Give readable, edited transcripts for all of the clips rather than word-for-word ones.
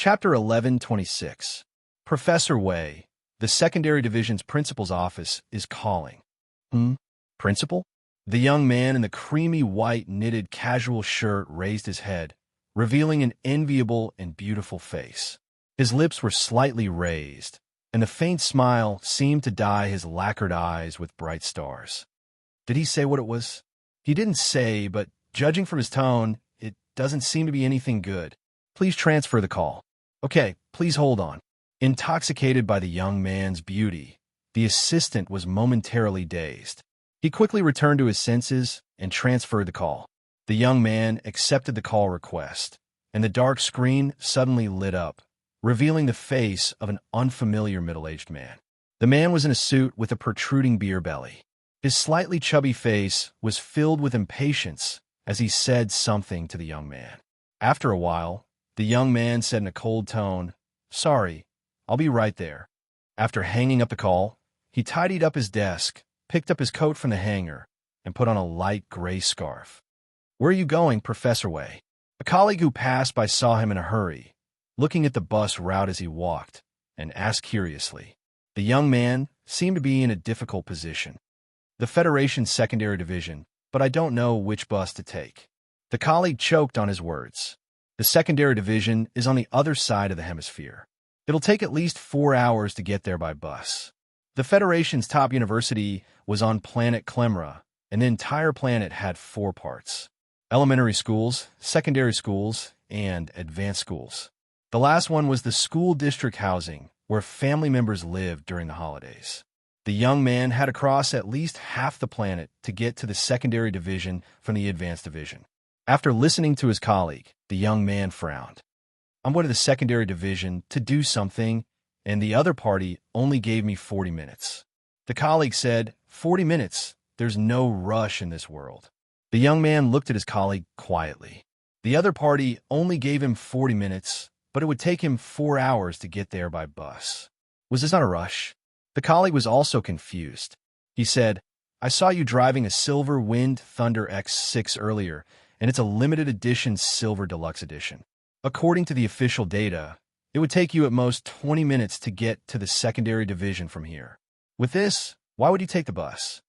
Chapter 1126. Professor Wei, the Secondary Division's principal's office, is calling. Principal? The young man in the creamy white knitted casual shirt raised his head, revealing an enviable and beautiful face. His lips were slightly raised, and the faint smile seemed to dye his lacquered eyes with bright stars. Did he say what it was? He didn't say, but judging from his tone, it doesn't seem to be anything good. Please transfer the call. Okay, please hold on. Intoxicated by the young man's beauty, the assistant was momentarily dazed. He quickly returned to his senses and transferred the call. The young man accepted the call request, and the dark screen suddenly lit up, revealing the face of an unfamiliar middle-aged man. The man was in a suit with a protruding beer belly. His slightly chubby face was filled with impatience as he said something to the young man. After a while, the young man said in a cold tone, "Sorry, I'll be right there." After hanging up the call, he tidied up his desk, picked up his coat from the hanger, and put on a light gray scarf. "Where are you going, Professor Wei?" A colleague who passed by saw him in a hurry, looking at the bus route as he walked, and asked curiously. The young man seemed to be in a difficult position. "The Federation's Secondary Division, but I don't know which bus to take." The colleague choked on his words. The Secondary Division is on the other side of the hemisphere. It'll take at least 4 hours to get there by bus. The Federation's top university was on planet Clemra, and the entire planet had 4 parts: elementary schools, secondary schools, and advanced schools. The last one was the school district housing, where family members lived during the holidays. The young man had to cross at least half the planet to get to the Secondary Division from the Advanced Division. After listening to his colleague, the young man frowned. "I'm going to the Secondary Division to do something, and the other party only gave me 40 minutes. The colleague said, 40 minutes? There's no rush in this world." The young man looked at his colleague quietly. The other party only gave him 40 minutes, but it would take him 4 hours to get there by bus. Was this not a rush? The colleague was also confused. He said, "I saw you driving a Silver Wind Thunder X6 earlier, and it's a limited edition Silver Deluxe Edition. According to the official data, it would take you at most 20 minutes to get to the Secondary Division from here. With this, why would you take the bus?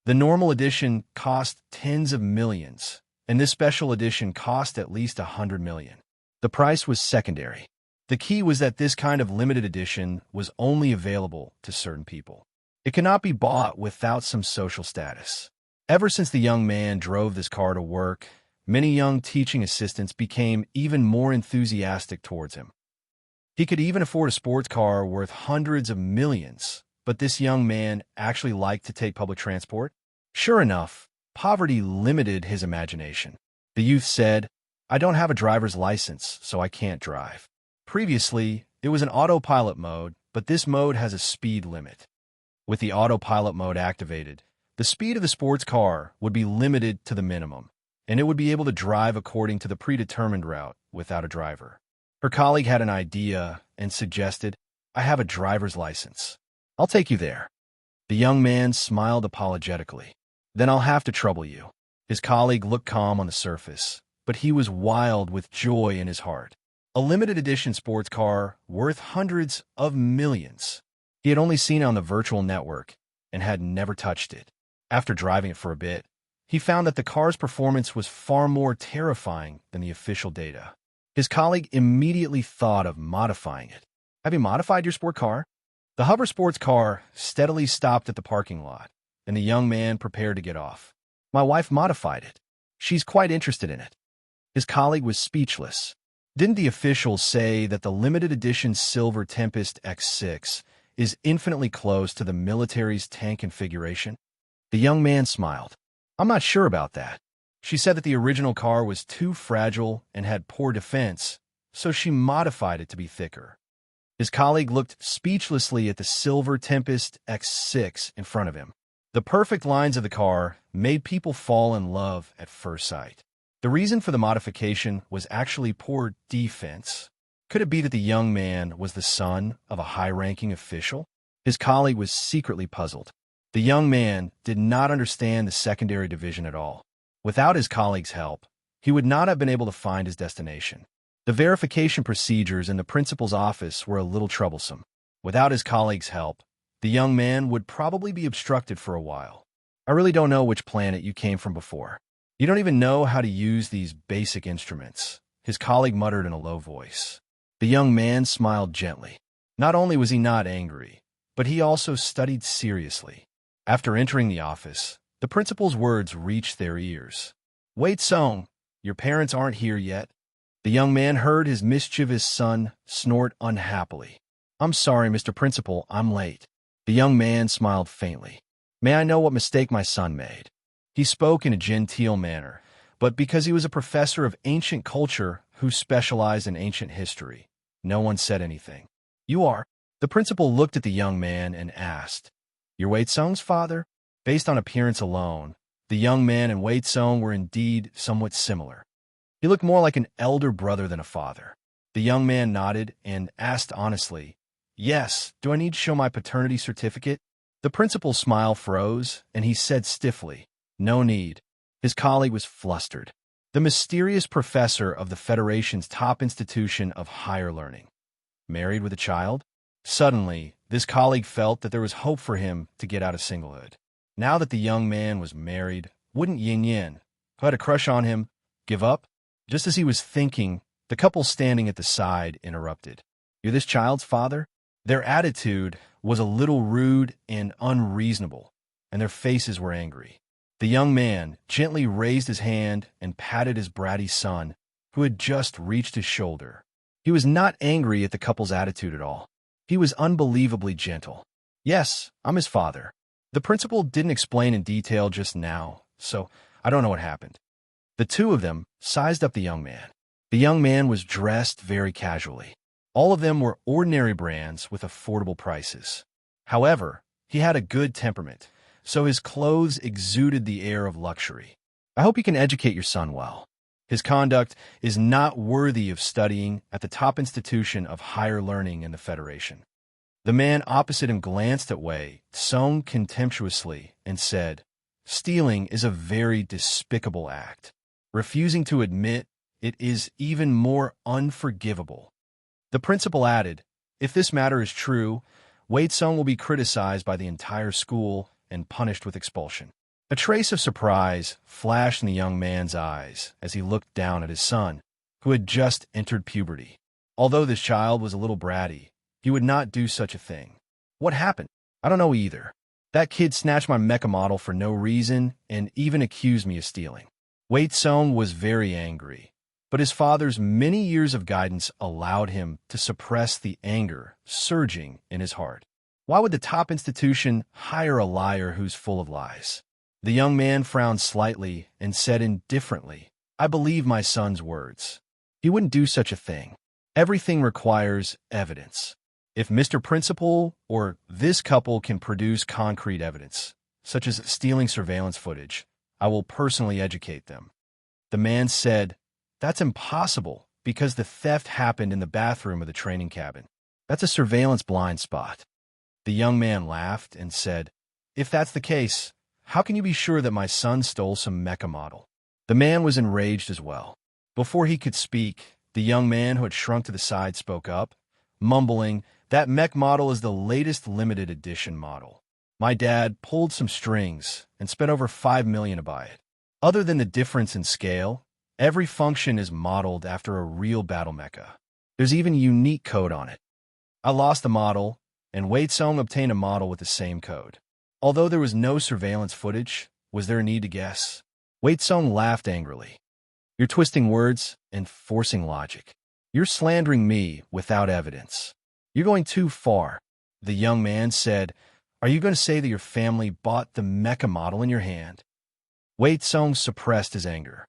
The normal edition cost tens of millions, and this special edition cost at least 100 million. The price was secondary. The key was that this kind of limited edition was only available to certain people. It cannot be bought without some social status." Ever since the young man drove this car to work, many young teaching assistants became even more enthusiastic towards him. He could even afford a sports car worth hundreds of millions, but this young man actually liked to take public transport. Sure enough, poverty limited his imagination. The youth said, "I don't have a driver's license, so I can't drive." Previously, it was an autopilot mode, but this mode has a speed limit. With the autopilot mode activated, the speed of the sports car would be limited to the minimum, and it would be able to drive according to the predetermined route without a driver. Her colleague had an idea and suggested, "I have a driver's license. I'll take you there." The young man smiled apologetically. "Then I'll have to trouble you." His colleague looked calm on the surface, but he was wild with joy in his heart. A limited edition sports car worth hundreds of millions. He had only seen it on the virtual network and had never touched it. After driving it for a bit, he found that the car's performance was far more terrifying than the official data. His colleague immediately thought of modifying it. "Have you modified your sport car?" The hover sports car steadily stopped at the parking lot, and the young man prepared to get off. "My wife modified it. She's quite interested in it." His colleague was speechless. Didn't the officials say that the limited edition Silver Tempest X6 is infinitely close to the military's tank configuration? The young man smiled. "I'm not sure about that. She said that the original car was too fragile and had poor defense, so she modified it to be thicker." His colleague looked speechlessly at the Silver Tempest X6 in front of him. The perfect lines of the car made people fall in love at first sight. The reason for the modification was actually poor defense. Could it be that the young man was the son of a high-ranking official? His colleague was secretly puzzled. The young man did not understand the Secondary Division at all. Without his colleague's help, he would not have been able to find his destination. The verification procedures in the principal's office were a little troublesome. Without his colleague's help, the young man would probably be obstructed for a while. I really don't know which planet you came from before. You don't even know how to use these basic instruments, his colleague muttered in a low voice. The young man smiled gently. Not only was he not angry, but he also studied seriously. After entering the office, the principal's words reached their ears. Wait, Song, your parents aren't here yet. The young man heard his mischievous son snort unhappily. I'm sorry, Mr. Principal, I'm late. The young man smiled faintly. May I know what mistake my son made? He spoke in a genteel manner, but because he was a professor of ancient culture who specialized in ancient history, no one said anything. You are? The principal looked at the young man and asked, You're Wei Song's father? Based on appearance alone, the young man and Wei Song were indeed somewhat similar. He looked more like an elder brother than a father. The young man nodded and asked honestly, Yes, do I need to show my paternity certificate? The principal's smile froze, and he said stiffly, No need. His colleague was flustered. The mysterious professor of the Federation's top institution of higher learning. Married with a child? Suddenly, this colleague felt that there was hope for him to get out of singlehood. Now that the young man was married, wouldn't Yin Yin, who had a crush on him, give up? Just as he was thinking, the couple standing at the side interrupted. You're this child's father? Their attitude was a little rude and unreasonable, and their faces were angry. The young man gently raised his hand and patted his bratty son, who had just reached his shoulder. He was not angry at the couple's attitude at all. He was unbelievably gentle. Yes, I'm his father. The principal didn't explain in detail just now, so I don't know what happened. The two of them sized up the young man. The young man was dressed very casually. All of them were ordinary brands with affordable prices. However, he had a good temperament, so his clothes exuded the air of luxury. I hope you can educate your son well. His conduct is not worthy of studying at the top institution of higher learning in the Federation. The man opposite him glanced at Wei Song contemptuously and said, Stealing is a very despicable act. Refusing to admit it is even more unforgivable. The principal added, If this matter is true, Wei Song will be criticized by the entire school and punished with expulsion. A trace of surprise flashed in the young man's eyes as he looked down at his son, who had just entered puberty. Although this child was a little bratty, he would not do such a thing. What happened? I don't know either. That kid snatched my mecha model for no reason and even accused me of stealing. Wei Song was very angry, but his father's many years of guidance allowed him to suppress the anger surging in his heart. Why would the top institution hire a liar who's full of lies? The young man frowned slightly and said indifferently, I believe my son's words. He wouldn't do such a thing. Everything requires evidence. If Mr. Principal or this couple can produce concrete evidence, such as stealing surveillance footage, I will personally educate them. The man said, That's impossible because the theft happened in the bathroom of the training cabin. That's a surveillance blind spot. The young man laughed and said, If that's the case, how can you be sure that my son stole some mecha model? The man was enraged as well. Before he could speak, the young man who had shrunk to the side spoke up, mumbling, That mech model is the latest limited edition model. My dad pulled some strings and spent over $5 million to buy it. Other than the difference in scale, every function is modeled after a real battle mecha. There's even a unique code on it. I lost the model, and Wei Song obtained a model with the same code. Although there was no surveillance footage, was there a need to guess? Wei Song laughed angrily. You're twisting words and forcing logic. You're slandering me without evidence. You're going too far. The young man said, Are you going to say that your family bought the mecha model in your hand? Wei Song suppressed his anger.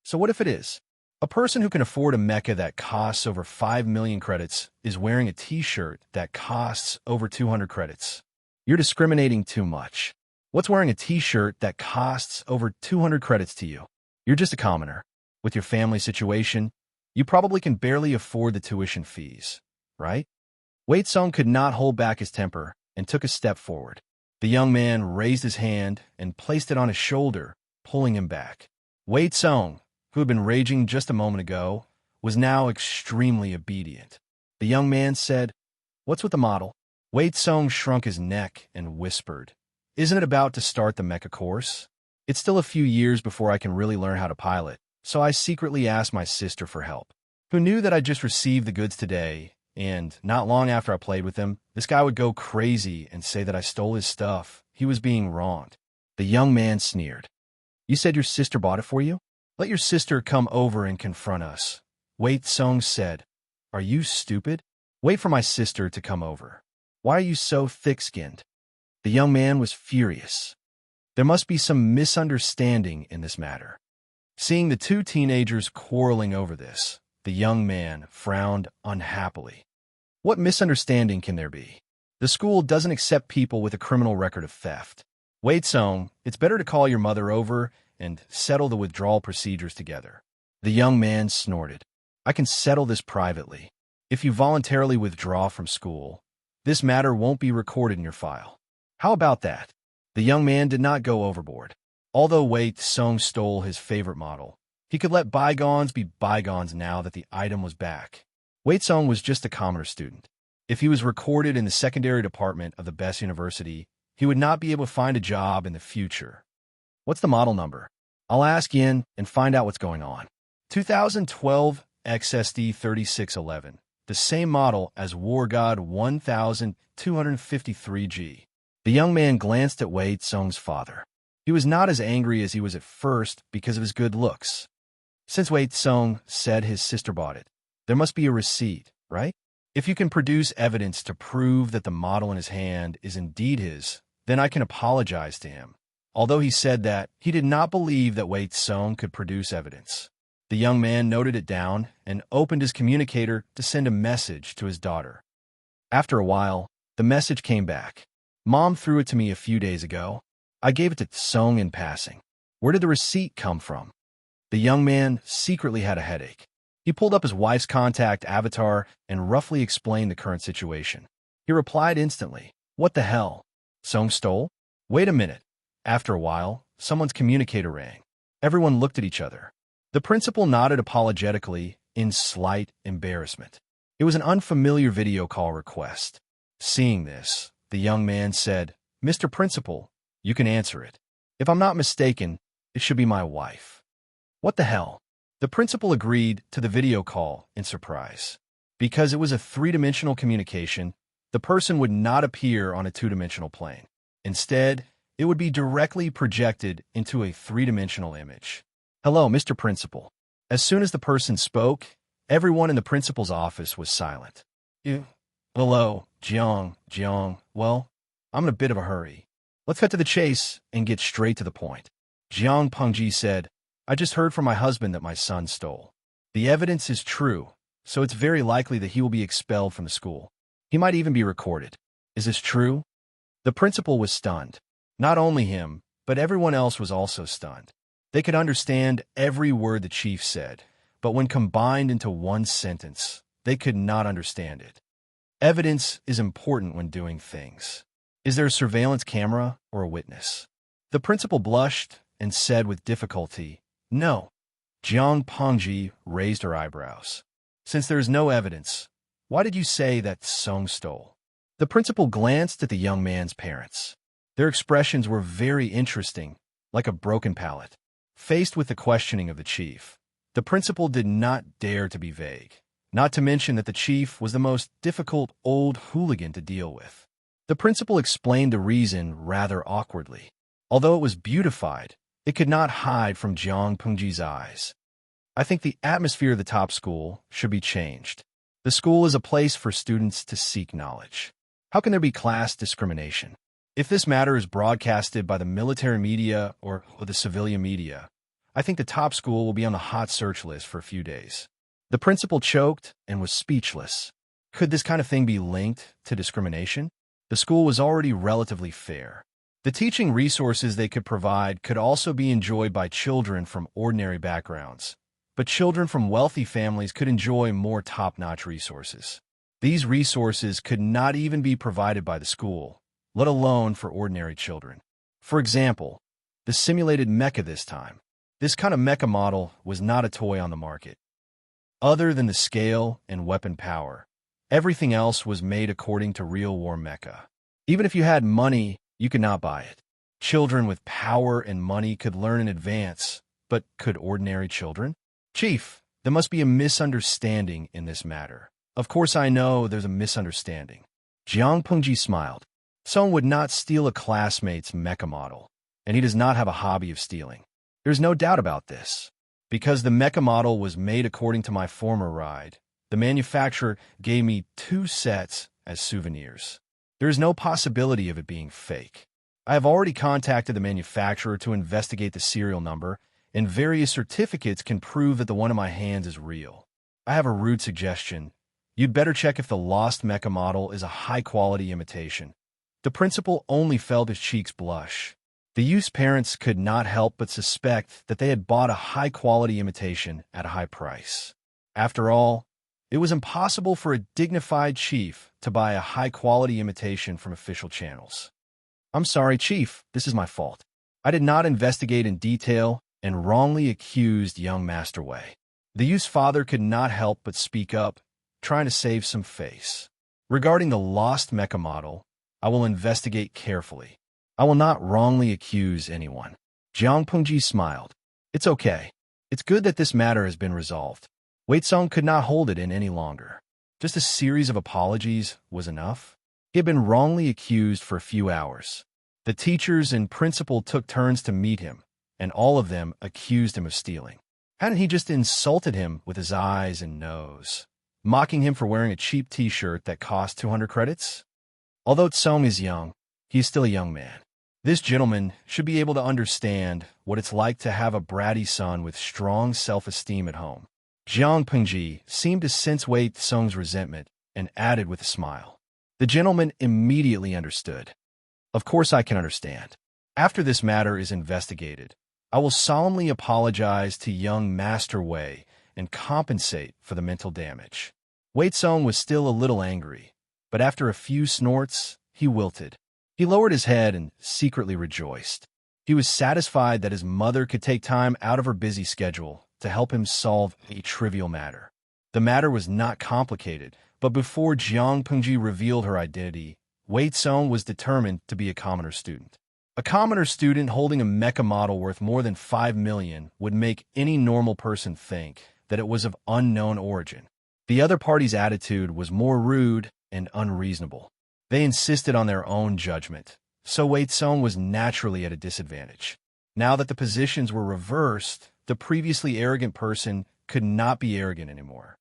So what if it is? A person who can afford a mecha that costs over 5 million credits is wearing a t-shirt that costs over 200 credits. You're discriminating too much. What's wearing a t-shirt that costs over 200 credits to you? You're just a commoner. With your family situation, you probably can barely afford the tuition fees, right? Wei Song could not hold back his temper and took a step forward. The young man raised his hand and placed it on his shoulder, pulling him back. Wei Song, who had been raging just a moment ago, was now extremely obedient. The young man said, "What's with the model?" Wei Tsong shrunk his neck and whispered, "Isn't it about to start the mecha course? It's still a few years before I can really learn how to pilot, so I secretly asked my sister for help, who knew that I just received the goods today, and not long after I played with him, this guy would go crazy and say that I stole his stuff. He was being wronged." The young man sneered. "You said your sister bought it for you? Let your sister come over and confront us." Wei Tsong said, "Are you stupid? Wait for my sister to come over. Why are you so thick-skinned?" The young man was furious. There must be some misunderstanding in this matter. Seeing the two teenagers quarreling over this, the young man frowned unhappily. What misunderstanding can there be? The school doesn't accept people with a criminal record of theft. Wei Tsong, it's better to call your mother over and settle the withdrawal procedures together. The young man snorted. "I can settle this privately. If you voluntarily withdraw from school, this matter won't be recorded in your file. How about that?" The young man did not go overboard. Although Wei Tsong stole his favorite model, he could let bygones be bygones now that the item was back. Wei Tsong was just a commoner student. If he was recorded in the secondary department of the best university, he would not be able to find a job in the future. "What's the model number?" "I'll ask Yin and find out what's going on." 2012 XSD 3611, the same model as War God 1253G. The young man glanced at Wei Tsong's father. He was not as angry as he was at first because of his good looks. Since Wei Tsong said his sister bought it, there must be a receipt, right? If you can produce evidence to prove that the model in his hand is indeed his, then I can apologize to him. Although he said that, he did not believe that Wei Tsong could produce evidence. The young man noted it down and opened his communicator to send a message to his daughter. After a while, the message came back. "Mom threw it to me a few days ago. I gave it to Tsong in passing. Where did the receipt come from?" The young man secretly had a headache. He pulled up his wife's contact avatar and roughly explained the current situation. He replied instantly, "What the hell? Tsong stole? Wait a minute." After a while, someone's communicator rang. Everyone looked at each other. The principal nodded apologetically in slight embarrassment. It was an unfamiliar video call request. Seeing this, the young man said, "Mr. Principal, you can answer it. If I'm not mistaken, it should be my wife." "What the hell?" The principal agreed to the video call in surprise. Because it was a three-dimensional communication, the person would not appear on a two-dimensional plane. Instead, it would be directly projected into a three-dimensional image. "Hello, Mr. Principal." As soon as the person spoke, everyone in the principal's office was silent. Hello, Jiang. Well, I'm in a bit of a hurry. Let's cut to the chase and get straight to the point. Jiang Pengji said, "I just heard from my husband that my son stole. The evidence is true, so it's very likely that he will be expelled from the school. He might even be recorded. Is this true?" The principal was stunned. Not only him, but everyone else was also stunned. They could understand every word the chief said, but when combined into one sentence, they could not understand it. Evidence is important when doing things. Is there a surveillance camera or a witness? The principal blushed and said with difficulty, "No." Jiang Pengji raised her eyebrows. "Since there is no evidence, why did you say that Tsong stole?" The principal glanced at the young man's parents. Their expressions were very interesting, like a broken palate. Faced with the questioning of the chief, the principal did not dare to be vague, not to mention that the chief was the most difficult old hooligan to deal with. The principal explained the reason rather awkwardly. Although it was beautified, it could not hide from Jiang Pengji's eyes. "I think the atmosphere of the top school should be changed. The school is a place for students to seek knowledge. How can there be class discrimination? If this matter is broadcasted by the military media or the civilian media, I think the top school will be on the hot search list for a few days." The principal choked and was speechless. Could this kind of thing be linked to discrimination? The school was already relatively fair. The teaching resources they could provide could also be enjoyed by children from ordinary backgrounds, but children from wealthy families could enjoy more top-notch resources. These resources could not even be provided by the school, let alone for ordinary children. For example, the simulated mecha this time. This kind of mecha model was not a toy on the market. Other than the scale and weapon power, everything else was made according to real war mecha. Even if you had money, you could not buy it. Children with power and money could learn in advance, but could ordinary children? Chief, there must be a misunderstanding in this matter. Of course I know there's a misunderstanding. Jiang Pengji smiled. Song would not steal a classmate's mecha model, and he does not have a hobby of stealing. There's no doubt about this. Because the mecha model was made according to my former ride, the manufacturer gave me 2 sets as souvenirs. There is no possibility of it being fake. I have already contacted the manufacturer to investigate the serial number, and various certificates can prove that the one in my hands is real. I have a rude suggestion. You'd better check if the lost mecha model is a high-quality imitation. The principal only felt his cheeks blush. The youth's parents could not help but suspect that they had bought a high-quality imitation at a high price. After all, it was impossible for a dignified chief to buy a high-quality imitation from official channels. I'm sorry, Chief, this is my fault. I did not investigate in detail and wrongly accused young Master Wei. The youth's father could not help but speak up, trying to save some face. Regarding the lost mecha model, I will investigate carefully. I will not wrongly accuse anyone. Jiang Pengji smiled. It's okay. It's good that this matter has been resolved. Wei Song could not hold it in any longer. Just a series of apologies was enough. He had been wrongly accused for a few hours. The teachers and principal took turns to meet him, and all of them accused him of stealing. Hadn't he just insulted him with his eyes and nose, mocking him for wearing a cheap t-shirt that cost 200 credits? Although Tsong is young, he is still a young man. This gentleman should be able to understand what it's like to have a bratty son with strong self-esteem at home. Jiang Pengji seemed to sense Wei Tsong's resentment and added with a smile. The gentleman immediately understood. Of course I can understand. After this matter is investigated, I will solemnly apologize to young Master Wei and compensate for the mental damage. Wei Tsong was still a little angry, but after a few snorts, he wilted. He lowered his head and secretly rejoiced. He was satisfied that his mother could take time out of her busy schedule to help him solve a trivial matter. The matter was not complicated, but before Jiang Pengji revealed her identity, Wei Tsong was determined to be a commoner student. A commoner student holding a mecha model worth more than 5 million would make any normal person think that it was of unknown origin. The other party's attitude was more rude and unreasonable. They insisted on their own judgment, so Wei Tsong was naturally at a disadvantage. Now that the positions were reversed, the previously arrogant person could not be arrogant anymore.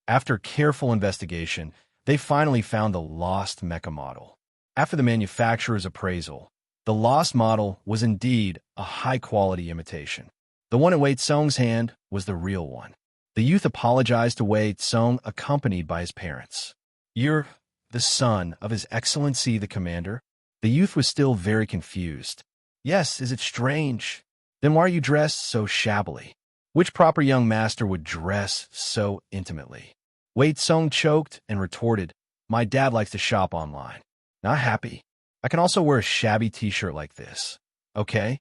After careful investigation, they finally found the lost mecha model. After the manufacturer's appraisal, the lost model was indeed a high-quality imitation. The one in Wei Tsong's hand was the real one. The youth apologized to Wei Tsong, accompanied by his parents. "You're the son of His Excellency the Commander?" The youth was still very confused. "Yes, is it strange? Then why are you dressed so shabbily? Which proper young master would dress so intimately?" Wei Tsong choked and retorted, "My dad likes to shop online. Not happy. I can also wear a shabby t-shirt like this. Okay?"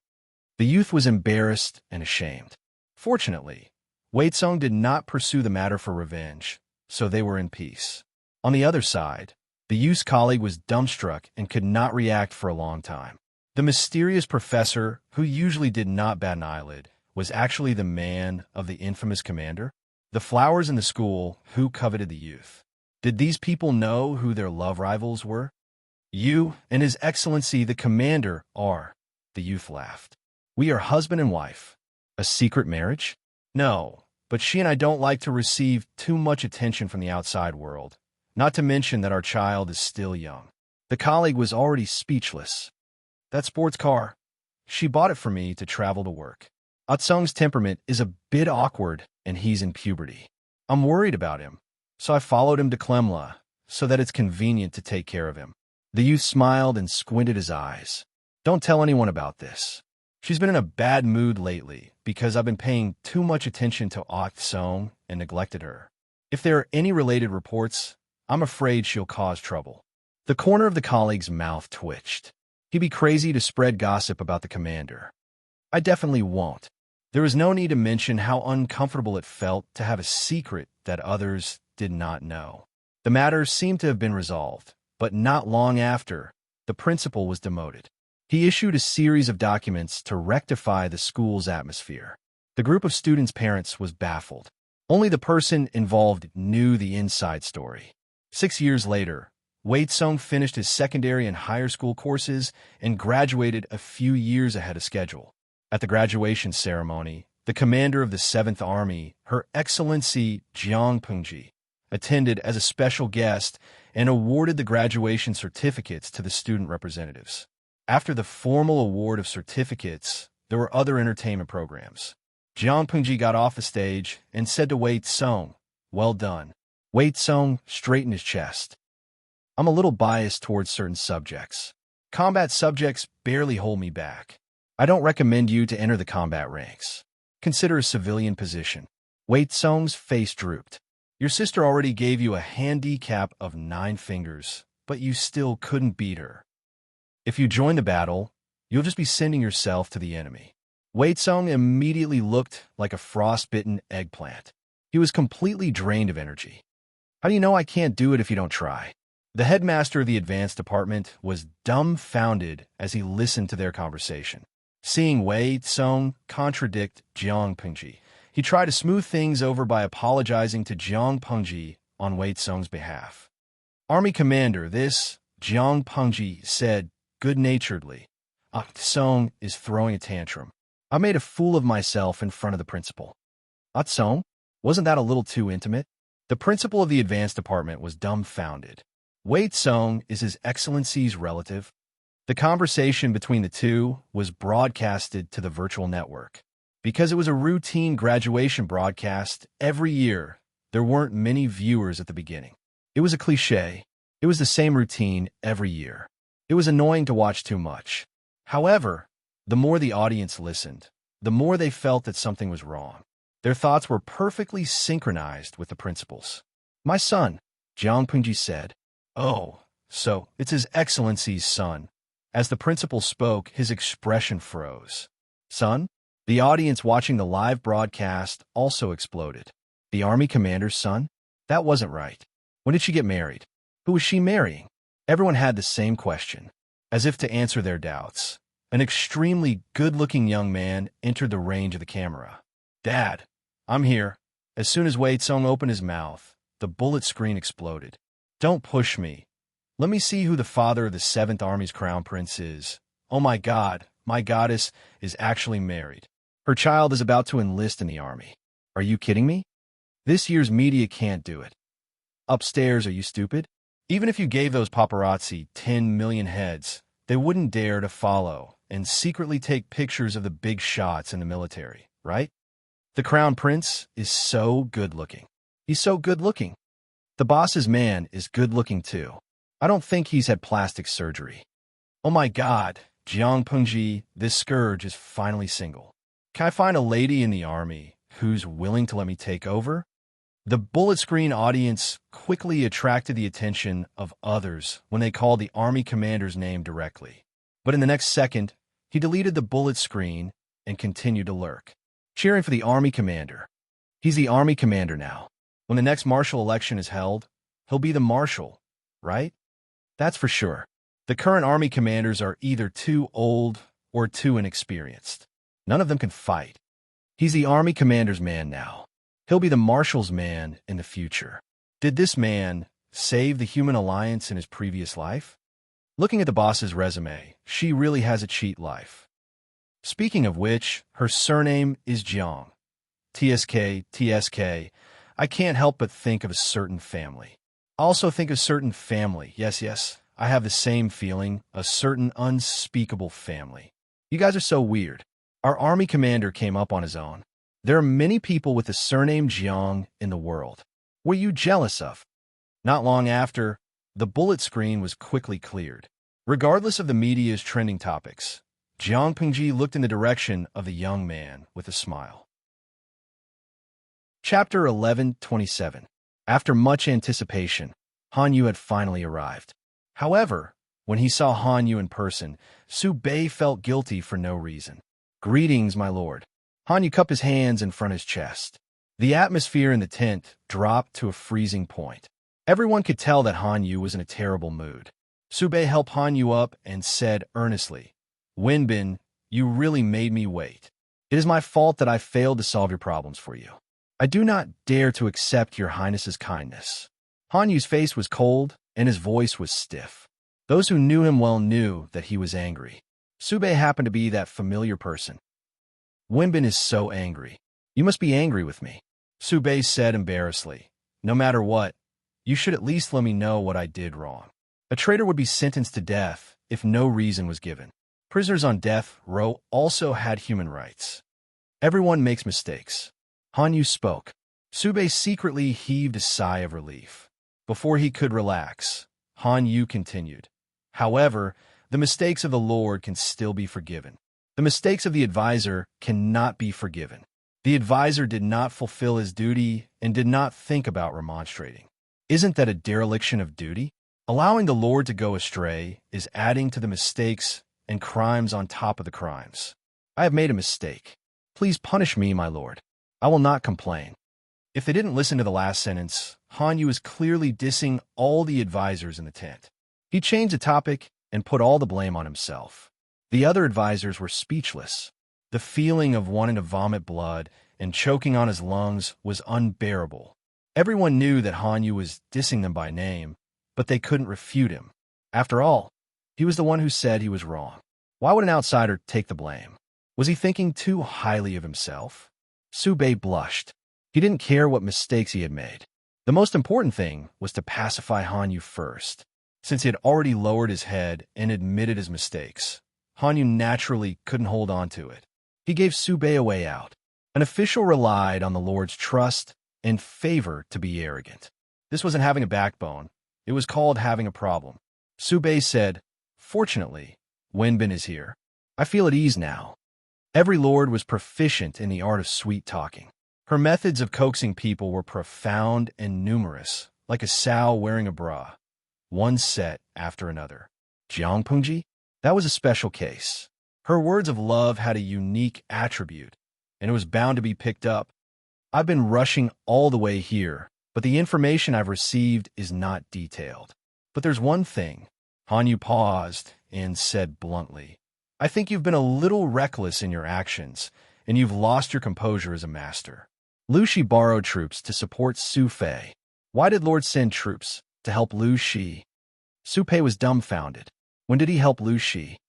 The youth was embarrassed and ashamed. Fortunately, Wei Tsong did not pursue the matter for revenge, so they were in peace. On the other side, the youth's colleague was dumbstruck and could not react for a long time. The mysterious professor, who usually did not bat an eyelid, was actually the man of the infamous commander. The flowers in the school, who coveted the youth. Did these people know who their love rivals were? "You and His Excellency the Commander are," the youth laughed. "We are husband and wife." "A secret marriage?" "No, but she and I don't like to receive too much attention from the outside world, not to mention that our child is still young." The colleague was already speechless. "That sports car. She bought it for me to travel to work. Atsung's temperament is a bit awkward and he's in puberty. I'm worried about him, so I followed him to Klemla so that it's convenient to take care of him." The youth smiled and squinted his eyes. "Don't tell anyone about this. She's been in a bad mood lately because I've been paying too much attention to Song and neglected her. If there are any related reports, I'm afraid she'll cause trouble." The corner of the colleague's mouth twitched. He'd be crazy to spread gossip about the commander. "I definitely won't. There was no need to mention how uncomfortable it felt to have a secret that others did not know. The matter seemed to have been resolved, but not long after, the principal was demoted. He issued a series of documents to rectify the school's atmosphere. The group of students' parents was baffled. Only the person involved knew the inside story. 6 years later, Wei Sung finished his secondary and higher school courses and graduated a few years ahead of schedule. At the graduation ceremony, the commander of the 7th Army, Her Excellency Jiang Pengji, attended as a special guest and awarded the graduation certificates to the student representatives. After the formal award of certificates, there were other entertainment programs. Jiang Pengji got off the stage and said to Wei Sung, "Well done." Wei Sung straightened his chest. "I'm a little biased towards certain subjects. Combat subjects barely hold me back. I don't recommend you to enter the combat ranks. Consider a civilian position." Wei Sung's face drooped. "Your sister already gave you a handicap of 9 fingers, but you still couldn't beat her. If you join the battle, you'll just be sending yourself to the enemy." Wei Sung immediately looked like a frostbitten eggplant. He was completely drained of energy. "How do you know I can't do it if you don't try?" The headmaster of the advanced department was dumbfounded as he listened to their conversation. Seeing Wei Sung contradict Jiang Pengji, he tried to smooth things over by apologizing to Jiang Pengji on Wei Sung's behalf. "Army commander, this," Jiang Pengji said good-naturedly. "Sung is throwing a tantrum. I made a fool of myself in front of the principal." "Sung? Wasn't that a little too intimate?" The principal of the advanced department was dumbfounded. Wei Sung is His Excellency's relative. The conversation between the two was broadcasted to the virtual network. Because it was a routine graduation broadcast every year, there weren't many viewers at the beginning. It was a cliché. It was the same routine every year. It was annoying to watch too much. However, the more the audience listened, the more they felt that something was wrong. Their thoughts were perfectly synchronized with the principal's. "My son," Jiang Pengji said. "Oh, so it's His Excellency's son." As the principal spoke, his expression froze. "Son?" The audience watching the live broadcast also exploded. "The army commander's son? That wasn't right. When did she get married? Who was she marrying?" Everyone had the same question. As if to answer their doubts, an extremely good-looking young man entered the range of the camera. "Dad, I'm here." As soon as Wei Sung opened his mouth, the bullet screen exploded. "Don't push me. Let me see who the father of the 7th Army's crown prince is. Oh my God, my goddess is actually married. Her child is about to enlist in the army. Are you kidding me? This year's media can't do it. Upstairs, are you stupid? Even if you gave those paparazzi 10 million heads, they wouldn't dare to follow and secretly take pictures of the big shots in the military, right? The crown prince is so good-looking. He's so good-looking. The boss's man is good-looking too. I don't think he's had plastic surgery. Oh my God, Jiang Pengji, this scourge is finally single. Can I find a lady in the army who's willing to let me take over?" The bullet screen audience quickly attracted the attention of others when they called the army commander's name directly. But in the next second, he deleted the bullet screen and continued to lurk, cheering for the army commander. He's the army commander now. When the next marshal election is held, he'll be the marshal, right? That's for sure. The current army commanders are either too old or too inexperienced. None of them can fight. He's the army commander's man now. He'll be the marshal's man in the future. Did this man save the human alliance in his previous life? Looking at the boss's resume, she really has a cheat life. Speaking of which, her surname is Jiang. TSK. I can't help but think of a certain family. Also think of certain family. Yes, I have the same feeling, a certain unspeakable family. You guys are so weird. Our army commander came up on his own. There are many people with the surname Jiang in the world. Were you jealous of? Not long after, the bullet screen was quickly cleared. Regardless of the media's trending topics, Jiang Pengji looked in the direction of the young man with a smile. Chapter 11:27. After much anticipation, Han Yu had finally arrived. However, when he saw Han Yu in person, Su Bei felt guilty for no reason. "Greetings, my lord." Han Yu cupped his hands in front of his chest. The atmosphere in the tent dropped to a freezing point. Everyone could tell that Han Yu was in a terrible mood. Sube helped Han Yu up and said earnestly, "Wenbin, you really made me wait. It is my fault that I failed to solve your problems for you. I do not dare to accept your highness's kindness." Han Yu's face was cold and his voice was stiff. Those who knew him well knew that he was angry. Sube happened to be that familiar person. "Wenbin is so angry. You must be angry with me," Sube said embarrassedly. "No matter what, you should at least let me know what I did wrong." A traitor would be sentenced to death if no reason was given. Prisoners on death row also had human rights. Everyone makes mistakes. Han Yu spoke. Sube secretly heaved a sigh of relief. Before he could relax, Han Yu continued. "However, the mistakes of the Lord can still be forgiven. The mistakes of the advisor cannot be forgiven. The advisor did not fulfill his duty and did not think about remonstrating. Isn't that a dereliction of duty? Allowing the Lord to go astray is adding to the mistakes and crimes on top of the crimes. I have made a mistake. Please punish me, my lord. I will not complain." If they didn't listen to the last sentence, Han Yu was clearly dissing all the advisors in the tent. He changed the topic and put all the blame on himself. The other advisors were speechless. The feeling of wanting to vomit blood and choking on his lungs was unbearable. Everyone knew that Han Yu was dissing them by name, but they couldn't refute him. After all, he was the one who said he was wrong. Why would an outsider take the blame? Was he thinking too highly of himself? Sube blushed. He didn't care what mistakes he had made. The most important thing was to pacify Han Yu first. Since he had already lowered his head and admitted his mistakes, Han Yu naturally couldn't hold on to it. He gave Sube a way out. An official relied on the Lord's trust and favor to be arrogant. This wasn't having a backbone. It was called having a problem. Sube said, "Fortunately, Wenbin is here. I feel at ease now." Every lord was proficient in the art of sweet-talking. Her methods of coaxing people were profound and numerous, like a sow wearing a bra, one set after another. Jiangpengji? That was a special case. Her words of love had a unique attribute, and it was bound to be picked up. "I've been rushing all the way here, but the information I've received is not detailed. But there's one thing." Han Yu paused and said bluntly, "I think you've been a little reckless in your actions, and you've lost your composure as a master." Lu Shi borrowed troops to support Su Fei. Why did Lord send troops? To help Lu Shi? Su Pei was dumbfounded. When did he help Lu Shi?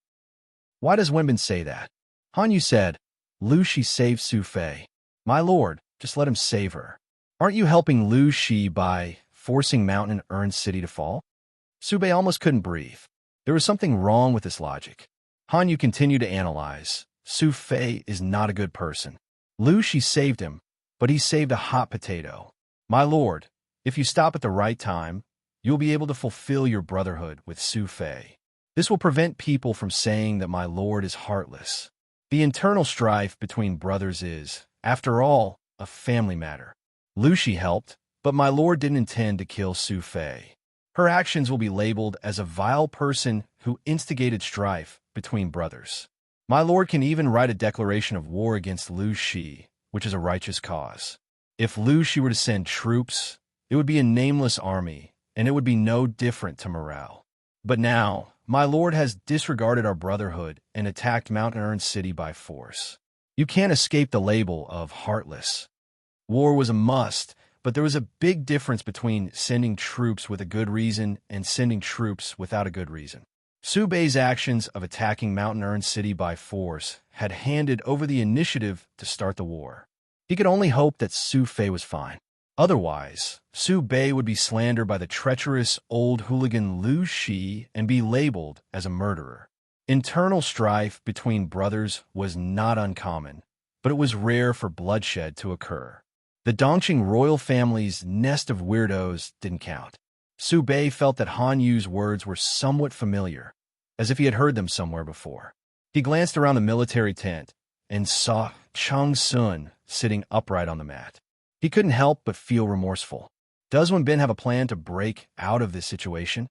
Why does Wenbin say that? Han Yu said, "Lu Shi saved Su Fei. My lord, just let him save her. Aren't you helping Lu Shi by forcing Mountain Earn City to fall?" Sube almost couldn't breathe. There was something wrong with this logic. Han Yu continued to analyze. Su Fei is not a good person. Lu Shi saved him, but he saved a hot potato. My lord, if you stop at the right time, you'll be able to fulfill your brotherhood with Su Fei. This will prevent people from saying that my lord is heartless. The internal strife between brothers is, after all, a family matter. Lu Shi helped, but my lord didn't intend to kill Su Fei. Her actions will be labeled as a vile person who instigated strife between brothers. My lord can even write a declaration of war against Lu Shi, which is a righteous cause. If Lu Shi were to send troops, it would be a nameless army, and it would be no different to morale. But now, my lord has disregarded our brotherhood and attacked Mountain Earn City by force. You can't escape the label of heartless. War was a must, but there was a big difference between sending troops with a good reason and sending troops without a good reason. Su Bei's actions of attacking Mountain Earn City by force had handed over the initiative to start the war. He could only hope that Su Fei was fine. Otherwise, Su Bei would be slandered by the treacherous old hooligan Lu Shi and be labeled as a murderer. Internal strife between brothers was not uncommon, but it was rare for bloodshed to occur. The Dongqing royal family's nest of weirdos didn't count. Su Bei felt that Han Yu's words were somewhat familiar, as if he had heard them somewhere before. He glanced around the military tent and saw Chang Sun sitting upright on the mat. He couldn't help but feel remorseful. Does Wenbin have a plan to break out of this situation?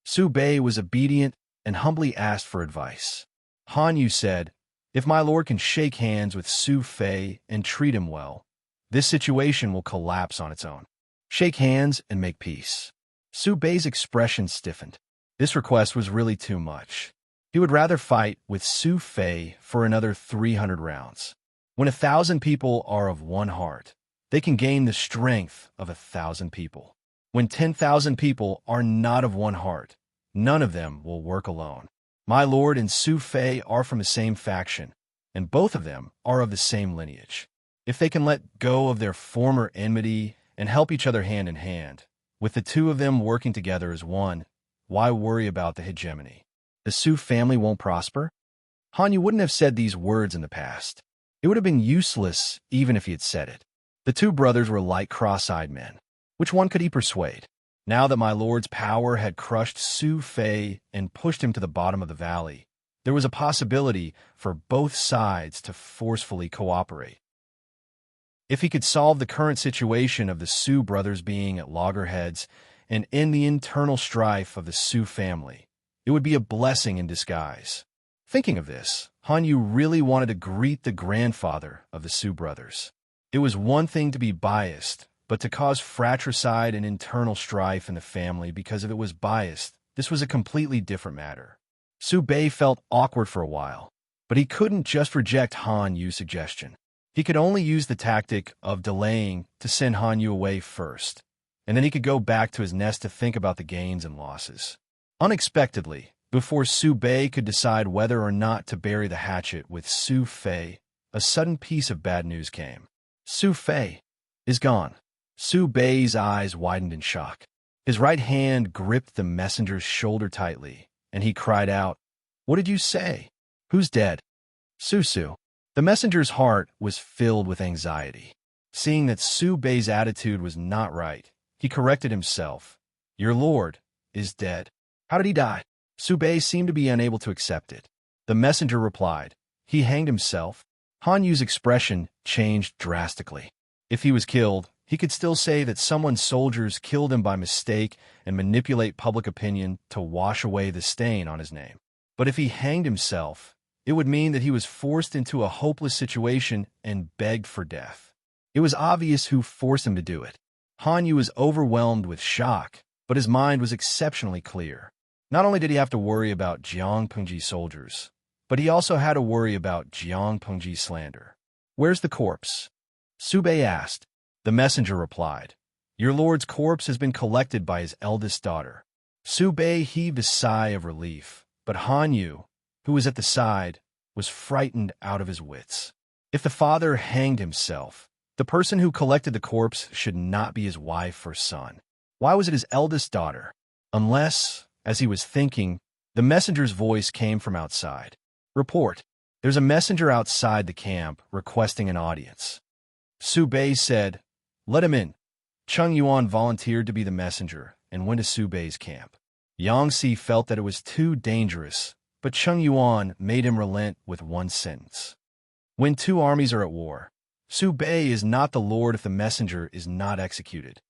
Su Bei was obedient and humbly asked for advice. Han Yu said, If my lord can shake hands with Su Fei and treat him well, this situation will collapse on its own. Shake hands and make peace. Su Bei's expression stiffened. This request was really too much. He would rather fight with Su Fei for another 300 rounds. When 1,000 people are of one heart, they can gain the strength of 1,000 people. When 10,000 people are not of one heart, none of them will work alone. My lord and Su Fei are from the same faction, and both of them are of the same lineage. If they can let go of their former enmity and help each other hand in hand, with the two of them working together as one, why worry about the hegemony? The Su family won't prosper? Hanyu wouldn't have said these words in the past. It would have been useless even if he had said it. The two brothers were like cross-eyed men. Which one could he persuade? Now that my lord's power had crushed Su Fei and pushed him to the bottom of the valley, there was a possibility for both sides to forcefully cooperate. If he could solve the current situation of the Su brothers being at loggerheads and end the internal strife of the Su family, it would be a blessing in disguise. Thinking of this, Hanyu really wanted to greet the grandfather of the Su brothers. It was one thing to be biased, but to cause fratricide and internal strife in the family because if it was biased, this was a completely different matter. Su Bei felt awkward for a while, but he couldn't just reject Han Yu's suggestion. He could only use the tactic of delaying to send Han Yu away first, and then he could go back to his nest to think about the gains and losses. Unexpectedly, before Su Bei could decide whether or not to bury the hatchet with Su Fei, a sudden piece of bad news came. Su Fei is gone. Su Bei's eyes widened in shock. His right hand gripped the messenger's shoulder tightly, and he cried out, "What did you say? Who's dead?" Su. The messenger's heart was filled with anxiety. Seeing that Su Bei's attitude was not right, he corrected himself. "Your lord is dead." "How did he die?" Su Bei seemed to be unable to accept it. The messenger replied, "He hanged himself." Han Yu's expression changed drastically. If he was killed, he could still say that someone's soldiers killed him by mistake and manipulate public opinion to wash away the stain on his name. But if he hanged himself, it would mean that he was forced into a hopeless situation and begged for death. It was obvious who forced him to do it. Han Yu was overwhelmed with shock, but his mind was exceptionally clear. Not only did he have to worry about Jiang Pengji's soldiers, but he also had to worry about Jiang Pengji's slander. "Where's the corpse?" Su Bei asked. The messenger replied, "Your lord's corpse has been collected by his eldest daughter." Su Bei heaved a sigh of relief, but Han Yu, who was at the side, was frightened out of his wits. If the father hanged himself, the person who collected the corpse should not be his wife or son. Why was it his eldest daughter? Unless, as he was thinking, the messenger's voice came from outside. "Report. There's a messenger outside the camp requesting an audience." Su Bei said, "Let him in." Cheng Yuan volunteered to be the messenger and went to Su Bei's camp. Yang Si felt that it was too dangerous, but Cheng Yuan made him relent with one sentence. When two armies are at war, Su Bei is not the lord if the messenger is not executed.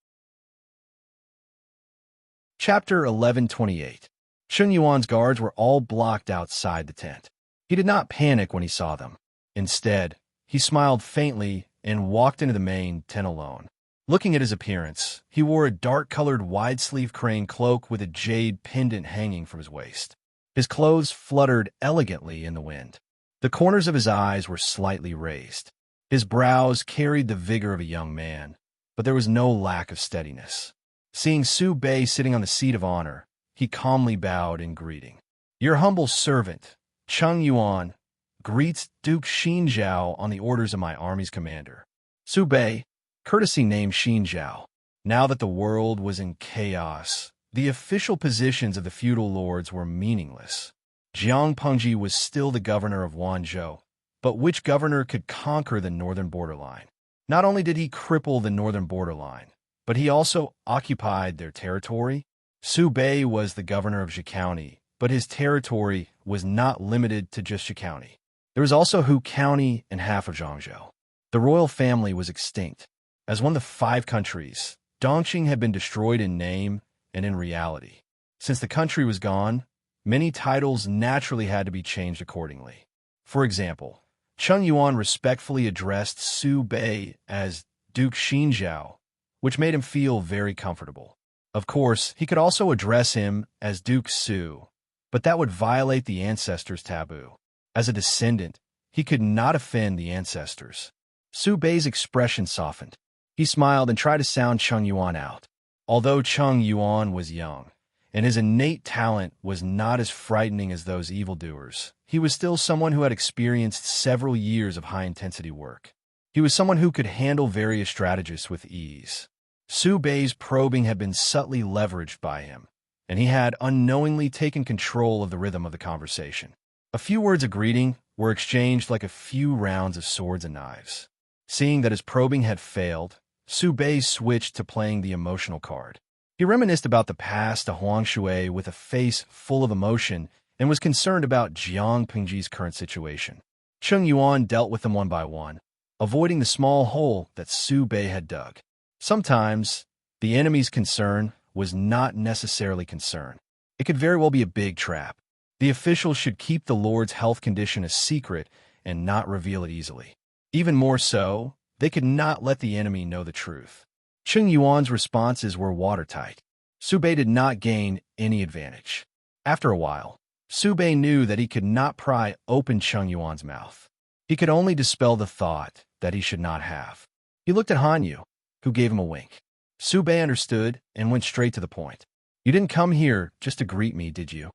Chapter 1128. Cheng Yuan's guards were all blocked outside the tent. He did not panic when he saw them. Instead, he smiled faintly and walked into the main tent alone. Looking at his appearance, he wore a dark-colored wide-sleeve crane cloak with a jade pendant hanging from his waist. His clothes fluttered elegantly in the wind. The corners of his eyes were slightly raised. His brows carried the vigor of a young man, but there was no lack of steadiness. Seeing Su Bei sitting on the seat of honor, he calmly bowed in greeting. "Your humble servant, Cheng Yuan, greets Duke Xin Zhao on the orders of my army's commander." Su Bei, courtesy named Xin Zhao. Now that the world was in chaos, the official positions of the feudal lords were meaningless. Jiang Pengji was still the governor of Wanzhou, but which governor could conquer the northern borderline? Not only did he cripple the northern borderline, but he also occupied their territory. Su Bei was the governor of Zhe County, but his territory was not limited to just Zhe County. There was also Hu County and half of Zhangzhou. The royal family was extinct. As one of the 5 countries, Dongqing had been destroyed in name and in reality. Since the country was gone, many titles naturally had to be changed accordingly. For example, Cheng Yuan respectfully addressed Su Bei as Duke Xinjiao, which made him feel very comfortable. Of course, he could also address him as Duke Su, but that would violate the ancestors' taboo. As a descendant, he could not offend the ancestors. Su Bei's expression softened. He smiled and tried to sound Cheng Yuan out. Although Cheng Yuan was young, and his innate talent was not as frightening as those evildoers, he was still someone who had experienced several years of high-intensity work. He was someone who could handle various strategists with ease. Su Bei's probing had been subtly leveraged by him, and he had unknowingly taken control of the rhythm of the conversation. A few words of greeting were exchanged like a few rounds of swords and knives. Seeing that his probing had failed, Su Bei switched to playing the emotional card. He reminisced about the past to Huang Shui with a face full of emotion and was concerned about Jiang Pingji's current situation. Cheng Yuan dealt with them one by one, avoiding the small hole that Su Bei had dug. Sometimes, the enemy's concern was not necessarily concern. It could very well be a big trap. The officials should keep the Lord's health condition a secret and not reveal it easily. Even more so, they could not let the enemy know the truth. Cheng Yuan's responses were watertight. Su Bei did not gain any advantage. After a while, Su Bei knew that he could not pry open Cheng Yuan's mouth. He could only dispel the thought that he should not have. He looked at Han Yu, who gave him a wink. Su Bei understood and went straight to the point. "You didn't come here just to greet me, did you?"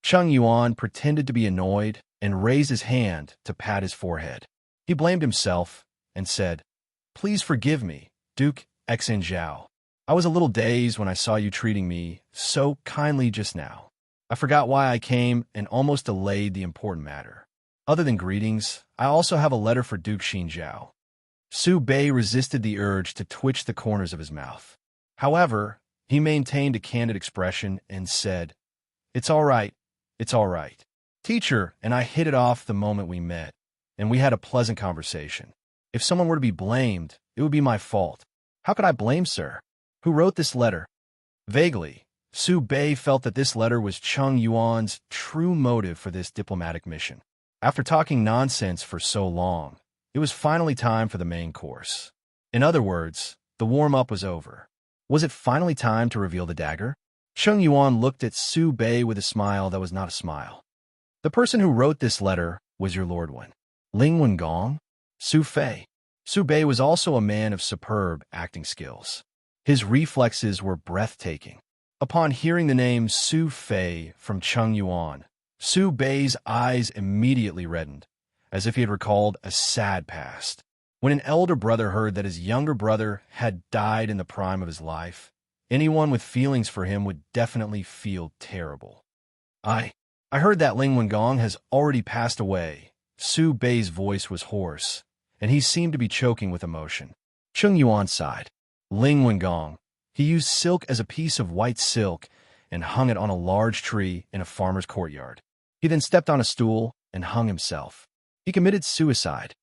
Cheng Yuan pretended to be annoyed and raised his hand to pat his forehead. He blamed himself and said, "Please forgive me, Duke Xn Zhao. I was a little dazed when I saw you treating me so kindly just now. I forgot why I came and almost delayed the important matter. Other than greetings, I also have a letter for Duke Xinjiao." Su Bei resisted the urge to twitch the corners of his mouth. However, he maintained a candid expression and said, "It's all right. It's all right. Teacher and I hit it off the moment we met, and we had a pleasant conversation. If someone were to be blamed, it would be my fault. How could I blame, sir? Who wrote this letter?" Vaguely, Su Bei felt that this letter was Cheng Yuan's true motive for this diplomatic mission. After talking nonsense for so long, it was finally time for the main course. In other words, the warm-up was over. Was it finally time to reveal the dagger? Cheng Yuan looked at Su Bei with a smile that was not a smile. "The person who wrote this letter was your Lord One, Ling Wengong, Su Fei." Su Bei was also a man of superb acting skills. His reflexes were breathtaking. Upon hearing the name Su Fei from Cheng Yuan, Su Bei's eyes immediately reddened, as if he had recalled a sad past. When an elder brother heard that his younger brother had died in the prime of his life, anyone with feelings for him would definitely feel terrible. I heard that Ling Wengong has already passed away." Su Bei's voice was hoarse, and he seemed to be choking with emotion. Cheng Yuan sighed. Ling Wengong. He used silk as a piece of white silk and hung it on a large tree in a farmer's courtyard. He then stepped on a stool and hung himself. He committed suicide.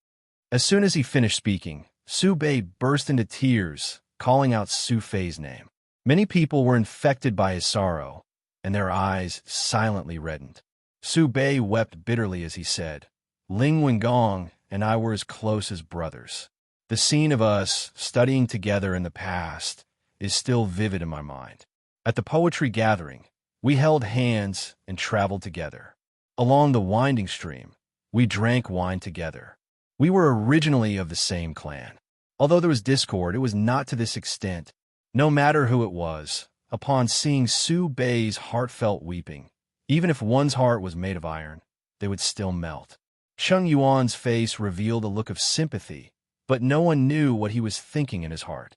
As soon as he finished speaking, Su Bei burst into tears, calling out Su Fei's name. Many people were infected by his sorrow, and their eyes silently reddened. Su Bei wept bitterly as he said, "Ling Wengong and I were as close as brothers. The scene of us studying together in the past is still vivid in my mind. At the poetry gathering, we held hands and traveled together. Along the winding stream, we drank wine together. We were originally of the same clan. Although there was discord, it was not to this extent. No matter who it was, upon seeing Su Bei's heartfelt weeping, even if one's heart was made of iron, they would still melt." Cheng Yuan's face revealed a look of sympathy, but no one knew what he was thinking in his heart.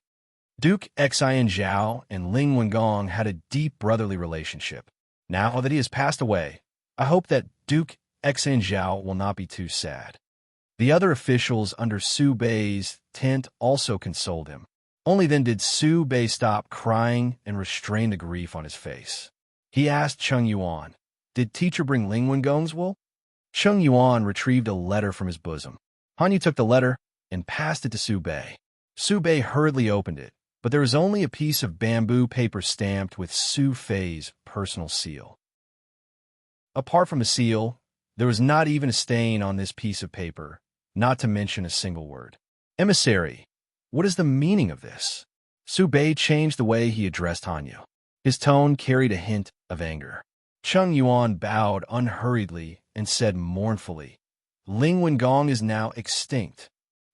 Duke Xian Zhao and Ling Wengong had a deep brotherly relationship. Now that he has passed away, I hope that Duke Xian Zhao will not be too sad. The other officials under Su Bei's tent also consoled him. Only then did Su Bei stop crying and restrain the grief on his face. He asked Cheng Yuan, "Did teacher bring Ling Wengong's wool?" Cheng Yuan retrieved a letter from his bosom. Han Yu took the letter and passed it to Su Bei. Su Bei hurriedly opened it, but there was only a piece of bamboo paper stamped with Su Fei's personal seal. Apart from the seal, There was not even a stain on this piece of paper, not to mention a single word. Emissary, what is the meaning of this? Su Bei changed the way he addressed Hanyu. His tone carried a hint of anger. Chung Yuan bowed unhurriedly and said mournfully, Ling Wengong is now extinct.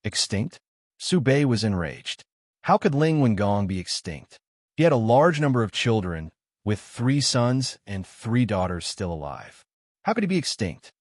Extinct? Su Bei was enraged. How could Ling Wengong be extinct? He had a large number of children, with 3 sons and 3 daughters still alive. How could he be extinct?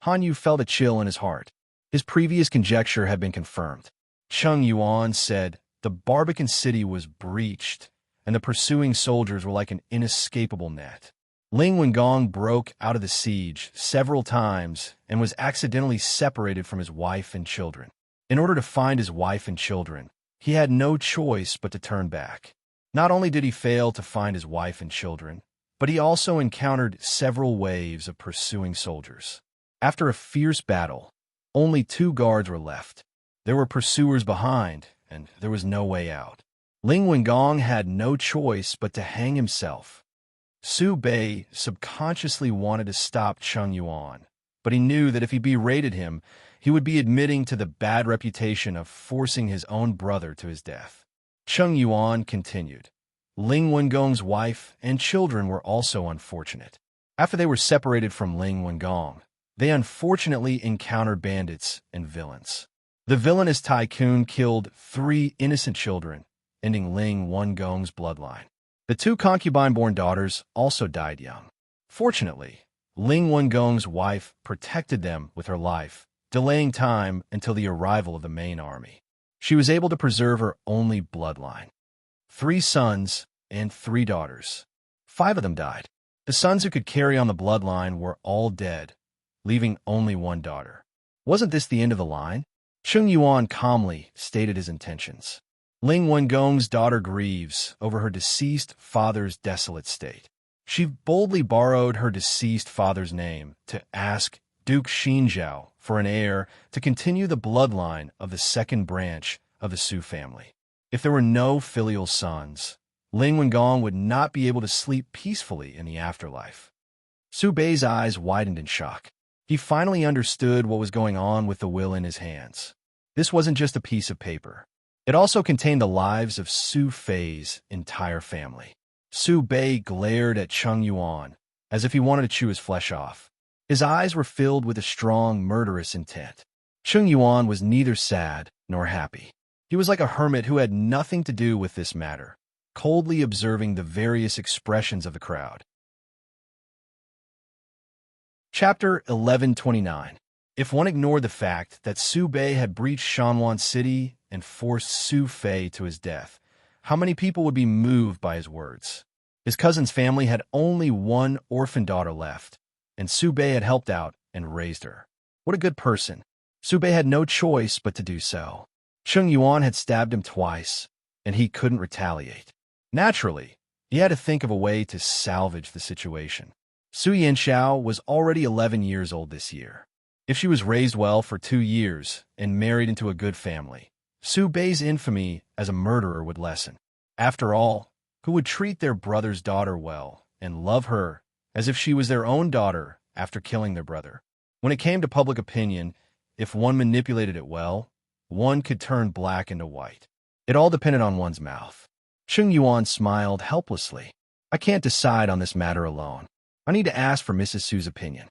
Hanyu felt a chill in his heart. His previous conjecture had been confirmed. Chung Yuan said, the Barbican city was breached, and the pursuing soldiers were like an inescapable net. Ling Wengong broke out of the siege several times and was accidentally separated from his wife and children. In order to find his wife and children, he had no choice but to turn back. Not only did he fail to find his wife and children, but he also encountered several waves of pursuing soldiers. After a fierce battle, only 2 guards were left. There were pursuers behind, and there was no way out. Ling Wengong had no choice but to hang himself. Su Bei subconsciously wanted to stop Chung Yuan, but he knew that if he berated him, he would be admitting to the bad reputation of forcing his own brother to his death. Chung Yuan continued. Ling Wengong's wife and children were also unfortunate. After they were separated from Ling Wengong, they unfortunately encountered bandits and villains. The villainous tycoon killed 3 innocent children, ending Ling Wengong's bloodline. The 2 concubine-born daughters also died young. Fortunately, Ling Wengong's wife protected them with her life, delaying time until the arrival of the main army. She was able to preserve her only bloodline. 3 sons and 3 daughters. 5 of them died. The sons who could carry on the bloodline were all dead, leaving only 1 daughter. Wasn't this the end of the line? Chung Yuan calmly stated his intentions. Ling Wengong's daughter grieves over her deceased father's desolate state. She boldly borrowed her deceased father's name to ask Duke Xinjiao for an heir to continue the bloodline of the 2nd branch of the Su family. If there were no filial sons, Ling Wengong would not be able to sleep peacefully in the afterlife. Su Bei's eyes widened in shock. He finally understood what was going on with the will in his hands. This wasn't just a piece of paper. It also contained the lives of Su Fei's entire family. Su Bei glared at Chung Yuan as if he wanted to chew his flesh off. His eyes were filled with a strong, murderous intent. Chung Yuan was neither sad nor happy. He was like a hermit who had nothing to do with this matter, coldly observing the various expressions of the crowd. Chapter 1129. If one ignored the fact that Su Bei had breached Shanwan City and forced Su Fei to his death, how many people would be moved by his words? His cousin's family had only 1 orphan daughter left, and Su Bei had helped out and raised her. What a good person. Su Bei had no choice but to do so. Chung Yuan had stabbed him twice, and he couldn't retaliate. Naturally, he had to think of a way to salvage the situation. Su Yanxiao was already 11 years old this year. If she was raised well for 2 years and married into a good family, Su Bei's infamy as a murderer would lessen. After all, who would treat their brother's daughter well and love her as if she was their own daughter after killing their brother? When it came to public opinion, if one manipulated it well, one could turn black into white. It all depended on one's mouth. Chung Yuan smiled helplessly. I can't decide on this matter alone. I need to ask for Mrs. Su's opinion.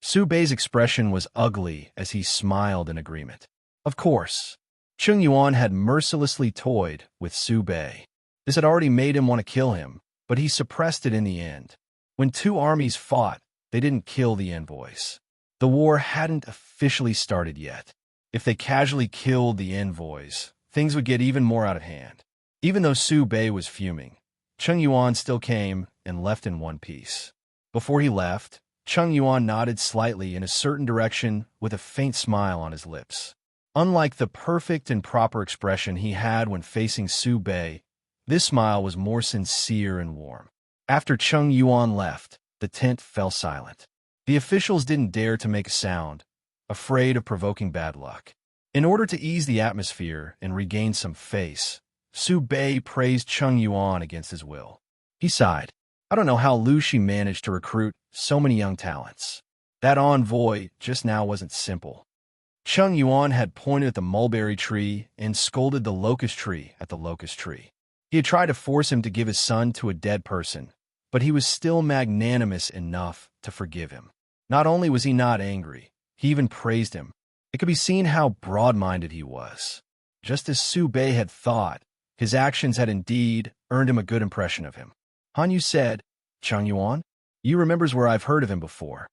Su Bei's expression was ugly as he smiled in agreement. Of course, Chung Yuan had mercilessly toyed with Su Bei. This had already made him want to kill him, but he suppressed it in the end. When 2 armies fought, they didn't kill the envoys. The war hadn't officially started yet. If they casually killed the envoys, things would get even more out of hand. Even though Su Bei was fuming, Chung Yuan still came and left in one piece. Before he left, Chung Yuan nodded slightly in a certain direction with a faint smile on his lips. Unlike the perfect and proper expression he had when facing Su Bei, this smile was more sincere and warm. After Chung Yuan left, the tent fell silent. The officials didn't dare to make a sound, afraid of provoking bad luck. In order to ease the atmosphere and regain some face, Su Bei praised Chung Yuan against his will. He sighed. I don't know how Lu Shi managed to recruit so many young talents. That envoy just now wasn't simple. Chung Yuan had pointed at the mulberry tree and scolded the locust tree at the locust tree. He had tried to force him to give his son to a dead person, but he was still magnanimous enough to forgive him. Not only was he not angry, he even praised him. It could be seen how broad-minded he was. Just as Su Bei had thought, his actions had indeed earned him a good impression of him. Han Yu said, "Chung Yuan? You remembers where I've heard of him before."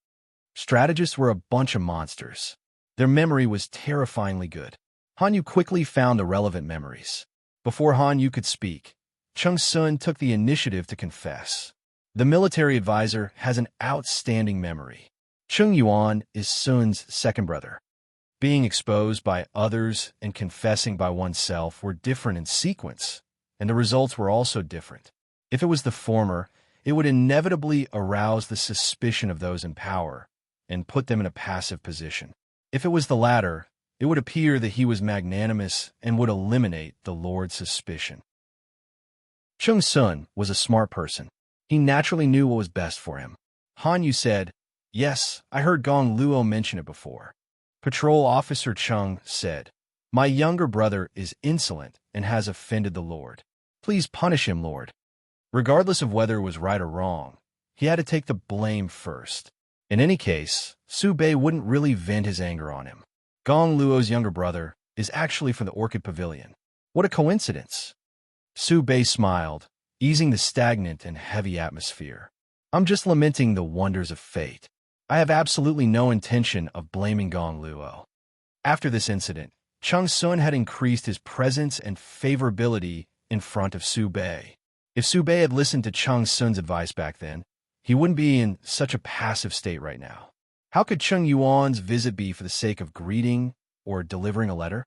Strategists were a bunch of monsters. Their memory was terrifyingly good. Han Yu quickly found the relevant memories. Before Han Yu could speak, Chung Sun took the initiative to confess. The military advisor has an outstanding memory. Chung Yuan is Sun's second brother. Being exposed by others and confessing by oneself were different in sequence, and the results were also different. If it was the former, it would inevitably arouse the suspicion of those in power and put them in a passive position. If it was the latter, it would appear that he was magnanimous and would eliminate the Lord's suspicion. Chung Sun was a smart person. He naturally knew what was best for him. Han Yu said, "Yes, I heard Gong Luo mention it before." Patrol Officer Chung said, "My younger brother is insolent and has offended the Lord. Please punish him, Lord." Regardless of whether it was right or wrong, he had to take the blame first. In any case, Su Bei wouldn't really vent his anger on him. Gong Luo's younger brother is actually from the Orchid Pavilion. What a coincidence. Su Bei smiled, easing the stagnant and heavy atmosphere. "I'm just lamenting the wonders of fate. I have absolutely no intention of blaming Gong Luo." After this incident, Chung Sun had increased his presence and favorability in front of Su Bei. If Su Bei had listened to Chung Sun's advice back then, he wouldn't be in such a passive state right now. How could Chung Yuan's visit be for the sake of greeting or delivering a letter?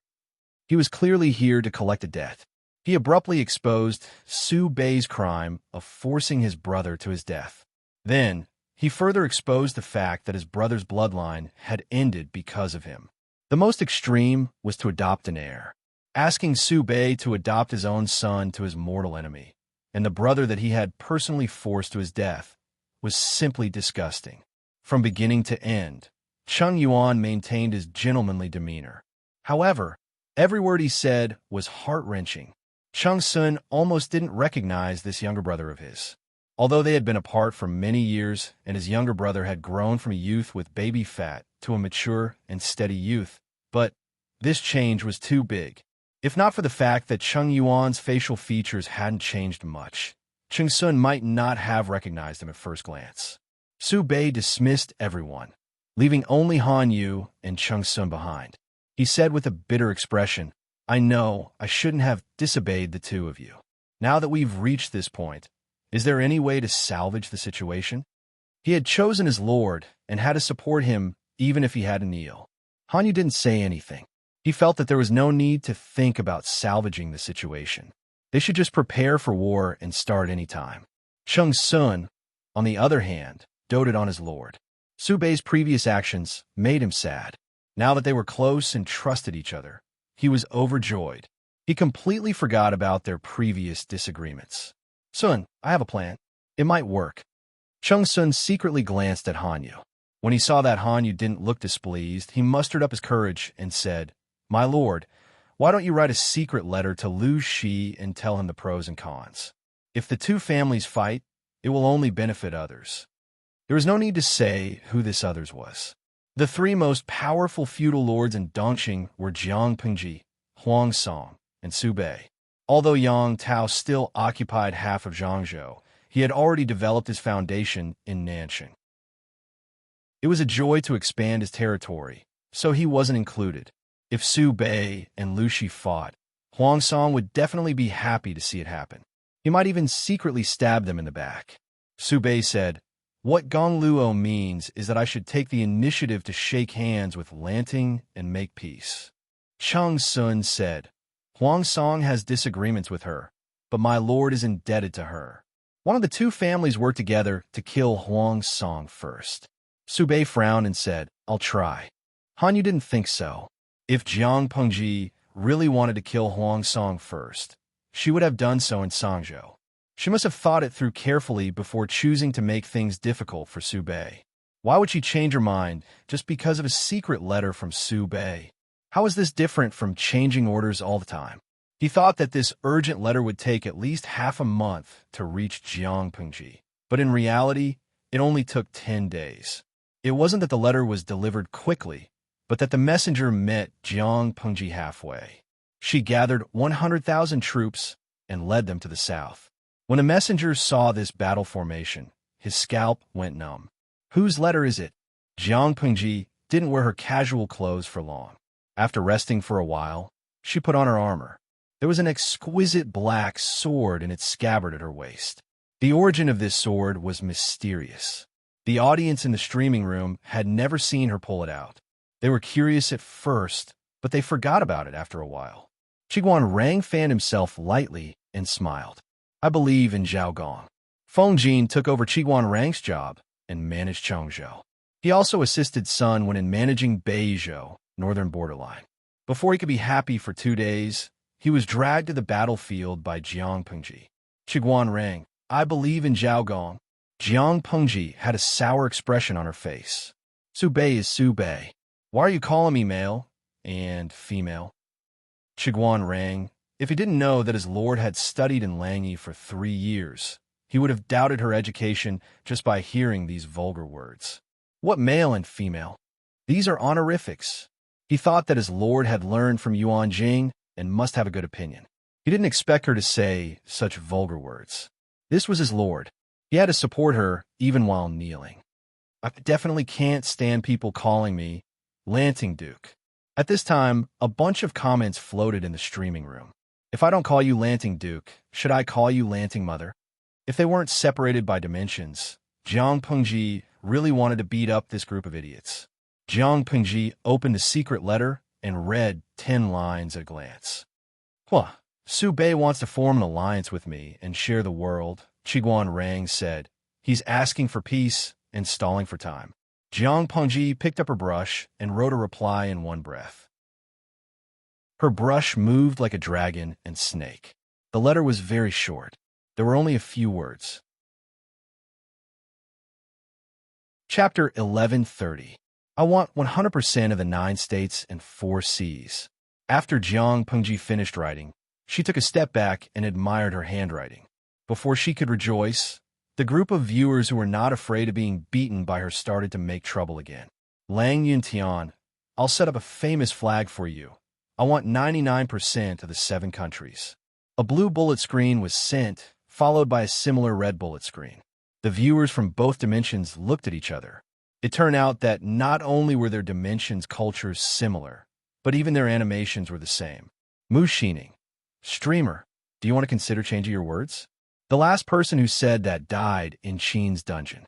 He was clearly here to collect a debt. He abruptly exposed Su Bei's crime of forcing his brother to his death. Then, he further exposed the fact that his brother's bloodline had ended because of him. The most extreme was to adopt an heir. Asking Su Bei to adopt his own son to his mortal enemy, and the brother that he had personally forced to his death, was simply disgusting. From beginning to end, Chung Yuan maintained his gentlemanly demeanor. However, every word he said was heart-wrenching. Chung Sun almost didn't recognize this younger brother of his. Although they had been apart for many years and his younger brother had grown from a youth with baby fat to a mature and steady youth, but this change was too big. If not for the fact that Chung Yuan's facial features hadn't changed much, Chung Sun might not have recognized him at first glance. Su Bei dismissed everyone, leaving only Han Yu and Chung Sun behind. He said with a bitter expression, "I know I shouldn't have disobeyed the two of you. Now that we've reached this point, is there any way to salvage the situation?" He had chosen his lord and had to support him even if he had to kneel. Han Yu didn't say anything. He felt that there was no need to think about salvaging the situation. They should just prepare for war and start any time. Chung Sun, on the other hand, doted on his lord. Su Bei's previous actions made him sad. Now that they were close and trusted each other, he was overjoyed. He completely forgot about their previous disagreements. "Sun, I have a plan. It might work." Chung Sun secretly glanced at Han Yu. When he saw that Han Yu didn't look displeased, he mustered up his courage and said, "My lord, why don't you write a secret letter to Lu Shi and tell him the pros and cons? If the two families fight, it will only benefit others." There was no need to say who this others was. The three most powerful feudal lords in Dongqing were Jiang Pengji, Huang Song, and Su Bei. Although Yang Tao still occupied half of Zhangzhou, he had already developed his foundation in Nanxing. It was a joy to expand his territory, so he wasn't included. If Su Bei and Lu Shi fought, Huang Song would definitely be happy to see it happen. He might even secretly stab them in the back. Su Bei said, "What Gong Luo means is that I should take the initiative to shake hands with Lanting and make peace." Chung Sun said, "Huang Song has disagreements with her, but my lord is indebted to her. One of the two families worked together to kill Huang Song first." Su Bei frowned and said, "I'll try." Han Yu didn't think so. If Jiang Pengji really wanted to kill Huang Song first, she would have done so in Sangzhou. She must have thought it through carefully before choosing to make things difficult for Su Bei. Why would she change her mind just because of a secret letter from Su Bei? How is this different from changing orders all the time? He thought that this urgent letter would take at least half a month to reach Jiang Pengji, but in reality, it only took 10 days. It wasn't that the letter was delivered quickly, but that the messenger met Jiang Pengji halfway. She gathered 100,000 troops and led them to the south. When the messenger saw this battle formation, his scalp went numb. Whose letter is it? Jiang Pengji didn't wear her casual clothes for long. After resting for a while, she put on her armor. There was an exquisite black sword in its scabbard at her waist. The origin of this sword was mysterious. The audience in the streaming room had never seen her pull it out. They were curious at first, but they forgot about it after a while. Qiguan Rang fanned himself lightly and smiled. I believe in Zhao Gong. Feng Jin took over Qiguan Rang's job and managed Chongzhou. He also assisted Sun when in managing Beizhou, northern borderline. Before he could be happy for 2 days, he was dragged to the battlefield by Jiang Pengji. Qiguan Rang, I believe in Zhao Gong. Jiang Pengji had a sour expression on her face. Su Bei is Su Bei. Why are you calling me male and female? Qiguan Rang, if he didn't know that his lord had studied in Langyi for 3 years, he would have doubted her education just by hearing these vulgar words. What male and female? These are honorifics. He thought that his lord had learned from Yuan Jing and must have a good opinion. He didn't expect her to say such vulgar words. This was his lord. He had to support her even while kneeling. I definitely can't stand people calling me Lanting Duke. At this time, a bunch of comments floated in the streaming room. If I don't call you Lanting Duke, should I call you Lanting Mother? If they weren't separated by dimensions, Jiang Pengji really wanted to beat up this group of idiots. Jiang Pengji opened a secret letter and read 10 lines at a glance. Su Bei wants to form an alliance with me and share the world, Qiguan Rang said. He's asking for peace and stalling for time. Jiang Pengji picked up her brush and wrote a reply in one breath. Her brush moved like a dragon and snake. The letter was very short. There were only a few words. Chapter 1130. I want 100% of the 9 states and 4 seas. After Jiang Pengji finished writing, she took a step back and admired her handwriting. Before she could rejoice, the group of viewers who were not afraid of being beaten by her started to make trouble again. Lang Yuntian, I'll set up a famous flag for you. I want 99% of the 7 countries. A blue bullet screen was sent, followed by a similar red bullet screen. The viewers from both dimensions looked at each other. It turned out that not only were their dimensions' cultures similar, but even their animations were the same. Mu Xining, streamer, do you want to consider changing your words? The last person who said that died in Qin's dungeon.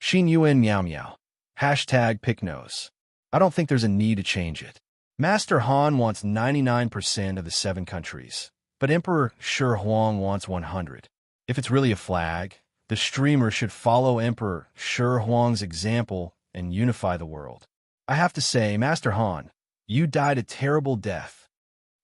Xin Yuan Miao Miao. Hashtag picknose. I don't think there's a need to change it. Master Han wants 99% of the 7 countries, but Emperor Shi Huang wants 100. If it's really a flag, the streamer should follow Emperor Shi Huang's example and unify the world. I have to say, Master Han, you died a terrible death.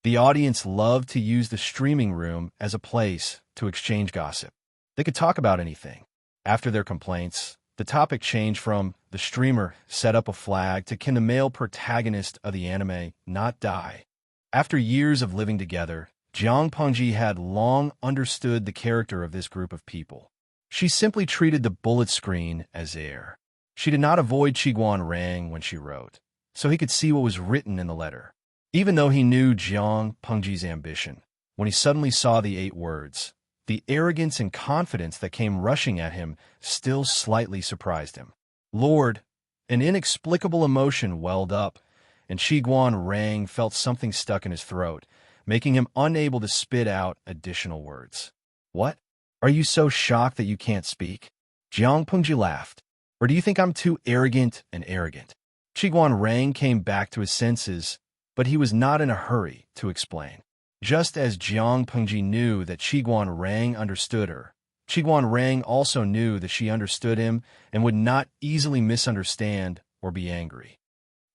The audience loved to use the streaming room as a place to exchange gossip. They could talk about anything. After their complaints, the topic changed from the streamer set up a flag to can the male protagonist of the anime not die? After years of living together, Jiang Pengji had long understood the character of this group of people. She simply treated the bullet screen as air. She did not avoid Qiguan Rang when she wrote, so he could see what was written in the letter. Even though he knew Jiang Pengji's ambition, when he suddenly saw the 8 words, the arrogance and confidence that came rushing at him still slightly surprised him. Lord, an inexplicable emotion welled up, and Qiguan Rang felt something stuck in his throat, making him unable to spit out additional words. What? Are you so shocked that you can't speak? Jiang Pengji laughed. Or do you think I'm too arrogant and arrogant? Qiguan Rang came back to his senses, but he was not in a hurry to explain. Just as Jiang Pengji knew that Qiguan Rang understood her, Qiguan Rang also knew that she understood him and would not easily misunderstand or be angry.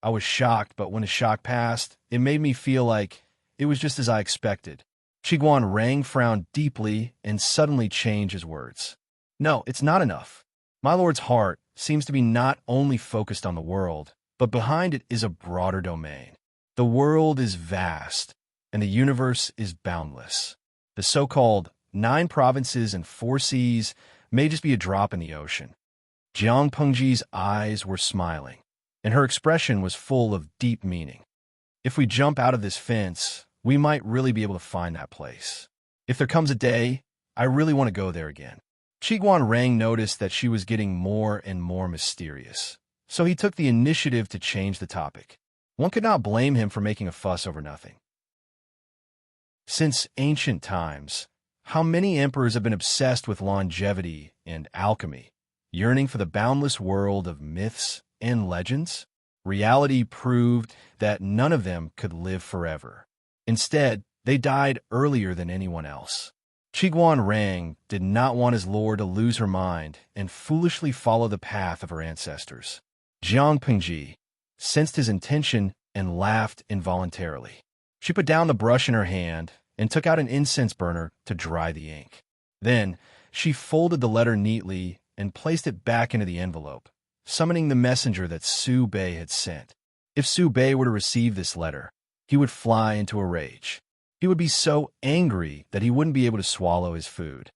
I was shocked, but when the shock passed, it made me feel like it was just as I expected. Qiguan Rang frowned deeply and suddenly changed his words. No, it's not enough. My lord's heart seems to be not only focused on the world, but behind it is a broader domain. The world is vast, and the universe is boundless. The so-called 9 provinces and 4 seas may just be a drop in the ocean. Jiang Pengji's eyes were smiling, and her expression was full of deep meaning. If we jump out of this fence, we might really be able to find that place. If there comes a day, I really want to go there again. Qiguan Rang noticed that she was getting more and more mysterious, so he took the initiative to change the topic. One could not blame him for making a fuss over nothing. Since ancient times, how many emperors have been obsessed with longevity and alchemy, yearning for the boundless world of myths and legends? Reality proved that none of them could live forever. Instead, they died earlier than anyone else. Qiguan Rang did not want his lord to lose her mind and foolishly follow the path of her ancestors. Jiang Pengji sensed his intention and laughed involuntarily. She put down the brush in her hand and took out an incense burner to dry the ink. Then, she folded the letter neatly and placed it back into the envelope, summoning the messenger that Su Bei had sent. If Su Bei were to receive this letter, he would fly into a rage. He would be so angry that he wouldn't be able to swallow his food.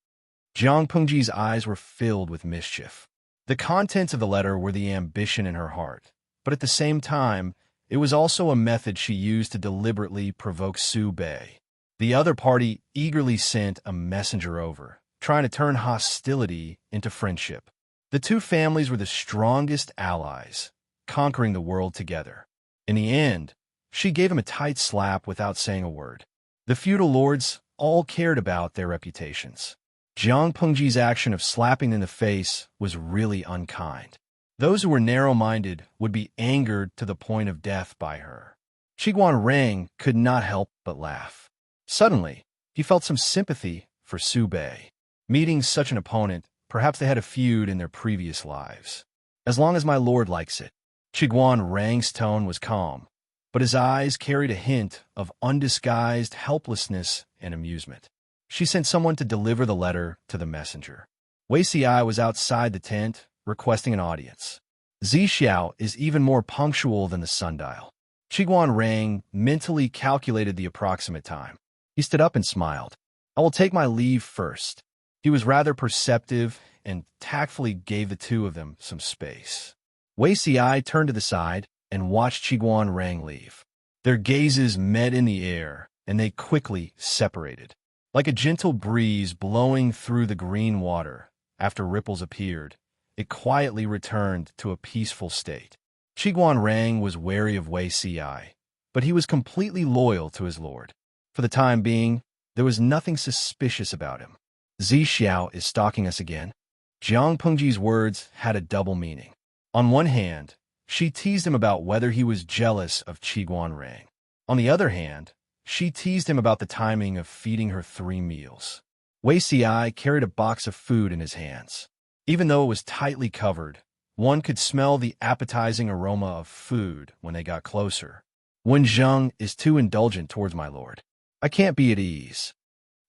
Jiang Pengji's eyes were filled with mischief. The contents of the letter were the ambition in her heart, but at the same time, it was also a method she used to deliberately provoke Su Bei. The other party eagerly sent a messenger over, trying to turn hostility into friendship. The two families were the strongest allies, conquering the world together. In the end, she gave him a tight slap without saying a word. The feudal lords all cared about their reputations. Jiang Pengji's action of slapping in the face was really unkind. Those who were narrow-minded would be angered to the point of death by her. Qiguan Rang could not help but laugh. Suddenly, he felt some sympathy for Su Bei. Meeting such an opponent, perhaps they had a feud in their previous lives. As long as my lord likes it. Qiguan Rang's tone was calm, but his eyes carried a hint of undisguised helplessness and amusement. She sent someone to deliver the letter to the messenger. Wei Xiai was outside the tent, requesting an audience. Zixiao is even more punctual than the sundial. Qiguan Rang mentally calculated the approximate time. He stood up and smiled. I will take my leave first. He was rather perceptive and tactfully gave the two of them some space. Wei Xiai turned to the side and watched Qiguan Rang leave. Their gazes met in the air, and they quickly separated. Like a gentle breeze blowing through the green water, after ripples appeared, it quietly returned to a peaceful state. Qiguan Rang was wary of Wei Xiai, but he was completely loyal to his lord. For the time being, there was nothing suspicious about him. Zixiao is stalking us again. Jiang Pengji's words had a double meaning. On one hand, she teased him about whether he was jealous of Qiguan Rang. On the other hand, she teased him about the timing of feeding her 3 meals. Wei Xiai carried a box of food in his hands. Even though it was tightly covered, one could smell the appetizing aroma of food when they got closer. Wen Zheng is too indulgent towards my lord. I can't be at ease.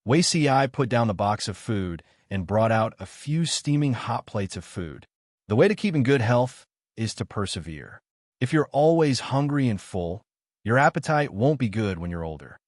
Wei Xiai put down the box of food and brought out a few steaming hot plates of food. The way to keep in good health is to persevere. If you're always hungry and full, your appetite won't be good when you're older.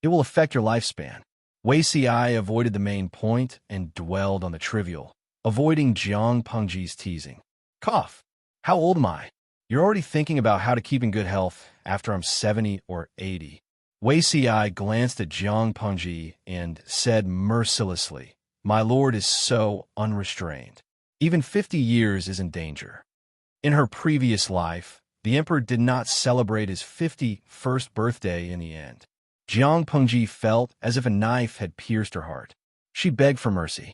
It will affect your lifespan. Wei Xiai avoided the main point and dwelled on the trivial, avoiding Jiang Pengji's teasing. Cough. How old am I? You're already thinking about how to keep in good health after I'm 70 or 80. Wei Xiai glanced at Jiang Pengji and said mercilessly, my lord is so unrestrained. Even 50 years is in danger. In her previous life, the emperor did not celebrate his 51st birthday in the end. Jiang Pengji felt as if a knife had pierced her heart. She begged for mercy.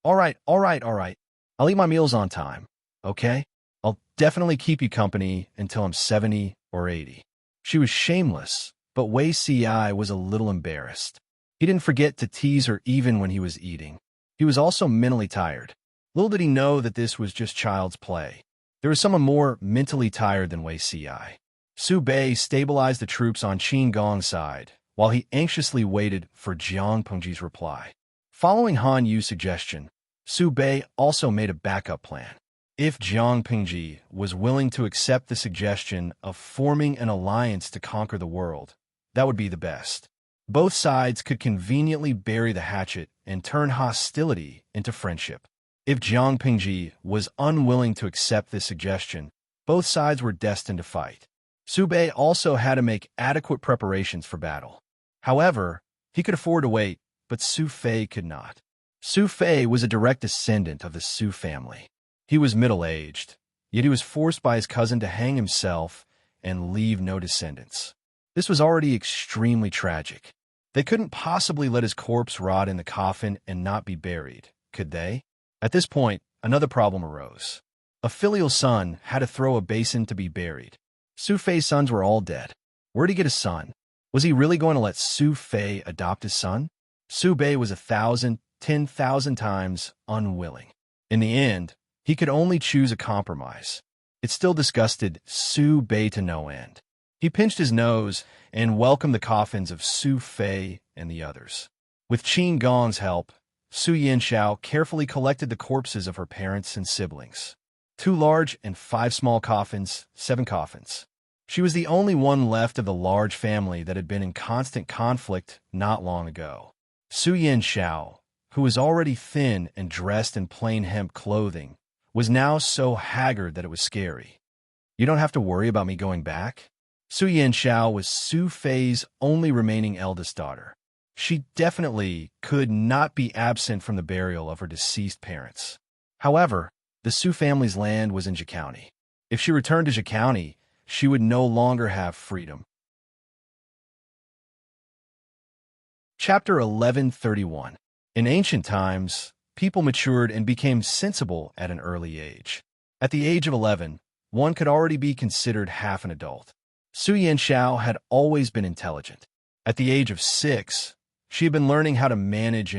All right. I'll eat my meals on time, okay? I'll definitely keep you company until I'm 70 or 80. She was shameless, but Wei Xiai was a little embarrassed. He didn't forget to tease her even when he was eating. He was also mentally tired. Little did he know that this was just child's play. There was someone more mentally tired than Wei Xiai. Su Bei stabilized the troops on Qin Gong's side, while he anxiously waited for Jiang Pengji's reply. Following Han Yu's suggestion, Su Bei also made a backup plan. If Jiang Pingji was willing to accept the suggestion of forming an alliance to conquer the world, that would be the best. Both sides could conveniently bury the hatchet and turn hostility into friendship. If Jiang Pingji was unwilling to accept this suggestion, both sides were destined to fight. Su Bei also had to make adequate preparations for battle. However, he could afford to wait, but Su Fei could not. Su Fei was a direct descendant of the Su family. He was middle-aged, yet he was forced by his cousin to hang himself and leave no descendants. This was already extremely tragic. They couldn't possibly let his corpse rot in the coffin and not be buried, could they? At this point, another problem arose. A filial son had to throw a basin to be buried. Su Fei's sons were all dead. Where'd he get a son? Was he really going to let Su Fei adopt his son? Su Bei was 10,000 times unwilling. In the end, he could only choose a compromise. It still disgusted Su Bei to no end. He pinched his nose and welcomed the coffins of Su Fei and the others. With Qin Gong's help, Su Yanxiao carefully collected the corpses of her parents and siblings. 2 large and 5 small coffins, 7 coffins. She was the only one left of the large family that had been in constant conflict not long ago. Su Yanxiao, who was already thin and dressed in plain hemp clothing, was now so haggard that it was scary. "You don't have to worry about me going back." Su Yanxiao was Su Fei's only remaining eldest daughter. She definitely could not be absent from the burial of her deceased parents. However, the Su family's land was in Zhe County. If she returned to Zhe County, she would no longer have freedom. Chapter 1131. In ancient times, people matured and became sensible at an early age. At the age of 11, one could already be considered half an adult. Su Yanxiao had always been intelligent. At the age of 6, she had been learning how to manage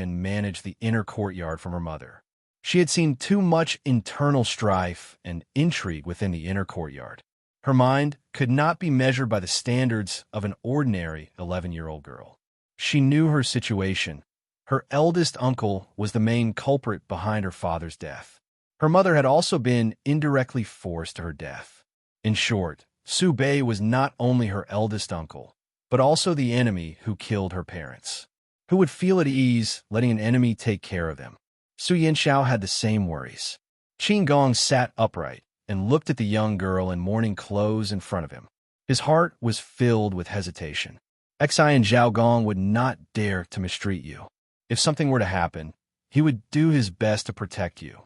the inner courtyard from her mother. She had seen too much internal strife and intrigue within the inner courtyard. Her mind could not be measured by the standards of an ordinary 11-year-old girl. She knew her situation. Her eldest uncle was the main culprit behind her father's death. Her mother had also been indirectly forced to her death. In short, Su Bei was not only her eldest uncle, but also the enemy who killed her parents. Who would feel at ease letting an enemy take care of them? Su Yanxiao had the same worries. Qin Gong sat upright and looked at the young girl in mourning clothes in front of him. His heart was filled with hesitation. Xi and Zhao Gong would not dare to mistreat you. If something were to happen, he would do his best to protect you.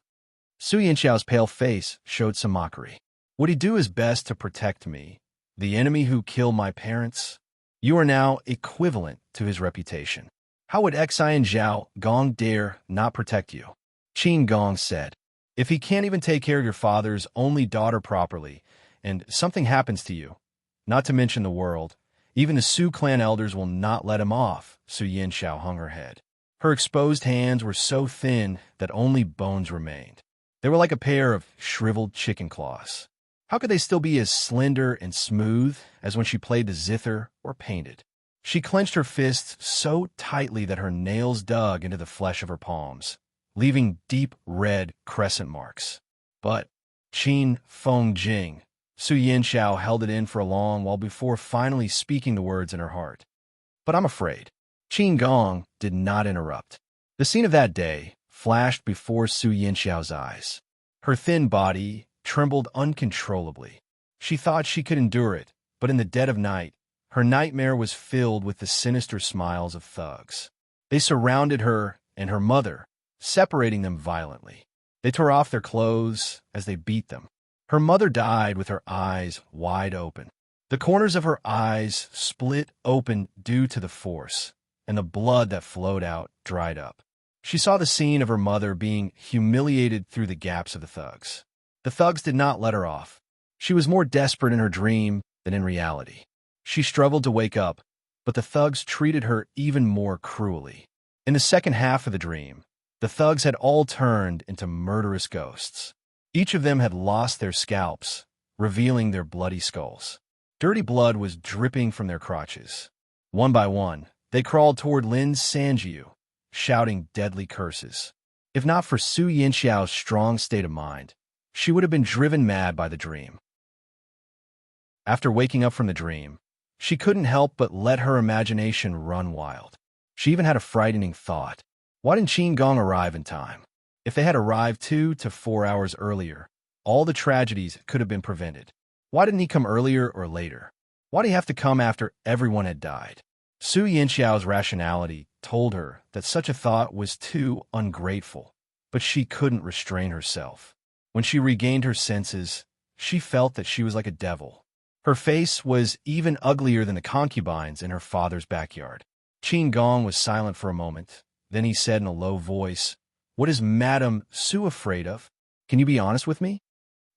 Su Yanxiao's pale face showed some mockery. Would he do his best to protect me, the enemy who killed my parents? You are now equivalent to his reputation. How would Xi and Zhao Gong dare not protect you? Qin Gong said, if he can't even take care of your father's only daughter properly, and something happens to you, not to mention the world, even the Su clan elders will not let him off. Su Yanxiao hung her head. Her exposed hands were so thin that only bones remained. They were like a pair of shriveled chicken claws. How could they still be as slender and smooth as when she played the zither or painted? She clenched her fists so tightly that her nails dug into the flesh of her palms, leaving deep red crescent marks. But Qin Fengjing, Su Yanxiao held it in for a long while before finally speaking the words in her heart. But I'm afraid. Qin Gong did not interrupt. The scene of that day flashed before Su Yanxiao's eyes. Her thin body trembled uncontrollably. She thought she could endure it, but in the dead of night, her nightmare was filled with the sinister smiles of thugs. They surrounded her and her mother, separating them violently. They tore off their clothes as they beat them. Her mother died with her eyes wide open. The corners of her eyes split open due to the force, and the blood that flowed out dried up. She saw the scene of her mother being humiliated through the gaps of the thugs. The thugs did not let her off. She was more desperate in her dream than in reality. She struggled to wake up, but the thugs treated her even more cruelly. In the second half of the dream, the thugs had all turned into murderous ghosts. Each of them had lost their scalps, revealing their bloody skulls. Dirty blood was dripping from their crotches. One by one, they crawled toward Lin Sanjiu, shouting deadly curses. If not for Su Yanxiao's strong state of mind, she would have been driven mad by the dream. After waking up from the dream, she couldn't help but let her imagination run wild. She even had a frightening thought. Why didn't Qin Gong arrive in time? If they had arrived 2 to 4 hours earlier, all the tragedies could have been prevented. Why didn't he come earlier or later? Why did he have to come after everyone had died? Su Yinxiao's rationality told her that such a thought was too ungrateful, but she couldn't restrain herself. When she regained her senses, she felt that she was like a devil. Her face was even uglier than the concubines in her father's backyard. Qin Gong was silent for a moment. Then he said in a low voice, "What is Madame Su afraid of? Can you be honest with me?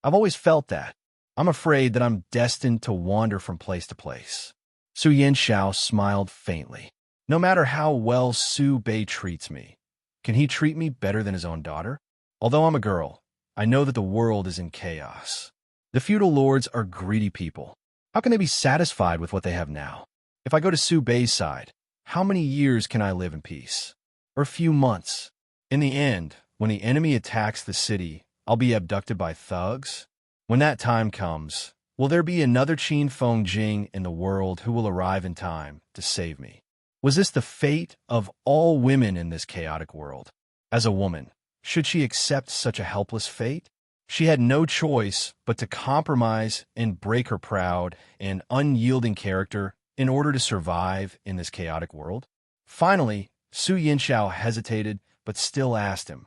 I've always felt that. I'm afraid that I'm destined to wander from place to place." Su Yinxiao smiled faintly. "No matter how well Su Bei treats me, can he treat me better than his own daughter? Although I'm a girl, I know that the world is in chaos. The feudal lords are greedy people. How can they be satisfied with what they have now? If I go to Su Bei's side, how many years can I live in peace? Or a few months? In the end, when the enemy attacks the city, I'll be abducted by thugs? When that time comes, will there be another Qin Feng Jing in the world who will arrive in time to save me? Was this the fate of all women in this chaotic world? As a woman, should she accept such a helpless fate? She had no choice but to compromise and break her proud and unyielding character in order to survive in this chaotic world. Finally, Su Yinxiao hesitated but still asked him,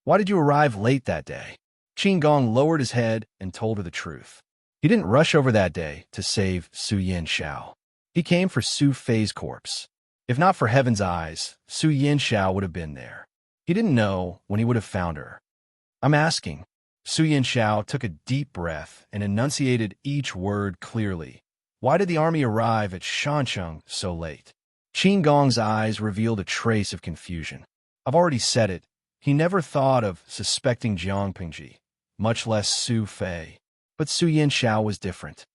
"Why did you arrive late that day?" Qin Gong lowered his head and told her the truth. He didn't rush over that day to save Su Yinxiao. He came for Su Fei's corpse. If not for heaven's eyes, Su Yinxiao would have been there. He didn't know when he would have found her. "I'm asking." Su Yinxiao took a deep breath and enunciated each word clearly. "Why did the army arrive at Shancheng so late?" Qin Gong's eyes revealed a trace of confusion. "I've already said it. He never thought of suspecting Jiang Pingji, much less Su Fei. But Su Yinxiao was different.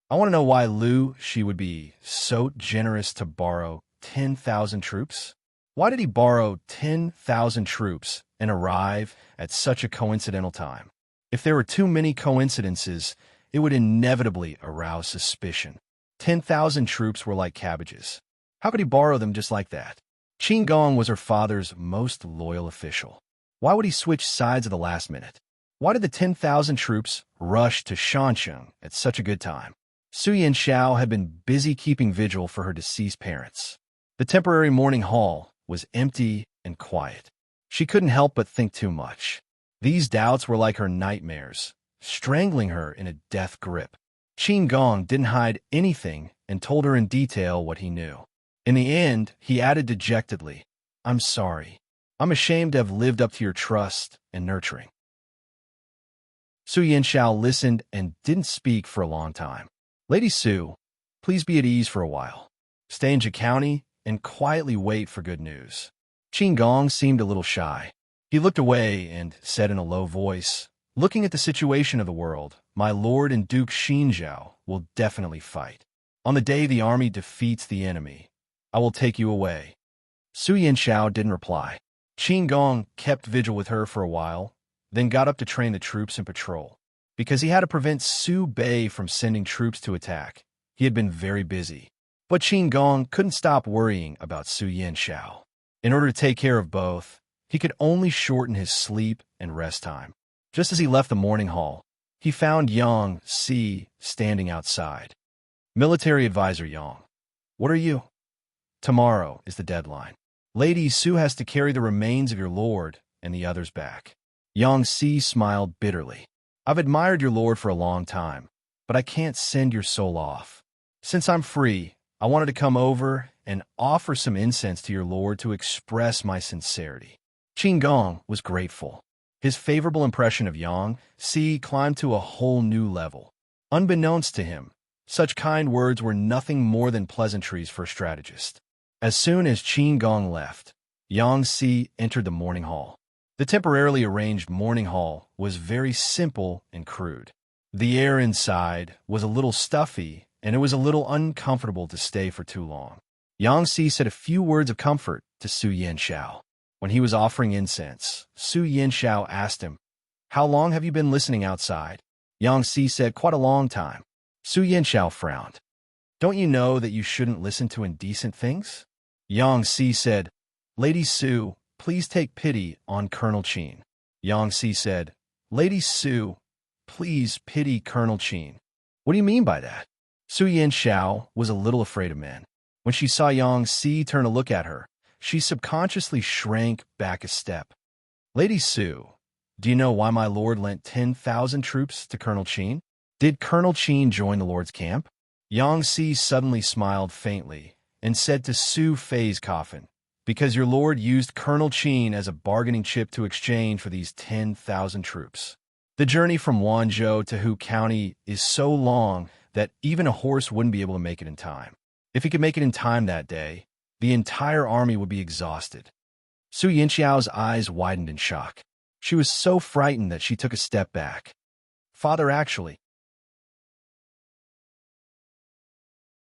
I want to know why Lu Shi would be so generous to borrow 10,000 troops. Why did he borrow 10,000 troops and arrive at such a coincidental time? If there were too many coincidences, it would inevitably arouse suspicion. 10,000 troops were like cabbages. How could he borrow them just like that? Qin Gong was her father's most loyal official. Why would he switch sides at the last minute? Why did the 10,000 troops rush to Shancheng at such a good time? Su Yinxiao had been busy keeping vigil for her deceased parents. The temporary mourning hall was empty and quiet. She couldn't help but think too much. These doubts were like her nightmares, strangling her in a death grip. Qin Gong didn't hide anything and told her in detail what he knew. In the end, he added dejectedly, "I'm sorry. I'm ashamed to have lived up to your trust and nurturing." Su Yinxiao listened and didn't speak for a long time. "Lady Su, please be at ease for a while. Stay in Jia County and quietly wait for good news." Qin Gong seemed a little shy. He looked away and said in a low voice, "Looking at the situation of the world, my lord and Duke Xinjiao will definitely fight. On the day the army defeats the enemy, I will take you away." Su Yinxiao didn't reply. Qin Gong kept vigil with her for a while, then got up to train the troops in patrol. Because he had to prevent Su Bei from sending troops to attack, he had been very busy. But Qin Gong couldn't stop worrying about Su Yinxiao. In order to take care of both, he could only shorten his sleep and rest time. Just as he left the mourning hall, he found Yang Si standing outside. "Military advisor Yang, what are you?" "Tomorrow is the deadline. Lady Su has to carry the remains of your lord and the others back." Yang Si smiled bitterly. "I've admired your lord for a long time, but I can't send your soul off. Since I'm free, I wanted to come over and offer some incense to your lord to express my sincerity." Qin Gong was grateful. His favorable impression of Yang Si climbed to a whole new level. Unbeknownst to him, such kind words were nothing more than pleasantries for a strategist. As soon as Qin Gong left, Yang Si entered the mourning hall. The temporarily arranged mourning hall was very simple and crude. The air inside was a little stuffy, and it was a little uncomfortable to stay for too long. Yang Si said a few words of comfort to Su Yinxiao. When he was offering incense, Su Yinxiao asked him, How long have you been listening outside? Yang Si said, quite a long time. Su Yanxiao frowned. Don't you know that you shouldn't listen to indecent things? Yang Si said, Lady Su, please take pity on Colonel Qin. Yang Si said, Lady Su, please pity Colonel Qin. What do you mean by that? Su Yanxiao was a little afraid of men. When she saw Yang Si turn to look at her, she subconsciously shrank back a step. Lady Su, do you know why my lord lent 10,000 troops to Colonel Qin? Did Colonel Qin join the lord's camp? Yang Si suddenly smiled faintly and said to Su Fei's coffin, because your lord used Colonel Qin as a bargaining chip to exchange for these 10,000 troops. The journey from Wanzhou to Hu County is so long that even a horse wouldn't be able to make it in time. If he could make it in time that day, the entire army would be exhausted. Su Yanxiao's eyes widened in shock. She was so frightened that she took a step back. Father, actually.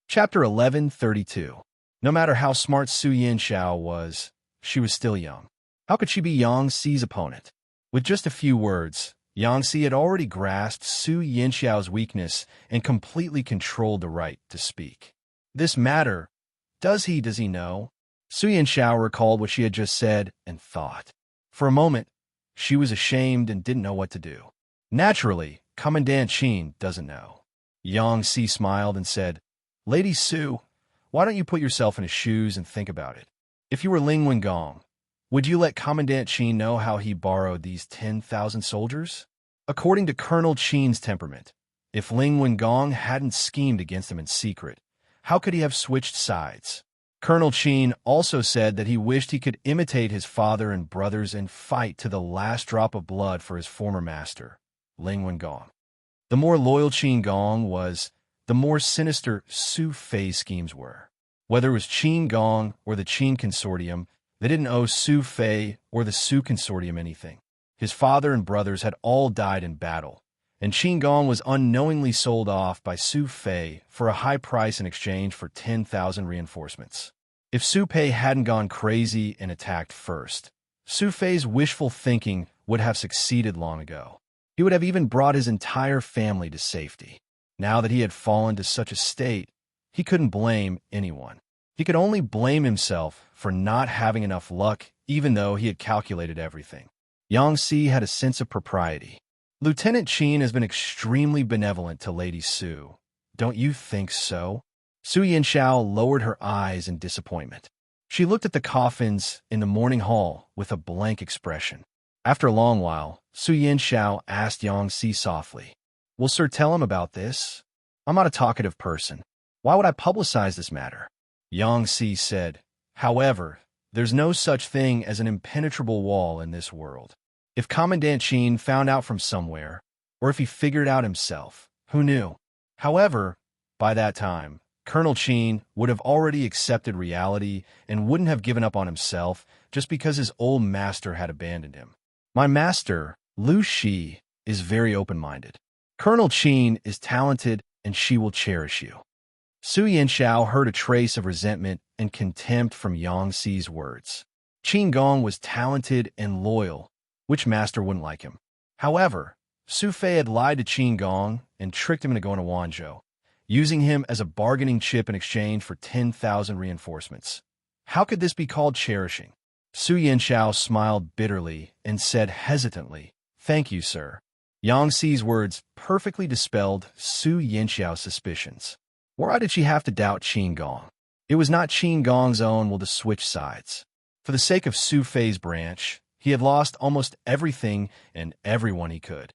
Chapter 1132. No matter how smart Su Yanxiao was, she was still young. How could she be Yang Si's opponent? With just a few words, Yang Si had already grasped Su Yanxiao's weakness and completely controlled the right to speak. This matter, does he know? Su Yanxiao recalled what she had just said and thought. For a moment, she was ashamed and didn't know what to do. Naturally, Commandant Qin doesn't know. Yang Si smiled and said, Lady Su, why don't you put yourself in his shoes and think about it? If you were Ling Wengong, would you let Commandant Qin know how he borrowed these 10,000 soldiers? According to Colonel Qin's temperament, if Ling Wengong hadn't schemed against him in secret, how could he have switched sides? Colonel Qin also said that he wished he could imitate his father and brothers and fight to the last drop of blood for his former master, Ling Wengong. The more loyal Qin Gong was, the more sinister Su Fei's schemes were. Whether it was Qin Gong or the Qin Consortium, they didn't owe Su Fei or the Su Consortium anything. His father and brothers had all died in battle, and Qin Gong was unknowingly sold off by Su Fei for a high price in exchange for 10,000 reinforcements. If Su Fei hadn't gone crazy and attacked first, Su Fei's wishful thinking would have succeeded long ago. He would have even brought his entire family to safety. Now that he had fallen to such a state, he couldn't blame anyone. He could only blame himself for not having enough luck, even though he had calculated everything. Yang Si had a sense of propriety. Lieutenant Qin has been extremely benevolent to Lady Su. Don't you think so? Su Yanxiao lowered her eyes in disappointment. She looked at the coffins in the morning hall with a blank expression. After a long while, Su Yanxiao asked Yang Si softly, Will Sir tell him about this? I'm not a talkative person. Why would I publicize this matter? Yang Si said, However, there's no such thing as an impenetrable wall in this world. If Commandant Qin found out from somewhere, or if he figured it out himself, who knew? However, by that time, Colonel Qin would have already accepted reality and wouldn't have given up on himself just because his old master had abandoned him. My master, Lu Shi, is very open-minded. Colonel Qin is talented and she will cherish you. Su Yanxiao heard a trace of resentment and contempt from Yang Si's words. Qin Gong was talented and loyal. Which master wouldn't like him? However, Su Fei had lied to Qin Gong and tricked him into going to Wanzhou, using him as a bargaining chip in exchange for 10,000 reinforcements. How could this be called cherishing? Su Yanxiao smiled bitterly and said hesitantly, Thank you, sir. Yang Si's words perfectly dispelled Su Yanxiao's suspicions. Why did she have to doubt Qin Gong? It was not Qin Gong's own will to switch sides. For the sake of Su Fei's branch, he had lost almost everything and everyone he could.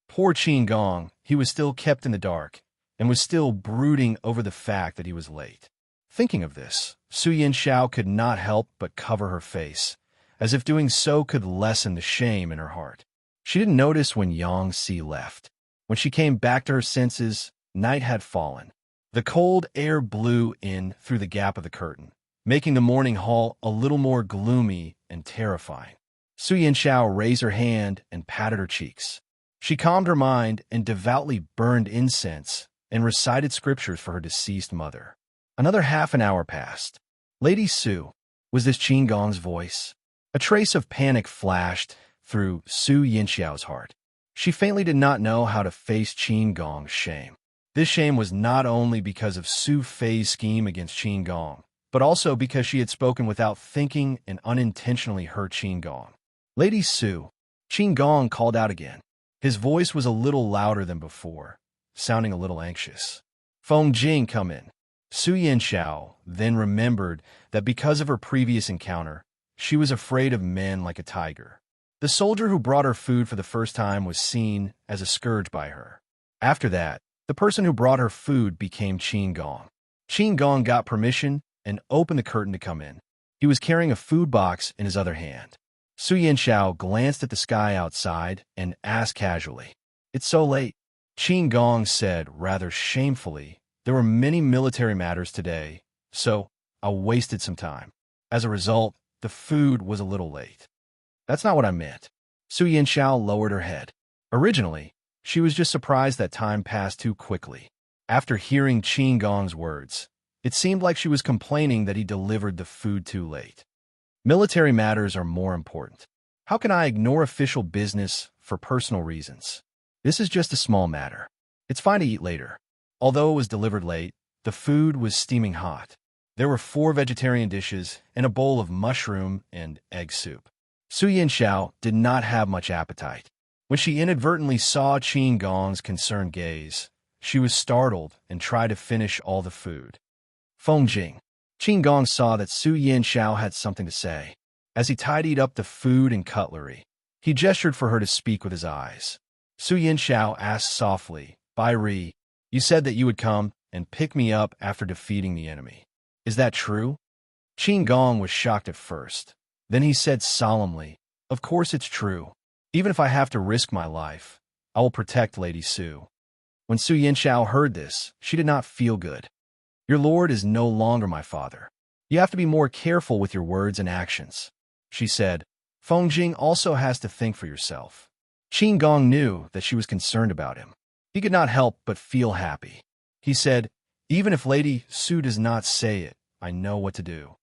Poor Qin Gong, he was still kept in the dark, and was still brooding over the fact that he was late. Thinking of this, Su Yanxiao could not help but cover her face, as if doing so could lessen the shame in her heart. She didn't notice when Yang Si left. When she came back to her senses, night had fallen. The cold air blew in through the gap of the curtain, making the morning hall a little more gloomy and terrifying. Su Yanxiao raised her hand and patted her cheeks. She calmed her mind and devoutly burned incense and recited scriptures for her deceased mother. Another half an hour passed. Lady Su, was this Qin Gong's voice? A trace of panic flashed through Su Yinxiao's heart. She faintly did not know how to face Qin Gong's shame. This shame was not only because of Su Fei's scheme against Qin Gong, but also because she had spoken without thinking and unintentionally hurt Qin Gong. "Lady Su," Qin Gong called out again. His voice was a little louder than before, sounding a little anxious. "Feng Jing, come in." Su Yinxiao then remembered that because of her previous encounter, she was afraid of men like a tiger. The soldier who brought her food for the first time was seen as a scourge by her. After that, the person who brought her food became Qin Gong. Qin Gong got permission and opened the curtain to come in. He was carrying a food box in his other hand. Su Yinxiao glanced at the sky outside and asked casually, "It's so late." Qin Gong said rather shamefully, "There were many military matters today, so I wasted some time. As a result, the food was a little late." "That's not what I meant." Su Yinxiao lowered her head. Originally, she was just surprised that time passed too quickly. After hearing Qin Gong's words, it seemed like she was complaining that he delivered the food too late. Military matters are more important. How can I ignore official business for personal reasons? This is just a small matter. It's fine to eat later. Although it was delivered late, the food was steaming hot. There were 4 vegetarian dishes and a bowl of mushroom and egg soup. Su Yinxiao did not have much appetite. When she inadvertently saw Qin Gong's concerned gaze, she was startled and tried to finish all the food. "Feng Jing." Qin Gong saw that Su Yinxiao had something to say. As he tidied up the food and cutlery, he gestured for her to speak with his eyes. Su Yinxiao asked softly, "Bai Ri, you said that you would come and pick me up after defeating the enemy. Is that true?" Qin Gong was shocked at first. Then he said solemnly, "Of course it's true. Even if I have to risk my life, I will protect Lady Su." When Su Yinxiao heard this, she did not feel good. "Your lord is no longer my father. You have to be more careful with your words and actions," she said. "Feng Jing also has to think for yourself." Qin Gong knew that she was concerned about him. He could not help but feel happy. He said, "Even if Lady Su does not say it, I know what to do.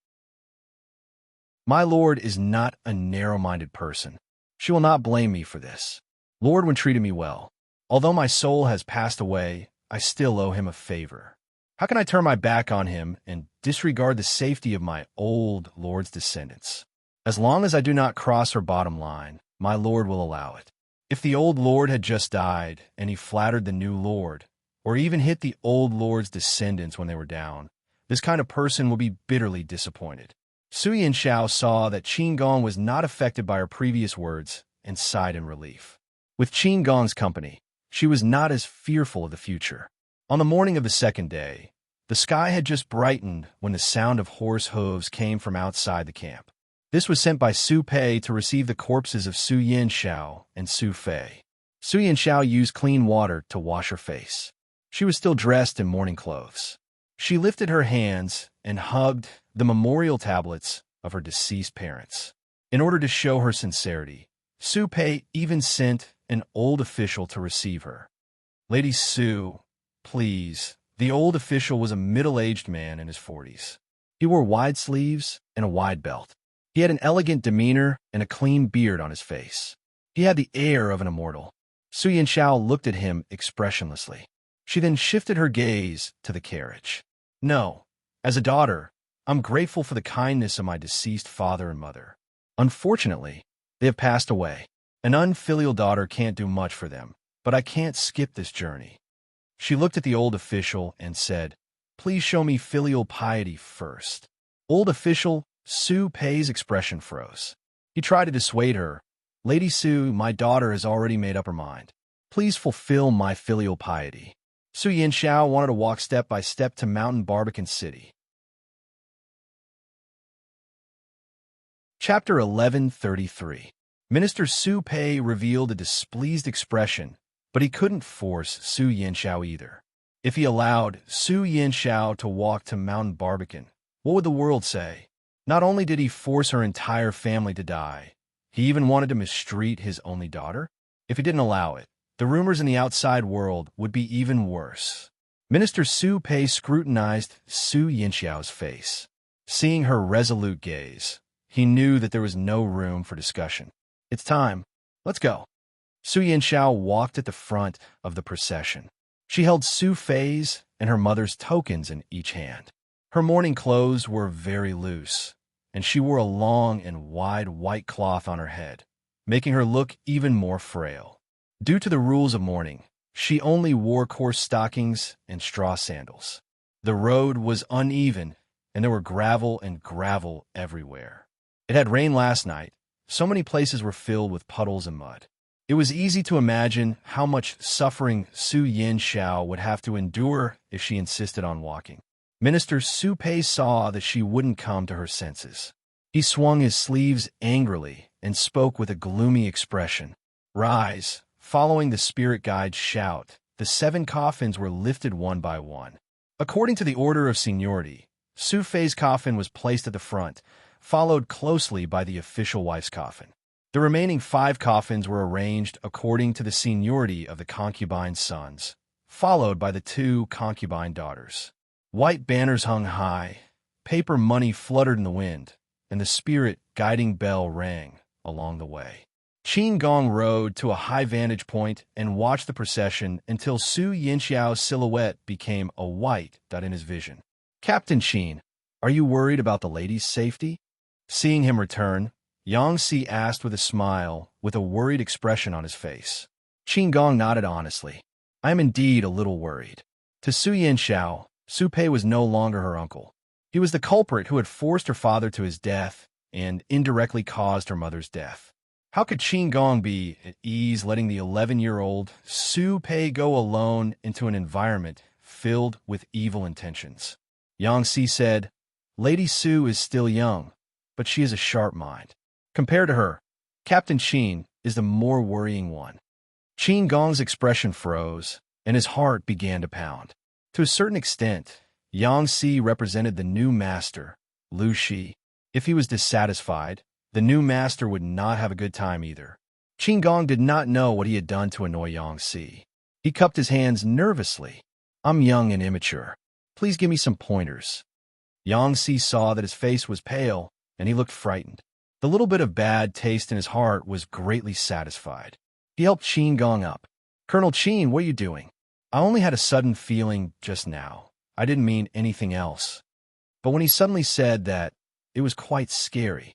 My lord is not a narrow-minded person. She will not blame me for this. Lord Wen treated me well. Although my soul has passed away, I still owe him a favor. How can I turn my back on him and disregard the safety of my old lord's descendants? As long as I do not cross her bottom line, my lord will allow it. If the old lord had just died and he flattered the new lord, or even hit the old lord's descendants when they were down, this kind of person will be bitterly disappointed." Su Yinxiao saw that Qin Gong was not affected by her previous words and sighed in relief. With Qin Gong's company, she was not as fearful of the future. On the morning of the second day, the sky had just brightened when the sound of horse hooves came from outside the camp. This was sent by Su Pei to receive the corpses of Su Yinxiao and Su Fei. Su Yinxiao used clean water to wash her face. She was still dressed in mourning clothes. She lifted her hands and hugged the memorial tablets of her deceased parents. In order to show her sincerity, Su Pei even sent an old official to receive her. "Lady Su, please." The old official was a middle-aged man in his 40s. He wore wide sleeves and a wide belt. He had an elegant demeanor and a clean beard on his face. He had the air of an immortal. Su Yinxiao looked at him expressionlessly. She then shifted her gaze to the carriage. "No, as a daughter, I'm grateful for the kindness of my deceased father and mother. Unfortunately, they have passed away. An unfilial daughter can't do much for them, but I can't skip this journey." She looked at the old official and said, "Please show me filial piety first." Old official Su Pei's expression froze. He tried to dissuade her. "Lady Su, my daughter has already made up her mind. Please fulfill my filial piety." Su Yinxiao wanted to walk step by step to Mountain Barbican City. Chapter 1133. Minister Su Pei revealed a displeased expression, but he couldn't force Su Yinxiao either. If he allowed Su Yinxiao to walk to Mountain Barbican, what would the world say? Not only did he force her entire family to die, he even wanted to mistreat his only daughter. If he didn't allow it, the rumors in the outside world would be even worse. Minister Su Pei scrutinized Su Yinxiao's face. Seeing her resolute gaze, he knew that there was no room for discussion. "It's time," Let's go. Su Yanxiao walked at the front of the procession. She held Su Fei's and her mother's tokens in each hand. Her mourning clothes were very loose, and she wore a long and wide white cloth on her head, making her look even more frail. Due to the rules of mourning, she only wore coarse stockings and straw sandals. The road was uneven, and there were gravel everywhere. It had rained last night. So many places were filled with puddles and mud. It was easy to imagine how much suffering Su Yanxiao would have to endure if she insisted on walking. Minister Su Pei saw that she wouldn't come to her senses. He swung his sleeves angrily and spoke with a gloomy expression. Rise. Following the spirit guide's shout, the 7 coffins were lifted one by one. According to the order of seniority, Su Fei's coffin was placed at the front, followed closely by the official wife's coffin. The remaining 5 coffins were arranged according to the seniority of the concubine's sons, followed by the 2 concubine daughters. White banners hung high, paper money fluttered in the wind, and the spirit guiding bell rang along the way. Qin Gong rode to a high vantage point and watched the procession until Su Yanxiao's silhouette became a white dot in his vision. Captain Qin, are you worried about the lady's safety? Seeing him return, Yang Si asked with a smile, with a worried expression on his face. Qin Gong nodded honestly. I am indeed a little worried. To Su Yanxiao, Su Pei was no longer her uncle. He was the culprit who had forced her father to his death and indirectly caused her mother's death. How could Qin Gong be at ease letting the 11-year-old Su Pei go alone into an environment filled with evil intentions? Yang Si said, Lady Su is still young, but she has a sharp mind. Compared to her, Captain Qin is the more worrying one. Qin Gong's expression froze, and his heart began to pound. To a certain extent, Yang Si represented the new master, Lu Shi. If he was dissatisfied, the new master would not have a good time either. Qin Gong did not know what he had done to annoy Yang Si. He cupped his hands nervously. I'm young and immature. Please give me some pointers. Yang Si saw that his face was pale, and he looked frightened. The little bit of bad taste in his heart was greatly satisfied. He helped Qin Gong up. Colonel Qin, what are you doing? I only had a sudden feeling just now. I didn't mean anything else. But when he suddenly said that, it was quite scary.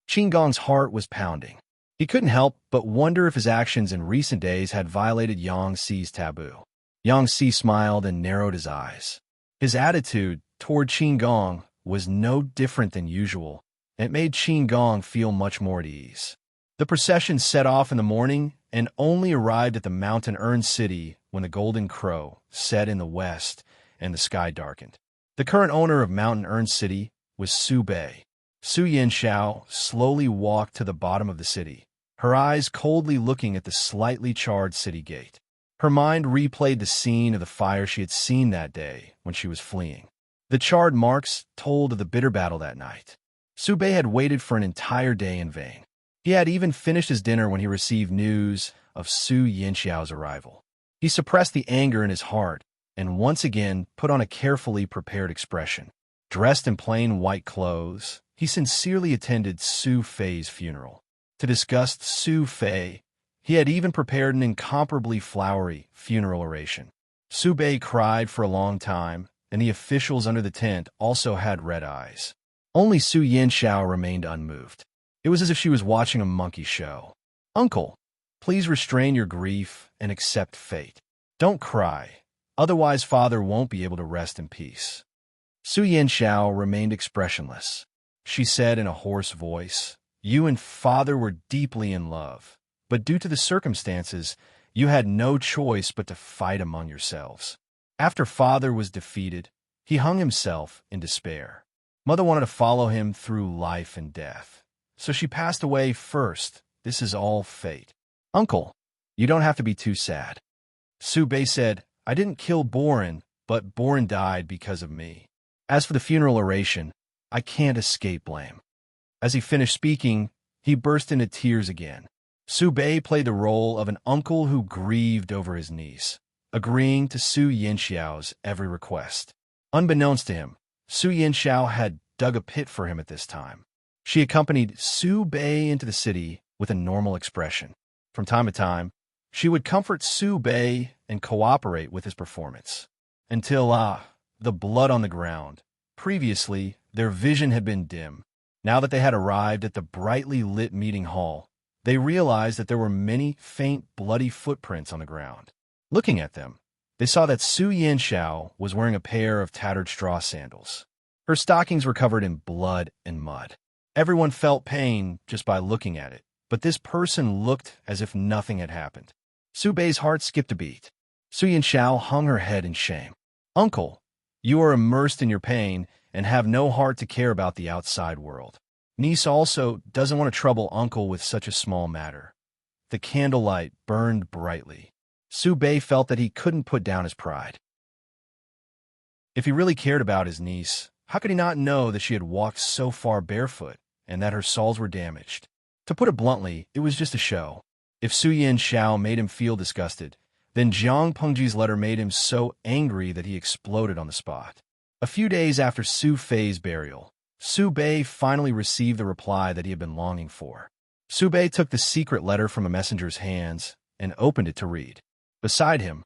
Qin Gong's heart was pounding. He couldn't help but wonder if his actions in recent days had violated Yang Si's taboo. Yang Si smiled and narrowed his eyes. His attitude toward Qin Gong was no different than usual, and it made Qin Gong feel much more at ease. The procession set off in the morning and only arrived at the mountain urn city when the golden crow set in the west and the sky darkened. The current owner of Mountain Urn City was Su Bei. Su Yanxiao slowly walked to the bottom of the city, her eyes coldly looking at the slightly charred city gate. Her mind replayed the scene of the fire she had seen that day when she was fleeing. The charred marks told of the bitter battle that night. Su Bei had waited for an entire day in vain. He had even finished his dinner when he received news of Su Yanxiao's arrival. He suppressed the anger in his heart and once again put on a carefully prepared expression. Dressed in plain white clothes, he sincerely attended Su Fei's funeral. To disgust Su Fei, he had even prepared an incomparably flowery funeral oration. Su Bei cried for a long time, and the officials under the tent also had red eyes. Only Su Yanxiao remained unmoved. It was as if she was watching a monkey show. Uncle, please restrain your grief and accept fate. Don't cry, otherwise father won't be able to rest in peace. Su Yanxiao remained expressionless. She said in a hoarse voice, You and father were deeply in love, but due to the circumstances, you had no choice but to fight among yourselves. After father was defeated, he hung himself in despair. Mother wanted to follow him through life and death, so she passed away first. This is all fate. Uncle, you don't have to be too sad. Su Bei said, I didn't kill Boren, but Boren died because of me. As for the funeral oration, I can't escape blame. As he finished speaking, he burst into tears again. Su Bei played the role of an uncle who grieved over his niece, agreeing to Su Yanxiao's every request. Unbeknownst to him, Su Yanxiao had dug a pit for him at this time. She accompanied Su Bei into the city with a normal expression. From time to time, she would comfort Su Bei and cooperate with his performance. Until, the blood on the ground. Previously, their vision had been dim. Now that they had arrived at the brightly lit meeting hall, they realized that there were many faint, bloody footprints on the ground. Looking at them, they saw that Su Yanxiao was wearing a pair of tattered straw sandals. Her stockings were covered in blood and mud. Everyone felt pain just by looking at it, but this person looked as if nothing had happened. Su Bei's heart skipped a beat. Su Yanxiao hung her head in shame. "Uncle, you are immersed in your pain and have no heart to care about the outside world. Niece also doesn't want to trouble Uncle with such a small matter." The candlelight burned brightly. Su Bei felt that he couldn't put down his pride. If he really cared about his niece, how could he not know that she had walked so far barefoot and that her soles were damaged? To put it bluntly, it was just a show. If Su Yanxiao made him feel disgusted, then Jiang Pengji's letter made him so angry that he exploded on the spot. A few days after Su Fei's burial, Su Bei finally received the reply that he had been longing for. Su Bei took the secret letter from a messenger's hands and opened it to read. Beside him,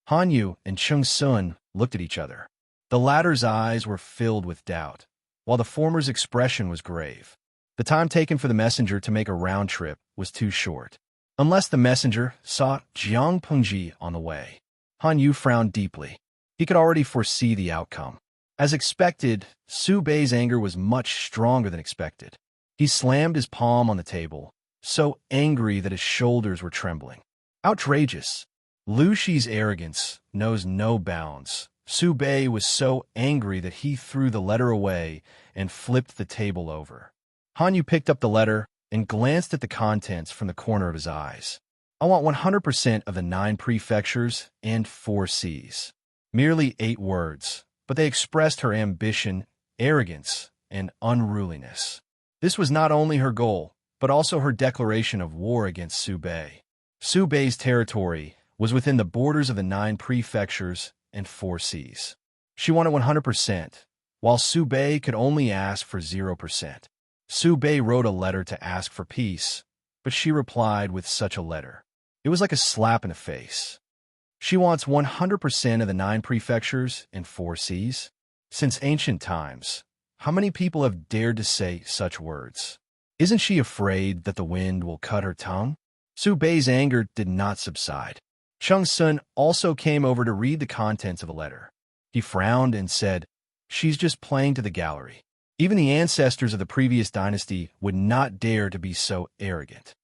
Han Yu and Chung Sun looked at each other. The latter's eyes were filled with doubt, while the former's expression was grave. The time taken for the messenger to make a round trip was too short. Unless the messenger saw Jiang Pengji on the way. Han Yu frowned deeply. He could already foresee the outcome. As expected, Su Bei's anger was much stronger than expected. He slammed his palm on the table, so angry that his shoulders were trembling. Outrageous! Lu Shi's arrogance knows no bounds. Su Bei was so angry that he threw the letter away and flipped the table over. Han Yu picked up the letter and glanced at the contents from the corner of his eyes. "I want 100% of the 9 prefectures and 4 seas." Merely 8 words, but they expressed her ambition, arrogance, and unruliness. This was not only her goal, but also her declaration of war against Su Bei. Su Bei's territory was within the borders of the 9 prefectures and 4 seas. She wanted 100%, while Su Bei could only ask for 0%. Su Bei wrote a letter to ask for peace, but she replied with such a letter. It was like a slap in the face. She wants 100% of the 9 prefectures and 4 seas. Since ancient times, how many people have dared to say such words? Isn't she afraid that the wind will cut her tongue? Su Bei's anger did not subside. Chung Sun also came over to read the contents of the letter. He frowned and said, "She's just playing to the gallery. Even the ancestors of the previous dynasty would not dare to be so arrogant."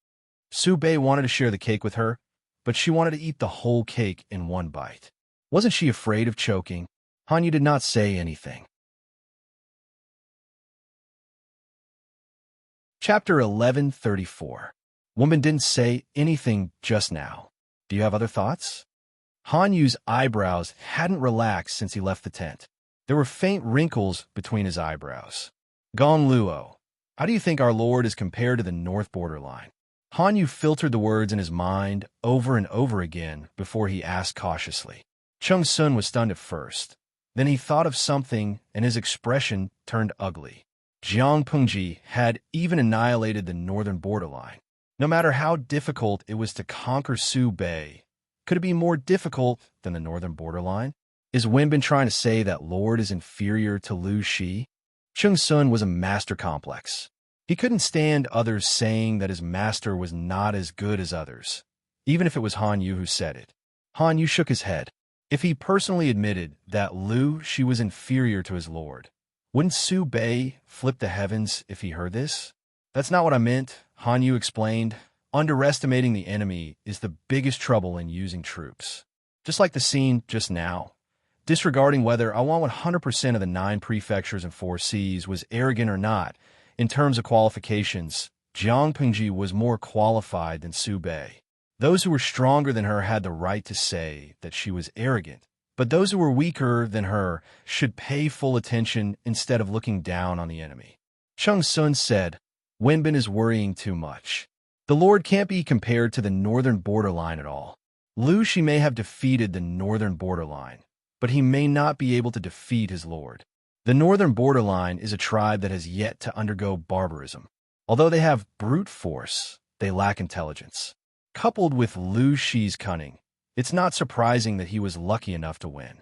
Su Bei wanted to share the cake with her, but she wanted to eat the whole cake in one bite. Wasn't she afraid of choking? Han Yu did not say anything. Chapter 1134. Woman didn't say anything just now. Do you have other thoughts? Han Yu's eyebrows hadn't relaxed since he left the tent. There were faint wrinkles between his eyebrows. "Gong Luo, how do you think our Lord is compared to the north borderline?" Han Yu filtered the words in his mind over and over again before he asked cautiously. Chung Sun was stunned at first. Then he thought of something and his expression turned ugly. Jiang Pengji had even annihilated the northern borderline. No matter how difficult it was to conquer Su Bei, could it be more difficult than the northern borderline? Is Wenbin trying to say that Lord is inferior to Lu Shi? Chung Sun was a master complex. He couldn't stand others saying that his master was not as good as others, even if it was Han Yu who said it. Han Yu shook his head. If he personally admitted that Lu Shi was inferior to his lord, wouldn't Su Bei flip the heavens if he heard this? "That's not what I meant," Han Yu explained. "Underestimating the enemy is the biggest trouble in using troops. Just like the scene just now. Disregarding whether I want 100% of the 9 prefectures and 4 seas was arrogant or not, in terms of qualifications, Jiang Pengji was more qualified than Su Bei. Those who were stronger than her had the right to say that she was arrogant, but those who were weaker than her should pay full attention instead of looking down on the enemy." Chung Sun said, "Wenbin is worrying too much. The Lord can't be compared to the northern borderline at all. Lu Shi may have defeated the northern borderline, but he may not be able to defeat his lord. The northern borderline is a tribe that has yet to undergo barbarism. Although they have brute force, they lack intelligence. Coupled with Lu Shi's cunning, it's not surprising that he was lucky enough to win.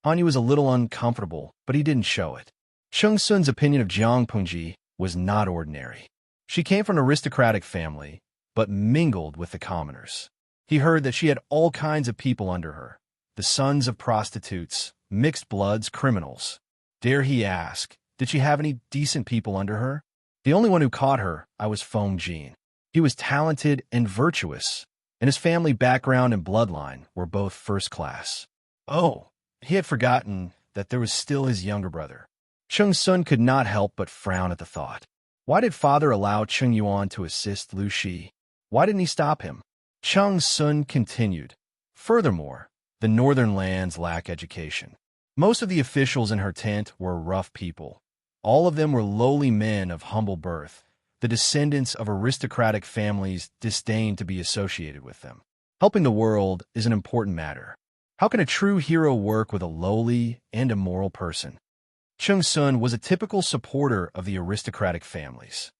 Han Yu was a little uncomfortable, but he didn't show it. Chung Sun's opinion of Jiang Pengji was not ordinary. She came from an aristocratic family, but mingled with the commoners. He heard that she had all kinds of people under her, the sons of prostitutes, mixed bloods, criminals. Dare he ask, did she have any decent people under her? The only one who caught her was Feng Jin. He was talented and virtuous, and his family background and bloodline were both first class. Oh, he had forgotten that there was still his younger brother. Chung Sun could not help but frown at the thought. Why did father allow Chung Yuan to assist Lu Shi? Why didn't he stop him? Chung Sun continued. Furthermore, the northern lands lack education. Most of the officials in her tent were rough people. All of them were lowly men of humble birth. The descendants of aristocratic families disdained to be associated with them. Helping the world is an important matter. How can a true hero work with a lowly and immoral person? Chung Sun was a typical supporter of the aristocratic families.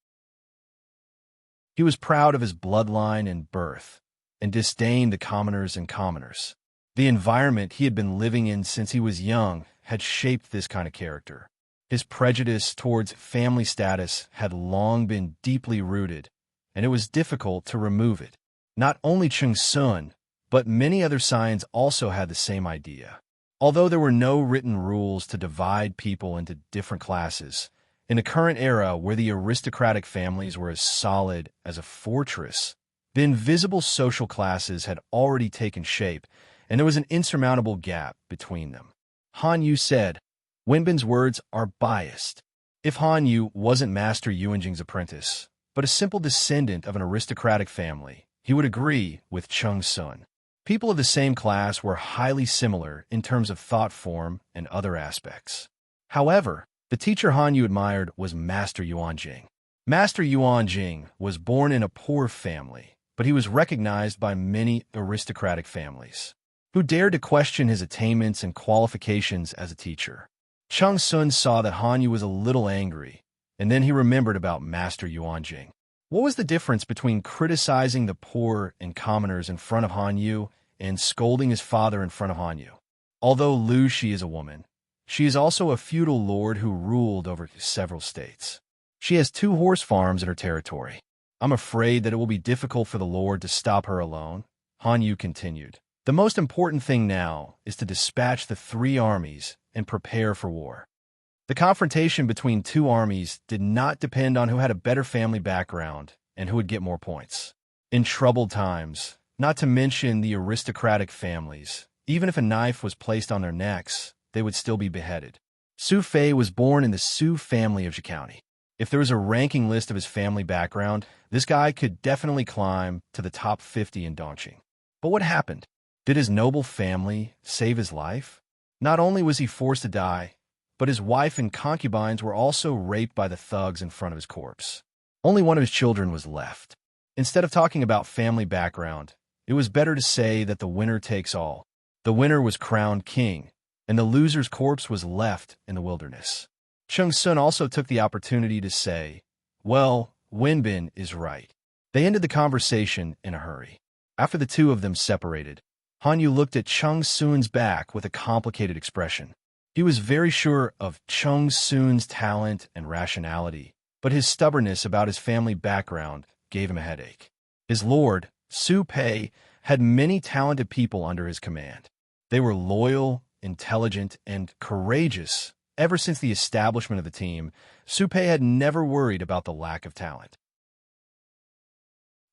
He was proud of his bloodline and birth, and disdained the commoners and commoners. The environment he had been living in since he was young had shaped this kind of character. His prejudice towards family status had long been deeply rooted, and it was difficult to remove it. Not only Chung Sun, but many other signs also had the same idea. Although there were no written rules to divide people into different classes, in the current era where the aristocratic families were as solid as a fortress, the invisible social classes had already taken shape, and there was an insurmountable gap between them. Han Yu said, Wenbin's words are biased. If Han Yu wasn't Master Yuanjing's apprentice, but a simple descendant of an aristocratic family, he would agree with Chung Sun. People of the same class were highly similar in terms of thought form and other aspects. However, the teacher Han Yu admired was Master Yuanjing. Master Yuanjing was born in a poor family, but he was recognized by many aristocratic families, who dared to question his attainments and qualifications as a teacher. Chung Sun saw that Han Yu was a little angry, and then he remembered about Master Yuanjing. What was the difference between criticizing the poor and commoners in front of Han Yu and scolding his father in front of Han Yu? Although Lu Shi is a woman, she is also a feudal lord who ruled over several states. She has 2 horse farms in her territory. I'm afraid that it will be difficult for the lord to stop her alone, Han Yu continued. The most important thing now is to dispatch the 3 armies and prepare for war. The confrontation between 2 armies did not depend on who had a better family background and who would get more points. In troubled times, not to mention the aristocratic families, even if a knife was placed on their necks, they would still be beheaded. Su Fei was born in the Su family of Zhi County. If there was a ranking list of his family background, this guy could definitely climb to the top 50 in Dongqing. But what happened? Did his noble family save his life? Not only was he forced to die, but his wife and concubines were also raped by the thugs in front of his corpse. Only one of his children was left. Instead of talking about family background, it was better to say that the winner takes all. The winner was crowned king, and the loser's corpse was left in the wilderness. Chung Sun also took the opportunity to say, well, Wenbin is right. They ended the conversation in a hurry. After the 2 of them separated, Han Yu looked at Chung Sun's back with a complicated expression. He was very sure of Chung Sun's talent and rationality, but his stubbornness about his family background gave him a headache. His lord, Su Pei, had many talented people under his command. They were loyal, intelligent, and courageous. Ever since the establishment of the team, Su Pei had never worried about the lack of talent.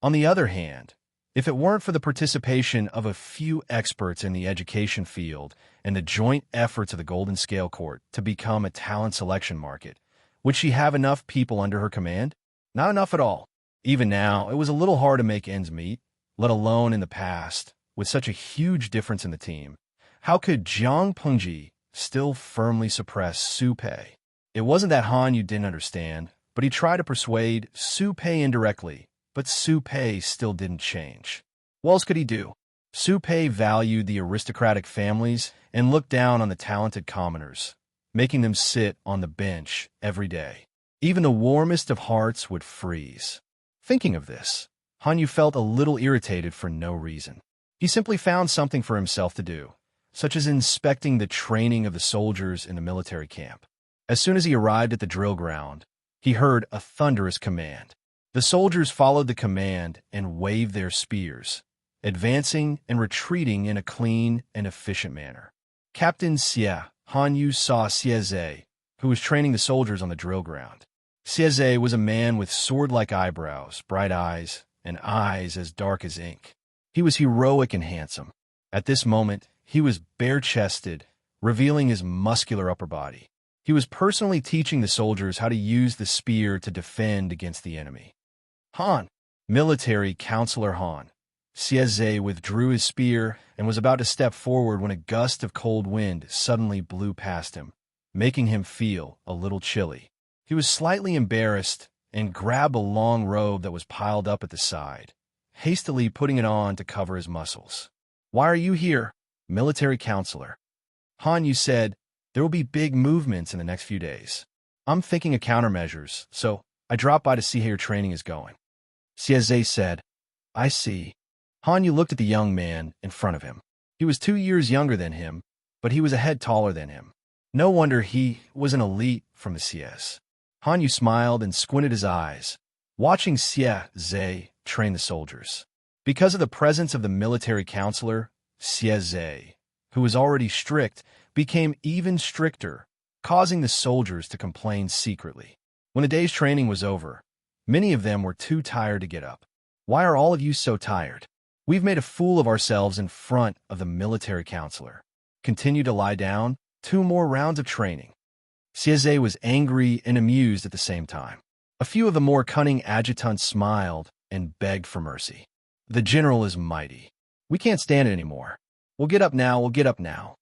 On the other hand, if it weren't for the participation of a few experts in the education field and the joint efforts of the Golden Scale Court to become a talent selection market, would she have enough people under her command? Not enough at all. Even now, it was a little hard to make ends meet, let alone in the past, with such a huge difference in the team. How could Jiang Pengji still firmly suppress Su Pei? It wasn't that Han Yu didn't understand, but he tried to persuade Su Pei indirectly, but Su Pei still didn't change. What else could he do? Su Pei valued the aristocratic families and looked down on the talented commoners, making them sit on the bench every day. Even the warmest of hearts would freeze. Thinking of this, Hanyu felt a little irritated for no reason. He simply found something for himself to do, such as inspecting the training of the soldiers in the military camp. As soon as he arrived at the drill ground, he heard a thunderous command. The soldiers followed the command and waved their spears, advancing and retreating in a clean and efficient manner. Captain Xie, Hanyu saw Xie, who was training the soldiers on the drill ground. Xie was a man with sword-like eyebrows, bright eyes, and eyes as dark as ink. He was heroic and handsome. At this moment, he was bare-chested, revealing his muscular upper body. He was personally teaching the soldiers how to use the spear to defend against the enemy. Han, military counselor Han. Xie withdrew his spear and was about to step forward when a gust of cold wind suddenly blew past him, making him feel a little chilly. He was slightly embarrassed and grabbed a long robe that was piled up at the side, hastily putting it on to cover his muscles. "Why are you here, military counselor?" Hanyu said, "There will be big movements in the next few days. I'm thinking of countermeasures, so I dropped by to see how your training is going." Xie said, "I see." Hanyu looked at the young man in front of him. He was 2 years younger than him, but he was a head taller than him. No wonder he was an elite from the CS. Hanyu smiled and squinted his eyes, watching Xie train the soldiers. Because of the presence of the military counselor, Xie, who was already strict, became even stricter, causing the soldiers to complain secretly. When the day's training was over, many of them were too tired to get up. "Why are all of you so tired? We've made a fool of ourselves in front of the military counselor. Continue to lie down. 2 more rounds of training." Xie was angry and amused at the same time. A few of the more cunning adjutants smiled and begged for mercy. "The general is mighty. We can't stand it anymore. We'll get up now, we'll get up now."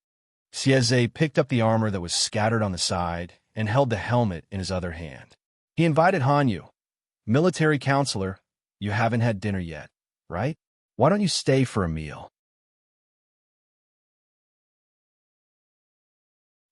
Xie picked up the armor that was scattered on the side and held the helmet in his other hand. He invited Hanyu. "Military counselor, you haven't had dinner yet, right? Why don't you stay for a meal?"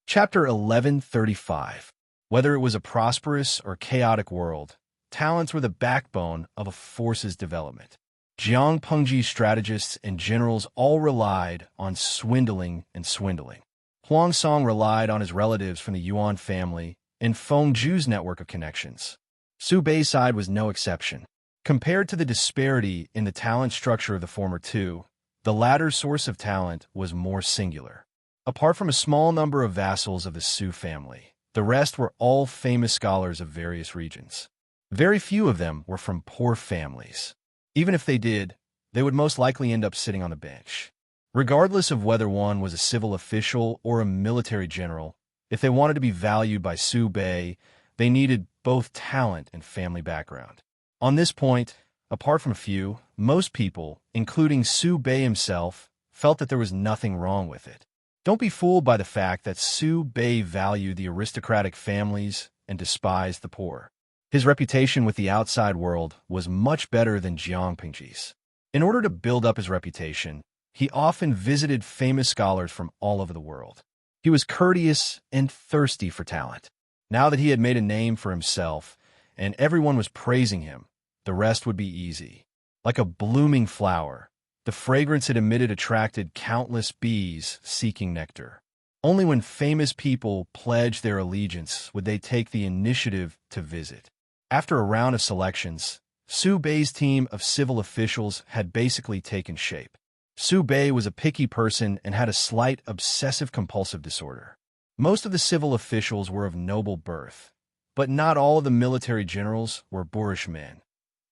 Chapter 1135. Whether it was a prosperous or chaotic world, talents were the backbone of a force's development. Jiang Pengji's strategists and generals all relied on swindling and swindling. Huangsong relied on his relatives from the Yuan family and Fengju's network of connections. Su Bei's side was no exception. Compared to the disparity in the talent structure of the former two, the latter's source of talent was more singular. Apart from a small number of vassals of the Su family, the rest were all famous scholars of various regions. Very few of them were from poor families. Even if they did, they would most likely end up sitting on the bench. Regardless of whether one was a civil official or a military general, if they wanted to be valued by Su Bei, they needed both talent and family background. On this point, apart from a few, most people, including Su Bei himself, felt that there was nothing wrong with it. Don't be fooled by the fact that Su Bei valued the aristocratic families and despised the poor. His reputation with the outside world was much better than Jiang Pengji's. In order to build up his reputation, he often visited famous scholars from all over the world. He was courteous and thirsty for talent. Now that he had made a name for himself and everyone was praising him, the rest would be easy. Like a blooming flower, the fragrance it emitted attracted countless bees seeking nectar. Only when famous people pledged their allegiance would they take the initiative to visit. After a round of selections, Su Bei's team of civil officials had basically taken shape. Su Bei was a picky person and had a slight obsessive-compulsive disorder. Most of the civil officials were of noble birth, but not all of the military generals were boorish men,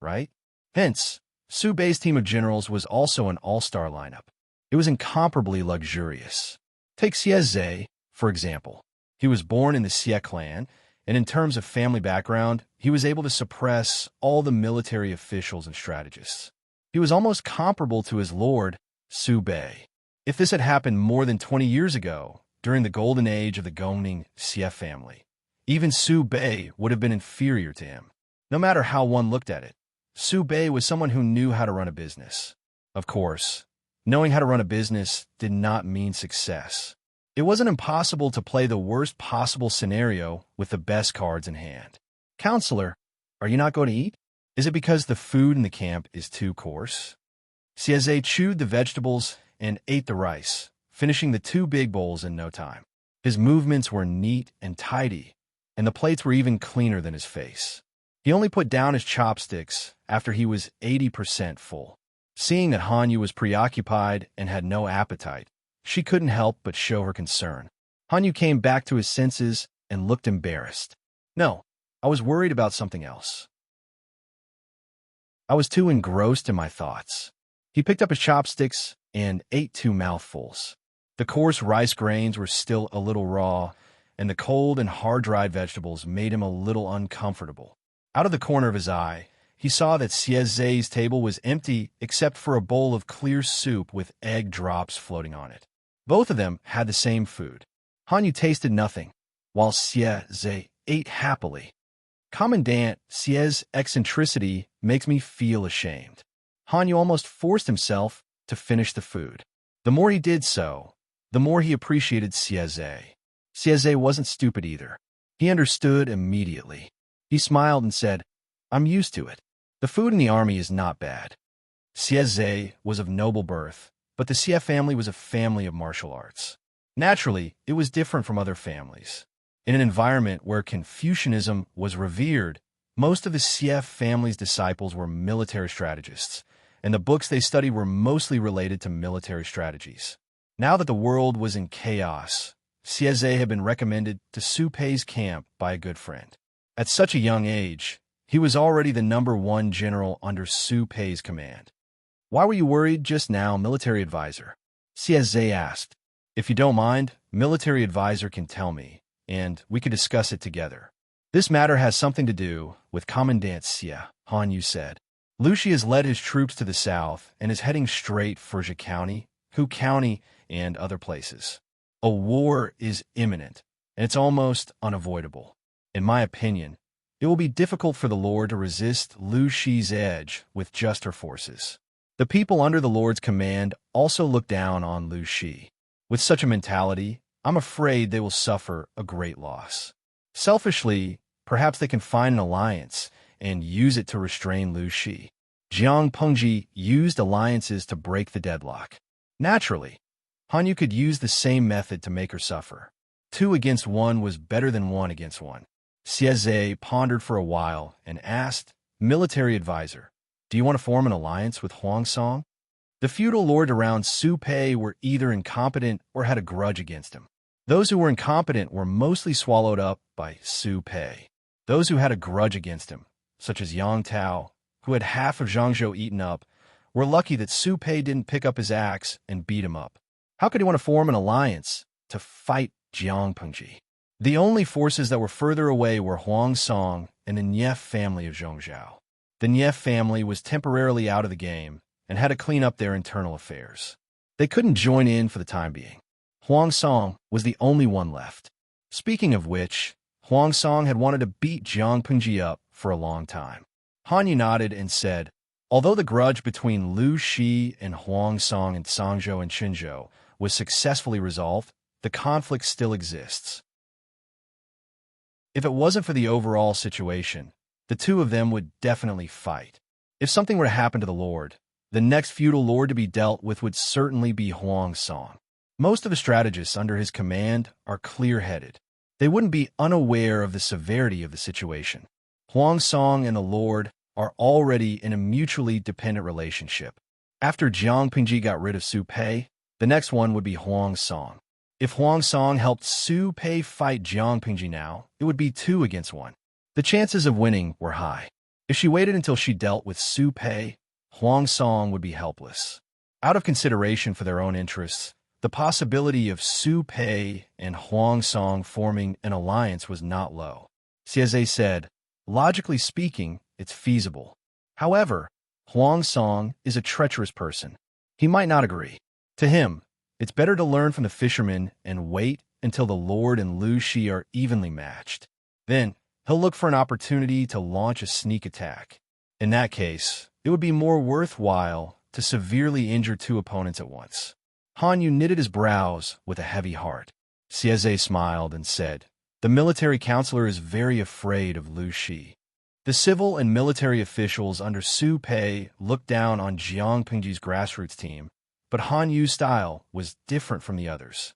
right? Hence, Su Bei's team of generals was also an all-star lineup. It was incomparably luxurious. Take Xie, for example. He was born in the Xie clan, and in terms of family background, he was able to suppress all the military officials and strategists. He was almost comparable to his lord, Su Bei. If this had happened more than 20 years ago, during the golden age of the Gongning Xie family, even Su Bei would have been inferior to him. No matter how one looked at it, Su Bei was someone who knew how to run a business. Of course, knowing how to run a business did not mean success. It wasn't impossible to play the worst possible scenario with the best cards in hand. "Counselor, are you not going to eat?" Is it because the food in the camp is too coarse? Sieze chewed the vegetables and ate the rice, finishing the 2 big bowls in no time. His movements were neat and tidy, and the plates were even cleaner than his face. He only put down his chopsticks after he was 80% full. Seeing that Hanyu was preoccupied and had no appetite, she couldn't help but show her concern. Hanyu came back to his senses and looked embarrassed. No, I was worried about something else. I was too engrossed in my thoughts. He picked up his chopsticks and ate 2 mouthfuls. The coarse rice grains were still a little raw, and the cold and hard-dried vegetables made him a little uncomfortable. Out of the corner of his eye, he saw that Sieze's table was empty except for a bowl of clear soup with egg drops floating on it. Both of them had the same food. Hanyu tasted nothing, while Sieze ate happily. Commandant Sie's eccentricity makes me feel ashamed. Hanyu almost forced himself to finish the food. The more he did so, the more he appreciated Sieze. Sieze wasn't stupid either. He understood immediately. He smiled and said, "I'm used to it. The food in the army is not bad." Sieze was of noble birth, but the Xie family was a family of martial arts. Naturally, it was different from other families. In an environment where Confucianism was revered, most of the Xie family's disciples were military strategists, and the books they studied were mostly related to military strategies. Now that the world was in chaos, Sieze had been recommended to Su Pei's camp by a good friend. At such a young age, he was already the #1 general under Su Pei's command. "Why were you worried just now, military advisor?" Sieze asked. "If you don't mind, military advisor can tell me, and we could discuss it together." "This matter has something to do with Commandant Xie," Hanyu said. "Lu Shi has led his troops to the south and is heading straight for Zhe County, Hu County, and other places. A war is imminent, and it's almost unavoidable. In my opinion, it will be difficult for the Lord to resist Lu Shi's edge with just her forces. The people under the Lord's command also look down on Lu Shi. With such a mentality, I'm afraid they will suffer a great loss. Selfishly, perhaps they can find an alliance and use it to restrain Lu Shi. Jiang Pengji used alliances to break the deadlock. Naturally, Hanyu could use the same method to make her suffer. 2 against 1 was better than 1 against 1. Sieze pondered for a while and asked, "Military advisor, do you want to form an alliance with Huang Song?" The feudal lords around Su Pei were either incompetent or had a grudge against him. Those who were incompetent were mostly swallowed up by Su Pei. Those who had a grudge against him, such as Yang Tao, who had half of Zhangzhou eaten up, were lucky that Su Pei didn't pick up his axe and beat him up. How could he want to form an alliance to fight Jiang Pengji? The only forces that were further away were Huang Song and the Nye family of Zhongzhou. The Nye family was temporarily out of the game and had to clean up their internal affairs. They couldn't join in for the time being. Huang Song was the only one left. Speaking of which, Huang Song had wanted to beat Jiang Pengji up for a long time. Hanyu nodded and said, although the grudge between Lu Shi and Huang Song in Sangzhou and Qinzhou was successfully resolved, the conflict still exists. If it wasn't for the overall situation, the 2 of them would definitely fight. If something were to happen to the Lord, the next feudal lord to be dealt with would certainly be Huang Song. Most of the strategists under his command are clear-headed. They wouldn't be unaware of the severity of the situation. Huang Song and the Lord are already in a mutually dependent relationship. After Jiang Pengji got rid of Su Pei, the next one would be Huang Song. If Huang Song helped Su Pei fight Jiang Pengji now, it would be 2 against 1. The chances of winning were high. If she waited until she dealt with Su Pei, Huang Song would be helpless. Out of consideration for their own interests, the possibility of Su Pei and Huang Song forming an alliance was not low. Sieze said, logically speaking, it's feasible. However, Huang Song is a treacherous person. He might not agree. To him, it's better to learn from the fishermen and wait until the Lord and Lu Shi are evenly matched. Then, he'll look for an opportunity to launch a sneak attack. In that case, it would be more worthwhile to severely injure 2 opponents at once. Hanyu knitted his brows with a heavy heart. Sieze smiled and said, the military counselor is very afraid of Lu Shi. The civil and military officials under Su Pei looked down on Jiang Pingji's grassroots team, but Han Yu's style was different from the others.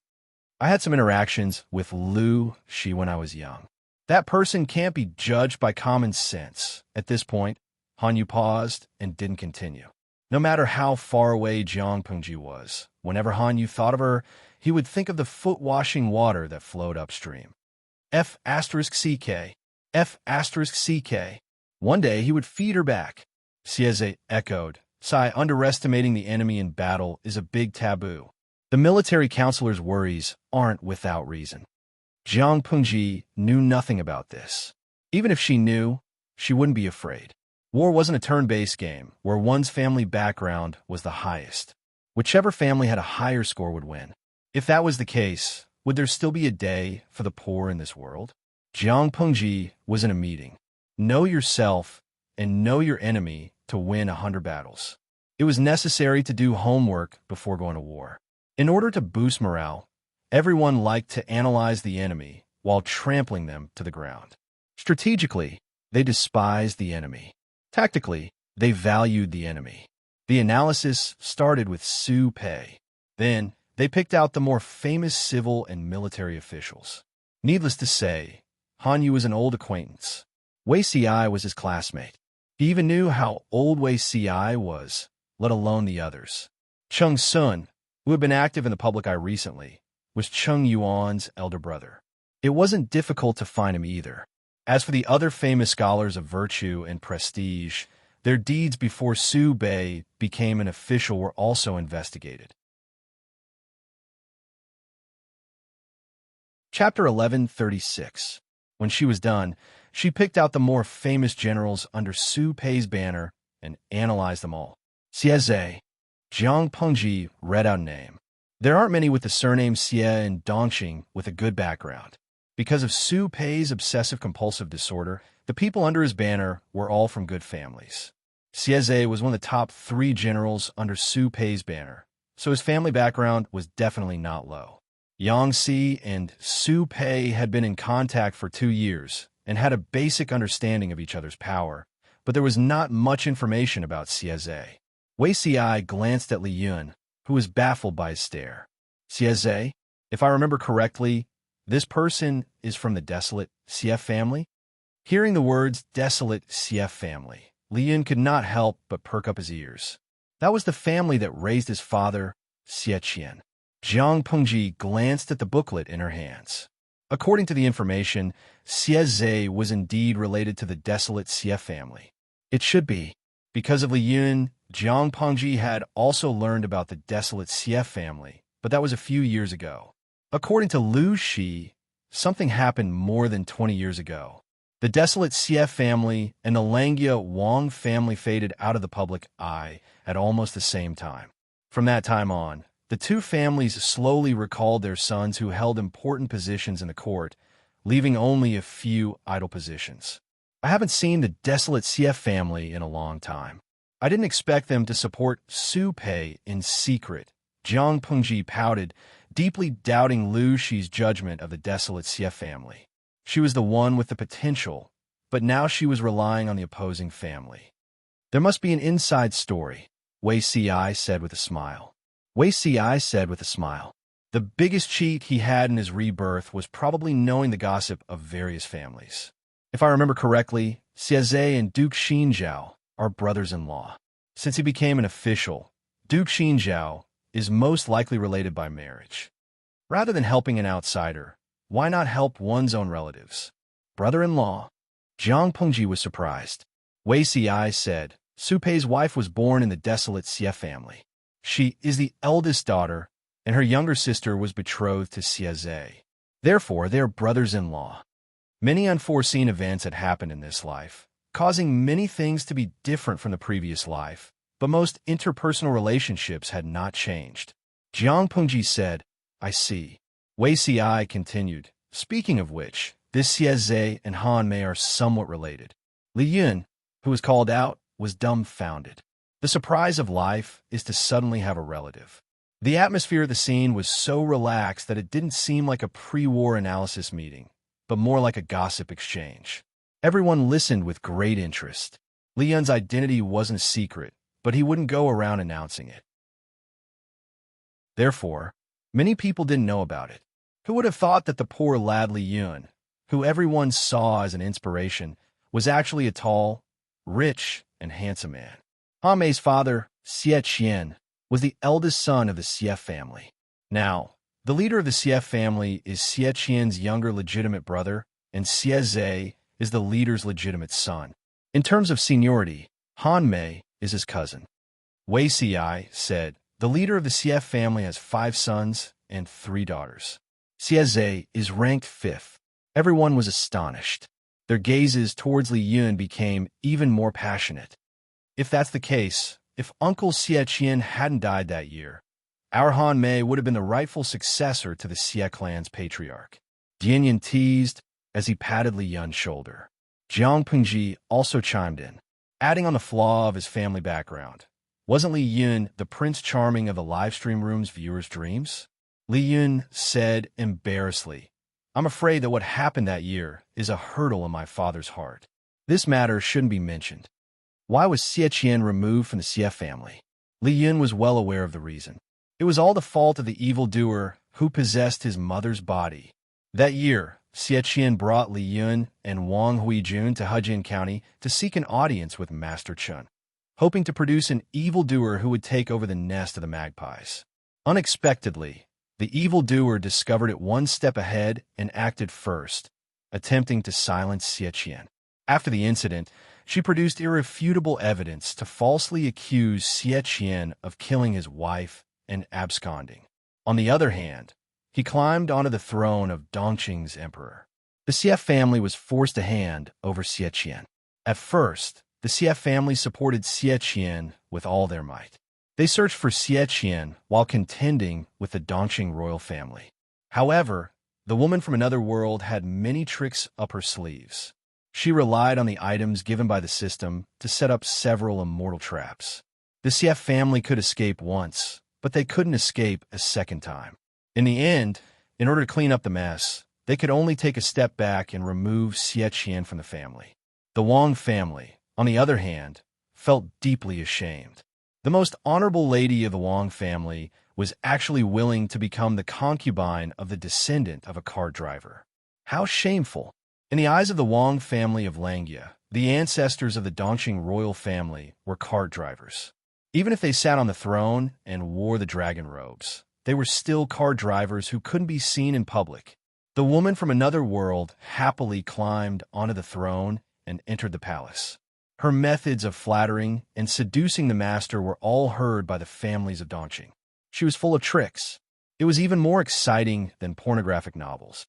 I had some interactions with Lu Shi when I was young. That person can't be judged by common sense. At this point, Han Yu paused and didn't continue. No matter how far away Jiang Pingji was, whenever Han Yu thought of her, he would think of the foot-washing water that flowed upstream. F*CK. F*CK. One day he would feed her back. Sieze echoed. Sai, underestimating the enemy in battle is a big taboo. The military counselor's worries aren't without reason. Jiang Pingji knew nothing about this. Even if she knew, she wouldn't be afraid. War wasn't a turn-based game where one's family background was the highest. Whichever family had a higher score would win. If that was the case, would there still be a day for the poor in this world? Jiang Pingji was in a meeting. Know yourself and know your enemy to win 100 battles. It was necessary to do homework before going to war. In order to boost morale, everyone liked to analyze the enemy while trampling them to the ground. Strategically, they despised the enemy. Tactically, they valued the enemy. The analysis started with Su Pei. Then, they picked out the more famous civil and military officials. Needless to say, Han Yu was an old acquaintance. Wei Ci was his classmate. He even knew how old Wei Ci was, let alone the others. Cheng Sun, who had been active in the public eye recently, was Cheng Yuan's elder brother. It wasn't difficult to find him either. As for the other famous scholars of virtue and prestige, their deeds before Su Bei became an official were also investigated. Chapter 1136. When she was done, she picked out the more famous generals under Su Pei's banner and analyzed them all. Sieze. Jiang Pingji read out a name. There aren't many with the surname Xie and Dongxing with a good background. Because of Su Pei's obsessive-compulsive disorder, the people under his banner were all from good families. Sieze was one of the top 3 generals under Su Pei's banner, so his family background was definitely not low. Yang Si and Su Pei had been in contact for 2 years and had a basic understanding of each other's power, but there was not much information about Sieze. Wei Ci glanced at Li Yun, who was baffled by his stare. Sieze, if I remember correctly, this person is from the desolate CF family? Hearing the words desolate CF family, Li Yun could not help but perk up his ears. That was the family that raised his father, Xie Qian. Jiang Pingji glanced at the booklet in her hands. According to the information, Sieze was indeed related to the desolate Xie family. It should be. Because of Li Yun, Jiang Pingji had also learned about the desolate Xie family, but that was a few years ago. According to Lu Shi, something happened more than 20 years ago. The desolate Xie family and the Langia Wang family faded out of the public eye at almost the same time. From that time on, the two families slowly recalled their sons who held important positions in the court, leaving only a few idle positions. I haven't seen the desolate Xie family in a long time. I didn't expect them to support Su Pei in secret. Jiang Pingji pouted, deeply doubting Lu Shi's judgment of the desolate Xie family. She was the one with the potential, but now she was relying on the opposing family. There must be an inside story, Wei Ci said with a smile. Wei Ci said with a smile. The biggest cheat he had in his rebirth was probably knowing the gossip of various families. If I remember correctly, Sieze and Duke Xinjiao are brothers-in-law. Since he became an official, Duke Xinjiao is most likely related by marriage. Rather than helping an outsider, why not help one's own relatives? Brother-in-law? Jiang Pingji was surprised. Wei Ci said, Su Pei's wife was born in the desolate Xie family. She is the eldest daughter, and her younger sister was betrothed to Sieze. Therefore, they are brothers-in-law. Many unforeseen events had happened in this life, causing many things to be different from the previous life, but most interpersonal relationships had not changed. Jiang Pingji said, I see. Wei Ci continued, speaking of which, this Sieze and Han Mei are somewhat related. Li Yun, who was called out, was dumbfounded. The surprise of life is to suddenly have a relative. The atmosphere of the scene was so relaxed that it didn't seem like a pre-war analysis meeting, but more like a gossip exchange. Everyone listened with great interest. Li Yun's identity wasn't a secret, but he wouldn't go around announcing it. Therefore, many people didn't know about it. Who would have thought that the poor lad Li Yun, who everyone saw as an inspiration, was actually a tall, rich, and handsome man? Han Mei's father, Xie Qian, was the eldest son of the Xie family. Now, the leader of the Xie family is Xie Qian's younger legitimate brother, and Xie Zhe is the leader's legitimate son. In terms of seniority, Han Mei is his cousin. Wei Xi said, the leader of the Xie family has 5 sons and 3 daughters. Xie Zhe is ranked 5th. Everyone was astonished. Their gazes towards Li Yun became even more passionate. If that's the case, if Uncle Xie Qian hadn't died that year, our Han Mei would have been the rightful successor to the Xie clan's patriarch. Dianyan teased as he patted Li Yun's shoulder. Jiang Pengji also chimed in, adding on the flaw of his family background. Wasn't Li Yun the Prince Charming of the livestream room's viewers' dreams? Li Yun said embarrassedly, I'm afraid that what happened that year is a hurdle in my father's heart. This matter shouldn't be mentioned. Why was Xie Qian removed from the Xie family? Li Yun was well aware of the reason. It was all the fault of the evildoer who possessed his mother's body. That year, Xie Qian brought Li Yun and Wang Huijun to Hejin County to seek an audience with Master Chun, hoping to produce an evildoer who would take over the nest of the magpies. Unexpectedly, the evildoer discovered it one step ahead and acted first, attempting to silence Xie Qian. After the incident, she produced irrefutable evidence to falsely accuse Xie Qian of killing his wife and absconding. On the other hand, he climbed onto the throne of Dongqing's emperor. The Xie family was forced to hand over Xie Qian. At first, the Xie family supported Xie Qian with all their might. They searched for Xie Qian while contending with the Dongqing royal family. However, the woman from another world had many tricks up her sleeves. She relied on the items given by the system to set up several immortal traps. The Xie family could escape once, but they couldn't escape a second time. In the end, in order to clean up the mess, they could only take a step back and remove Xie Qian from the family. The Wang family, on the other hand, felt deeply ashamed. The most honorable lady of the Wang family was actually willing to become the concubine of the descendant of a cart driver. How shameful! In the eyes of the Wang family of Langya, the ancestors of the Dongqing royal family were cart drivers. Even if they sat on the throne and wore the dragon robes, they were still cart drivers who couldn't be seen in public. The woman from another world happily climbed onto the throne and entered the palace. Her methods of flattering and seducing the master were all heard by the families of Dongqing. She was full of tricks. It was even more exciting than pornographic novels.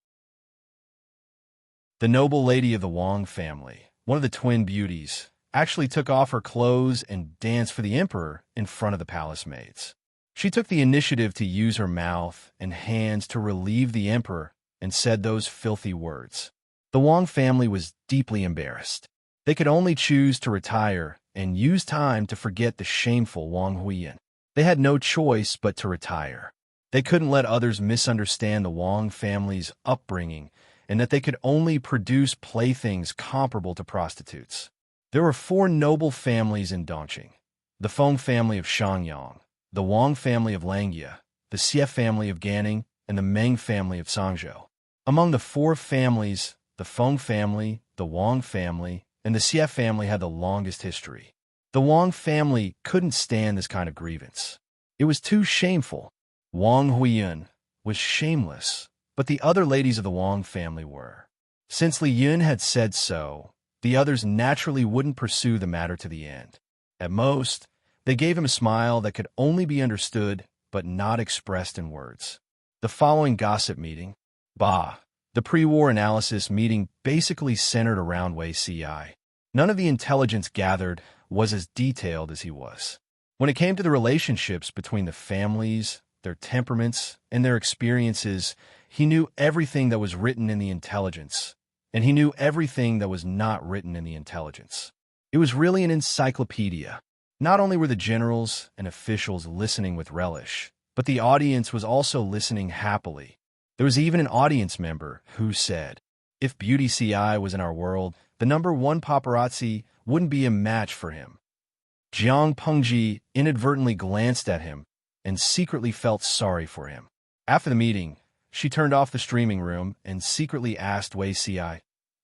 The noble lady of the Wang family, one of the twin beauties, actually took off her clothes and danced for the emperor in front of the palace maids. She took the initiative to use her mouth and hands to relieve the emperor and said those filthy words. The Wang family was deeply embarrassed. They could only choose to retire and use time to forget the shameful Wang Huiyan. They had no choice but to retire. They couldn't let others misunderstand the Wang family's upbringing and that they could only produce playthings comparable to prostitutes. There were 4 noble families in Dongqing: the Feng family of Shangyang, the Wang family of Langya, the Xie family of Ganning, and the Meng family of Sangzhou. Among the 4 families, the Feng family, the Wang family, and the Xie family had the longest history. The Wang family couldn't stand this kind of grievance. It was too shameful. Wang Huiyan was shameless, but the other ladies of the Wang family were. Since Li Yun had said so, the others naturally wouldn't pursue the matter to the end. At most, they gave him a smile that could only be understood but not expressed in words. The following gossip meeting, the pre-war analysis meeting, basically centered around Wei Xi. None of the intelligence gathered was as detailed as he was. When it came to the relationships between the families, their temperaments, and their experiences, he knew everything that was written in the intelligence, and he knew everything that was not written in the intelligence. It was really an encyclopedia. Not only were the generals and officials listening with relish, but the audience was also listening happily. There was even an audience member who said, "If Beauty CI was in our world, The #1 paparazzi wouldn't be a match for him. Jiang Pengji inadvertently glanced at him and secretly felt sorry for him. After the meeting, she turned off the streaming room and secretly asked Wei Ci,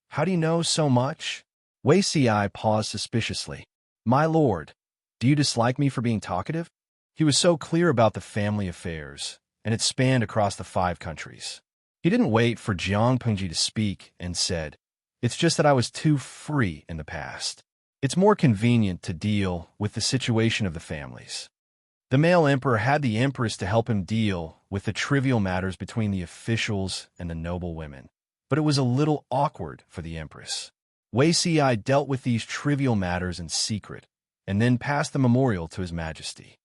"How do you know so much?" Wei Ci paused suspiciously. "My lord, do you dislike me for being talkative?" He was so clear about the family affairs, and it spanned across the 5 countries. He didn't wait for Jiang Pengji to speak and said, "It's just that I was too free in the past. It's more convenient to deal with the situation of the families." The male emperor had the Empress to help him deal with the trivial matters between the officials and the noble women. But it was a little awkward for the Empress. Wei Ci dealt with these trivial matters in secret, and then passed the memorial to His Majesty.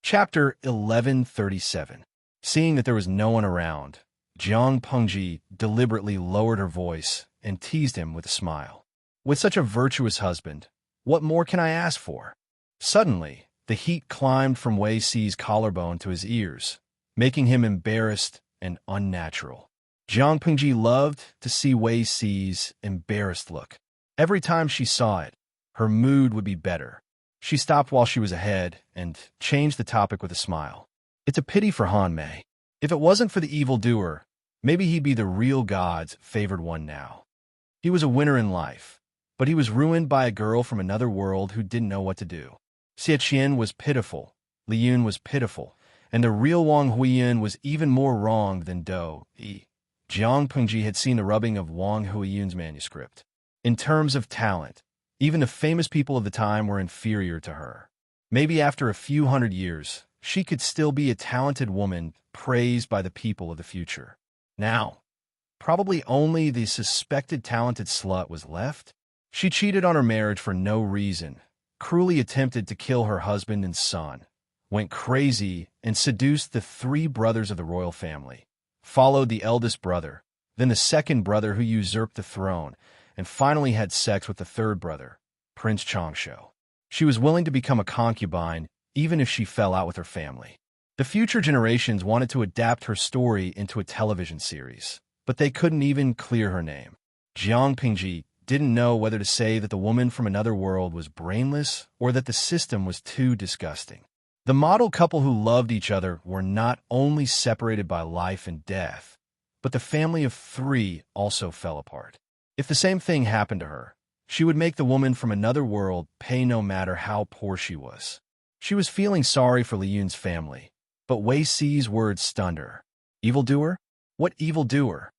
Chapter 1137. Seeing that there was no one around, Jiang Pengji deliberately lowered her voice and teased him with a smile. "With such a virtuous husband, what more can I ask for?" Suddenly, the heat climbed from Wei Ci's collarbone to his ears, making him embarrassed and unnatural. Jiang Pengji loved to see Wei Ci's embarrassed look. Every time she saw it, her mood would be better. She stopped while she was ahead and changed the topic with a smile. "It's a pity for Han Mei. If it wasn't for the evildoer, maybe he'd be the real god's favored one now. He was a winner in life, but he was ruined by a girl from another world who didn't know what to do. Xie Qian was pitiful, Li Yun was pitiful, and the real Wang Huiyun was even more wronged than Do Yi." Jiang Pengji had seen the rubbing of Wang Huiyun's manuscript. In terms of talent, even the famous people of the time were inferior to her. Maybe after a few hundred years, she could still be a talented woman praised by the people of the future. Now, probably only the suspected talented slut was left. She cheated on her marriage for no reason, cruelly attempted to kill her husband and son, went crazy and seduced the 3 brothers of the royal family, followed the eldest brother, then the second brother who usurped the throne, and finally had sex with the 3rd brother, Prince Changsho. She was willing to become a concubine even if she fell out with her family. The future generations wanted to adapt her story into a television series, but they couldn't even clear her name. Jiang Pengji didn't know whether to say that the woman from another world was brainless or that the system was too disgusting. The model couple who loved each other were not only separated by life and death, but the family of 3 also fell apart. If the same thing happened to her, she would make the woman from another world pay no matter how poor she was. She was feeling sorry for Li Yun's family, but Wei Ci's words stunned her. "Evildoer? What evildoer?"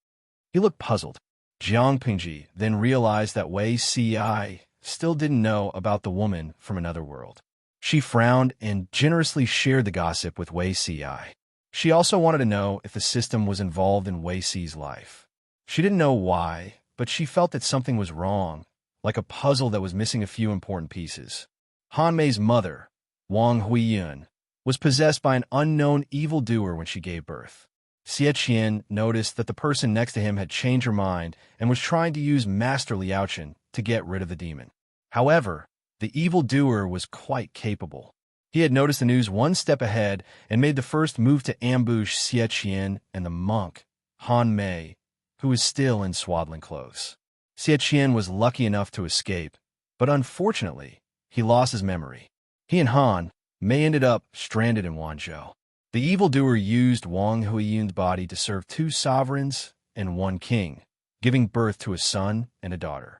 He looked puzzled. Jiang Pengji then realized that Wei Ci still didn't know about the woman from another world. She frowned and generously shared the gossip with Wei Ci. She also wanted to know if the system was involved in Wei Ci's life. She didn't know why, but she felt that something was wrong, like a puzzle that was missing a few important pieces. Han Mei's mother, Wang Huiyun, was possessed by an unknown evildoer when she gave birth. Xie Qian noticed that the person next to him had changed her mind and was trying to use Master Liaochen to get rid of the demon. However, the evildoer was quite capable. He had noticed the news one step ahead and made the first move to ambush Xie Qian and the monk, Han Mei, who was still in swaddling clothes. Xie Qian was lucky enough to escape, but unfortunately, he lost his memory. He and Han Mei ended up stranded in Wanzhou. The evildoer used Wang Huiyun's body to serve 2 sovereigns and 1 king, giving birth to a son and a daughter.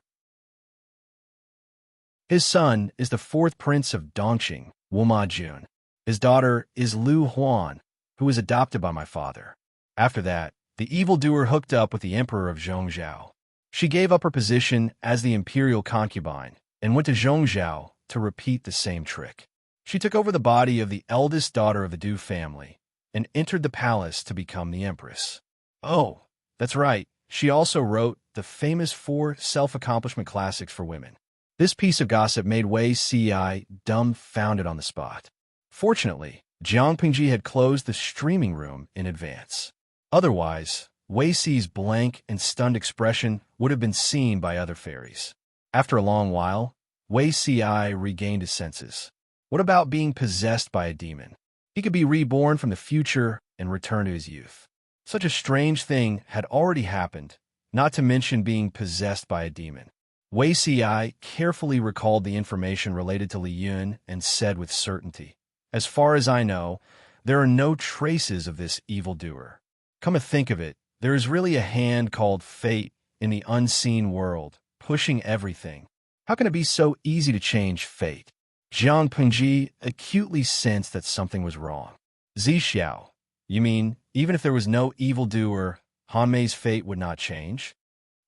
His son is the 4th prince of Dongqing, Wu Majun. His daughter is Lu Huan, who was adopted by my father. After that, the evildoer hooked up with the emperor of Zhongzhou. She gave up her position as the imperial concubine and went to Zhongzhou to repeat the same trick. She took over the body of the eldest daughter of the Du family and entered the palace to become the empress. Oh, that's right, she also wrote the famous 4 self-accomplishment classics for women. This piece of gossip made Wei Ci dumbfounded on the spot. Fortunately, Jiang Pengji had closed the streaming room in advance. Otherwise, Wei Ci's blank and stunned expression would have been seen by other fairies. After a long while, Wei Ci regained his senses. What about being possessed by a demon? He could be reborn from the future and return to his youth. Such a strange thing had already happened, not to mention being possessed by a demon. Wei Ci carefully recalled the information related to Li Yun and said with certainty, "As far as I know, there are no traces of this evildoer. Come to think of it, there is really a hand called fate in the unseen world, pushing everything. How can it be so easy to change fate?" Jiang Pengji acutely sensed that something was wrong. Zixiao, you mean, even if there was no evildoer, Han Mei's fate would not change?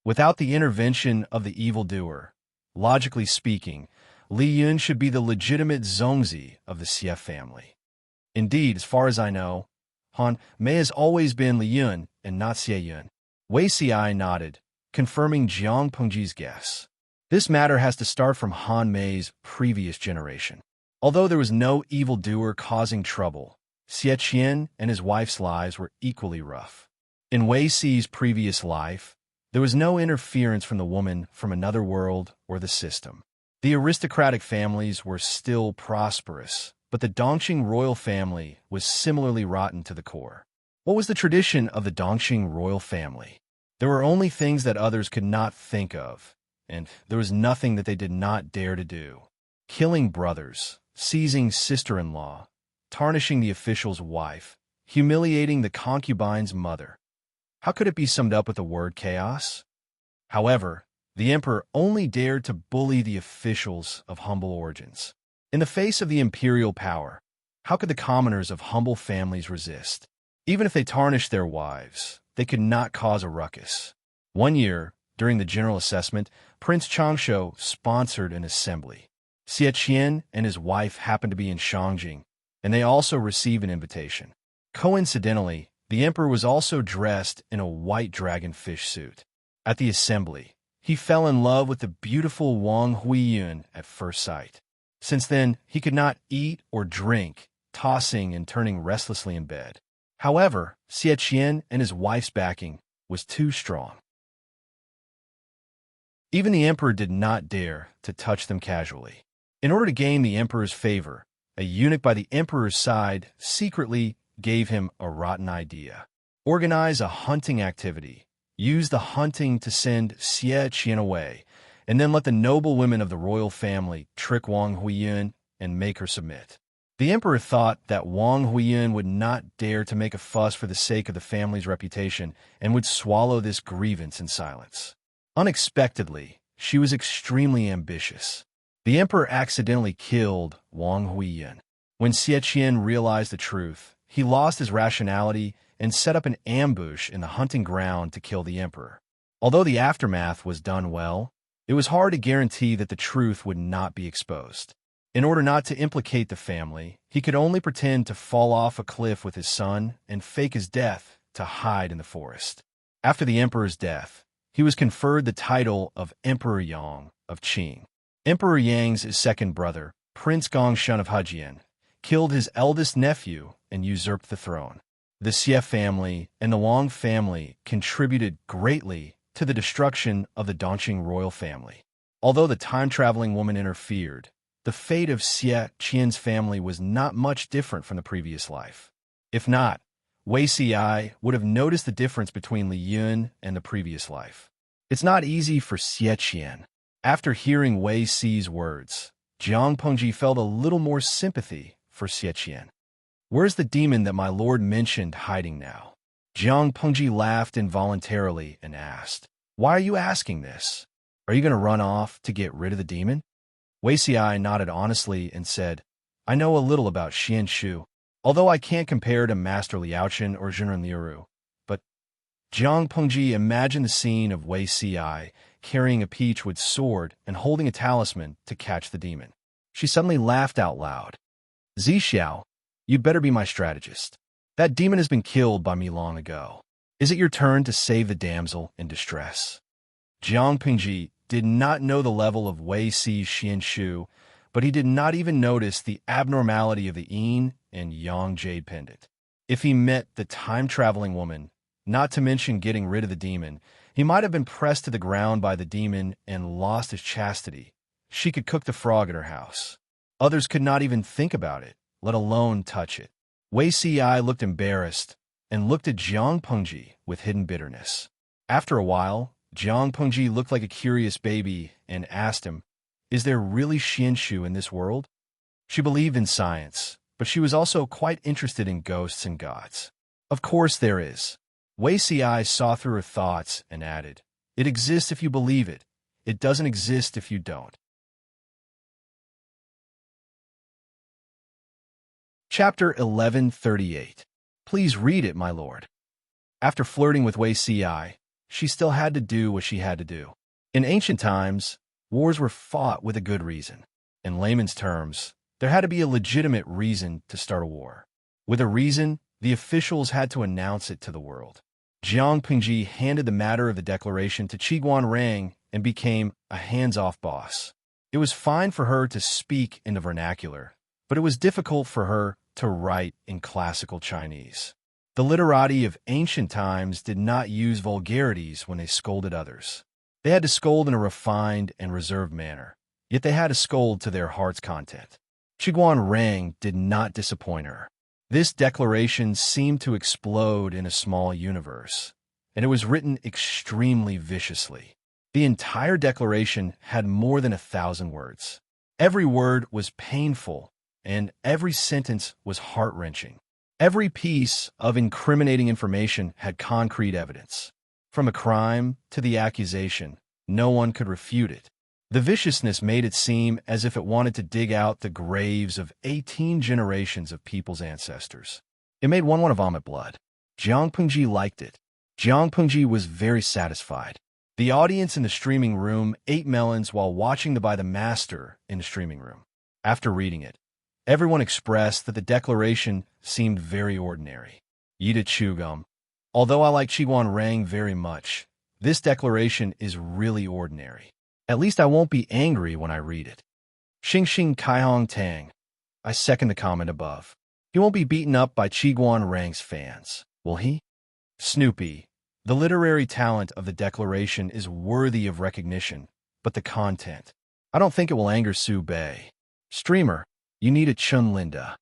Without the intervention of the evildoer, logically speaking, Li Yun should be the legitimate Zongzi of the Xie family. Indeed, as far as I know, Han Mei has always been Li Yun and not Xie Yun. Wei Ci nodded, confirming Jiang Pengji's guess. This matter has to start from Han Mei's previous generation. Although there was no evildoer causing trouble, Xie Qian and his wife's lives were equally rough. In Wei Ci's previous life, there was no interference from the woman from another world or the system. The aristocratic families were still prosperous, but the Dongqing royal family was similarly rotten to the core. What was the tradition of the Dongqing royal family? There were only things that others could not think of, and there was nothing that they did not dare to do. Killing brothers, seizing sister-in-law, tarnishing the official's wife, humiliating the concubine's mother. How could it be summed up with the word chaos? However, the emperor only dared to bully the officials of humble origins. In the face of the imperial power, how could the commoners of humble families resist? Even if they tarnished their wives, they could not cause a ruckus. One year, during the general assessment, Prince Changsho sponsored an assembly. Xie Qian and his wife happened to be in Shangjing, and they also received an invitation. Coincidentally, the emperor was also dressed in a white dragonfish suit. At the assembly, he fell in love with the beautiful Wang Huiyun at first sight. Since then, he could not eat or drink, tossing and turning restlessly in bed. However, Xie Qian and his wife's backing was too strong. Even the emperor did not dare to touch them casually. In order to gain the emperor's favor, a eunuch by the emperor's side secretly gave him a rotten idea. Organize a hunting activity, use the hunting to send Xie Qian away, and then let the noble women of the royal family trick Wang Huiyun and make her submit. The emperor thought that Wang Huiyun would not dare to make a fuss for the sake of the family's reputation and would swallow this grievance in silence. Unexpectedly, she was extremely ambitious. The emperor accidentally killed Wang Huiyun. When Xie Qian realized the truth, he lost his rationality and set up an ambush in the hunting ground to kill the emperor. Although the aftermath was done well, it was hard to guarantee that the truth would not be exposed. In order not to implicate the family, he could only pretend to fall off a cliff with his son and fake his death to hide in the forest. After the emperor's death, he was conferred the title of Emperor Yang of Qing. Emperor Yang's second brother, Prince Gongshun of Hejian, killed his eldest nephew and usurped the throne. The Xie family and the Wang family contributed greatly to the destruction of the Dongqing royal family. Although the time-traveling woman interfered, the fate of Xie Qian's family was not much different from the previous life. If not, Wei Ci would have noticed the difference between Li Yun and the previous life. It's not easy for Xie Qian. After hearing Wei Ci's words, Jiang Pengji felt a little more sympathy for Xie Qian. Where's the demon that my lord mentioned hiding now? Jiang Pengji laughed involuntarily and asked, "Why are you asking this? Are you going to run off to get rid of the demon?" Wei Ci nodded honestly and said, "I know a little about Xian Shu, although I can't compare to Master Liaochen or Zhenren Liuru." But Jiang Pengji imagined the scene of Wei Ci carrying a peachwood sword and holding a talisman to catch the demon. She suddenly laughed out loud. "Zixiao, you better be my strategist. That demon has been killed by me long ago. Is it your turn to save the damsel in distress?" Jiang Pengji did not know the level of Wei Ci's Xian Shu, but he did not even notice the abnormality of the yin and yang jade pendant. If he met the time-traveling woman, not to mention getting rid of the demon, he might have been pressed to the ground by the demon and lost his chastity. She could cook the frog at her house. Others could not even think about it, let alone touch it. Wei Ci looked embarrassed and looked at Jiang Pengji with hidden bitterness. After a while, Jiang Pengji looked like a curious baby and asked him, "Is there really Xianshu in this world?" She believed in science, but she was also quite interested in ghosts and gods. "Of course there is." Wei Xiai saw through her thoughts and added, "It exists if you believe it. It doesn't exist if you don't." Chapter 1138. Please read it, my lord. After flirting with Wei Xiai, she still had to do what she had to do. In ancient times, wars were fought with a good reason. In layman's terms, there had to be a legitimate reason to start a war. With a reason, the officials had to announce it to the world. Jiang Pengji handed the matter of the declaration to Qiguan Rang and became a hands-off boss. It was fine for her to speak in the vernacular, but it was difficult for her to write in classical Chinese. The literati of ancient times did not use vulgarities when they scolded others. They had to scold in a refined and reserved manner, yet they had to scold to their heart's content. Qiguan Rang did not disappoint her. This declaration seemed to explode in a small universe, and it was written extremely viciously. The entire declaration had more than 1,000 words. Every word was painful, and every sentence was heart-wrenching. Every piece of incriminating information had concrete evidence. From a crime to the accusation, no one could refute it. The viciousness made it seem as if it wanted to dig out the graves of 18 generations of people's ancestors. It made one want to vomit blood. Jiang Pengji liked it. Jiang Pengji was very satisfied. The audience in the streaming room ate melons while watching by the master in the streaming room. After reading it, everyone expressed that the declaration seemed very ordinary. Yida Chugum, although I like Qiguan Rang very much, this declaration is really ordinary. At least I won't be angry when I read it. Xingxing Kaihong Tang. I second the comment above. He won't be beaten up by Qiguan Rang's fans, will he? Snoopy. The literary talent of the declaration is worthy of recognition, but the content. I don't think it will anger Su Bei. Streamer. You need a Chun Linda.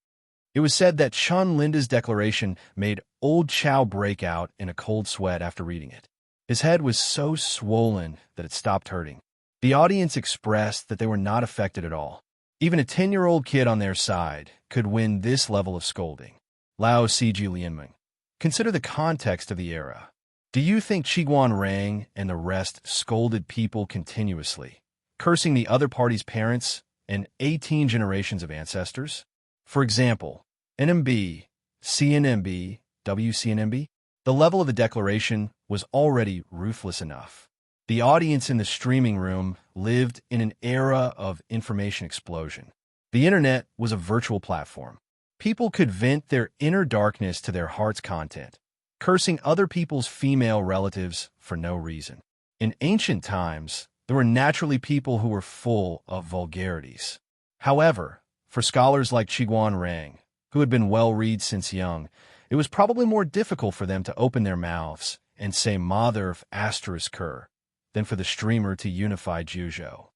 It was said that Chun Linda's declaration made old Chow break out in a cold sweat after reading it. His head was so swollen that it stopped hurting. The audience expressed that they were not affected at all. Even a 10-year-old kid on their side could win this level of scolding. Lao Siji Lianmeng. Consider the context of the era. Do you think Qiguan Rang and the rest scolded people continuously, cursing the other party's parents and 18 generations of ancestors? For example, NMB, CNMB, WCNMB, the level of the declaration was already ruthless enough. The audience in the streaming room lived in an era of information explosion. The internet was a virtual platform. People could vent their inner darkness to their heart's content, cursing other people's female relatives for no reason. In ancient times, there were naturally people who were full of vulgarities. However, for scholars like Qiguan Rang, who had been well-read since young, it was probably more difficult for them to open their mouths and say mother of asterisk her than for the streamer to unify Juzhou.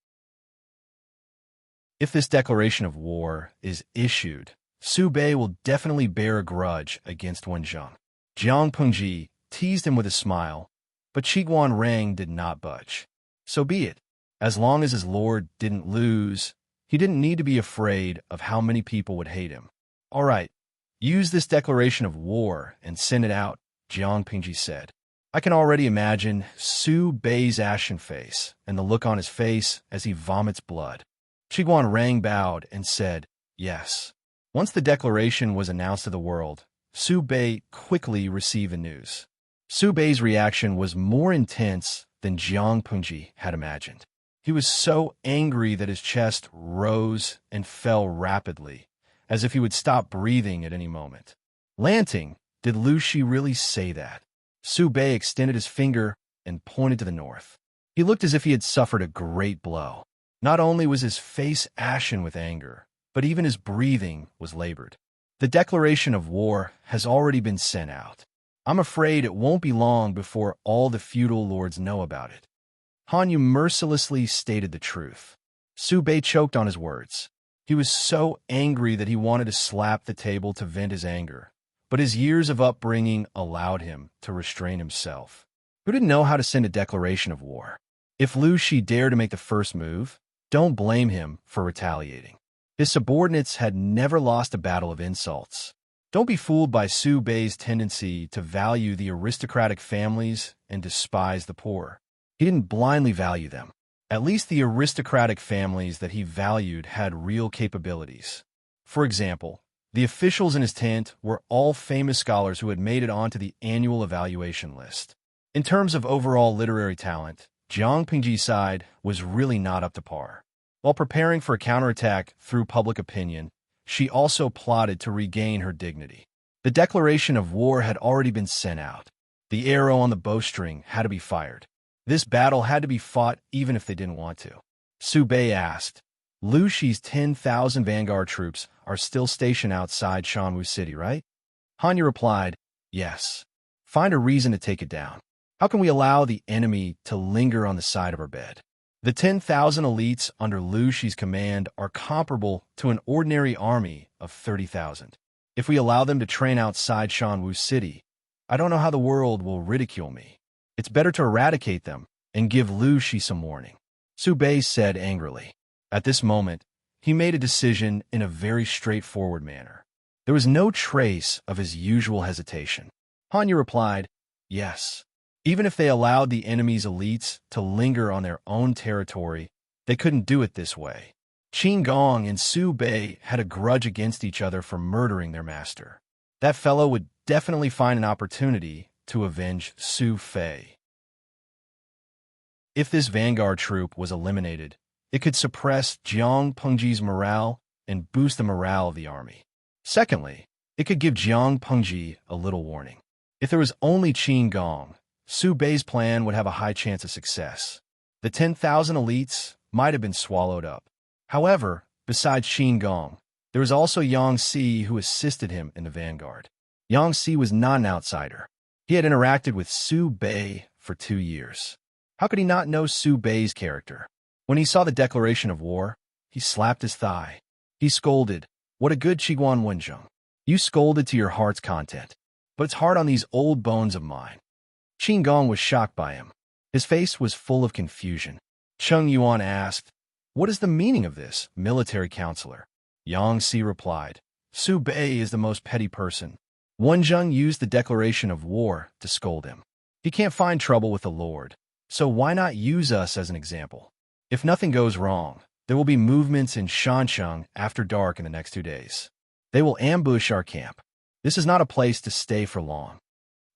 If this declaration of war is issued, Su Bei will definitely bear a grudge against Wenzheng. Jiang Pengji teased him with a smile, but Qiguan Rang did not budge. So be it. As long as his lord didn't lose, he didn't need to be afraid of how many people would hate him. All right, use this declaration of war and send it out, Jiang Pengji said. I can already imagine Su Bei's ashen face and the look on his face as he vomits blood. Qiguan Rang bowed and said, yes. Once the declaration was announced to the world, Su Bei quickly received the news. Su Bei's reaction was more intense than Jiang Pengji had imagined. He was so angry that his chest rose and fell rapidly, as if he would stop breathing at any moment. Lanting, did Lu Shi really say that? Su Bei extended his finger and pointed to the north. He looked as if he had suffered a great blow. Not only was his face ashen with anger, but even his breathing was labored. The declaration of war has already been sent out. I'm afraid it won't be long before all the feudal lords know about it. Han Yu mercilessly stated the truth. Su Bei choked on his words. He was so angry that he wanted to slap the table to vent his anger, but his years of upbringing allowed him to restrain himself. Who didn't know how to send a declaration of war? If Lu Shi dared to make the first move, don't blame him for retaliating. His subordinates had never lost a battle of insults. Don't be fooled by Su Bei's tendency to value the aristocratic families and despise the poor. He didn't blindly value them. At least the aristocratic families that he valued had real capabilities. For example, the officials in his tent were all famous scholars who had made it onto the annual evaluation list. In terms of overall literary talent, Jiang Pingji's side was really not up to par. While preparing for a counterattack through public opinion, she also plotted to regain her dignity. The declaration of war had already been sent out. The arrow on the bowstring had to be fired. This battle had to be fought even if they didn't want to. Su Bei asked, Lu Shi's 10,000 vanguard troops are still stationed outside Shanwu City, right? Hanya replied, yes. Find a reason to take it down. How can we allow the enemy to linger on the side of our bed? The 10,000 elites under Lu Shi's command are comparable to an ordinary army of 30,000. If we allow them to train outside Shanwu City, I don't know how the world will ridicule me. It's better to eradicate them and give Lu Shi some warning, Su Bei said angrily. At this moment, he made a decision in a very straightforward manner. There was no trace of his usual hesitation. Hanya replied, yes. Even if they allowed the enemy's elites to linger on their own territory, they couldn't do it this way. Qin Gong and Su Bei had a grudge against each other for murdering their master. That fellow would definitely find an opportunity to avenge Su Fei. If this vanguard troop was eliminated, it could suppress Jiang Pengji's morale and boost the morale of the army. Secondly, it could give Jiang Pengji a little warning. If there was only Qin Gong, Su Bei's plan would have a high chance of success. The 10,000 elites might have been swallowed up. However, besides Qin Gong, there was also Yang Si who assisted him in the vanguard. Yang Si was not an outsider. He had interacted with Su Bei for 2 years. How could he not know Su Bei's character? When he saw the declaration of war, he slapped his thigh. He scolded, what a good Qiguan Wenzheng. You scolded to your heart's content, but it's hard on these old bones of mine. Qin Gong was shocked by him. His face was full of confusion. Cheng Yuan asked, what is the meaning of this, military counselor? Yang Si replied, Su Bei is the most petty person. Wenzheng used the declaration of war to scold him. He can't find trouble with the Lord, so why not use us as an example? If nothing goes wrong, there will be movements in Shansheng after dark in the next 2 days. They will ambush our camp. This is not a place to stay for long.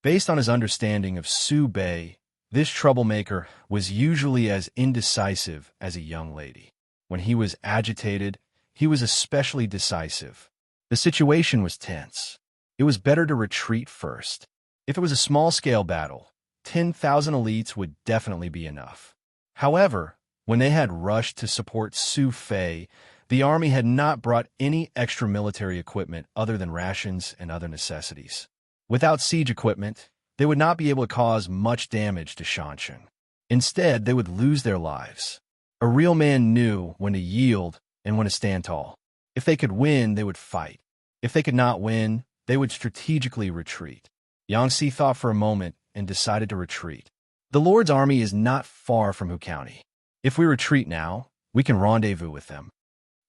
Based on his understanding of Su Bei, this troublemaker was usually as indecisive as a young lady. When he was agitated, he was especially decisive. The situation was tense. It was better to retreat first. If it was a small-scale battle, 10,000 elites would definitely be enough. However, when they had rushed to support Su Fei, the army had not brought any extra military equipment other than rations and other necessities. Without siege equipment, they would not be able to cause much damage to Shansheng. Instead, they would lose their lives. A real man knew when to yield and when to stand tall. If they could win, they would fight. If they could not win, they would strategically retreat. Yang Si thought for a moment and decided to retreat. The Lord's army is not far from Hu County. If we retreat now, we can rendezvous with them.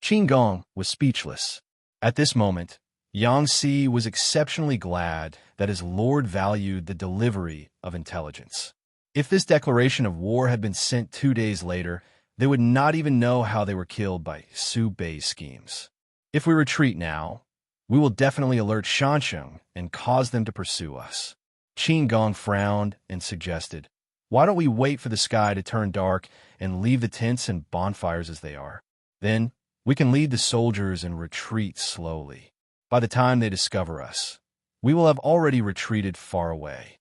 Qin Gong was speechless. At this moment, Yang Si was exceptionally glad that his lord valued the delivery of intelligence. If this declaration of war had been sent 2 days later, they would not even know how they were killed by Su Bei's schemes. If we retreat now, we will definitely alert Shansheng and cause them to pursue us. Qin Gong frowned and suggested, why don't we wait for the sky to turn dark and leave the tents and bonfires as they are? Then, we can lead the soldiers and retreat slowly. By the time they discover us, we will have already retreated far away.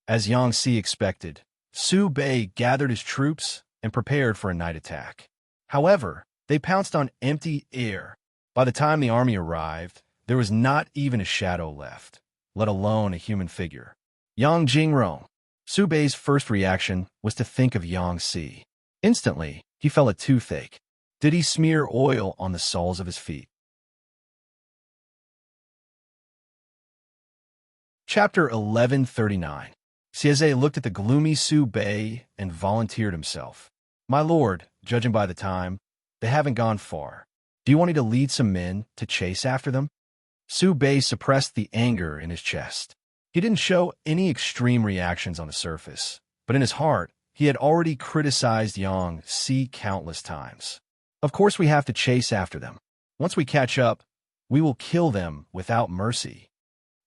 As Yang Si expected, Su Bei gathered his troops and prepared for a night attack. However, they pounced on empty air. By the time the army arrived, there was not even a shadow left, let alone a human figure. Yang Jingrong. Su Bei's first reaction was to think of Yang Si. Instantly, he felt a toothache. Did he smear oil on the soles of his feet? Chapter 1139. Sieze looked at the gloomy Su Bei and volunteered himself. My lord, judging by the time, they haven't gone far. Do you want me to lead some men to chase after them? Su Bei suppressed the anger in his chest. He didn't show any extreme reactions on the surface, but in his heart, he had already criticized Yang Si countless times. Of course we have to chase after them. Once we catch up, we will kill them without mercy.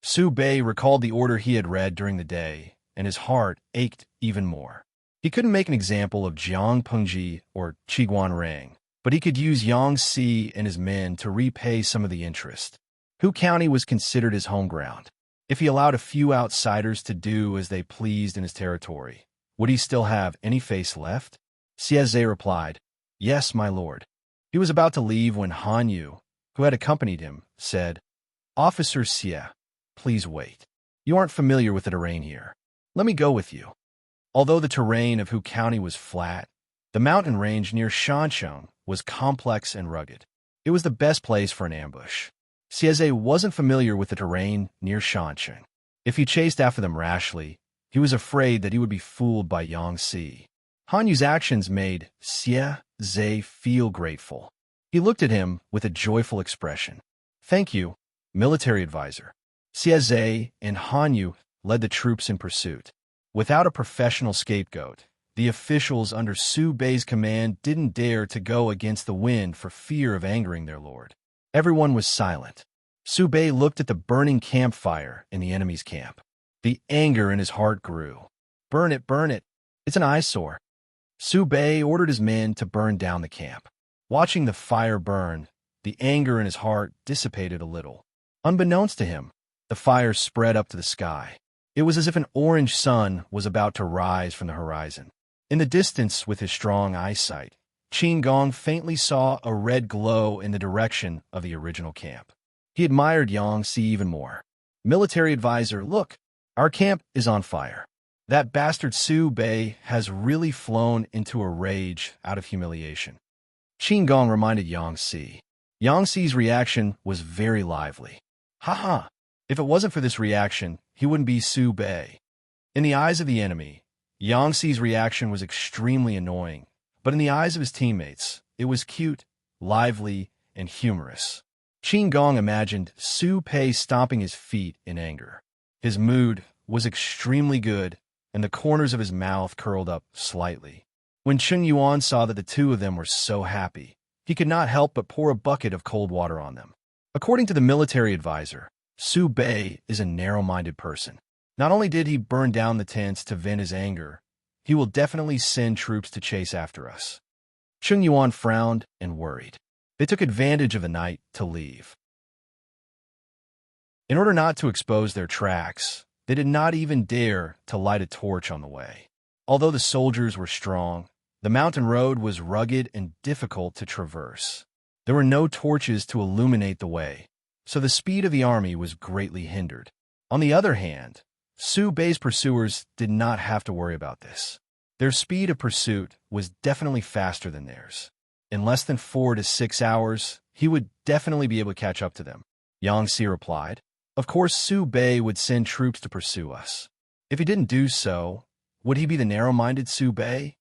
Su Bei recalled the order he had read during the day, and his heart ached even more. He couldn't make an example of Jiang Pengji or Qiguan Rang, but he could use Yang Si and his men to repay some of the interest. Hu County was considered his home ground. If he allowed a few outsiders to do as they pleased in his territory, would he still have any face left? Sieze replied, Yes, my lord. He was about to leave when Han Yu, who had accompanied him, said, Officer Xie, please wait. You aren't familiar with the terrain here. Let me go with you. Although the terrain of Hu County was flat, the mountain range near Shancheng was complex and rugged. It was the best place for an ambush. Sieze wasn't familiar with the terrain near Shancheng. If he chased after them rashly, he was afraid that he would be fooled by Yang Si. Han Yu's actions made Sieze feel grateful. He looked at him with a joyful expression. Thank you, military advisor. Sieze and Han Yu led the troops in pursuit. Without a professional scapegoat, the officials under Su Bei's command didn't dare to go against the wind for fear of angering their lord. Everyone was silent. Su Bei looked at the burning campfire in the enemy's camp. The anger in his heart grew. Burn it, burn it. It's an eyesore. Su Bei ordered his men to burn down the camp. Watching the fire burn, the anger in his heart dissipated a little. Unbeknownst to him, the fire spread up to the sky. It was as if an orange sun was about to rise from the horizon. In the distance, with his strong eyesight, Qin Gong faintly saw a red glow in the direction of the original camp. He admired Yang Si even more. Military advisor, look, our camp is on fire. That bastard Su Bei has really flown into a rage out of humiliation. Qin Gong reminded Yang Si. Yang Si's reaction was very lively. Ha! If it wasn't for this reaction, he wouldn't be Su Bei. In the eyes of the enemy, Yang Si's reaction was extremely annoying, but in the eyes of his teammates, it was cute, lively, and humorous. Qin Gong imagined Su Bei stomping his feet in anger. His mood was extremely good, and the corners of his mouth curled up slightly. When Cheng Yuan saw that the two of them were so happy, he could not help but pour a bucket of cold water on them. According to the military advisor, Su Bei is a narrow-minded person. Not only did he burn down the tents to vent his anger, he will definitely send troops to chase after us. Cheng Yuan frowned and worried. They took advantage of the night to leave. In order not to expose their tracks, they did not even dare to light a torch on the way. Although the soldiers were strong, the mountain road was rugged and difficult to traverse. There were no torches to illuminate the way, so the speed of the army was greatly hindered. On the other hand, Su Bei's pursuers did not have to worry about this. Their speed of pursuit was definitely faster than theirs. In less than 4 to 6 hours, he would definitely be able to catch up to them. Yang Si replied, Of course Su Bei would send troops to pursue us. If he didn't do so, would he be the narrow-minded Su Bei?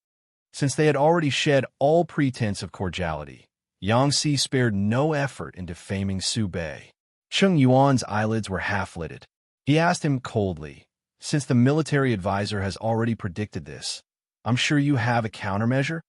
Since they had already shed all pretense of cordiality, Yang Si spared no effort in defaming Su Bei. Cheng Yuan's eyelids were half-lidded. He asked him coldly, Since the military advisor has already predicted this, I'm sure you have a countermeasure?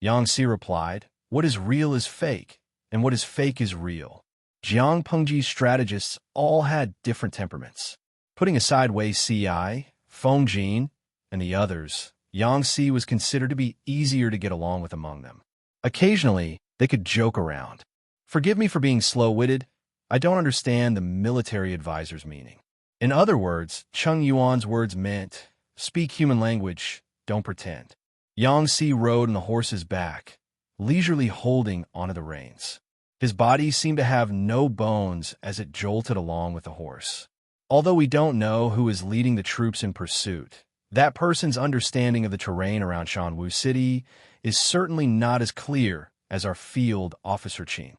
Yang Si replied, What is real is fake, and what is fake is real. Jiang Pengji's strategists all had different temperaments. Putting aside Wei Ci, Feng Jin, and the others, Yang Si was considered to be easier to get along with among them. Occasionally, they could joke around. Forgive me for being slow-witted. I don't understand the military advisor's meaning. In other words, Cheng Yuan's words meant, speak human language, don't pretend. Yang Si rode on the horse's back, leisurely holding onto the reins. His body seemed to have no bones as it jolted along with the horse. Although we don't know who is leading the troops in pursuit, that person's understanding of the terrain around Shanwu City is certainly not as clear as our field officer Qin.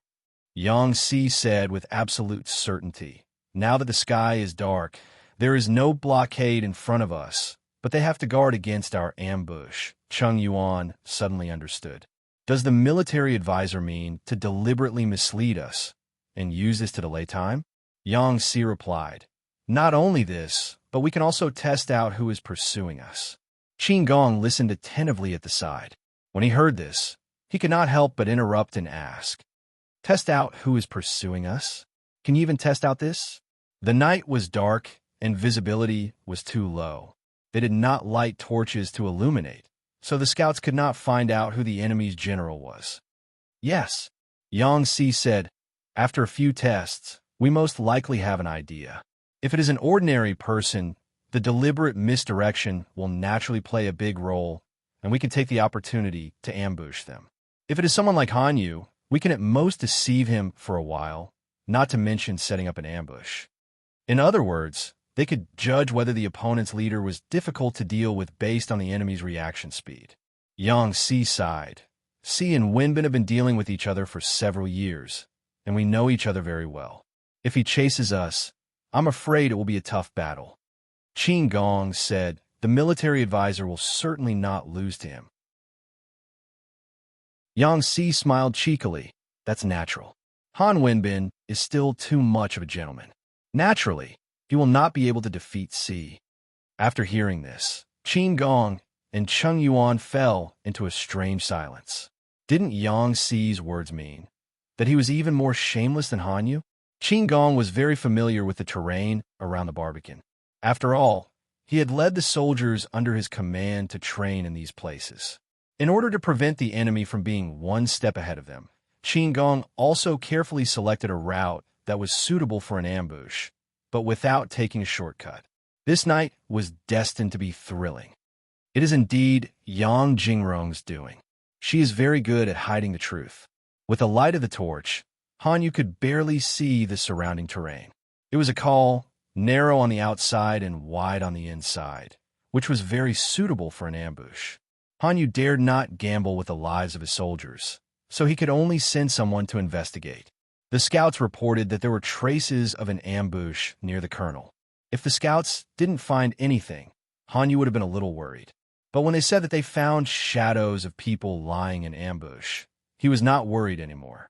Yang Si said with absolute certainty, Now that the sky is dark, There is no blockade in front of us, but they have to guard against our ambush. Chung Yuan suddenly understood. Does the military advisor mean to deliberately mislead us and use this to delay time? Yang Si replied, not only this, but we can also test out who is pursuing us. Qin Gong listened attentively at the side. When he heard this, he could not help but interrupt and ask, test out who is pursuing us? Can you even test out this? The night was dark and visibility was too low. They did not light torches to illuminate, so the scouts could not find out who the enemy's general was. Yes, Yang Si said, after a few tests, we most likely have an idea. If it is an ordinary person, the deliberate misdirection will naturally play a big role, and we can take the opportunity to ambush them. If it is someone like Han Yu, we can at most deceive him for a while, not to mention setting up an ambush. In other words, they could judge whether the opponent's leader was difficult to deal with based on the enemy's reaction speed. Yang Si sighed. Si and Wenbin have been dealing with each other for several years, and we know each other very well. If he chases us, I'm afraid it will be a tough battle. Qin Gong said, the military advisor will certainly not lose to him. Yang Si smiled cheekily. That's natural. Han Wenbin is still too much of a gentleman. Naturally, he will not be able to defeat Si. After hearing this, Qin Gong and Chung Yuan fell into a strange silence. Didn't Yang Si's words mean that he was even more shameless than Han Yu? Qin Gong was very familiar with the terrain around the Barbican. After all, he had led the soldiers under his command to train in these places. In order to prevent the enemy from being one step ahead of them, Qin Gong also carefully selected a route that was suitable for an ambush, but without taking a shortcut. This night was destined to be thrilling. It is indeed Yang Jingrong's doing. She is very good at hiding the truth. With the light of the torch, Han Yu could barely see the surrounding terrain. It was a call, narrow on the outside and wide on the inside, which was very suitable for an ambush. Han Yu dared not gamble with the lives of his soldiers, so he could only send someone to investigate. The scouts reported that there were traces of an ambush near the colonel. If the scouts didn't find anything, Han Yu would have been a little worried. But when they said that they found shadows of people lying in ambush, he was not worried anymore.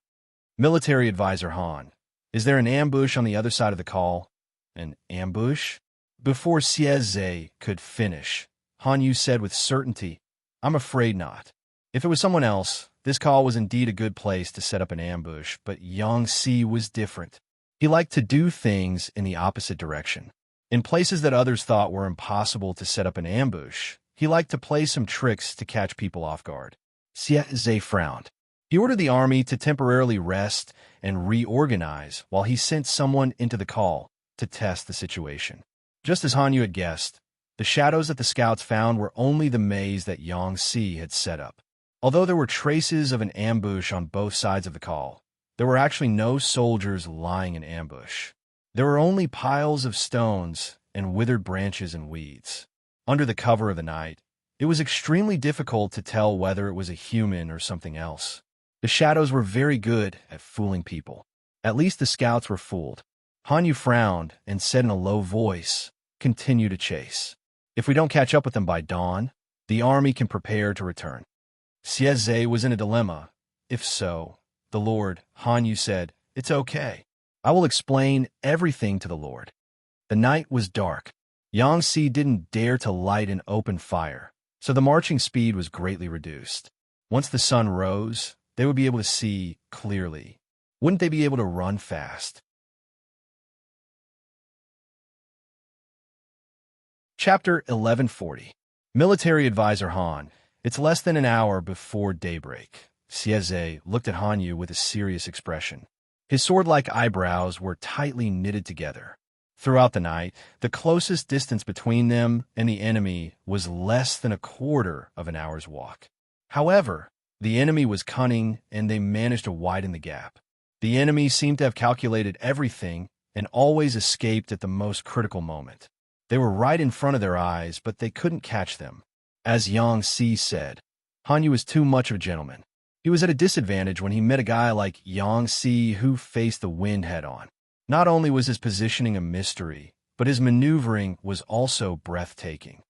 Military advisor Han, is there an ambush on the other side of the call? An ambush? Before Xie could finish, Han Yu said with certainty, I'm afraid not. If it was someone else, this call was indeed a good place to set up an ambush, but Yang Si was different. He liked to do things in the opposite direction. In places that others thought were impossible to set up an ambush, he liked to play some tricks to catch people off guard. Xie frowned. He ordered the army to temporarily rest and reorganize while he sent someone into the call to test the situation. Just as Han Yu had guessed, the shadows that the scouts found were only the maze that Yang Si had set up. Although there were traces of an ambush on both sides of the call, there were actually no soldiers lying in ambush. There were only piles of stones and withered branches and weeds. Under the cover of the night, it was extremely difficult to tell whether it was a human or something else. The shadows were very good at fooling people. At least the scouts were fooled. Han Yu frowned and said in a low voice, continue to chase. If we don't catch up with them by dawn, the army can prepare to return. Xie was in a dilemma. If so, the Lord, Han Yu said, it's okay. I will explain everything to the Lord. The night was dark. Yang Si didn't dare to light an open fire, so the marching speed was greatly reduced. Once the sun rose, they would be able to see clearly. Wouldn't they be able to run fast? Chapter 1140. Military Advisor Han. It's less than an hour before daybreak. Xie looked at Han Yu with a serious expression. His sword-like eyebrows were tightly knitted together. Throughout the night, the closest distance between them and the enemy was less than a quarter of an hour's walk. However, the enemy was cunning and they managed to widen the gap. The enemy seemed to have calculated everything and always escaped at the most critical moment. They were right in front of their eyes, but they couldn't catch them. As Yang Si said, Han Yu was too much of a gentleman. He was at a disadvantage when he met a guy like Yang Si who faced the wind head-on. Not only was his positioning a mystery, but his maneuvering was also breathtaking.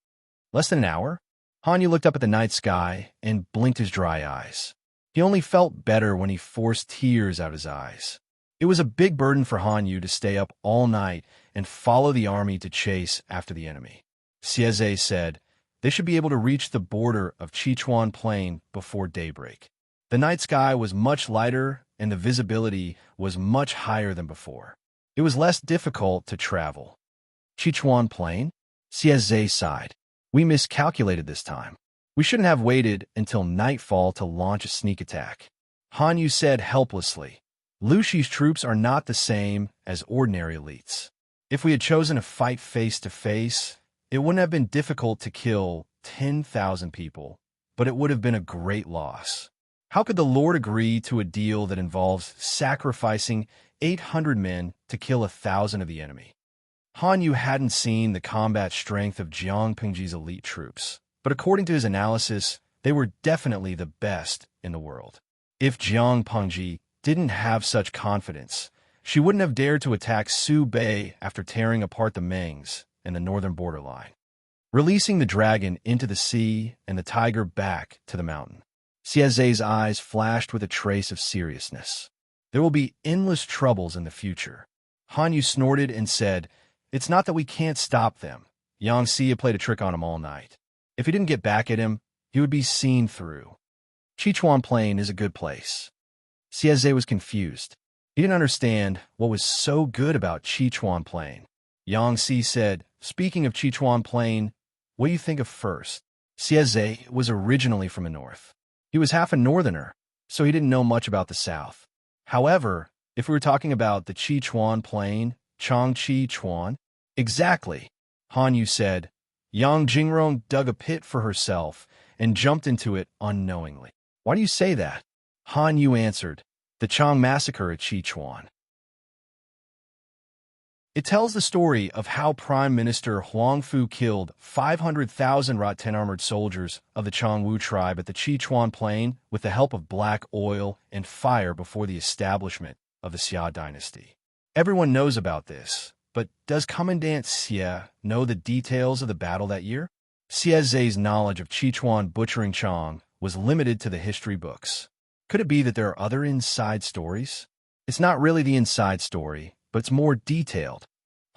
Less than an hour, Hanyu looked up at the night sky and blinked his dry eyes. He only felt better when he forced tears out his eyes. It was a big burden for Hanyu to stay up all night and follow the army to chase after the enemy. Sieze said they should be able to reach the border of Sichuan Plain before daybreak. The night sky was much lighter and the visibility was much higher than before. It was less difficult to travel. Sichuan Plain? Sieze sighed. We miscalculated this time. We shouldn't have waited until nightfall to launch a sneak attack. Hanyu said helplessly. Lu Shi's troops are not the same as ordinary elites. If we had chosen to fight face-to-face, it wouldn't have been difficult to kill 10,000 people, but it would have been a great loss. How could the Lord agree to a deal that involves sacrificing 800 men to kill 1,000 of the enemy? Hanyu hadn't seen the combat strength of Jiang Pengji's elite troops, but according to his analysis, they were definitely the best in the world. If Jiang Pengji didn't have such confidence, she wouldn't have dared to attack Su Bei after tearing apart the Mengs and the northern borderline, releasing the dragon into the sea and the tiger back to the mountain. Sieze's eyes flashed with a trace of seriousness. There will be endless troubles in the future. Hanyu snorted and said, It's not that we can't stop them. Yang Xie played a trick on him all night. If he didn't get back at him, he would be seen through. Sichuan Plain is a good place. Sieze was confused. He didn't understand what was so good about Sichuan Plain. Yang Xie said, Speaking of Sichuan Plain, what do you think of first? Sieze was originally from the north. He was half a northerner, so he didn't know much about the south. However, if we were talking about the Sichuan Plain, Changchi Chuan, exactly, Hanyu said. Yang Jingrong dug a pit for herself and jumped into it unknowingly. Why do you say that? Hanyu answered, The Chang massacre at Sichuan. It tells the story of how Prime Minister Huangfu killed 500,000 Rotten armored soldiers of the Changwu tribe at the Sichuan Plain with the help of black oil and fire before the establishment of the Xia dynasty. Everyone knows about this, but does Commandant Xie know the details of the battle that year? Xieze's knowledge of Sichuan butchering Chang was limited to the history books. Could it be that there are other inside stories? It's not really the inside story, but it's more detailed.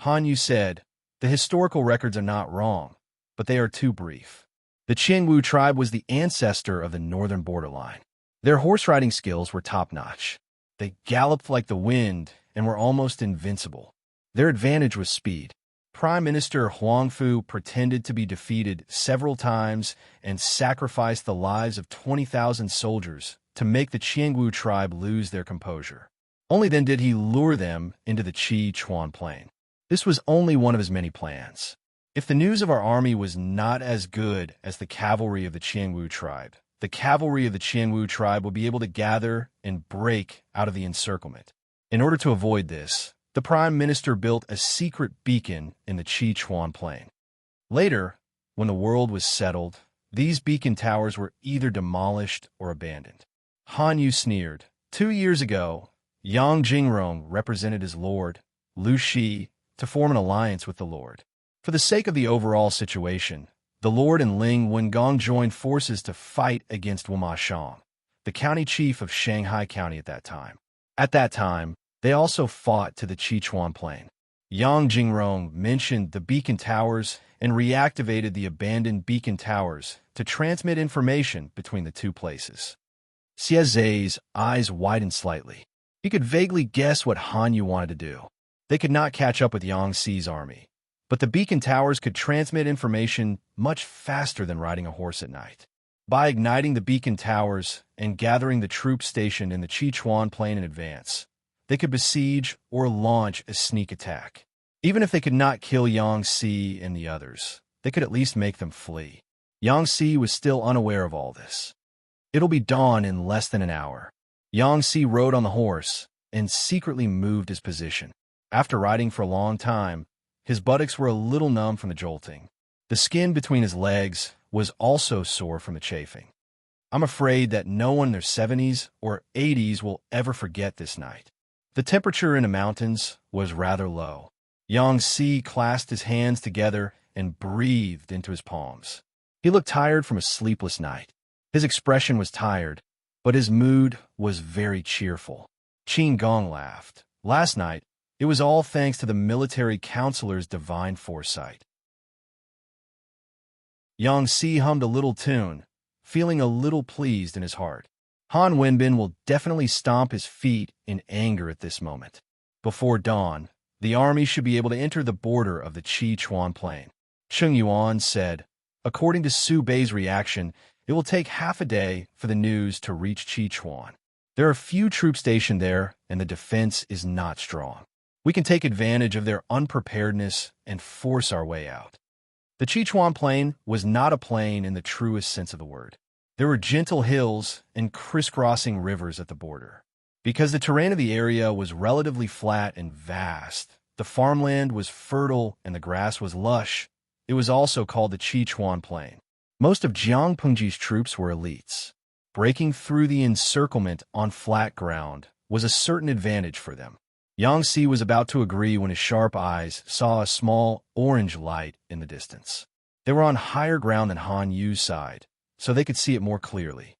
Hanyu said, The historical records are not wrong, but they are too brief. The Changwu tribe was the ancestor of the northern borderline. Their horse riding skills were top-notch. They galloped like the wind and were almost invincible. Their advantage was speed. Prime Minister Huangfu pretended to be defeated several times and sacrificed the lives of 20,000 soldiers to make the Changwu tribe lose their composure. Only then did he lure them into the Sichuan Plain. This was only one of his many plans. If the news of our army was not as good as the cavalry of the Changwu tribe, the cavalry of the Changwu tribe would be able to gather and break out of the encirclement. In order to avoid this, the Prime Minister built a secret beacon in the Sichuan Plain. Later, when the world was settled, these beacon towers were either demolished or abandoned. Hanyu sneered. 2 years ago, Yang Jingrong represented his lord, Lu Shi, to form an alliance with the lord. For the sake of the overall situation, the lord and Ling Wengong joined forces to fight against Wuma Shang, the county chief of Shanghai County at that time. At that time, they also fought to the Sichuan Plain. Yang Jingrong mentioned the beacon towers and reactivated the abandoned beacon towers to transmit information between the two places. Sieze's eyes widened slightly. He could vaguely guess what Hanyu wanted to do. They could not catch up with Yang Xi's army, but the beacon towers could transmit information much faster than riding a horse at night. By igniting the beacon towers and gathering the troops stationed in the Sichuan Plain in advance, they could besiege or launch a sneak attack. Even if they could not kill Yang Xi and the others, they could at least make them flee. Yang Xi was still unaware of all this. It'll be dawn in less than an hour. Yang Xi rode on the horse and secretly moved his position. After riding for a long time, his buttocks were a little numb from the jolting. The skin between his legs was also sore from the chafing. I'm afraid that no one in their 70s or 80s will ever forget this night. The temperature in the mountains was rather low. Yang Si clasped his hands together and breathed into his palms. He looked tired from a sleepless night. His expression was tired, but his mood was very cheerful. Qin Gong laughed. Last night, it was all thanks to the military counselor's divine foresight. Yang Si hummed a little tune, feeling a little pleased in his heart. Han Wenbin will definitely stomp his feet in anger at this moment. Before dawn, the army should be able to enter the border of the Sichuan Plain. Cheng Yuan said, according to Su Bei's reaction, it will take half a day for the news to reach Sichuan. There are few troops stationed there, and the defense is not strong. We can take advantage of their unpreparedness and force our way out. The Sichuan Plain was not a plain in the truest sense of the word. There were gentle hills and crisscrossing rivers at the border. Because the terrain of the area was relatively flat and vast, the farmland was fertile and the grass was lush, it was also called the Sichuan Plain. Most of Jiang Pengji's troops were elites. Breaking through the encirclement on flat ground was a certain advantage for them. Yang Si was about to agree when his sharp eyes saw a small orange light in the distance. They were on higher ground than Han Yu's side, so they could see it more clearly.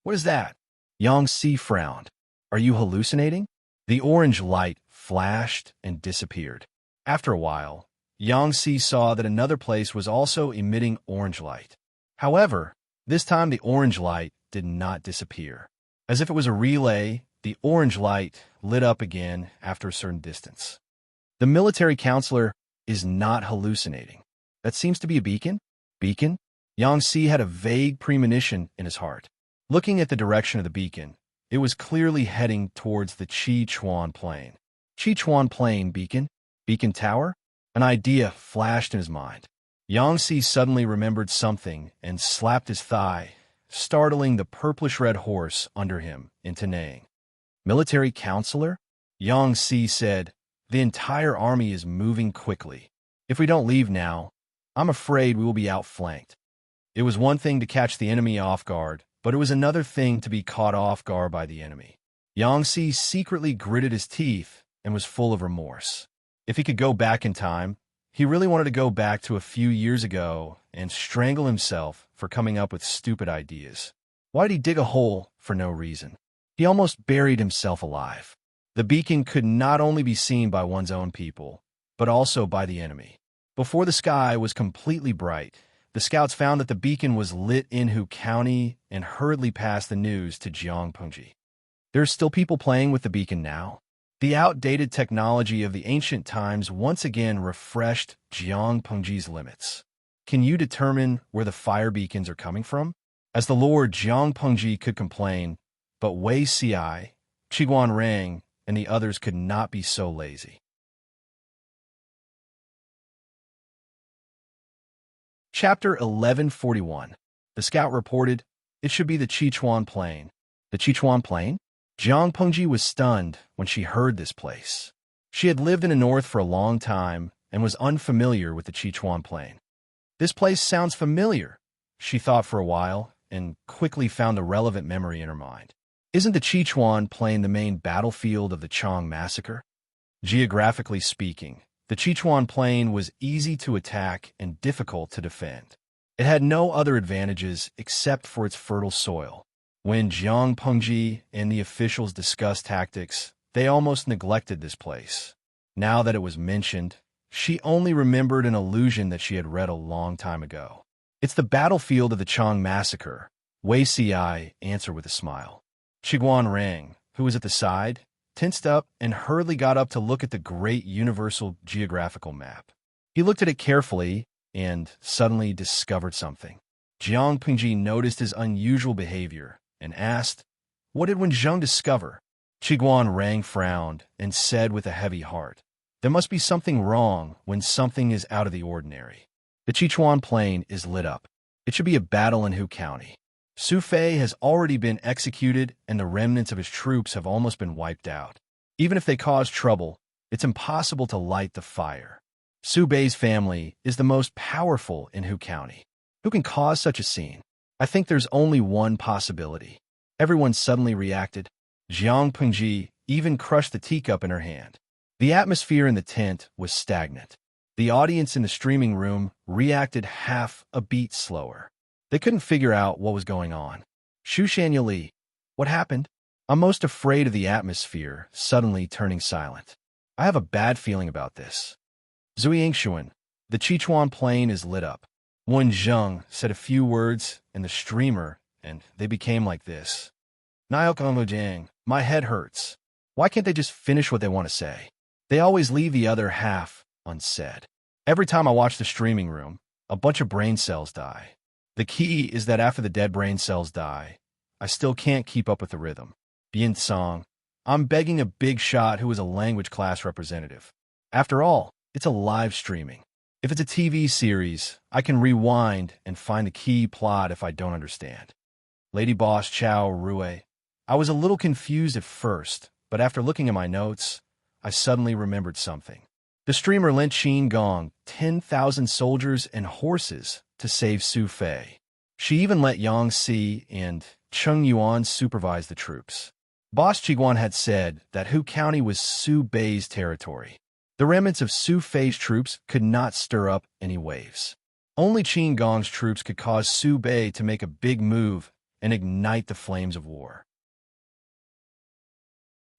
What is that? Yang Si frowned. Are you hallucinating? The orange light flashed and disappeared. After a while, Yang Si saw that another place was also emitting orange light. However, this time the orange light did not disappear. As if it was a relay, the orange light lit up again after a certain distance. The military counselor is not hallucinating. That seems to be a beacon? Beacon? Yang Si had a vague premonition in his heart. Looking at the direction of the beacon, it was clearly heading towards the Sichuan Plain. Sichuan Plain beacon? Beacon tower? An idea flashed in his mind. Yang Si suddenly remembered something and slapped his thigh, startling the purplish-red horse under him into neighing. Military counselor? Yang Si said, the entire army is moving quickly. If we don't leave now, I'm afraid we will be outflanked. It was one thing to catch the enemy off guard, but it was another thing to be caught off guard by the enemy. Yang Si secretly gritted his teeth and was full of remorse. If he could go back in time, he really wanted to go back to a few years ago and strangle himself for coming up with stupid ideas. Why did he dig a hole for no reason? He almost buried himself alive. The beacon could not only be seen by one's own people, but also by the enemy. Before the sky was completely bright, the scouts found that the beacon was lit in Hu County and hurriedly passed the news to Jiang Pengji. There are still people playing with the beacon now. The outdated technology of the ancient times once again refreshed Jiang Pengji's limits. Can you determine where the fire beacons are coming from? As the Lord, Jiang Pengji could complain, but Wei Xiai, Qiguan Rang, and the others could not be so lazy. Chapter 1141. The scout reported, it should be the Sichuan Plain. The Sichuan Plain? Jiang Pengji was stunned when she heard this place. She had lived in the north for a long time and was unfamiliar with the Sichuan Plain. This place sounds familiar, she thought for a while, and quickly found a relevant memory in her mind. Isn't the Sichuan Plain the main battlefield of the Chang massacre? Geographically speaking, the Sichuan Plain was easy to attack and difficult to defend. It had no other advantages except for its fertile soil. When Jiang Pengji and the officials discussed tactics, they almost neglected this place. Now that it was mentioned, she only remembered an allusion that she had read a long time ago. It's the battlefield of the Chang massacre, Wei Xiai answered with a smile. Qiguan Rang, who was at the side, tensed up and hurriedly got up to look at the great universal geographical map. He looked at it carefully and suddenly discovered something. Jiang Pengji noticed his unusual behavior and asked, what did Wen Zheng discover? Qiguan Rang frowned and said with a heavy heart, there must be something wrong when something is out of the ordinary. The Sichuan Plain is lit up. It should be a battle in Hu County. Su Fei has already been executed and the remnants of his troops have almost been wiped out. Even if they cause trouble, it's impossible to light the fire. Su Bei's family is the most powerful in Hu County. Who can cause such a scene? I think there's only one possibility. Everyone suddenly reacted. Jiang Pengji even crushed the teacup in her hand. The atmosphere in the tent was stagnant. The audience in the streaming room reacted half a beat slower. They couldn't figure out what was going on. Shushanya Li, what happened? I'm most afraid of the atmosphere suddenly turning silent. I have a bad feeling about this. Zhuingshuan, the Sichuan plane is lit up. Wen Zheng said a few words in the streamer, and they became like this. Niaokongojang, my head hurts. Why can't they just finish what they want to say? They always leave the other half unsaid. Every time I watch the streaming room, a bunch of brain cells die. The key is that after the dead brain cells die, I still can't keep up with the rhythm. Bien Song, I'm begging a big shot who is a language class representative. After all, it's a live streaming. If it's a TV series, I can rewind and find the key plot if I don't understand. Lady Boss Chow Rue, I was a little confused at first, but after looking at my notes, I suddenly remembered something. The streamer lent Qin Gong 10,000 soldiers and horses to save Su Fei. She even let Yang Si and Cheng Yuan supervise the troops. Boss Qiguan had said that Hu County was Su Bei's territory. The remnants of Su Fei's troops could not stir up any waves. Only Qin Gong's troops could cause Su Bei to make a big move and ignite the flames of war.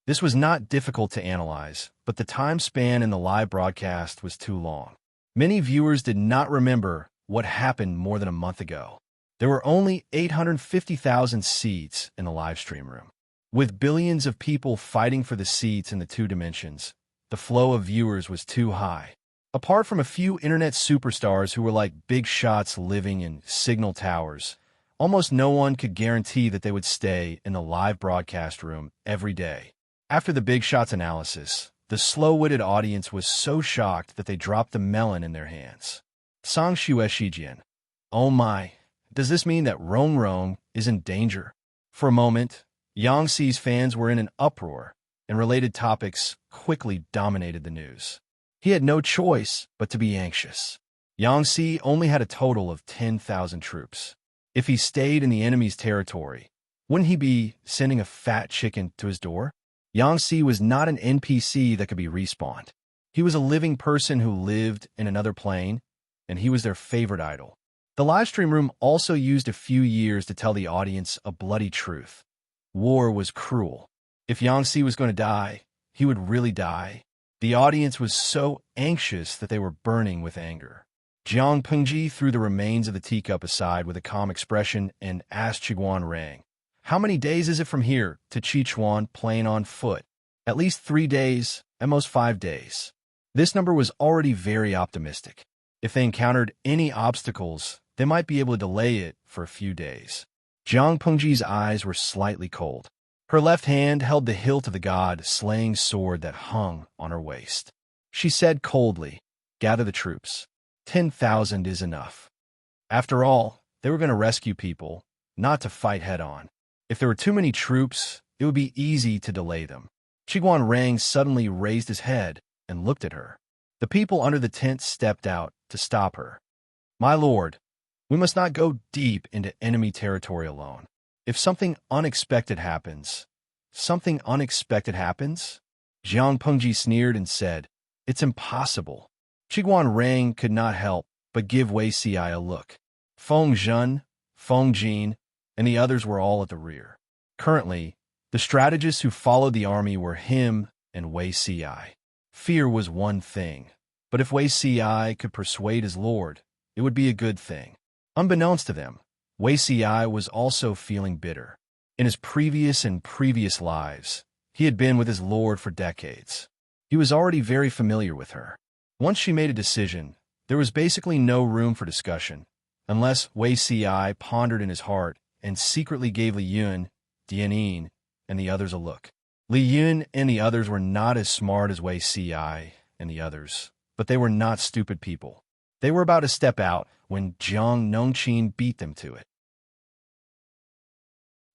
This was not difficult to analyze, but the time span in the live broadcast was too long. Many viewers did not remember what happened more than a month ago. There were only 850,000 seats in the live stream room. With billions of people fighting for the seats in the two dimensions, the flow of viewers was too high. Apart from a few internet superstars who were like big shots living in signal towers, almost no one could guarantee that they would stay in the live broadcast room every day. After the big shots analysis, the slow-witted audience was so shocked that they dropped the melon in their hands. Sang Shue Shijian. Oh my, does this mean that Rong Rong is in danger? For a moment, Yang Si's fans were in an uproar, and related topics quickly dominated the news. He had no choice but to be anxious. Yang Si only had a total of 10,000 troops. If he stayed in the enemy's territory, wouldn't he be sending a fat chicken to his door? Yang Si was not an NPC that could be respawned. He was a living person who lived in another plane, and he was their favorite idol. The livestream room also used a few years to tell the audience a bloody truth. War was cruel. If Yang Si was going to die, he would really die. The audience was so anxious that they were burning with anger. Jiang Pengji threw the remains of the teacup aside with a calm expression and asked Qiguan Rang, "How many days is it from here to Sichuan playing on foot?" "At least 3 days, at most 5 days. This number was already very optimistic. If they encountered any obstacles, they might be able to delay it for a few days. Jiang Pengji's eyes were slightly cold. Her left hand held the hilt of the god-slaying sword that hung on her waist. She said coldly, "Gather the troops. 10,000 is enough." After all, they were going to rescue people, not to fight head-on. If there were too many troops, it would be easy to delay them. Qiguan Rang suddenly raised his head and looked at her. The people under the tent stepped out to stop her. "My lord, we must not go deep into enemy territory alone. If something unexpected happens, Jiang Pengji sneered and said, "It's impossible." Qiguan Rang could not help but give Wei Si a look. Feng Zhen, Feng Jin, and the others were all at the rear. Currently, the strategists who followed the army were him and Wei Si. Fear was one thing, but if Wei Si could persuade his lord, it would be a good thing. Unbeknownst to them, Wei Si was also feeling bitter. In his previous lives, he had been with his lord for decades. He was already very familiar with her. Once she made a decision, there was basically no room for discussion, unless Wei Si pondered in his heart and secretly gave Li Yun, Dianin, and the others a look. Li Yun and the others were not as smart as Wei Si and the others, but they were not stupid people. They were about to step out when Jiang Nongqin beat them to it.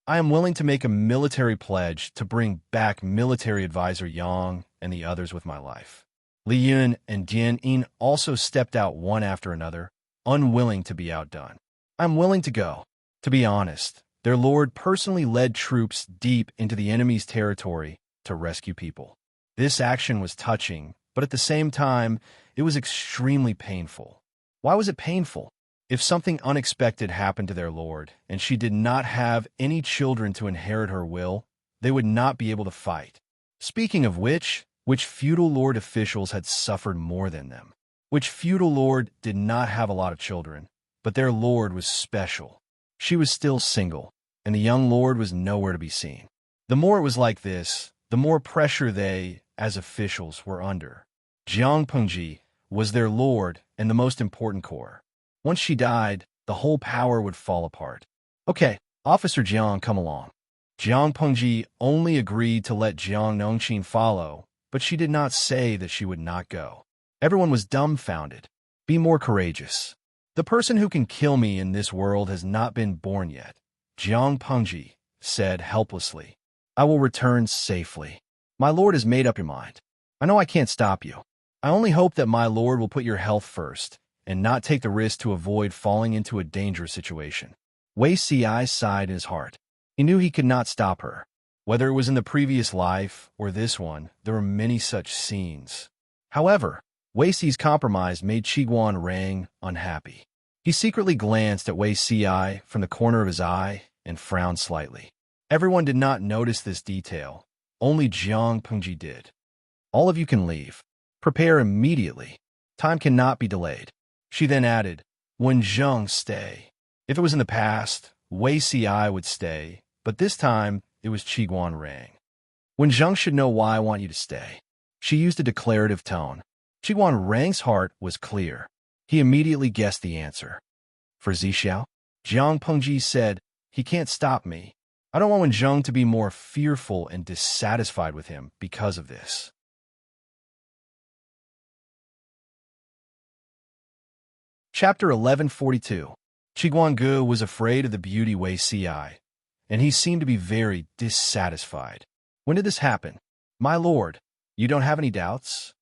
"I am willing to make a military pledge to bring back military advisor Yang and the others with my life." Li Yun and Dianin also stepped out one after another, unwilling to be outdone. "I'm willing to go." To be honest, their lord personally led troops deep into the enemy's territory to rescue people. This action was touching, but at the same time, it was extremely painful. Why was it painful? If something unexpected happened to their lord, and she did not have any children to inherit her will, they would not be able to fight. Speaking of which feudal lord officials had suffered more than them? Which feudal lord did not have a lot of children, but their lord was special? She was still single, and the young lord was nowhere to be seen. The more it was like this, the more pressure they, as officials, were under. Jiang Pengji was their lord and the most important core. Once she died, the whole power would fall apart. Okay, Officer Jiang, come along. Jiang Pengji only agreed to let Jiang Nongqin follow, but she did not say that she would not go. Everyone was dumbfounded. Be more courageous. The person who can kill me in this world has not been born yet, Jiang Pengji said helplessly. I will return safely. My lord has made up your mind. I know I can't stop you. I only hope that my lord will put your health first and not take the risk to avoid falling into a dangerous situation. Wei Ci sighed in his heart. He knew he could not stop her. Whether it was in the previous life or this one, there were many such scenes. However, Wei Ci's compromise made Qiguan Rang unhappy. He secretly glanced at Wei Ci from the corner of his eye and frowned slightly. Everyone did not notice this detail. Only Jiang Pengji did. All of you can leave. Prepare immediately. Time cannot be delayed. She then added, Wen Zheng stay. If it was in the past, Wei Ci would stay, but this time it was Qiguan Rang. Wen Zheng should know why I want you to stay. She used a declarative tone. Qiguan Rang's heart was clear. He immediately guessed the answer. For Zixiao? Jiang Pengji said, he can't stop me. I don't want Wen Zheng to be more fearful and dissatisfied with him because of this. Chapter 1142. Qiguan Gu was afraid of the beauty Wei Ci, and he seemed to be very dissatisfied. When did this happen? My lord, you don't have any doubts?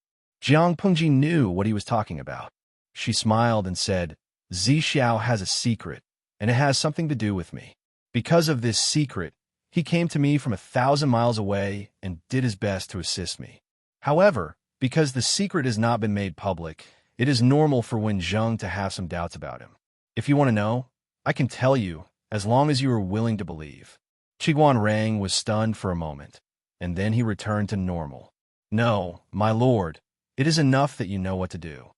Jiang Pengji knew what he was talking about. She smiled and said, Zixiao has a secret, and it has something to do with me. Because of this secret, he came to me from 1,000 miles away and did his best to assist me. However, because the secret has not been made public, it is normal for Wen Zheng to have some doubts about him. If you want to know, I can tell you, as long as you are willing to believe. Qiguan Rang was stunned for a moment, and then he returned to normal. No, my lord, it is enough that you know what to do.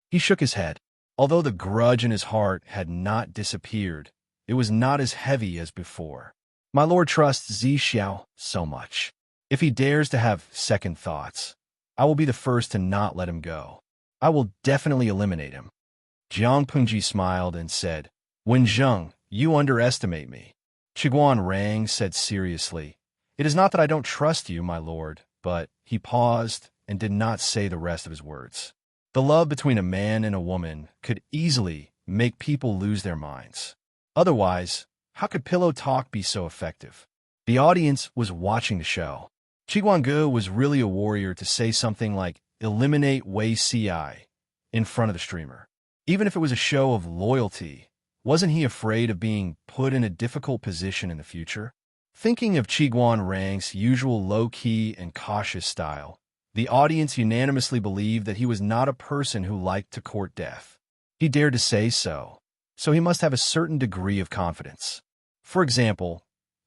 He shook his head. Although the grudge in his heart had not disappeared, it was not as heavy as before. My lord trusts Zixiao so much. If he dares to have second thoughts, I will be the first to not let him go. I will definitely eliminate him. Jiang Pengji smiled and said, Wen Zheng, you underestimate me. Qiguan Rang said seriously, It is not that I don't trust you, my lord, but he paused and did not say the rest of his words. The love between a man and a woman could easily make people lose their minds. Otherwise, how could pillow talk be so effective? The audience was watching the show. Qiguan Gu was really a warrior to say something like, eliminate Wei Ci in front of the streamer. Even if it was a show of loyalty, wasn't he afraid of being put in a difficult position in the future? Thinking of Qiguan Rang's usual low-key and cautious style, the audience unanimously believed that he was not a person who liked to court death. He dared to say so he must have a certain degree of confidence. For example,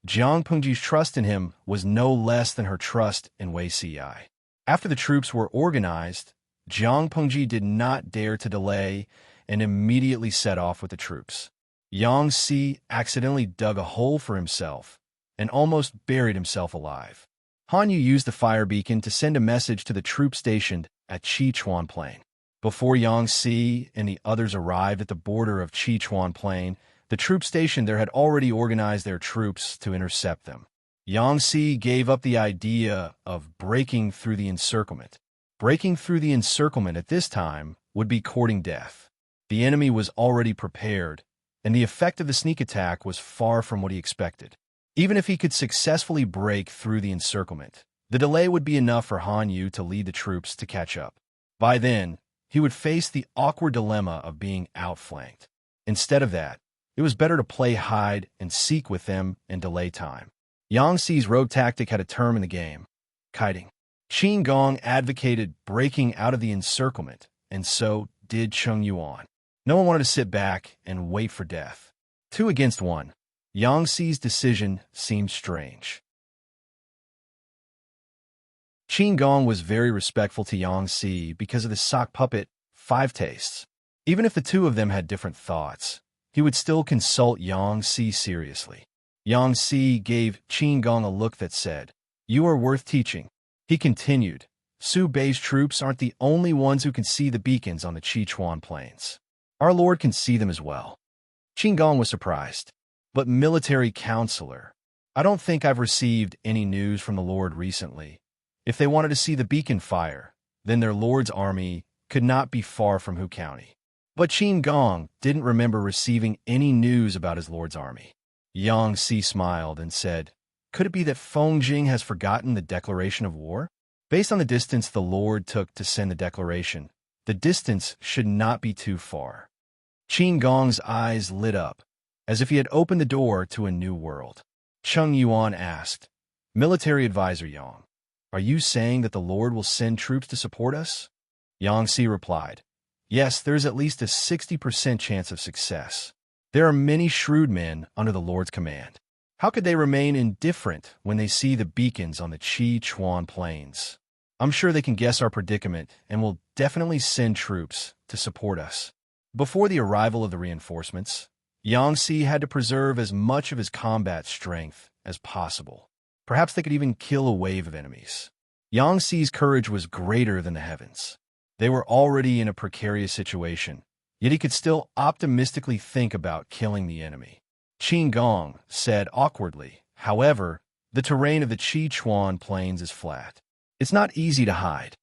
Jiang Pengji's trust in him was no less than her trust in Wei Ci. After the troops were organized, Jiang Pengji did not dare to delay and immediately set off with the troops. Yang Si accidentally dug a hole for himself and almost buried himself alive. Han Yu used the fire beacon to send a message to the troops stationed at Qichuan Plain. Before Yang Si and the others arrived at the border of Qichuan Plain, the troops stationed there had already organized their troops to intercept them. Yang Si gave up the idea of breaking through the encirclement. Breaking through the encirclement at this time would be courting death. The enemy was already prepared, and the effect of the sneak attack was far from what he expected. Even if he could successfully break through the encirclement, the delay would be enough for Han Yu to lead the troops to catch up. By then, he would face the awkward dilemma of being outflanked. Instead of that, it was better to play hide and seek with them and delay time. Yang Si's rogue tactic had a term in the game, kiting. Qin Gong advocated breaking out of the encirclement, and so did Cheng Yuan. No one wanted to sit back and wait for death. 2 against 1. Yang Xi's decision seemed strange. Qin Gong was very respectful to Yang Xi because of the sock puppet 5 tastes. Even if the two of them had different thoughts, he would still consult Yang Xi seriously. Yang Xi gave Qin Gong a look that said, "You are worth teaching." He continued, "Su Bei's troops aren't the only ones who can see the beacons on the Sichuan plains. Our Lord can see them as well." Qin Gong was surprised. "But military counselor, I don't think I've received any news from the Lord recently. If they wanted to see the beacon fire, then their Lord's army could not be far from Hu County." But Qin Gong didn't remember receiving any news about his Lord's army. Yang Xi smiled and said, "Could it be that Feng Jing has forgotten the declaration of war? Based on the distance the Lord took to send the declaration, the distance should not be too far." Qin Gong's eyes lit up, as if he had opened the door to a new world. Cheng Yuan asked, "Military advisor Yang, are you saying that the Lord will send troops to support us?" Yang Xi replied, "Yes, there is at least a 60% chance of success. There are many shrewd men under the Lord's command. How could they remain indifferent when they see the beacons on the Sichuan plains? I'm sure they can guess our predicament and will definitely send troops to support us." Before the arrival of the reinforcements, Yang Xi had to preserve as much of his combat strength as possible. Perhaps they could even kill a wave of enemies. Yang Xi's courage was greater than the heavens. They were already in a precarious situation, yet he could still optimistically think about killing the enemy. Qin Gong said awkwardly, "However, the terrain of the Sichuan plains is flat. It's not easy to hide."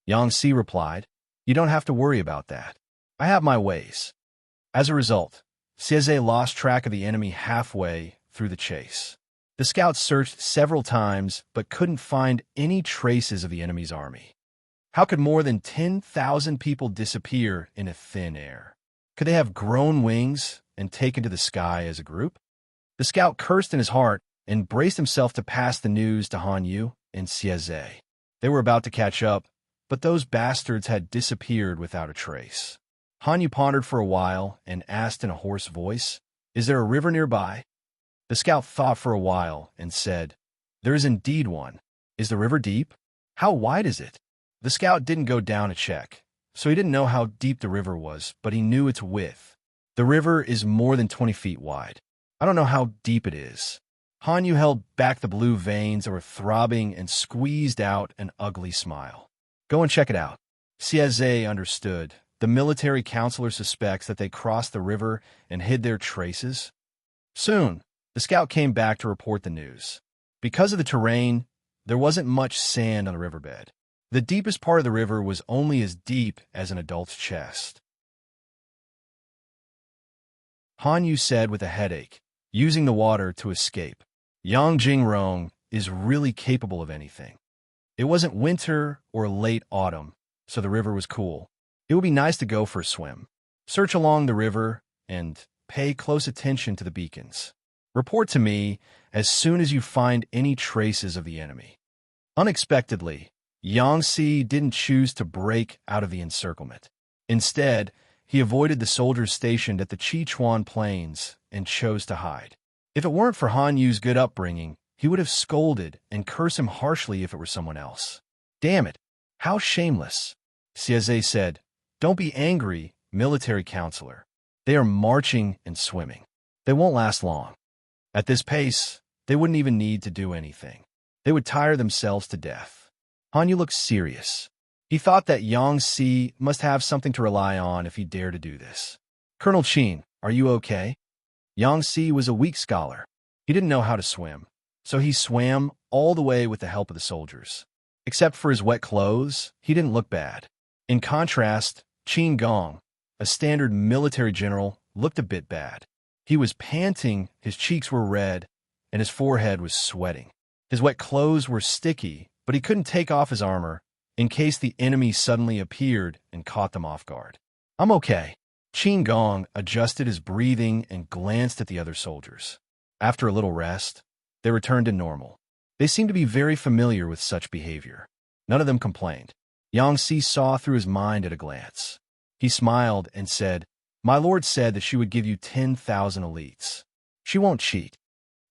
Yang Xi replied, "You don't have to worry about that. I have my ways." As a result, Xieze lost track of the enemy halfway through the chase. The scouts searched several times but couldn't find any traces of the enemy's army. How could more than 10,000 people disappear in a thin air? Could they have grown wings and taken to the sky as a group? The scout cursed in his heart and braced himself to pass the news to Han Yu and Xieze. They were about to catch up, but those bastards had disappeared without a trace. Han Yu pondered for a while and asked in a hoarse voice, "Is there a river nearby?" The scout thought for a while and said, "There is indeed one. Is the river deep? How wide is it?" The scout didn't go down to check, so he didn't know how deep the river was, but he knew its width. "The river is more than 20 feet wide. I don't know how deep it is." Han Yu held back the blue veins that were throbbing and squeezed out an ugly smile. "Go and check it out." Xieze understood. The military counselor suspects that they crossed the river and hid their traces. Soon, the scout came back to report the news. Because of the terrain, there wasn't much sand on the riverbed. The deepest part of the river was only as deep as an adult's chest. Han Yu said with a headache, using the water to escape. "Yang Jingrong is really capable of anything." It wasn't winter or late autumn, so the river was cool. It would be nice to go for a swim. Search along the river and pay close attention to the beacons. Report to me as soon as you find any traces of the enemy. Unexpectedly, Yang Xi didn't choose to break out of the encirclement. Instead, he avoided the soldiers stationed at the Sichuan plains and chose to hide. If it weren't for Han Yu's good upbringing, he would have scolded and cursed him harshly if it were someone else. "Damn it, how shameless." Xieze said, "Don't be angry, military counselor. They are marching and swimming. They won't last long. At this pace, they wouldn't even need to do anything. They would tire themselves to death." Han Yu looked serious. He thought that Yang Xi must have something to rely on if he dared to do this. "Colonel Qin, are you okay?" Yang Xi was a weak scholar. He didn't know how to swim, so he swam all the way with the help of the soldiers. Except for his wet clothes, he didn't look bad. In contrast, Qin Gong, a standard military general, looked a bit bad. He was panting, his cheeks were red, and his forehead was sweating. His wet clothes were sticky, but he couldn't take off his armor in case the enemy suddenly appeared and caught them off guard. "I'm okay." Qin Gong adjusted his breathing and glanced at the other soldiers. After a little rest, they returned to normal. They seemed to be very familiar with such behavior. None of them complained. Yang Si saw through his mind at a glance. He smiled and said, "My lord said that she would give you 10,000 elites. She won't cheat."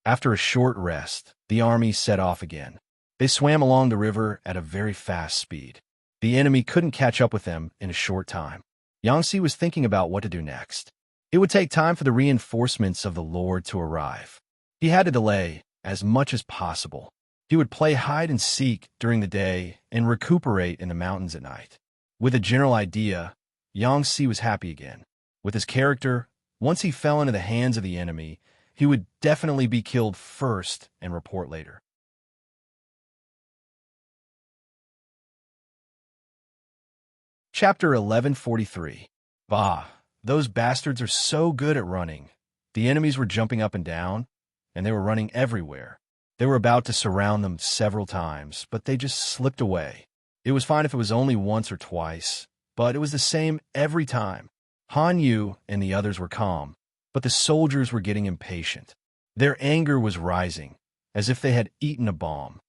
After a short rest, the army set off again. They swam along the river at a very fast speed. The enemy couldn't catch up with them in a short time. Yang Si was thinking about what to do next. It would take time for the reinforcements of the Lord to arrive. He had to delay as much as possible. He would play hide and seek during the day and recuperate in the mountains at night. With a general idea, Yang Si was happy again. With his character, once he fell into the hands of the enemy, he would definitely be killed first and report later. Chapter 1143. Bah, those bastards are so good at running. The enemies were jumping up and down, and they were running everywhere. They were about to surround them several times, but they just slipped away. It was fine if it was only once or twice, but it was the same every time. Han Yu and the others were calm, but the soldiers were getting impatient. Their anger was rising, as if they had eaten a bomb.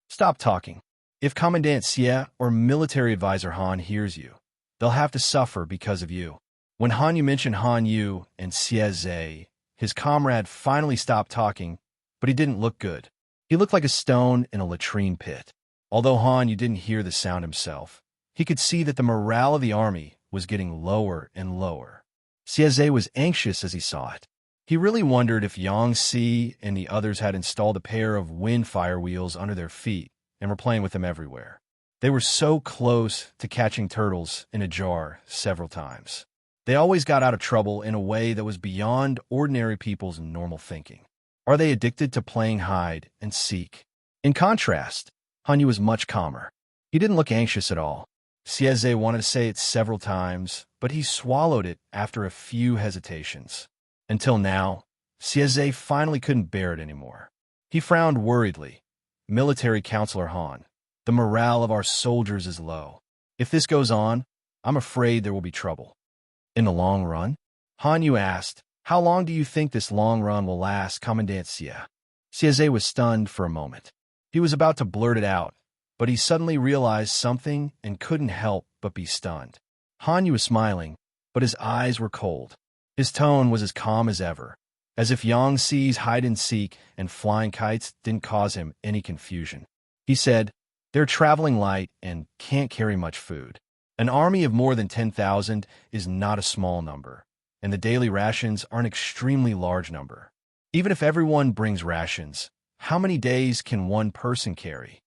"Stop talking. If Commandant Xie or military advisor Han hears you, they'll have to suffer because of you." When Han Yu mentioned Han Yu and Xie Zhe, his comrade finally stopped talking, but he didn't look good. He looked like a stone in a latrine pit. Although Han Yu didn't hear the sound himself, he could see that the morale of the army was getting lower and lower. Xie Zhe was anxious as he saw it. He really wondered if Yang Si and the others had installed a pair of wind fire wheels under their feet and were playing with them everywhere. They were so close to catching turtles in a jar several times. They always got out of trouble in a way that was beyond ordinary people's normal thinking. Are they addicted to playing hide and seek? In contrast, Han Yu was much calmer. He didn't look anxious at all. Xie Zhe wanted to say it several times, but he swallowed it after a few hesitations. Until now, Xie Zhe finally couldn't bear it anymore. He frowned worriedly. "Military Counselor Han, the morale of our soldiers is low. If this goes on, I'm afraid there will be trouble." "In the long run?" Han Yu asked. "How long do you think this long run will last, Commandant Xie?" Xie Zhe was stunned for a moment. He was about to blurt it out, but he suddenly realized something and couldn't help but be stunned. Han Yu was smiling, but his eyes were cold. His tone was as calm as ever, as if Yang Si's hide-and-seek and flying kites didn't cause him any confusion. He said, "They're traveling light and can't carry much food. An army of more than 10,000 is not a small number, and the daily rations are an extremely large number. Even if everyone brings rations, how many days can one person carry?"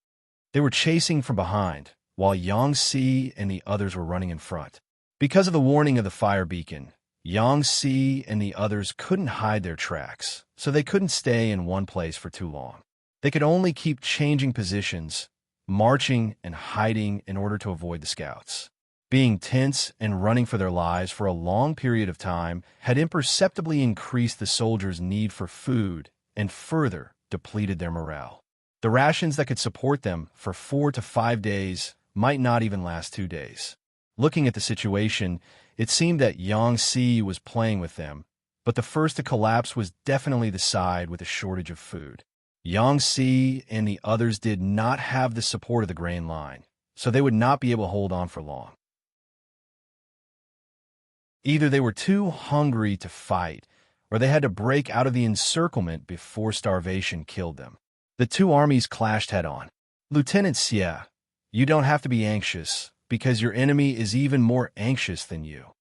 They were chasing from behind, while Yang Si and the others were running in front. Because of the warning of the fire beacon, Yang Si and the others couldn't hide their tracks, so they couldn't stay in one place for too long. They could only keep changing positions, marching and hiding in order to avoid the scouts. Being tense and running for their lives for a long period of time had imperceptibly increased the soldiers' need for food and further depleted their morale. The rations that could support them for 4 to 5 days might not even last 2 days. Looking at the situation, it seemed that Yang Si was playing with them, but the first to collapse was definitely the side with a shortage of food. Yang Si and the others did not have the support of the grain line, so they would not be able to hold on for long. Either they were too hungry to fight, or they had to break out of the encirclement before starvation killed them. The two armies clashed head-on. "Lieutenant Xie, you don't have to be anxious, because your enemy is even more anxious than you."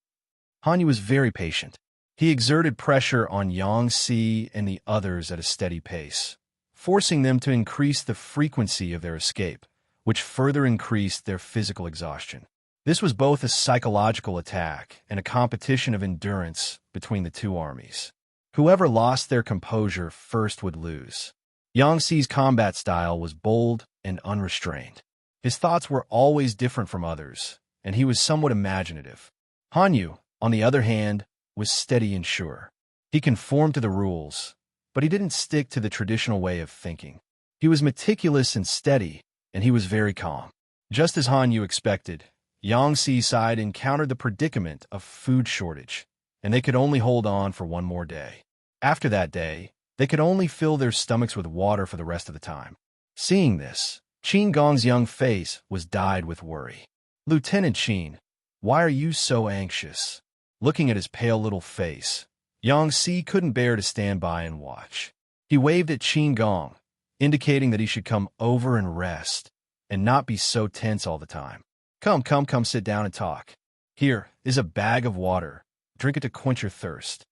Han Yu was very patient. He exerted pressure on Yang Si and the others at a steady pace, forcing them to increase the frequency of their escape, which further increased their physical exhaustion. This was both a psychological attack and a competition of endurance between the two armies. Whoever lost their composure first would lose. Yang Si's combat style was bold and unrestrained. His thoughts were always different from others, and he was somewhat imaginative. Han Yu, on the other hand, was steady and sure. He conformed to the rules, but he didn't stick to the traditional way of thinking. He was meticulous and steady, and he was very calm. Just as Han Yu expected, Yang Si's side encountered the predicament of food shortage, and they could only hold on for one more day. After that day, they could only fill their stomachs with water for the rest of the time. Seeing this, Qin Gong's young face was dyed with worry. Lieutenant Qin, why are you so anxious? Looking at his pale little face, Yang Si couldn't bear to stand by and watch. He waved at Qin Gong, indicating that he should come over and rest, and not be so tense all the time. Come, sit down and talk. Here is a bag of water. Drink it to quench your thirst.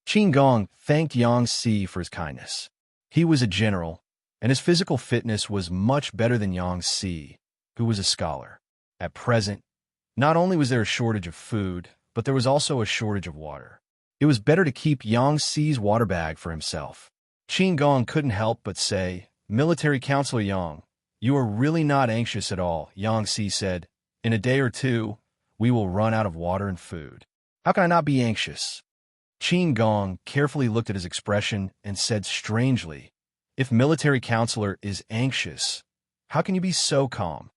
Qin Gong thanked Yang Si for his kindness. He was a general, and his physical fitness was much better than Yang Si, who was a scholar. At present, not only was there a shortage of food, but there was also a shortage of water. It was better to keep Yang Si's water bag for himself. Qin Gong couldn't help but say, Military Counselor Yang, you are really not anxious at all, Yang Si said. In a day or two, we will run out of water and food. How can I not be anxious? Qin Gong carefully looked at his expression and said strangely, if Military Counselor is anxious, how can you be so calm?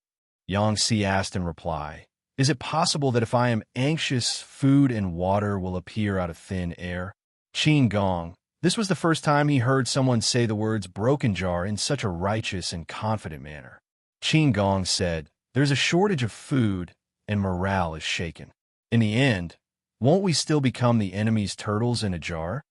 Yang Si asked in reply, is it possible that if I am anxious, food and water will appear out of thin air? Qin Gong, this was the first time he heard someone say the words broken jar in such a righteous and confident manner. Qin Gong said, there's a shortage of food and morale is shaken. In the end, won't we still become the enemy's turtles in a jar?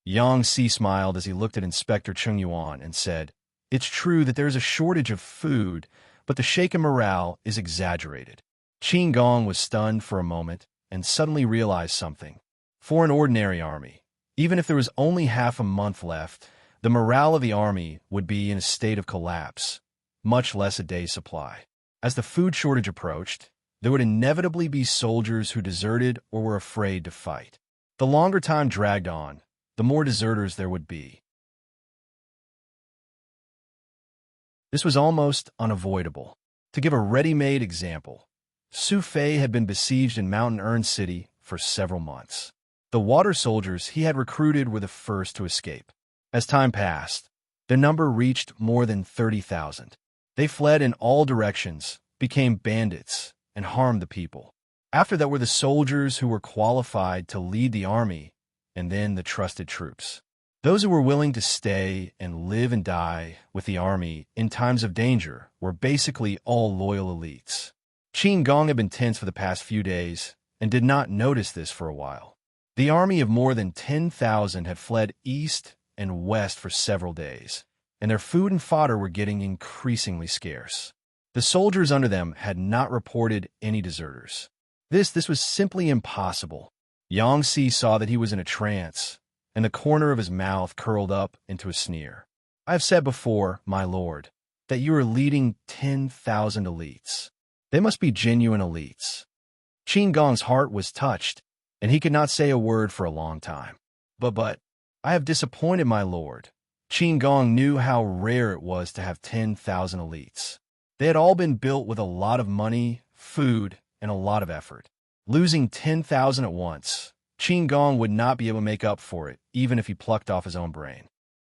Yang Si smiled as he looked at Inspector Chung Yuan and said, it's true that there's a shortage of food, but the shaken morale is exaggerated. Qin Gong was stunned for a moment and suddenly realized something. For an ordinary army, even if there was only half a month left, the morale of the army would be in a state of collapse, much less a day's supply. As the food shortage approached, there would inevitably be soldiers who deserted or were afraid to fight. The longer time dragged on, the more deserters there would be. This was almost unavoidable. To give a ready-made example, Su Fei had been besieged in Mountain Urn City for several months. The water soldiers he had recruited were the first to escape. As time passed, their number reached more than 30,000. They fled in all directions, became bandits, and harmed the people. After that were the soldiers who were qualified to lead the army, and then the trusted troops. Those who were willing to stay and live and die with the army in times of danger were basically all loyal elites. Qin Gong had been tense for the past few days and did not notice this for a while. The army of more than 10,000 had fled east and west for several days, and their food and fodder were getting increasingly scarce. The soldiers under them had not reported any deserters. This was simply impossible. Yang Si saw that he was in a trance, and the corner of his mouth curled up into a sneer. I have said before, my lord, that you are leading 10,000 elites. They must be genuine elites. Qin Gong's heart was touched, and he could not say a word for a long time. But, I have disappointed my lord. Qin Gong knew how rare it was to have 10,000 elites. They had all been built with a lot of money, food, and a lot of effort. Losing 10,000 at once, Qin Gong would not be able to make up for it, even if he plucked off his own brain.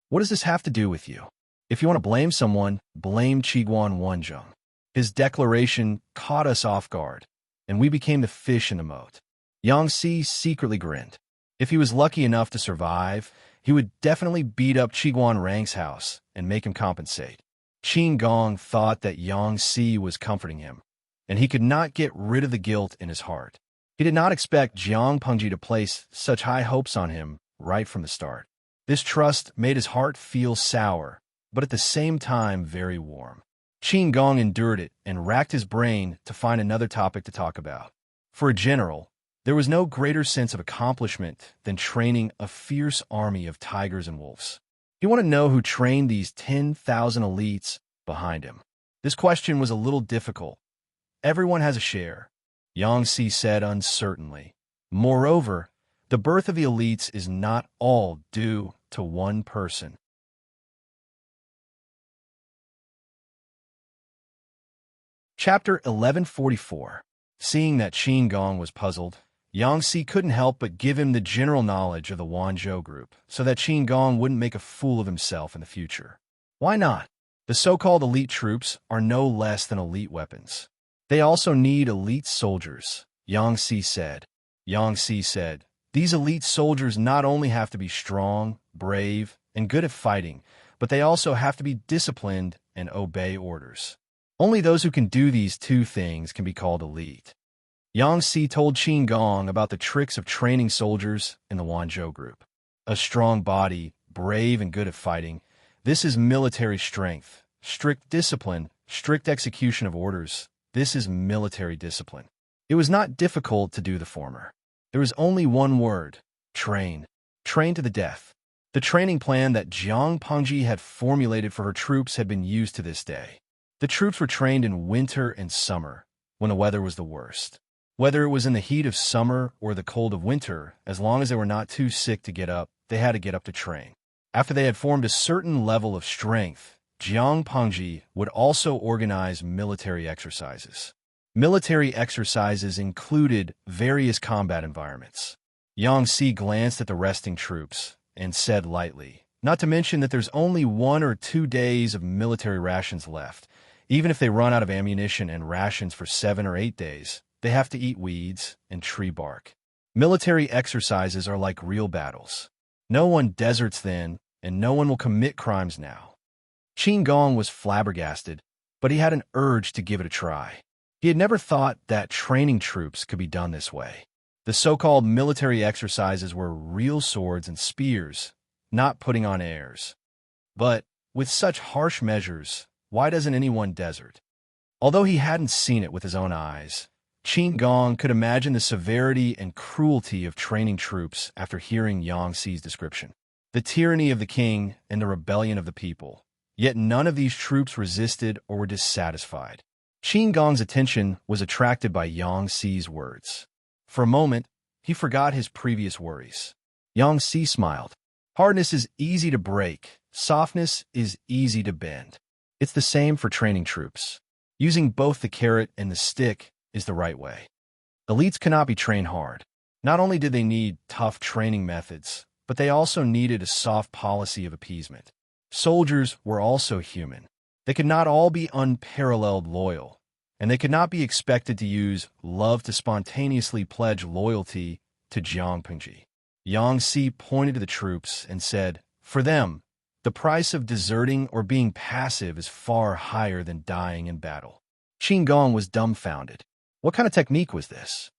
What does this have to do with you? If you want to blame someone, blame Qiguan Wanzhong. His declaration caught us off guard, and we became the fish in the moat. Yang Si secretly grinned. If he was lucky enough to survive, he would definitely beat up Qiguan Rang's house and make him compensate. Qin Gong thought that Yang Si was comforting him, and he could not get rid of the guilt in his heart. He did not expect Jiang Pengji to place such high hopes on him right from the start. This trust made his heart feel sour, but at the same time very warm. Qin Gong endured it and racked his brain to find another topic to talk about. For a general, there was no greater sense of accomplishment than training a fierce army of tigers and wolves. He wanted to know who trained these 10,000 elites behind him. This question was a little difficult. Everyone has a share, Yang Si said uncertainly. Moreover, the birth of the elites is not all due to one person. Chapter 1144. Seeing that Qin Gong was puzzled, Yang Si couldn't help but give him the general knowledge of the Wanzhou group, so that Qin Gong wouldn't make a fool of himself in the future. Why not? The so-called elite troops are no less than elite weapons. They also need elite soldiers, Yang Si said. Yang Si said, these elite soldiers not only have to be strong, brave, and good at fighting, but they also have to be disciplined and obey orders. Only those who can do these two things can be called elite. Yang Si told Qin Gong about the tricks of training soldiers in the Wanzhou group. A strong body, brave and good at fighting. This is military strength. Strict discipline, strict execution of orders. This is military discipline. It was not difficult to do the former. There was only one word: train. Train to the death. The training plan that Jiang Pengji had formulated for her troops had been used to this day. The troops were trained in winter and summer, when the weather was the worst. Whether it was in the heat of summer or the cold of winter, as long as they were not too sick to get up, they had to get up to train. After they had formed a certain level of strength, Jiang Pengji would also organize military exercises. Military exercises included various combat environments. Yang Si glanced at the resting troops and said lightly, "Not to mention that there's only 1 or 2 days of military rations left. Even if they run out of ammunition and rations for 7 or 8 days, they have to eat weeds and tree bark. Military exercises are like real battles. No one deserts then, and no one will commit crimes now." Qin Gong was flabbergasted, but he had an urge to give it a try. He had never thought that training troops could be done this way. The so-called military exercises were real swords and spears, not putting on airs. But with such harsh measures, why doesn't anyone desert? Although he hadn't seen it with his own eyes, Qin Gong could imagine the severity and cruelty of training troops after hearing Yang Si's description. The tyranny of the king and the rebellion of the people. Yet none of these troops resisted or were dissatisfied. Qin Gong's attention was attracted by Yang Si's words. For a moment, he forgot his previous worries. Yang Si smiled. Hardness is easy to break. Softness is easy to bend. It's the same for training troops. Using both the carrot and the stick is the right way. Elites cannot be trained hard. Not only did they need tough training methods, but they also needed a soft policy of appeasement. Soldiers were also human. They could not all be unparalleled loyal, and they could not be expected to use love to spontaneously pledge loyalty to Jiang Pengji. Yang Si pointed to the troops and said, "For them, the price of deserting or being passive is far higher than dying in battle." Qin Gong was dumbfounded. What kind of technique was this?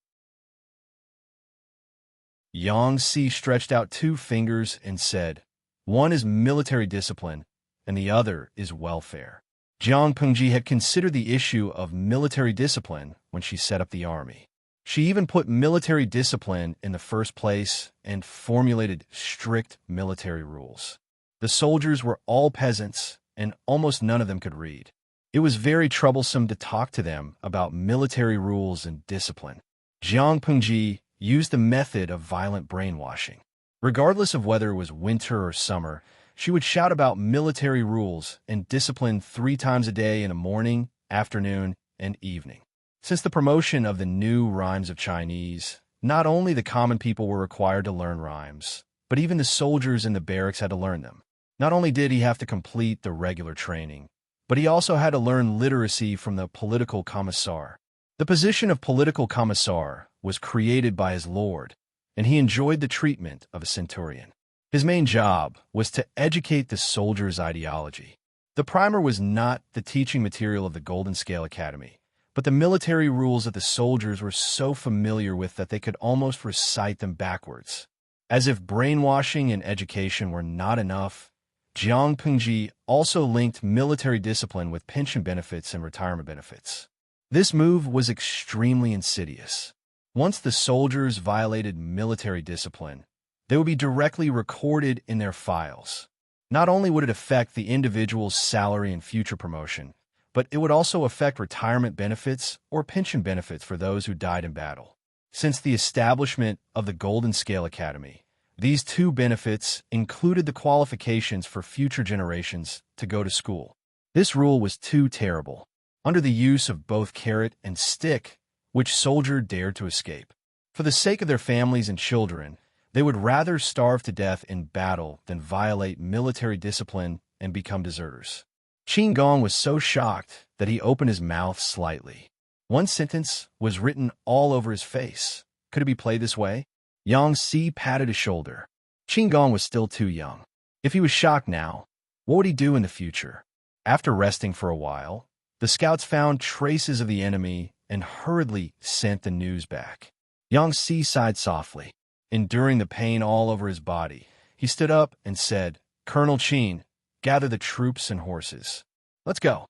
Yang Si stretched out 2 fingers and said, "One is military discipline, and the other is welfare." Jiang Pengji had considered the issue of military discipline when she set up the army. She even put military discipline in the first place and formulated strict military rules. The soldiers were all peasants, and almost none of them could read. It was very troublesome to talk to them about military rules and discipline. Jiang Pengji used the method of violent brainwashing. Regardless of whether it was winter or summer, she would shout about military rules and discipline 3 times a day in the morning, afternoon, and evening. Since the promotion of the new rhymes of Chinese, not only the common people were required to learn rhymes, but even the soldiers in the barracks had to learn them. Not only did he have to complete the regular training, but he also had to learn literacy from the political commissar. The position of political commissar was created by his lord, and he enjoyed the treatment of a centurion. His main job was to educate the soldiers' ideology. The primer was not the teaching material of the Golden Scale Academy, but the military rules that the soldiers were so familiar with that they could almost recite them backwards. As if brainwashing and education were not enough, Jiang Pengji also linked military discipline with pension benefits and retirement benefits. This move was extremely insidious. Once the soldiers violated military discipline, they would be directly recorded in their files. Not only would it affect the individual's salary and future promotion, but it would also affect retirement benefits or pension benefits for those who died in battle. Since the establishment of the Golden Scale Academy, these 2 benefits included the qualifications for future generations to go to school. This rule was too terrible. Under the use of both carrot and stick, which soldier dared to escape? For the sake of their families and children, they would rather starve to death in battle than violate military discipline and become deserters. Qin Gong was so shocked that he opened his mouth slightly. One sentence was written all over his face. Could it be played this way? Yang Si patted his shoulder. Qin Gong was still too young. If he was shocked now, what would he do in the future? After resting for a while, The scouts found traces of the enemy and hurriedly sent the news back. Yang Si sighed softly. Enduring the pain all over his body, he stood up and said, "Colonel Qin, gather the troops and horses. Let's go.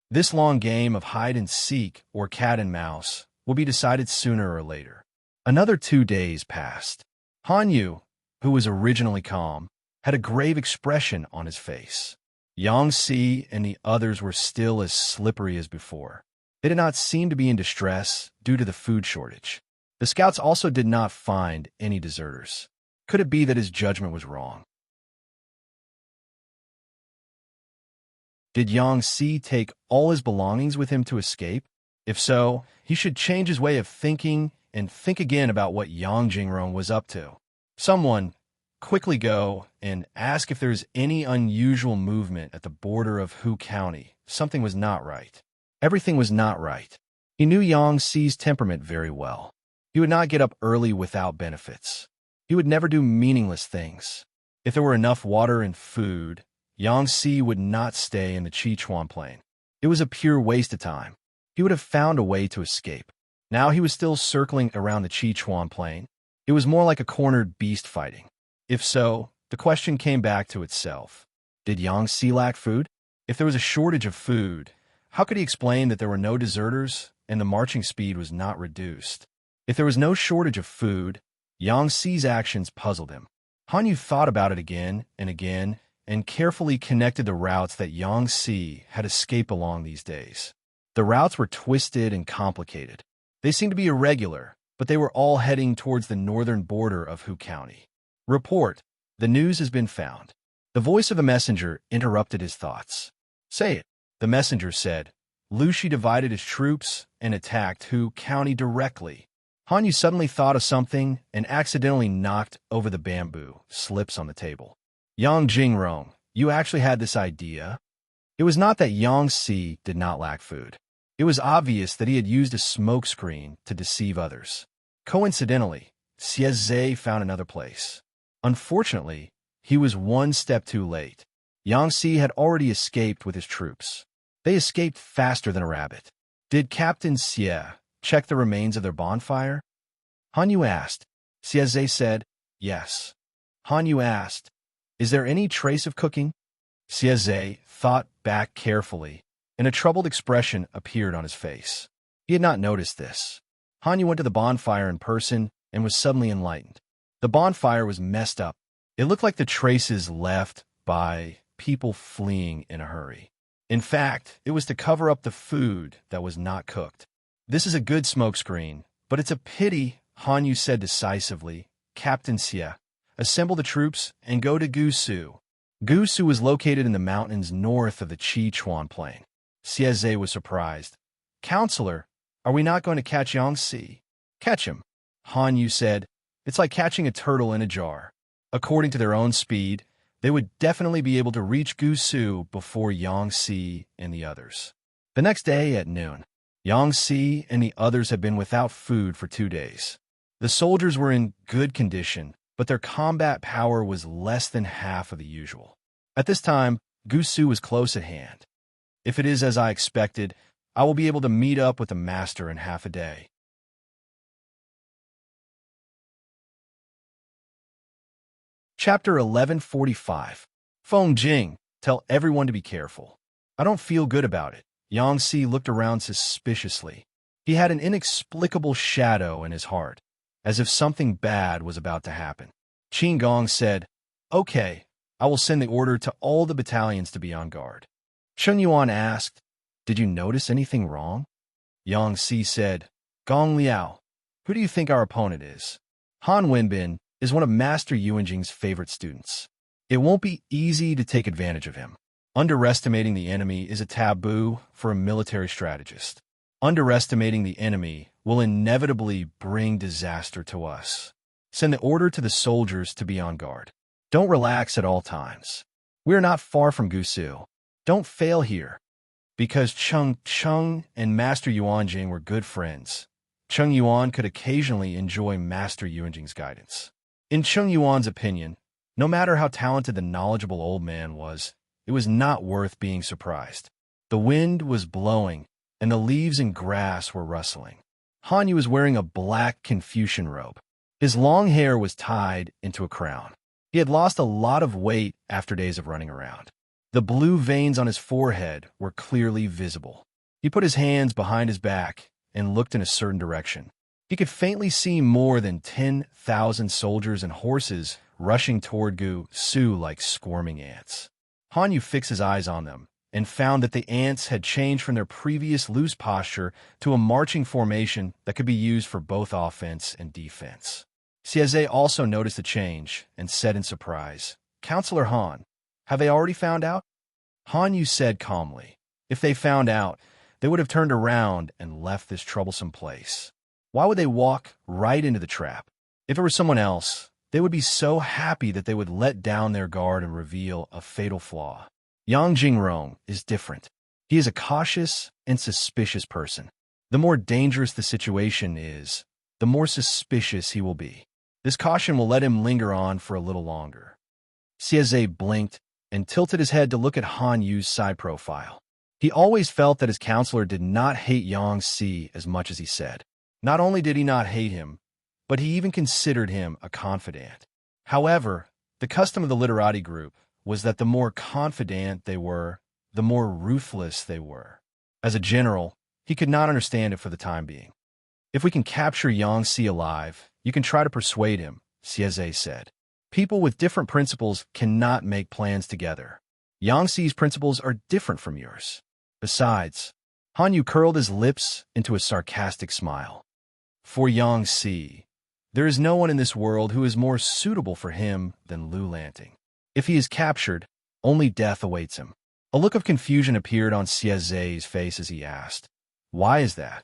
This long game of hide-and-seek or cat-and-mouse will be decided sooner or later." Another 2 days passed. Han Yu, who was originally calm, had a grave expression on his face. Yang Si and the others were still as slippery as before. They did not seem to be in distress due to the food shortage. The scouts also did not find any deserters. Could it be that his judgment was wrong? Did Yang Si take all his belongings with him to escape? If so, he should change his way of thinking and think again about what Yang Jingrong was up to. Someone quickly go and ask if there is any unusual movement at the border of Hu County. Something was not right. Everything was not right. He knew Yang Si's temperament very well. He would not get up early without benefits. He would never do meaningless things. If there were enough water and food, Yang Si would not stay in the Sichuan plain. It was a pure waste of time. He would have found a way to escape. Now he was still circling around the Sichuan plain. It was more like a cornered beast fighting. If so, the question came back to itself. Did Yang Si lack food? If there was a shortage of food, how could he explain that there were no deserters and the marching speed was not reduced? If there was no shortage of food, Yang Si's actions puzzled him. Han Yu thought about it again and carefully connected the routes that Yang Si had escaped along these days. The routes were twisted and complicated. They seemed to be irregular, but they were all heading towards the northern border of Hu County. "Report. The news has been found." The voice of a messenger interrupted his thoughts. "Say it," the messenger said. Lu Shi divided his troops and attacked Hu County directly. Han Yu suddenly thought of something and accidentally knocked over the bamboo slips on the table. "Yang Jingrong, you actually had this idea?" It was not that Yang Si did not lack food. It was obvious that he had used a smokescreen to deceive others. Coincidentally, Xie Zhe found another place. Unfortunately, he was one step too late. Yang Si had already escaped with his troops. They escaped faster than a rabbit. Did Captain Xie check the remains of their bonfire? Han Yu asked. Xie Zhe said, yes. Han Yu asked, is there any trace of cooking? Xie Zhe thought back carefully, and a troubled expression appeared on his face. He had not noticed this. Han Yu went to the bonfire in person and was suddenly enlightened. The bonfire was messed up. It looked like the traces left by people fleeing in a hurry. In fact, it was to cover up the food that was not cooked. This is a good smokescreen, but it's a pity, Han Yu said decisively. Captain Xie, assemble the troops and go to Gusu. Gusu is located in the mountains north of the Sichuan plain. Xie Zhe was surprised. Counselor, are we not going to catch Yang Si? Catch him, Han Yu said. It's like catching a turtle in a jar. According to their own speed, they would definitely be able to reach Gusu before Yang Si and the others. The next day at noon, Yang Si and the others had been without food for 2 days. The soldiers were in good condition, but their combat power was less than half of the usual. At this time, Gusu was close at hand. If it is as I expected, I will be able to meet up with the master in half a day. Chapter 1145. Feng Jing, tell everyone to be careful. I don't feel good about it. Yang Si looked around suspiciously. He had an inexplicable shadow in his heart, as if something bad was about to happen. Qin Gong said, okay, I will send the order to all the battalions to be on guard. Chen Yuan asked, did you notice anything wrong? Yang Si said, Gong Liao, who do you think our opponent is? Han Wenbin is one of Master Yuanjing's favorite students. It won't be easy to take advantage of him. Underestimating the enemy is a taboo for a military strategist. Underestimating the enemy will inevitably bring disaster to us. Send the order to the soldiers to be on guard. Don't relax at all times. We are not far from Gusu. Don't fail here. Because Cheng and Master Yuanjing were good friends, Cheng Yuan could occasionally enjoy Master Yuanjing's guidance. In Cheng Yuan's opinion, no matter how talented the knowledgeable old man was, it was not worth being surprised. The wind was blowing, and the leaves and grass were rustling. Han Yu was wearing a black Confucian robe. His long hair was tied into a crown. He had lost a lot of weight after days of running around. The blue veins on his forehead were clearly visible. He put his hands behind his back and looked in a certain direction. He could faintly see more than 10,000 soldiers and horses rushing toward Gu Su like squirming ants. Han Yu fixed his eyes on them and found that the ants had changed from their previous loose posture to a marching formation that could be used for both offense and defense. Xieze also noticed the change and said in surprise, "Counselor Han, have they already found out?" Han Yu said calmly, "If they found out, they would have turned around and left this troublesome place. Why would they walk right into the trap? If it were someone else, they would be so happy that they would let down their guard and reveal a fatal flaw. Yang Jingrong is different. He is a cautious and suspicious person. The more dangerous the situation is, the more suspicious he will be. This caution will let him linger on for a little longer." Xieze blinked and tilted his head to look at Han Yu's side profile. He always felt that his counselor did not hate Yang Si as much as he said. Not only did he not hate him, but he even considered him a confidant. However, the custom of the literati group was that the more confident they were, the more ruthless they were. As a general, he could not understand it for the time being. "If we can capture Yang Si alive, you can try to persuade him," Xieze said. "People with different principles cannot make plans together. Yang Si's principles are different from yours. Besides," Han Yu curled his lips into a sarcastic smile. "For Yang Si, there is no one in this world who is more suitable for him than Lu Lanting. If he is captured, only death awaits him." A look of confusion appeared on Xieze's face as he asked, "Why is that?"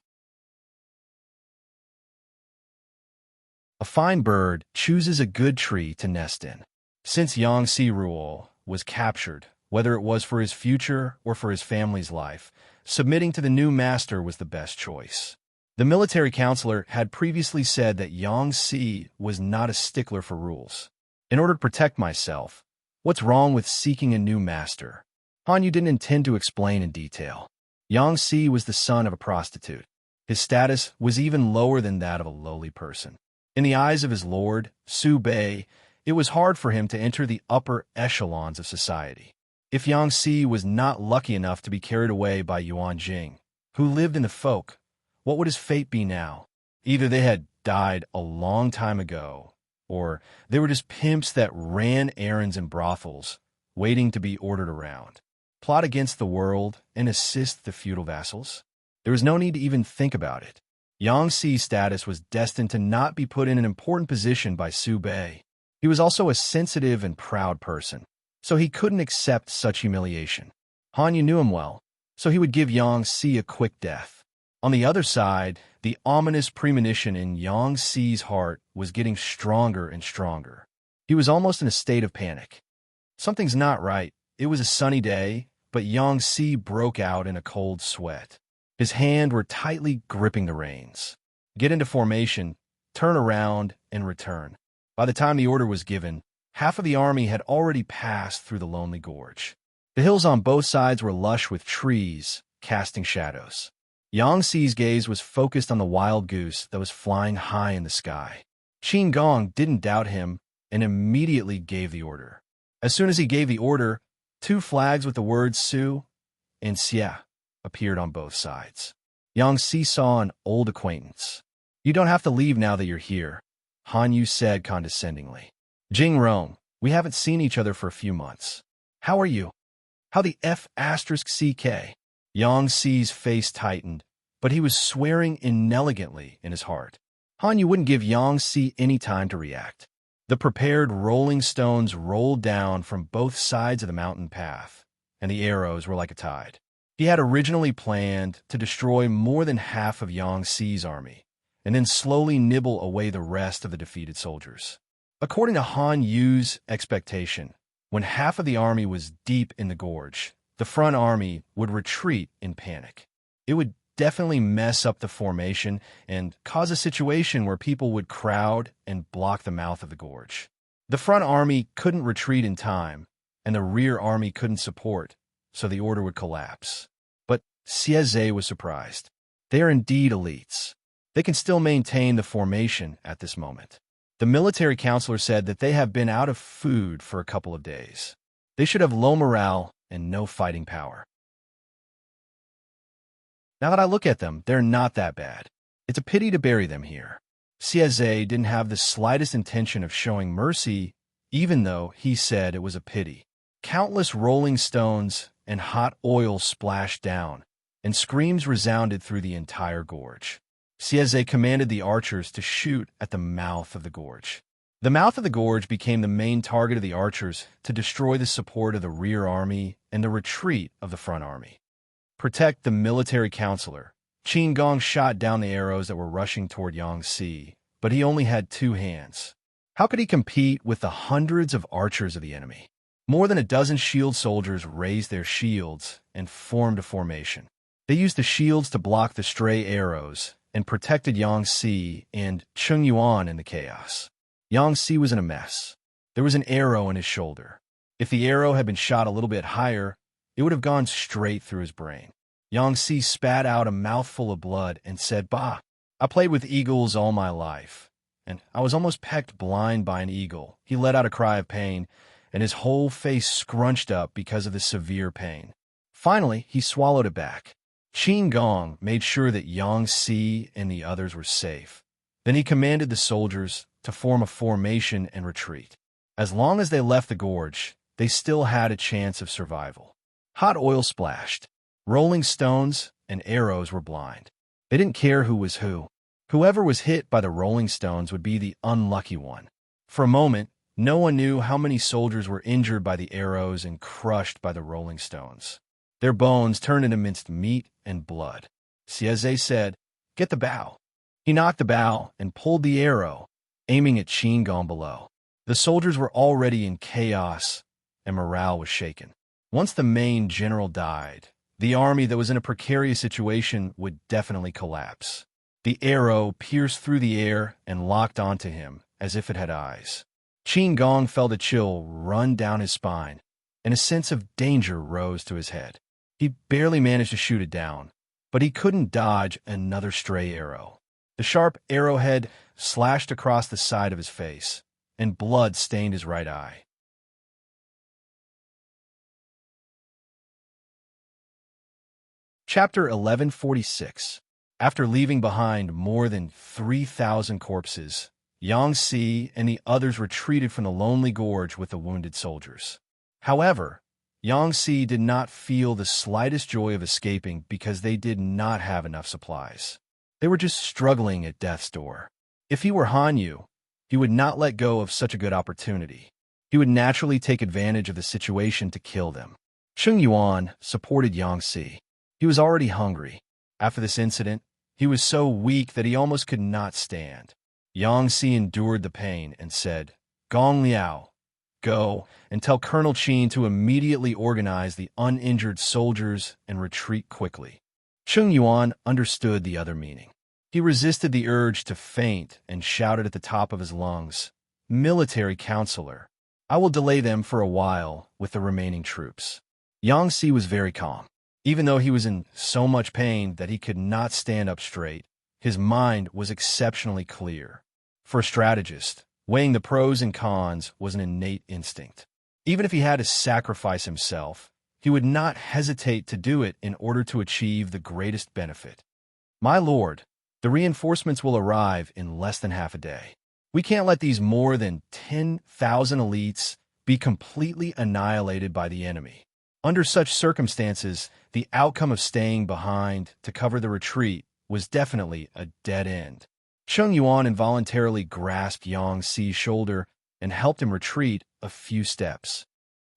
A fine bird chooses a good tree to nest in. Since Yang Si Ruo was captured, whether it was for his future or for his family's life, submitting to the new master was the best choice. The military counselor had previously said that Yang Si was not a stickler for rules. "In order to protect myself, what's wrong with seeking a new master?" Han Yu didn't intend to explain in detail. Yang Si was the son of a prostitute. His status was even lower than that of a lowly person. In the eyes of his lord, Su Bei, it was hard for him to enter the upper echelons of society. If Yang Si was not lucky enough to be carried away by Yuan Jing, who lived in the folk, what would his fate be now? Either they had died a long time ago, or they were just pimps that ran errands in brothels, waiting to be ordered around. Plot against the world and assist the feudal vassals? There was no need to even think about it. Yang Si's status was destined to not be put in an important position by Su Bei. He was also a sensitive and proud person, so he couldn't accept such humiliation. Han Yu knew him well, so he would give Yang Si a quick death. On the other side, the ominous premonition in Yang Si's heart was getting stronger and stronger. He was almost in a state of panic. Something's not right. It was a sunny day, but Yang Si broke out in a cold sweat. His hands were tightly gripping the reins. Get into formation, turn around, and return. By the time the order was given, half of the army had already passed through the lonely gorge. The hills on both sides were lush with trees, casting shadows. Yang Si's gaze was focused on the wild goose that was flying high in the sky. Qin Gong didn't doubt him and immediately gave the order. As soon as he gave the order, 2 flags with the words Su and Xia appeared on both sides. Yang Si saw an old acquaintance. "You don't have to leave now that you're here," Han Yu said condescendingly. "Jing Rong, we haven't seen each other for a few months. How are you?" "How the F***CK?" Yang Si's face tightened, but he was swearing inelegantly in his heart. Han Yu wouldn't give Yang Si any time to react. The prepared rolling stones rolled down from both sides of the mountain path, and the arrows were like a tide. He had originally planned to destroy more than half of Yang Si's army, and then slowly nibble away the rest of the defeated soldiers. According to Han Yu's expectation, when half of the army was deep in the gorge, the front army would retreat in panic. It would definitely mess up the formation and cause a situation where people would crowd and block the mouth of the gorge. The front army couldn't retreat in time, and the rear army couldn't support, so the order would collapse. Sieze was surprised. They are indeed elites. They can still maintain the formation at this moment. The military counselor said that they have been out of food for a couple of days. They should have low morale and no fighting power. Now that I look at them, they're not that bad. It's a pity to bury them here. Sieze didn't have the slightest intention of showing mercy, even though he said it was a pity. Countless rolling stones and hot oil splashed down, and screams resounded through the entire gorge. Sieze commanded the archers to shoot at the mouth of the gorge. The mouth of the gorge became the main target of the archers to destroy the support of the rear army and the retreat of the front army. Protect the military counselor. Qin Gong shot down the arrows that were rushing toward Yangtze, but he only had 2 hands. How could he compete with the hundreds of archers of the enemy? More than a dozen shield soldiers raised their shields and formed a formation. They used the shields to block the stray arrows and protected Yangtze and Chungyuan in the chaos. Yangtze was in a mess. There was an arrow in his shoulder. If the arrow had been shot a little bit higher, it would have gone straight through his brain. Yangtze spat out a mouthful of blood and said, "Bah, I played with eagles all my life, and I was almost pecked blind by an eagle." He let out a cry of pain, and his whole face scrunched up because of the severe pain. Finally, he swallowed it back. Qin Gong made sure that Yangtze and the others were safe. Then he commanded the soldiers to form a formation and retreat. As long as they left the gorge, they still had a chance of survival. Hot oil splashed. Rolling stones and arrows were blind. They didn't care who was who. Whoever was hit by the rolling stones would be the unlucky one. For a moment, no one knew how many soldiers were injured by the arrows and crushed by the rolling stones. Their bones turned into minced meat and blood. Sieze said, "Get the bow." He knocked the bow and pulled the arrow, aiming at Qin Gong below. The soldiers were already in chaos, and morale was shaken. Once the main general died, the army that was in a precarious situation would definitely collapse. The arrow pierced through the air and locked onto him as if it had eyes. Qin Gong felt a chill run down his spine, and a sense of danger rose to his head. He barely managed to shoot it down, but he couldn't dodge another stray arrow. The sharp arrowhead slashed across the side of his face, and blood stained his right eye. Chapter 1146. After leaving behind more than 3,000 corpses, Yangtze and the others retreated from the lonely gorge with the wounded soldiers. However, Yangtze did not feel the slightest joy of escaping because they did not have enough supplies. They were just struggling at death's door. If he were Hanyu, he would not let go of such a good opportunity. He would naturally take advantage of the situation to kill them. Chungyuan supported Yangtze. He was already hungry. After this incident, he was so weak that he almost could not stand. Yangtze endured the pain and said, "Gong Liao, go and tell Colonel Qin to immediately organize the uninjured soldiers and retreat quickly." Chungyuan understood the other meaning. He resisted the urge to faint and shouted at the top of his lungs, "Military counselor, I will delay them for a while with the remaining troops." Yangtze was very calm. Even though he was in so much pain that he could not stand up straight, his mind was exceptionally clear. For a strategist, weighing the pros and cons was an innate instinct. Even if he had to sacrifice himself, he would not hesitate to do it in order to achieve the greatest benefit. "My lord, the reinforcements will arrive in less than half a day. We can't let these more than 10,000 elites be completely annihilated by the enemy. Under such circumstances, the outcome of staying behind to cover the retreat was definitely a dead end." Chungyuan involuntarily grasped Yangtze's shoulder and helped him retreat a few steps.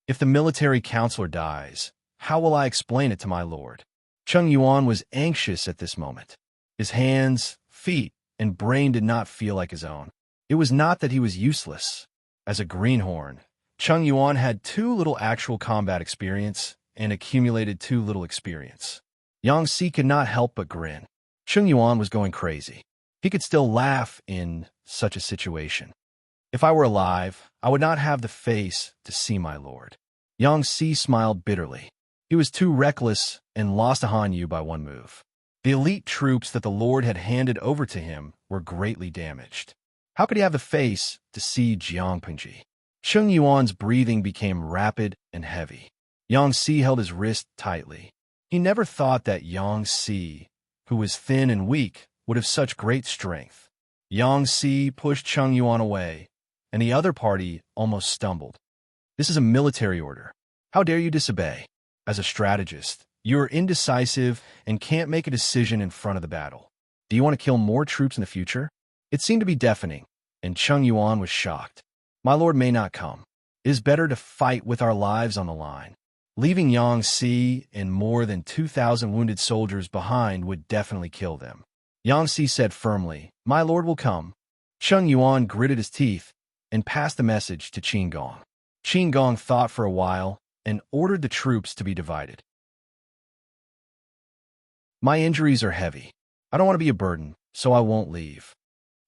"If the military counselor dies, how will I explain it to my lord?" Chungyuan was anxious at this moment. His hands, feet, and brain did not feel like his own. It was not that he was useless. As a greenhorn, Chungyuan had too little actual combat experience and accumulated too little experience. Yangtze could not help but grin. Chungyuan was going crazy. He could still laugh in such a situation. "If I were alive, I would not have the face to see my lord." Yangtze smiled bitterly. He was too reckless and lost to Han Yu by one move. The elite troops that the Lord had handed over to him were greatly damaged. How could he have the face to siege Yangpingji? Sheng Yuan's breathing became rapid and heavy. Yang Si held his wrist tightly. He never thought that Yang Si, who was thin and weak, would have such great strength. Yang Si pushed Cheng Yuan away, and the other party almost stumbled. This is a military order. How dare you disobey? As a strategist, you are indecisive and can't make a decision in front of the battle. Do you want to kill more troops in the future? It seemed to be deafening, and Cheng Yuan was shocked. My lord may not come. It is better to fight with our lives on the line. Leaving Yang Si and more than 2,000 wounded soldiers behind would definitely kill them. Yang Si said firmly, "My lord will come." Cheng Yuan gritted his teeth and passed the message to Qin Gong. Qin Gong thought for a while and ordered the troops to be divided. My injuries are heavy. I don't want to be a burden, so I won't leave.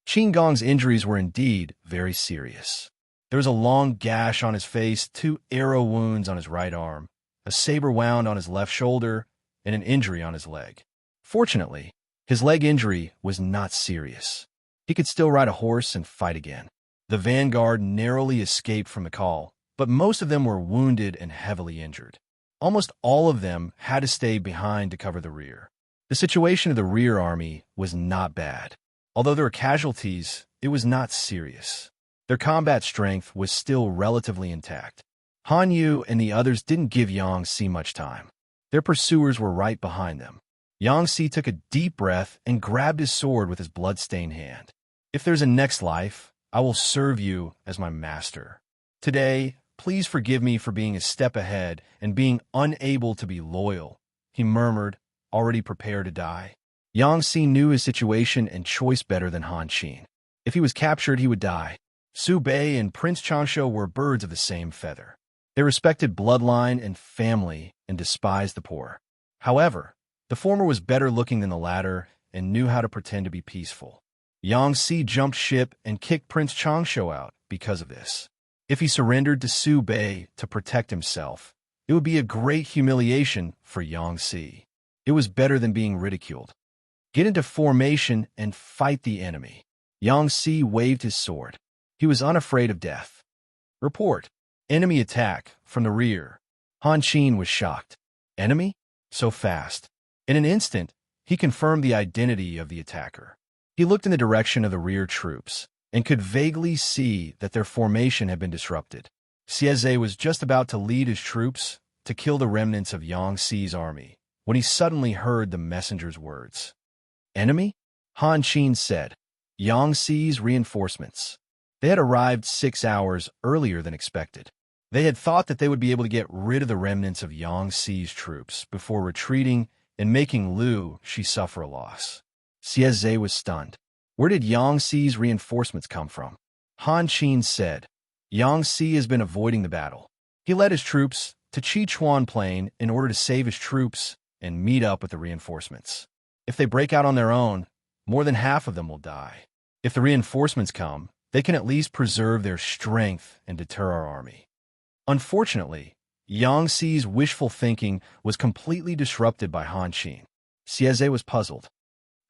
Qin Gong's injuries were indeed very serious. There was a long gash on his face, 2 arrow wounds on his right arm, a saber wound on his left shoulder, and an injury on his leg. Fortunately, his leg injury was not serious. He could still ride a horse and fight again. The vanguard narrowly escaped from the call, but most of them were wounded and heavily injured. Almost all of them had to stay behind to cover the rear. The situation of the rear army was not bad. Although there were casualties, it was not serious. Their combat strength was still relatively intact. Han Yu and the others didn't give Yang Si much time. Their pursuers were right behind them. Yang Si took a deep breath and grabbed his sword with his blood-stained hand. If there's a next life, I will serve you as my master. Today, please forgive me for being a step ahead and being unable to be loyal, he murmured, already prepared to die. Yang Si knew his situation and choice better than Han Qin. If he was captured, he would die. Su Bei and Prince Changsho were birds of the same feather. They respected bloodline and family and despised the poor. However, the former was better looking than the latter and knew how to pretend to be peaceful. Yang Si jumped ship and kicked Prince Changsho out because of this. If he surrendered to Su Bei to protect himself, it would be a great humiliation for Yang Si. It was better than being ridiculed. Get into formation and fight the enemy. Yang Si waved his sword. He was unafraid of death. Report. Enemy attack from the rear. Han Qin was shocked. Enemy? So fast. In an instant, he confirmed the identity of the attacker. He looked in the direction of the rear troops and could vaguely see that their formation had been disrupted. Xieze was just about to lead his troops to kill the remnants of Yang Si's army when he suddenly heard the messenger's words. Enemy? Han Qin said. Yang Si's reinforcements. They had arrived 6 hours earlier than expected. They had thought that they would be able to get rid of the remnants of Yang Si's troops before retreating and making Lu Shi suffer a loss. Xieze was stunned. Where did Yang Si's reinforcements come from? Han Qin said. Yang Si has been avoiding the battle. He led his troops to Chichuan Plain in order to save his troops and meet up with the reinforcements. If they break out on their own, more than half of them will die. If the reinforcements come, they can at least preserve their strength and deter our army. Unfortunately, Yang Si's wishful thinking was completely disrupted by Han Qin. Xieze was puzzled.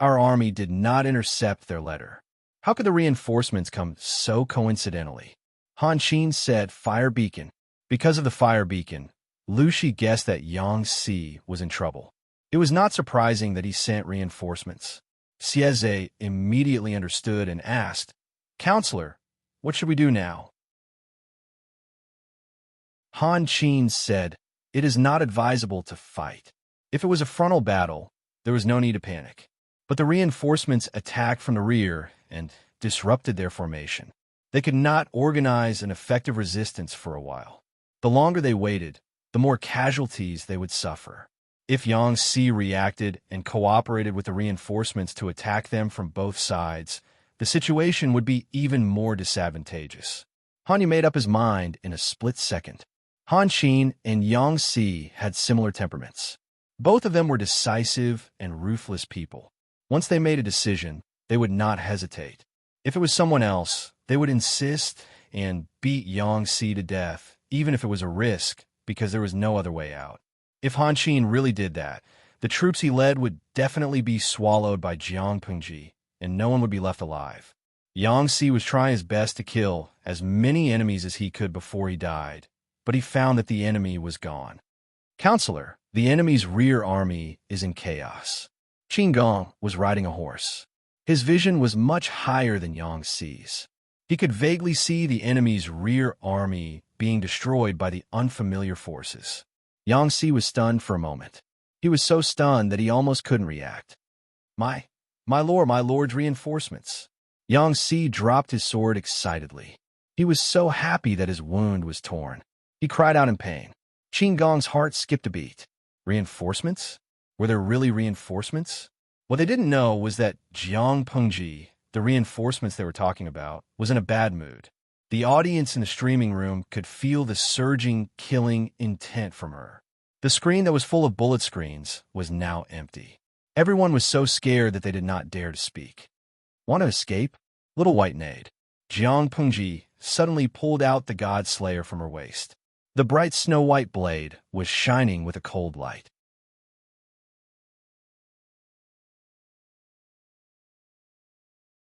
Our army did not intercept their letter. How could the reinforcements come so coincidentally? Han Qin said fire beacon. Because of the fire beacon, Lu Shi guessed that Yang Si was in trouble. It was not surprising that he sent reinforcements. Xieze immediately understood and asked, Counselor, what should we do now? Han Qin said, it is not advisable to fight. If it was a frontal battle, there was no need to panic. But the reinforcements attacked from the rear and disrupted their formation. They could not organize an effective resistance for a while. The longer they waited, the more casualties they would suffer. If Yang Si reacted and cooperated with the reinforcements to attack them from both sides, the situation would be even more disadvantageous. Han Yu made up his mind in a split second. Han Qin and Yang Si had similar temperaments. Both of them were decisive and ruthless people. Once they made a decision, they would not hesitate. If it was someone else, they would insist and beat Yang Si to death, even if it was a risk, because there was no other way out. If Han Qin really did that, the troops he led would definitely be swallowed by Jiang Pengji, and no one would be left alive. Yang Si was trying his best to kill as many enemies as he could before he died, but he found that the enemy was gone. Counselor, the enemy's rear army is in chaos. Qin Gong was riding a horse. His vision was much higher than Yang Si's. He could vaguely see the enemy's rear army being destroyed by the unfamiliar forces. Yang Si was stunned for a moment. He was so stunned that he almost couldn't react. My lord's reinforcements. Yang Si dropped his sword excitedly. He was so happy that his wound was torn. He cried out in pain. Qin Gong's heart skipped a beat. Reinforcements? Were there really reinforcements? What they didn't know was that Jiang Pengji, the reinforcements they were talking about, was in a bad mood. The audience in the streaming room could feel the surging, killing intent from her. The screen that was full of bullet screens was now empty. Everyone was so scared that they did not dare to speak. Want to escape? Little White neighed. Jiang Pengji suddenly pulled out the God Slayer from her waist. The bright snow-white blade was shining with a cold light.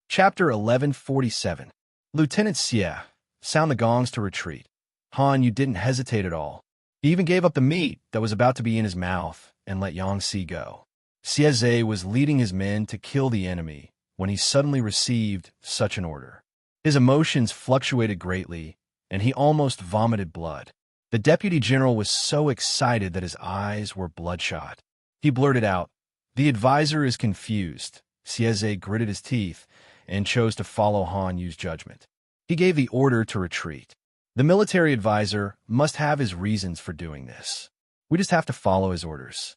Chapter 1147. Lieutenant Xie, sound the gongs to retreat. Han, you didn't hesitate at all. He even gave up the meat that was about to be in his mouth and let Yang Si go. Xie was leading his men to kill the enemy when he suddenly received such an order. His emotions fluctuated greatly, and he almost vomited blood. The deputy general was so excited that his eyes were bloodshot. He blurted out, "The advisor is confused." Xie gritted his teeth and chose to follow Han Yu's judgment. He gave the order to retreat. The military advisor must have his reasons for doing this. We just have to follow his orders.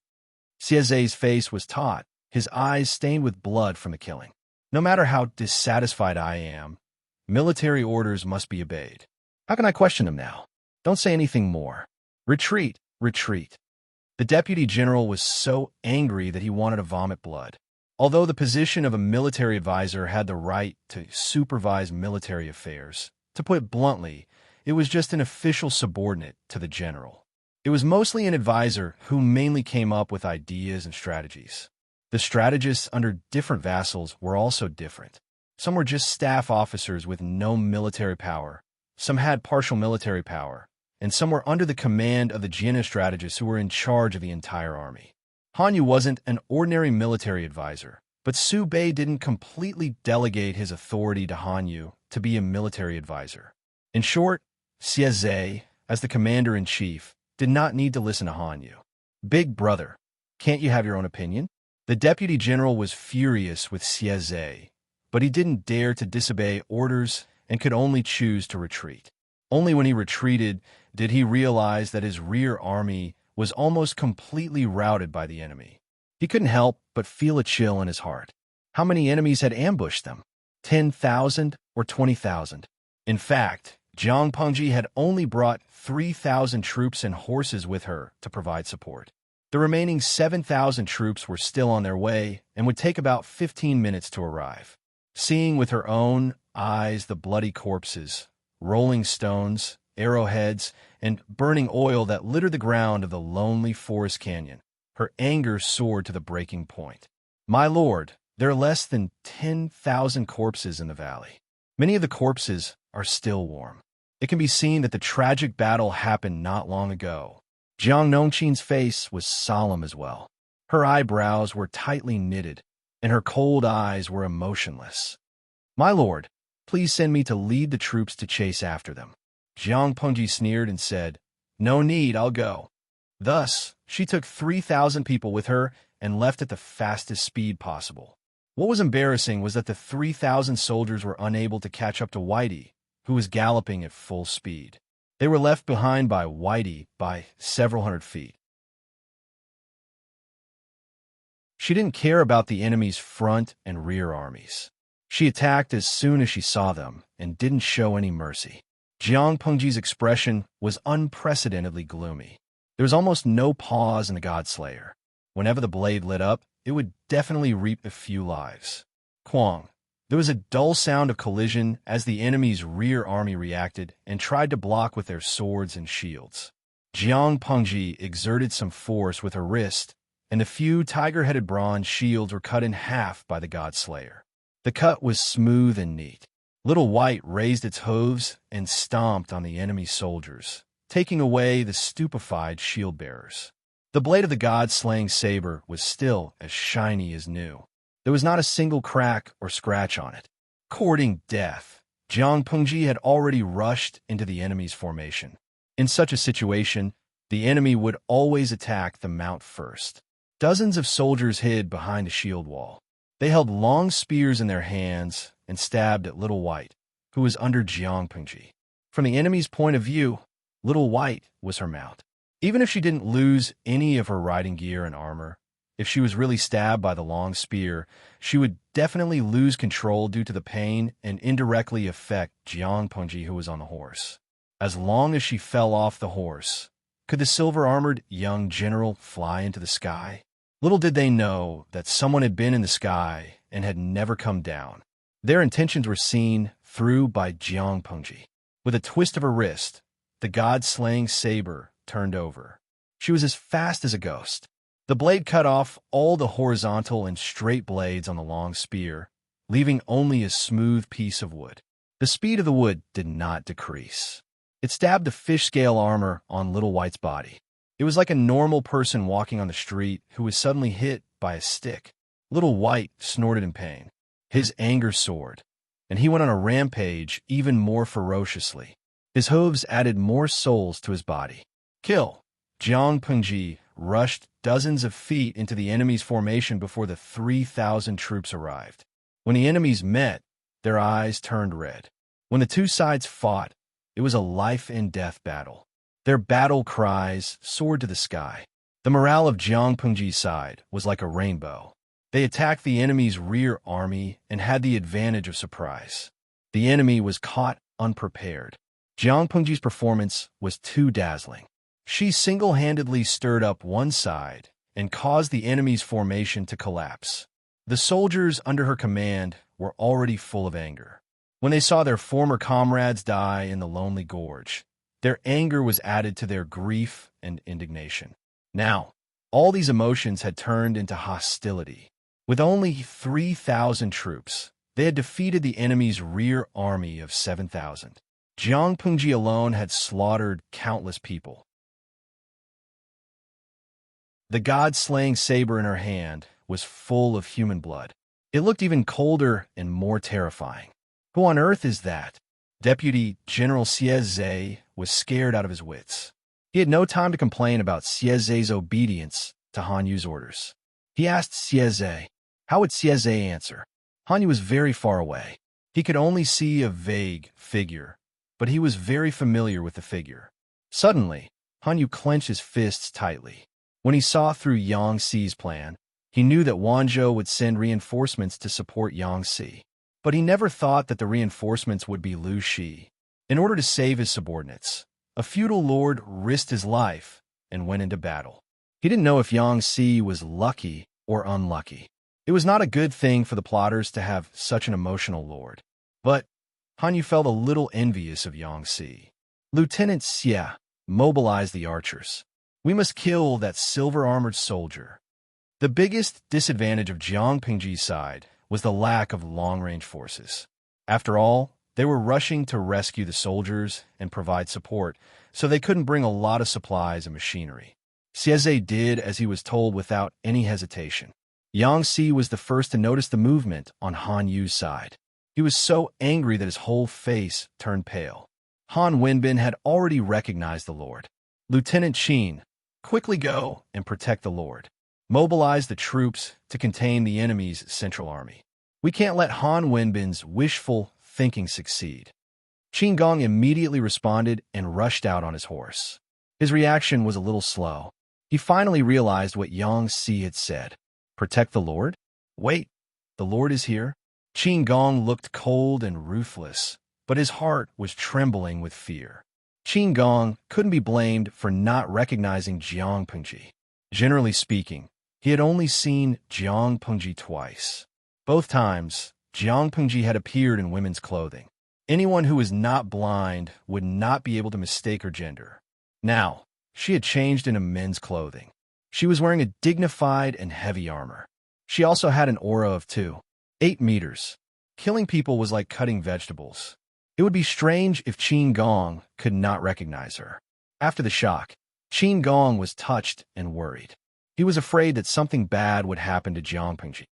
Xie's face was taut, his eyes stained with blood from the killing. No matter how dissatisfied I am, military orders must be obeyed. How can I question him now? Don't say anything more. Retreat, retreat. The deputy general was so angry that he wanted to vomit blood. Although the position of a military advisor had the right to supervise military affairs, to put it bluntly, it was just an official subordinate to the general. It was mostly an advisor who mainly came up with ideas and strategies. The strategists under different vassals were also different. Some were just staff officers with no military power, some had partial military power, and some were under the command of the Jianna strategists who were in charge of the entire army. Han Yu wasn't an ordinary military advisor, but Su Bei didn't completely delegate his authority to Han Yu to be a military advisor. In short, Xie, as the commander-in-chief, did not need to listen to Han Yu. Big brother, can't you have your own opinion? The deputy general was furious with Xie, but he didn't dare to disobey orders and could only choose to retreat. Only when he retreated did he realize that his rear army was almost completely routed by the enemy. He couldn't help but feel a chill in his heart. How many enemies had ambushed them? 10,000 or 20,000? In fact, Jiang Pengji had only brought 3,000 troops and horses with her to provide support. The remaining 7,000 troops were still on their way and would take about 15 minutes to arrive. Seeing with her own eyes the bloody corpses, rolling stones, arrowheads, and burning oil that littered the ground of the lonely forest canyon, her anger soared to the breaking point. My lord, there are less than 10,000 corpses in the valley. Many of the corpses are still warm. It can be seen that the tragic battle happened not long ago. Jiang Nongqin's face was solemn as well. Her eyebrows were tightly knitted, and her cold eyes were emotionless. My lord, please send me to lead the troops to chase after them. Jiang Pengji sneered and said, No need, I'll go. Thus, she took 3,000 people with her and left at the fastest speed possible. What was embarrassing was that the 3,000 soldiers were unable to catch up to Whitey, who was galloping at full speed. They were left behind by Whitey by several hundred feet. She didn't care about the enemy's front and rear armies. She attacked as soon as she saw them and didn't show any mercy. Jiang Pengji's expression was unprecedentedly gloomy. There was almost no pause in the Godslayer. Whenever the blade lit up, it would definitely reap a few lives. Quang. There was a dull sound of collision as the enemy's rear army reacted and tried to block with their swords and shields. Jiang Pengji exerted some force with her wrist, and the few tiger-headed bronze shields were cut in half by the God Slayer. The cut was smooth and neat. Little White raised its hooves and stomped on the enemy soldiers, taking away the stupefied shield-bearers. The blade of the god-slaying saber was still as shiny as new. There was not a single crack or scratch on it. Courting death, Jiang Pengji had already rushed into the enemy's formation. In such a situation, the enemy would always attack the mount first. Dozens of soldiers hid behind a shield wall. They held long spears in their hands and stabbed at Little White, who was under Jiang Pengji. From the enemy's point of view, Little White was her mount. Even if she didn't lose any of her riding gear and armor, if she was really stabbed by the long spear, she would definitely lose control due to the pain and indirectly affect Jiang Pengji, who was on the horse. As long as she fell off the horse, could the silver-armored young general fly into the sky? Little did they know that someone had been in the sky and had never come down. Their intentions were seen through by Jiang Pengji. With a twist of her wrist, the god-slaying saber turned over. She was as fast as a ghost. The blade cut off all the horizontal and straight blades on the long spear, leaving only a smooth piece of wood. The speed of the wood did not decrease. It stabbed the fish-scale armor on Little White's body. It was like a normal person walking on the street who was suddenly hit by a stick. Little White snorted in pain. His anger soared, and he went on a rampage even more ferociously. His hooves added more souls to his body. Kill! Jiang Pengji rushed dozens of feet into the enemy's formation before the 3,000 troops arrived. When the enemies met, their eyes turned red. When the two sides fought, it was a life-and-death battle. Their battle cries soared to the sky. The morale of Jiang Pengji's side was like a rainbow. They attacked the enemy's rear army and had the advantage of surprise. The enemy was caught unprepared. Jiang Pengji's performance was too dazzling. She single-handedly stirred up one side and caused the enemy's formation to collapse. The soldiers under her command were already full of anger. When they saw their former comrades die in the lonely gorge, their anger was added to their grief and indignation. Now, all these emotions had turned into hostility. With only 3,000 troops, they had defeated the enemy's rear army of 7,000. Jiang Pengji alone had slaughtered countless people. The god-slaying saber in her hand was full of human blood. It looked even colder and more terrifying. Who on earth is that? Deputy General Xie Zhe was scared out of his wits. He had no time to complain about Xie Zhe's obedience to Han Yu's orders. He asked Xie Zhe. How would Xie Zhe answer? Han Yu was very far away. He could only see a vague figure, but he was very familiar with the figure. Suddenly, Han Yu clenched his fists tightly. When he saw through Yang Xi's plan, he knew that Wanzhou would send reinforcements to support Yang Xi. But he never thought that the reinforcements would be Lu Shi. In order to save his subordinates, a feudal lord risked his life and went into battle. He didn't know if Yang Xi was lucky or unlucky. It was not a good thing for the plotters to have such an emotional lord. But Han Yu felt a little envious of Yang Xi. Lieutenant Xie mobilized the archers. We must kill that silver-armored soldier. The biggest disadvantage of Jiang Pengji's side was the lack of long-range forces. After all, they were rushing to rescue the soldiers and provide support, so they couldn't bring a lot of supplies and machinery. Xie Zhe did as he was told without any hesitation. Yang Xi was the first to notice the movement on Han Yu's side. He was so angry that his whole face turned pale. Han Wenbin had already recognized the lord. Lieutenant Qin, quickly go and protect the lord. Mobilize the troops to contain the enemy's central army. We can't let Han Wenbin's wishful thinking succeed. Qin Gong immediately responded and rushed out on his horse. His reaction was a little slow. He finally realized what Yang Xi had said. Protect the lord? Wait, the lord is here? Qin Gong looked cold and ruthless, but his heart was trembling with fear. Qin Gong couldn't be blamed for not recognizing Jiang Pengji. Generally speaking, he had only seen Jiang Pengji twice. Both times, Jiang Pengji had appeared in women's clothing. Anyone who was not blind would not be able to mistake her gender. Now, She had changed into men's clothing. She was wearing a dignified and heavy armor. She also had an aura of 8 meters. Killing people was like cutting vegetables. It would be strange if Qin Gong could not recognize her. After the shock, Qin Gong was touched and worried. He was afraid that something bad would happen to Jiang Pengji.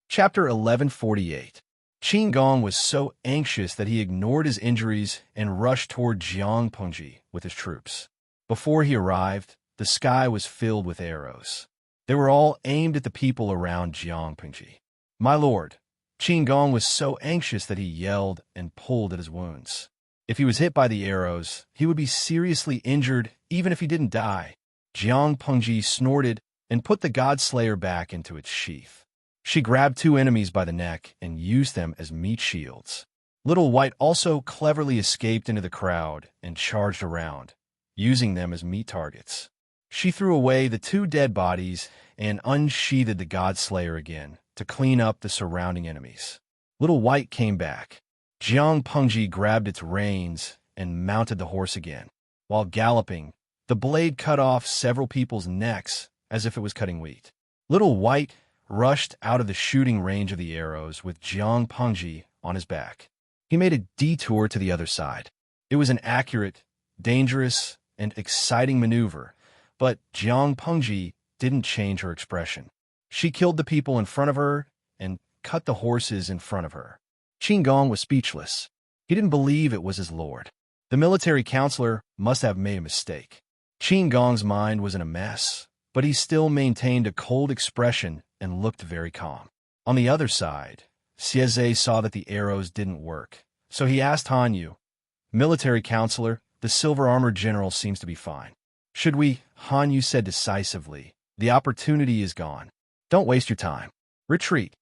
Chapter 1148. Qin Gong was so anxious that he ignored his injuries and rushed toward Jiang Pengji with his troops. Before he arrived, the sky was filled with arrows. They were all aimed at the people around Jiang Pengji. My lord, Qin Gong was so anxious that he yelled and pulled at his wounds. If he was hit by the arrows, he would be seriously injured even if he didn't die. Jiang Pengji snorted and put the God-Slayer back into its sheath. She grabbed 2 enemies by the neck and used them as meat shields. Little White also cleverly escaped into the crowd and charged around, using them as meat targets. She threw away the 2 dead bodies and unsheathed the God-Slayer again to clean up the surrounding enemies. Little White came back. Jiang Pengji grabbed its reins and mounted the horse again. While galloping, the blade cut off several people's necks as if it was cutting wheat. Little White rushed out of the shooting range of the arrows with Jiang Pengji on his back. He made a detour to the other side. It was an accurate, dangerous, and exciting maneuver, but Jiang Pengji didn't change her expression. She killed the people in front of her and cut the horses in front of her. Qin Gong was speechless. He didn't believe it was his lord. The military counselor must have made a mistake. Qin Gong's mind was in a mess, but he still maintained a cold expression and looked very calm. On the other side, Xieze saw that the arrows didn't work, so he asked Han Yu, "Military counselor, the silver-armored general seems to be fine. Should we?" Han Yu said decisively, "The opportunity is gone. Don't waste your time. Retreat."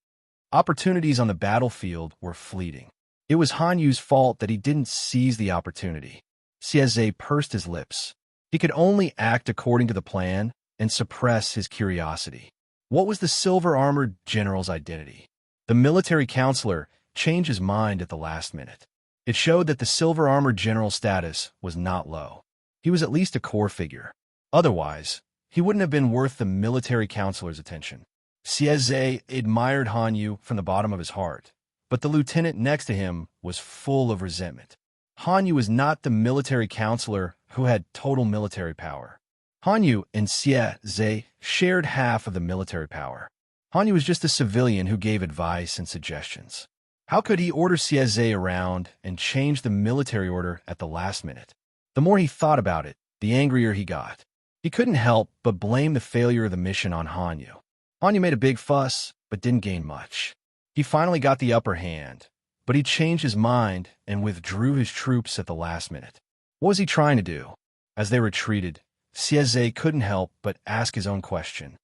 Opportunities on the battlefield were fleeting. It was Han Yu's fault that he didn't seize the opportunity. Xieze pursed his lips. He could only act according to the plan and suppress his curiosity. What was the silver-armored general's identity? The military counselor changed his mind at the last minute. It showed that the silver-armored general's status was not low. He was at least a core figure. Otherwise, he wouldn't have been worth the military counselor's attention. Xieze admired Han Yu from the bottom of his heart, but the lieutenant next to him was full of resentment. Han Yu was not the military counselor who had total military power. Han Yu and Xieze shared half of the military power. Han Yu was just a civilian who gave advice and suggestions. How could he order Xieze around and change the military order at the last minute? The more he thought about it, the angrier he got. He couldn't help but blame the failure of the mission on Han Yu. Han Yu made a big fuss, but didn't gain much. He finally got the upper hand, but he changed his mind and withdrew his troops at the last minute. What was he trying to do? As they retreated, Xieze couldn't help but ask his own question.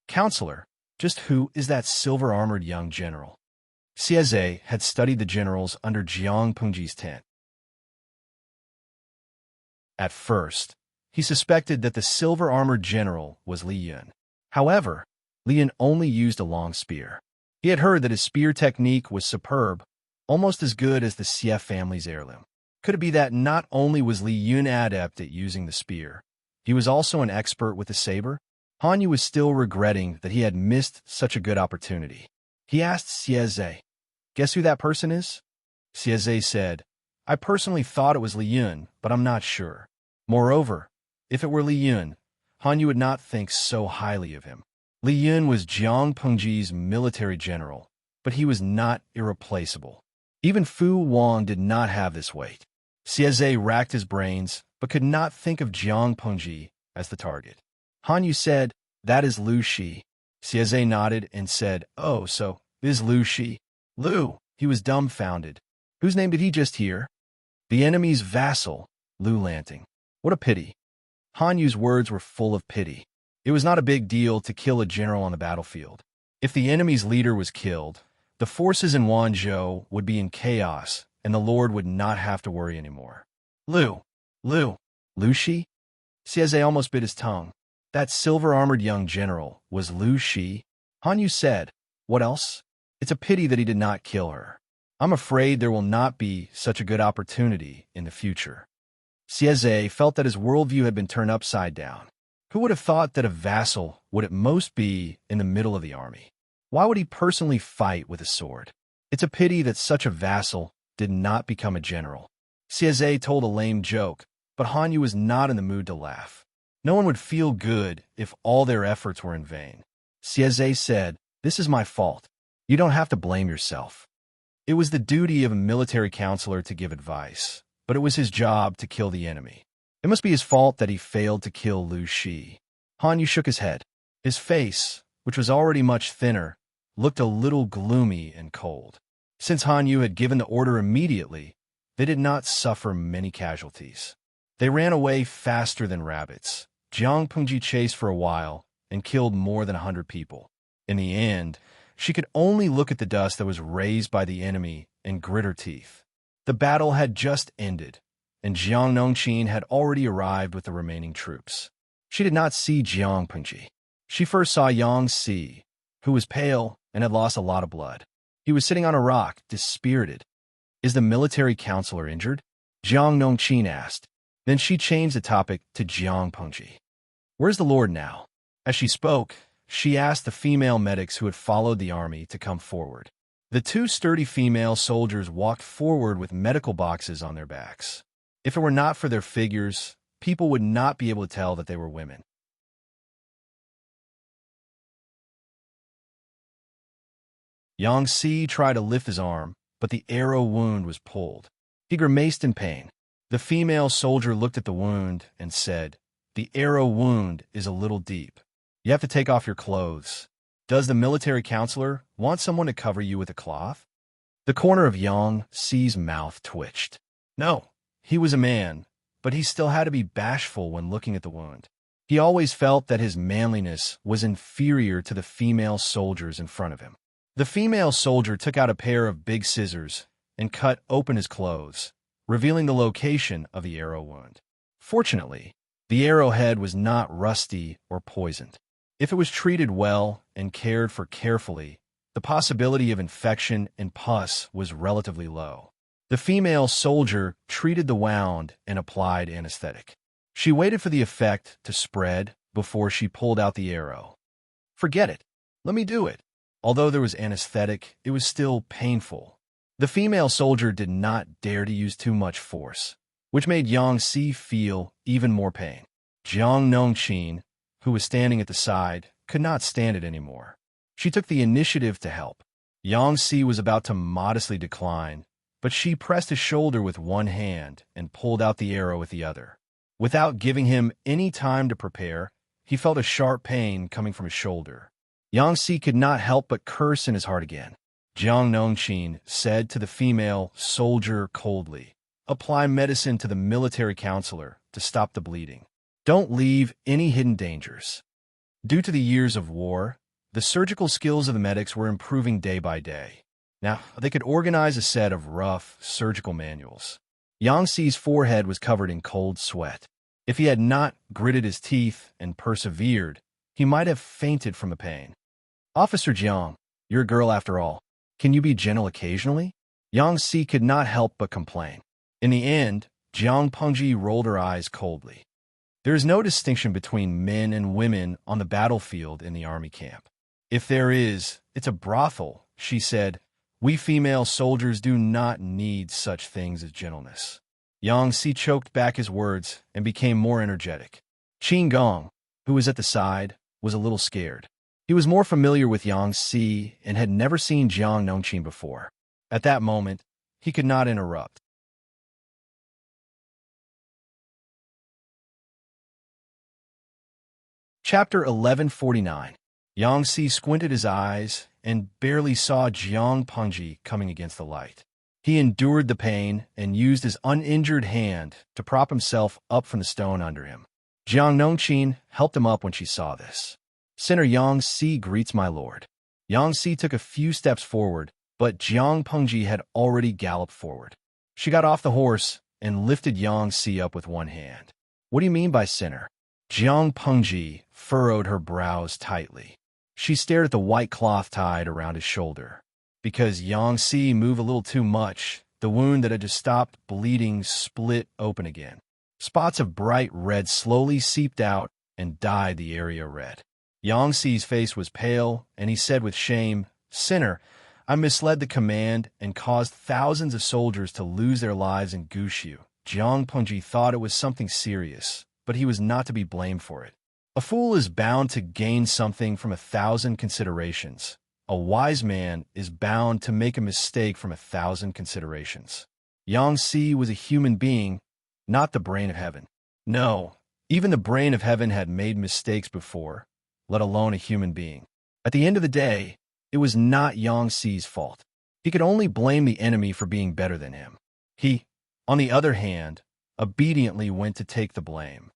"Counselor, just who is that silver-armored young general?" Xieze had studied the generals under Jiang Pengji's tent. At first, he suspected that the silver-armored general was Li Yun. However, Li Yun only used a long spear. He had heard that his spear technique was superb, almost as good as the Xie family's heirloom. Could it be that not only was Li Yun adept at using the spear, he was also an expert with the saber? Han Yu was still regretting that he had missed such a good opportunity. He asked Xieze, "Guess who that person is?" Xieze said, "I personally thought it was Li Yun, but I'm not sure. Moreover, if it were Li Yun, Han Yu would not think so highly of him." Li Yun was Jiang Pengji's military general, but he was not irreplaceable. Even Fu Wang did not have this weight. Xieze racked his brains, but could not think of Jiang Pengji as the target. Han Yu said, "That is Lu Shi." Xieze nodded and said, "Oh, so this is Lu Shi." Lu, he was dumbfounded. Whose name did he just hear? The enemy's vassal, Lu Lanting. What a pity. Han Yu's words were full of pity. It was not a big deal to kill a general on the battlefield. If the enemy's leader was killed, the forces in Wanzhou would be in chaos, and the Lord would not have to worry anymore. Lu Shi? Xieze almost bit his tongue. That silver-armored young general was Lu Shi. Han Yu said, "What else? It's a pity that he did not kill her." I'm afraid there will not be such a good opportunity in the future. Sieze felt that his worldview had been turned upside down. Who would have thought that a vassal would at most be in the middle of the army? Why would he personally fight with a sword? It's a pity that such a vassal did not become a general. Sieze told a lame joke, but Hanyu was not in the mood to laugh. No one would feel good if all their efforts were in vain. Sieze said, "This is my fault. You don't have to blame yourself." It was the duty of a military counselor to give advice, but it was his job to kill the enemy. It must be his fault that he failed to kill Lu Shi. Hanyu shook his head. His face, which was already much thinner, looked a little gloomy and cold. Since Hanyu had given the order immediately, they did not suffer many casualties. They ran away faster than rabbits. Jiang Pengji chased for a while and killed more than 100 people. In the end, she could only look at the dust that was raised by the enemy and grit her teeth. The battle had just ended, and Jiang Nongqin had already arrived with the remaining troops. She did not see Jiang Pengji. She first saw Yang Si, who was pale and had lost a lot of blood. He was sitting on a rock, dispirited. "Is the military counselor injured?" Jiang Nongqin asked. Then she changed the topic to Jiang Pengji. "Where's the Lord now?" As she spoke, she asked the female medics who had followed the army to come forward. The two sturdy female soldiers walked forward with medical boxes on their backs. If it were not for their figures, people would not be able to tell that they were women. Yang Si tried to lift his arm, but the arrow wound was pulled. He grimaced in pain. The female soldier looked at the wound and said, "The arrow wound is a little deep. You have to take off your clothes. Does the military counselor want someone to cover you with a cloth?" The corner of Yang Si's mouth twitched. No, he was a man, but he still had to be bashful when looking at the wound. He always felt that his manliness was inferior to the female soldiers in front of him. The female soldier took out a pair of big scissors and cut open his clothes, revealing the location of the arrow wound. Fortunately, the arrowhead was not rusty or poisoned. If it was treated well and cared for carefully, the possibility of infection and pus was relatively low. The female soldier treated the wound and applied anesthetic. She waited for the effect to spread before she pulled out the arrow. "Forget it. Let me do it." Although there was anesthetic, it was still painful. The female soldier did not dare to use too much force, which made Yang Si feel even more pain. Jiang Nongqin, who was standing at the side, could not stand it anymore. She took the initiative to help. Yang Si was about to modestly decline, but she pressed his shoulder with one hand and pulled out the arrow with the other. Without giving him any time to prepare, he felt a sharp pain coming from his shoulder. Yang Si could not help but curse in his heart again. Jiang Nongqin said to the female soldier coldly, "Apply medicine to the military counselor to stop the bleeding. Don't leave any hidden dangers." Due to the years of war, the surgical skills of the medics were improving day by day. Now, they could organize a set of rough surgical manuals. Yang Si's forehead was covered in cold sweat. If he had not gritted his teeth and persevered, he might have fainted from the pain. "Officer Jiang, you're a girl after all. Can you be gentle occasionally?" Yang Si could not help but complain. In the end, Jiang Pengji rolled her eyes coldly. There is no distinction between men and women on the battlefield in the army camp. If there is, it's a brothel, she said. We female soldiers do not need such things as gentleness. Yang Si choked back his words and became more energetic. Qin Gong, who was at the side, was a little scared. He was more familiar with Yang Si and had never seen Jiang Nongqin before. At that moment, he could not interrupt. Chapter 1149. Yang Si squinted his eyes and barely saw Jiang Pengji coming against the light. He endured the pain and used his uninjured hand to prop himself up from the stone under him. Jiang Nongqin helped him up when she saw this. "Sinner Yang Si greets my lord." Yang Si took a few steps forward, but Jiang Pengji had already galloped forward. She got off the horse and lifted Yang Si up with one hand. "What do you mean by sinner?" Jiang Pengji furrowed her brows tightly. She stared at the white cloth tied around his shoulder. Because Yang Si moved a little too much, the wound that had just stopped bleeding split open again. Spots of bright red slowly seeped out and dyed the area red. Yang Si's face was pale, and he said with shame, "Sinner, I misled the command and caused thousands of soldiers to lose their lives in Gushu." Jiang Pengji thought it was something serious, but he was not to be blamed for it. A fool is bound to gain something from 1,000 considerations. A wise man is bound to make a mistake from 1,000 considerations. Yang Si was a human being, not the brain of heaven. No, even the brain of heaven had made mistakes before, let alone a human being. At the end of the day, it was not Yang Si's fault. He could only blame the enemy for being better than him. He, on the other hand, obediently went to take the blame.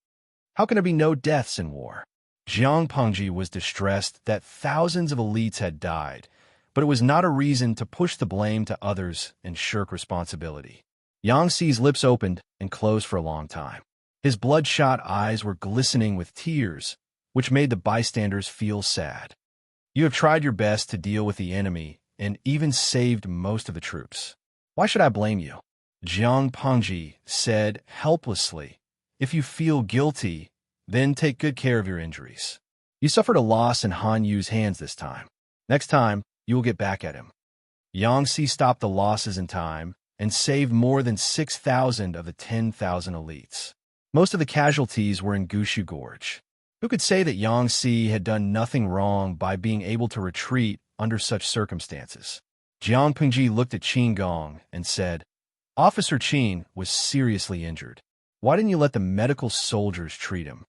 How can there be no deaths in war? Jiang Pengji was distressed that thousands of elites had died, but it was not a reason to push the blame to others and shirk responsibility. Yang Si's lips opened and closed for a long time. His bloodshot eyes were glistening with tears, which made the bystanders feel sad. You have tried your best to deal with the enemy and even saved most of the troops. Why should I blame you? Jiang Pengji said helplessly. If you feel guilty, then take good care of your injuries. You suffered a loss in Han Yu's hands this time. Next time, you will get back at him. Yang Si stopped the losses in time and saved more than 6,000 of the 10,000 elites. Most of the casualties were in Gushu Gorge. Who could say that Yang Si had done nothing wrong by being able to retreat under such circumstances? Jiang Pengji looked at Qin Gong and said, "Officer Qin was seriously injured. Why didn't you let the medical soldiers treat him?"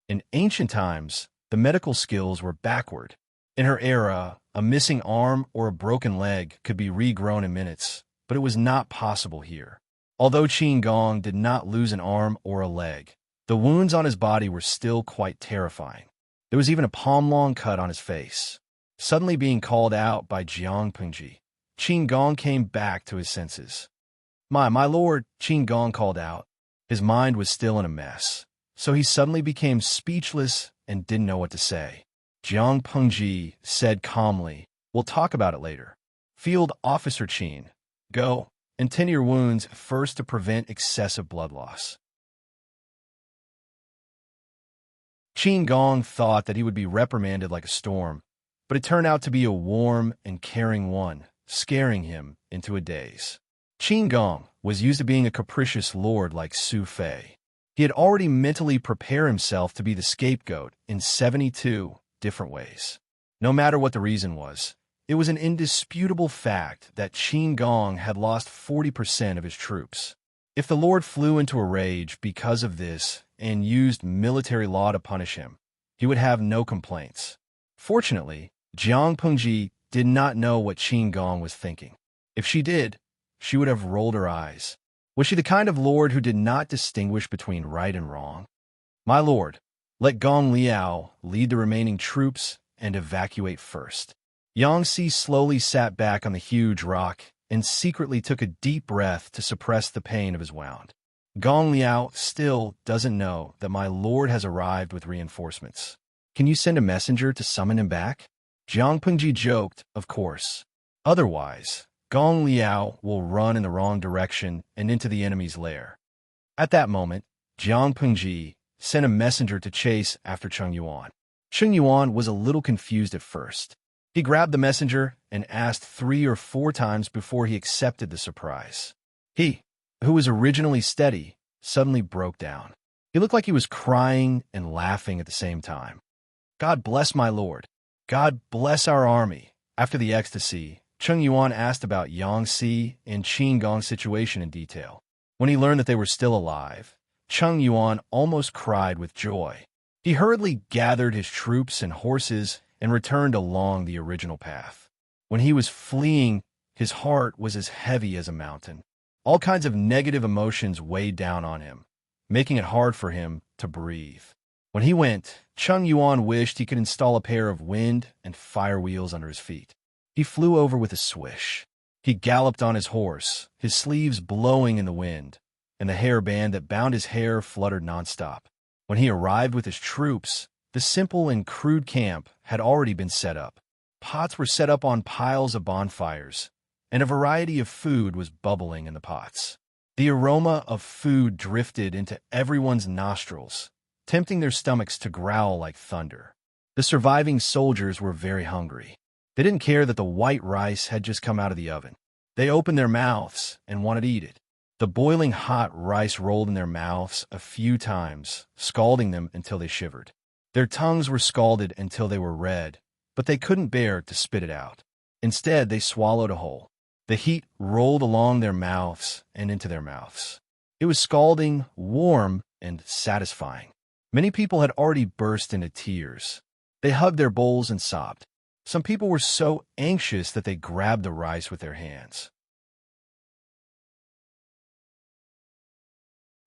In ancient times, the medical skills were backward. In her era, a missing arm or a broken leg could be regrown in minutes, but it was not possible here. Although Qin Gong did not lose an arm or a leg, the wounds on his body were still quite terrifying. There was even a palm-long cut on his face. Suddenly being called out by Jiang Pengji, Qin Gong came back to his senses. My lord," Qin Gong called out. His mind was still in a mess, so he suddenly became speechless and didn't know what to say. Jiang Pengji said calmly, "We'll talk about it later. Field Officer Qin, go and tend to your wounds first to prevent excessive blood loss." Qin Gong thought that he would be reprimanded like a storm, but it turned out to be a warm and caring one, scaring him into a daze. Qin Gong was used to being a capricious lord like Su Fei. He had already mentally prepared himself to be the scapegoat in 72 different ways. No matter what the reason was, it was an indisputable fact that Qin Gong had lost 40% of his troops. If the lord flew into a rage because of this and used military law to punish him, he would have no complaints. Fortunately, Jiang Pengji did not know what Qin Gong was thinking. If she did, she would have rolled her eyes. Was she the kind of lord who did not distinguish between right and wrong? "My lord, let Gong Liao lead the remaining troops and evacuate first." Yang Si slowly sat back on the huge rock and secretly took a deep breath to suppress the pain of his wound. "Gong Liao still doesn't know that my lord has arrived with reinforcements. Can you send a messenger to summon him back?" Jiang Pengji joked, "Of course. Otherwise, Gong Liao will run in the wrong direction and into the enemy's lair." At that moment, Jiang Pengji sent a messenger to chase after Cheng Yuan. Cheng Yuan was a little confused at first. He grabbed the messenger and asked 3 or 4 times before he accepted the surprise. He, who was originally steady, suddenly broke down. He looked like he was crying and laughing at the same time. "God bless my lord. God bless our army." After the ecstasy, Cheng Yuan asked about Yang Si and Qin Gong's situation in detail. When he learned that they were still alive, Cheng Yuan almost cried with joy. He hurriedly gathered his troops and horses and returned along the original path. When he was fleeing, his heart was as heavy as a mountain. All kinds of negative emotions weighed down on him, making it hard for him to breathe. When he went, Cheng Yuan wished he could install a pair of wind and fire wheels under his feet. He flew over with a swish. He galloped on his horse, his sleeves blowing in the wind, and the hairband that bound his hair fluttered nonstop. When he arrived with his troops, the simple and crude camp had already been set up. Pots were set up on piles of bonfires, and a variety of food was bubbling in the pots. The aroma of food drifted into everyone's nostrils, tempting their stomachs to growl like thunder. The surviving soldiers were very hungry. They didn't care that the white rice had just come out of the oven. They opened their mouths and wanted to eat it. The boiling hot rice rolled in their mouths a few times, scalding them until they shivered. Their tongues were scalded until they were red, but they couldn't bear to spit it out. Instead, they swallowed a whole. The heat rolled along their mouths and into their mouths. It was scalding, warm, and satisfying. Many people had already burst into tears. They hugged their bowls and sobbed. Some people were so anxious that they grabbed the rice with their hands.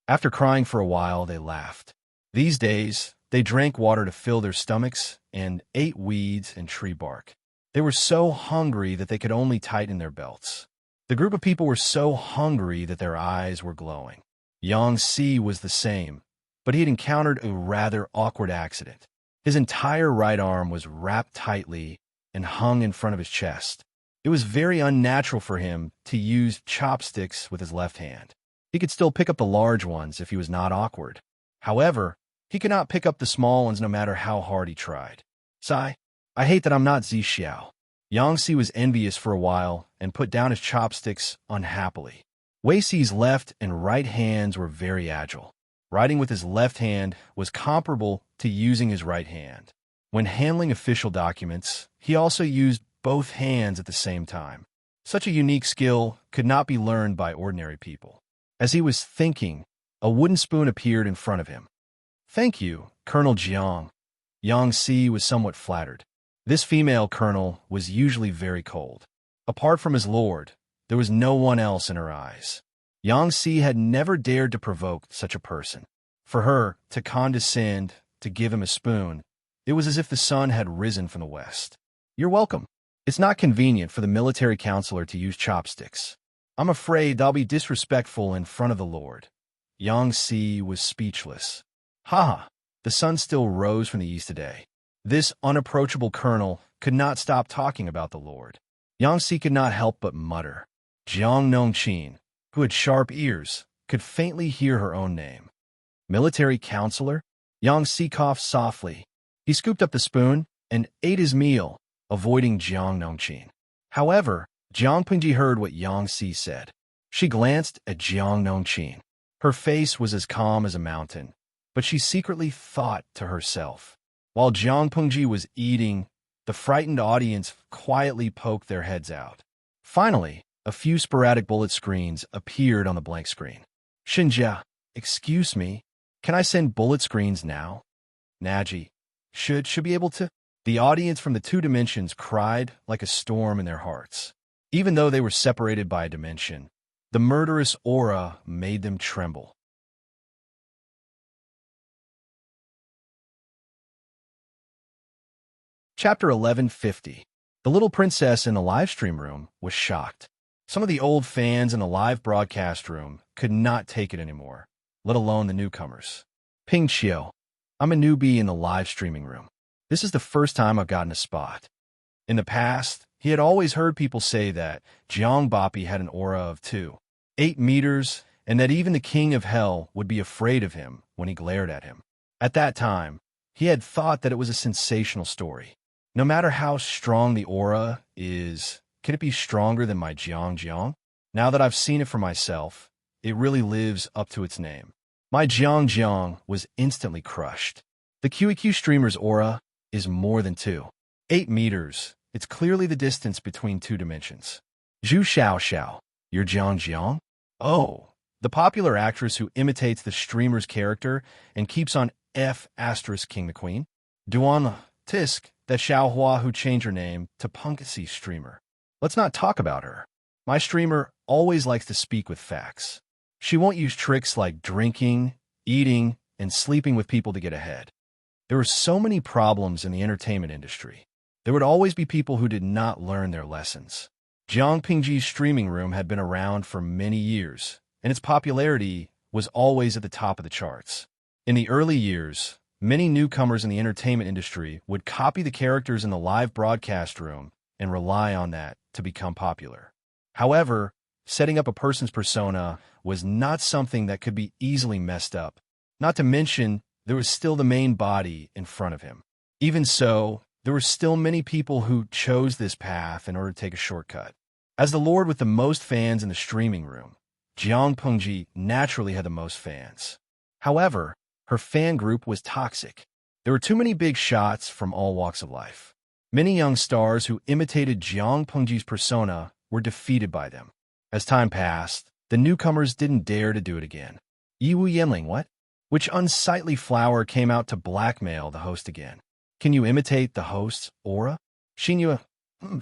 After crying for a while, they laughed. These days, they drank water to fill their stomachs and ate weeds and tree bark. They were so hungry that they could only tighten their belts. The group of people were so hungry that their eyes were glowing. Yang Si was the same, but he had encountered a rather awkward accident. His entire right arm was wrapped tightly and hung in front of his chest. It was very unnatural for him to use chopsticks with his left hand. He could still pick up the large ones if he was not awkward. However, he could not pick up the small ones no matter how hard he tried. Sigh, I hate that I'm not Zixiao. Yang Si was envious for a while and put down his chopsticks unhappily. Wei Si's left and right hands were very agile. Writing with his left hand was comparable to using his right hand. When handling official documents, he also used both hands at the same time. Such a unique skill could not be learned by ordinary people. As he was thinking, a wooden spoon appeared in front of him. "Thank you, Colonel Jiang." Yang Si was somewhat flattered. This female colonel was usually very cold. Apart from his lord, there was no one else in her eyes. Yang Si had never dared to provoke such a person. For her to condescend to give him a spoon, it was as if the sun had risen from the west. "You're welcome. It's not convenient for the military counselor to use chopsticks. I'm afraid I'll be disrespectful in front of the Lord." Yang Si was speechless. Ha! The sun still rose from the east today. This unapproachable colonel could not stop talking about the Lord. Yang Si could not help but mutter. Jiang Nongqin, who had sharp ears, could faintly hear her own name. Military counselor? Yang Si coughed softly. He scooped up the spoon and ate his meal, avoiding Jiang Nongqin. However, Jiang Pingji heard what Yang Si said. She glanced at Jiang Nongqin. Her face was as calm as a mountain, but she secretly thought to herself. While Jiang Pingji was eating, the frightened audience quietly poked their heads out. Finally, a few sporadic bullet screens appeared on the blank screen. "Xinjia, excuse me, can I send bullet screens now?" "Naji, should be able to." The audience from the two dimensions cried like a storm in their hearts. Even though they were separated by a dimension, the murderous aura made them tremble. Chapter 1150. The little princess in the live stream room was shocked. Some of the old fans in the live broadcast room could not take it anymore, let alone the newcomers. "Ping Qiu, I'm a newbie in the live streaming room. This is the first time I've gotten a spot." In the past, he had always heard people say that Jiang Bapi had an aura of 2.8 meters and that even the king of hell would be afraid of him when he glared at him. At that time, he had thought that it was a sensational story. No matter how strong the aura is, can it be stronger than my Jiang Jiang? Now that I've seen it for myself, it really lives up to its name. My Jiang Jiang was instantly crushed. The QEQ streamer's aura is more than 2.8 meters. It's clearly the distance between two dimensions. Zhu Xiao Xiao, you're Jiang Jiang? Oh, the popular actress who imitates the streamer's character and keeps on F** King the Queen? Duan Tisk, that Xiaohua who changed her name to Punkasi streamer. Let's not talk about her. My streamer always likes to speak with facts. She won't use tricks like drinking, eating, and sleeping with people to get ahead. There were so many problems in the entertainment industry. There would always be people who did not learn their lessons. Jiang Pingji's streaming room had been around for many years, and its popularity was always at the top of the charts. In the early years, Many newcomers in the entertainment industry would copy the characters in the live broadcast room and rely on that to become popular. However, setting up a person's persona was not something that could be easily messed up. Not to mention, there was still the main body in front of him. Even so, there were still many people who chose this path in order to take a shortcut. As the lord with the most fans in the streaming room, Jiang Pengji naturally had the most fans. However, her fan group was toxic. There were too many big shots from all walks of life. Many young stars who imitated Jiang Pengji's persona were defeated by them. As time passed, the newcomers didn't dare to do it again. Yiwu Yenling, what? Which unsightly flower came out to blackmail the host again? Can you imitate the host's aura? Xinyue, I'm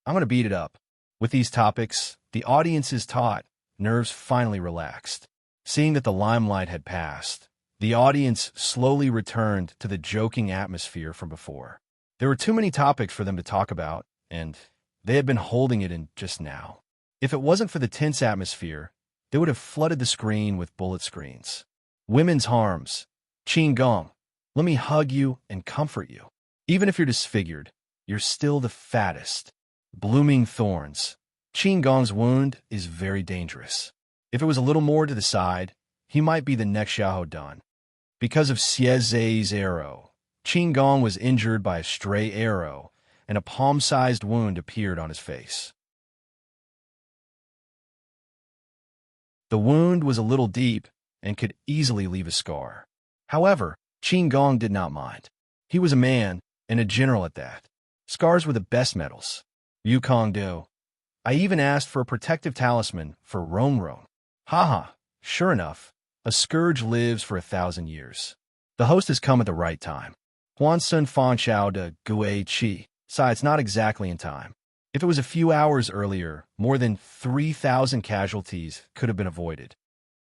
going to beat it up. With these topics, the audience is taut, nerves finally relaxed. Seeing that the limelight had passed, the audience slowly returned to the joking atmosphere from before. There were too many topics for them to talk about, and they had been holding it in just now. If it wasn't for the tense atmosphere, they would have flooded the screen with bullet screens. Women's harms. Qin Gong, let me hug you and comfort you. Even if you're disfigured, you're still the fattest. Blooming thorns. Qin Gong's wound is very dangerous. If it was a little more to the side, he might be the next Xiahou Dun. Because of Xie Zhe's arrow, Qin Gong was injured by a stray arrow, and a palm-sized wound appeared on his face. The wound was a little deep and could easily leave a scar. However, Qin Gong did not mind. He was a man, and a general at that. Scars were the best medals. Yukong Do. I even asked for a protective talisman for Rong Rong. Haha, sure enough, a scourge lives for 1,000 years. The host has come at the right time. Huan Sun Fan Xiao de Gui Qi. It's not exactly in time. If it was a few hours earlier, more than 3,000 casualties could have been avoided.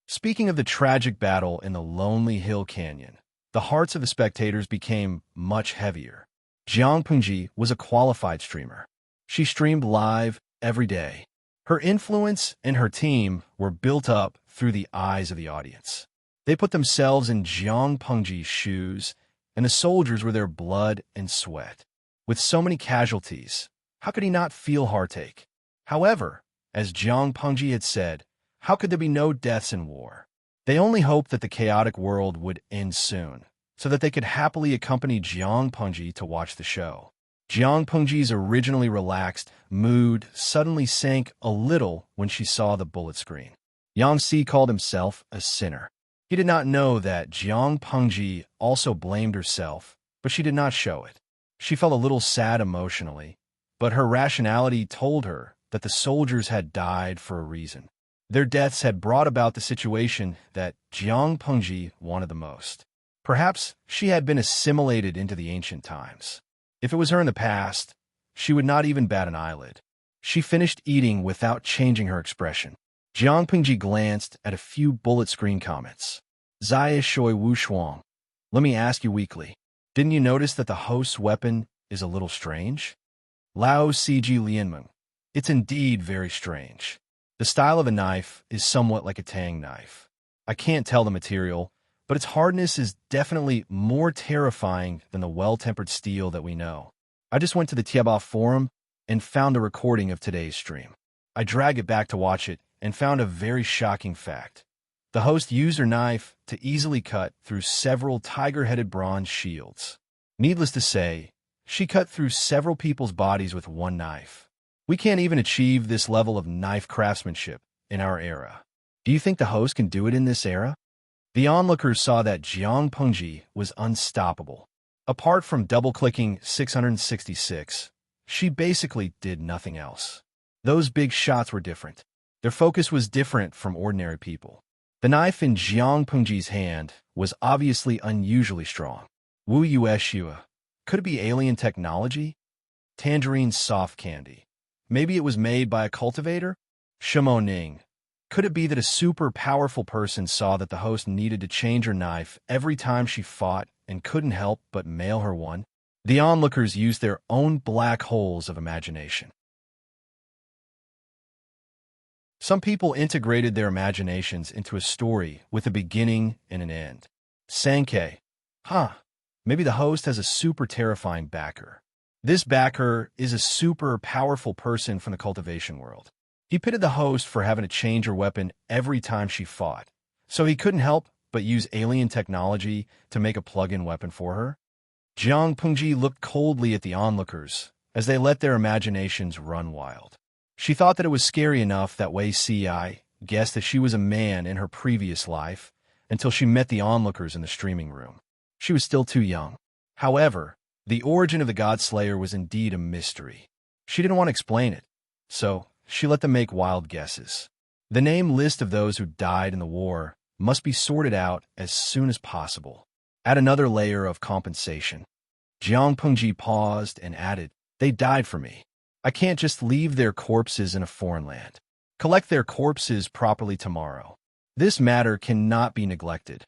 Speaking of the tragic battle in the Lonely Hill Canyon, the hearts of the spectators became much heavier. Jiang Pengji was a qualified streamer. She streamed live every day. Her influence and her team were built up through the eyes of the audience. They put themselves in Jiang Pengji's shoes, and the soldiers were their blood and sweat. With so many casualties, how could he not feel heartache? However, as Jiang Pengji had said, how could there be no deaths in war? They only hoped that the chaotic world would end soon, so that they could happily accompany Jiang Pengji to watch the show. Jiang Pengji's originally relaxed mood suddenly sank a little when she saw the bullet screen. Yang Si called himself a sinner. He did not know that Jiang Pengji also blamed herself, but she did not show it. She felt a little sad emotionally, but her rationality told her that the soldiers had died for a reason. Their deaths had brought about the situation that Jiang Pengji wanted the most. Perhaps she had been assimilated into the ancient times. If it was her in the past, she would not even bat an eyelid. She finished eating without changing her expression. Jiang Pengji glanced at a few bullet screen comments. Zaya Shui Wu Shuang, let me ask you weakly, didn't you notice that the host's weapon is a little strange? Lao Cg Lianmeng, it's indeed very strange. The style of a knife is somewhat like a tang knife. I can't tell the material, but its hardness is definitely more terrifying than the well-tempered steel that we know. I just went to the Tieba forum and found a recording of today's stream. I dragged it back to watch it and found a very shocking fact. The host used her knife to easily cut through several tiger-headed bronze shields. Needless to say, she cut through several people's bodies with one knife. We can't even achieve this level of knife craftsmanship in our era. Do you think the host can do it in this era? The onlookers saw that Jiang Pengji was unstoppable. Apart from double-clicking 666, she basically did nothing else. Those big shots were different. Their focus was different from ordinary people. The knife in Jiang Pengji's hand was obviously unusually strong. Wu Yueshua. Could it be alien technology? Tangerine soft candy. Maybe it was made by a cultivator? Shimo Ning. Could it be that a super powerful person saw that the host needed to change her knife every time she fought and couldn't help but mail her one? The onlookers used their own black holes of imagination. Some people integrated their imaginations into a story with a beginning and an end. Sankei. Maybe the host has a super terrifying backer. This backer is a super powerful person from the cultivation world. He pitted the host for having to change her weapon every time she fought, so he couldn't help but use alien technology to make a plug-in weapon for her. Jiang Pengji looked coldly at the onlookers as they let their imaginations run wild. She thought that it was scary enough that Wei Ci guessed that she was a man in her previous life until she met the onlookers in the streaming room. She was still too young. However, the origin of the God Slayer was indeed a mystery. She didn't want to explain it, so she let them make wild guesses. The name list of those who died in the war must be sorted out as soon as possible. Add another layer of compensation. Jiang Pengji paused and added, "They died for me. I can't just leave their corpses in a foreign land. Collect their corpses properly tomorrow. This matter cannot be neglected."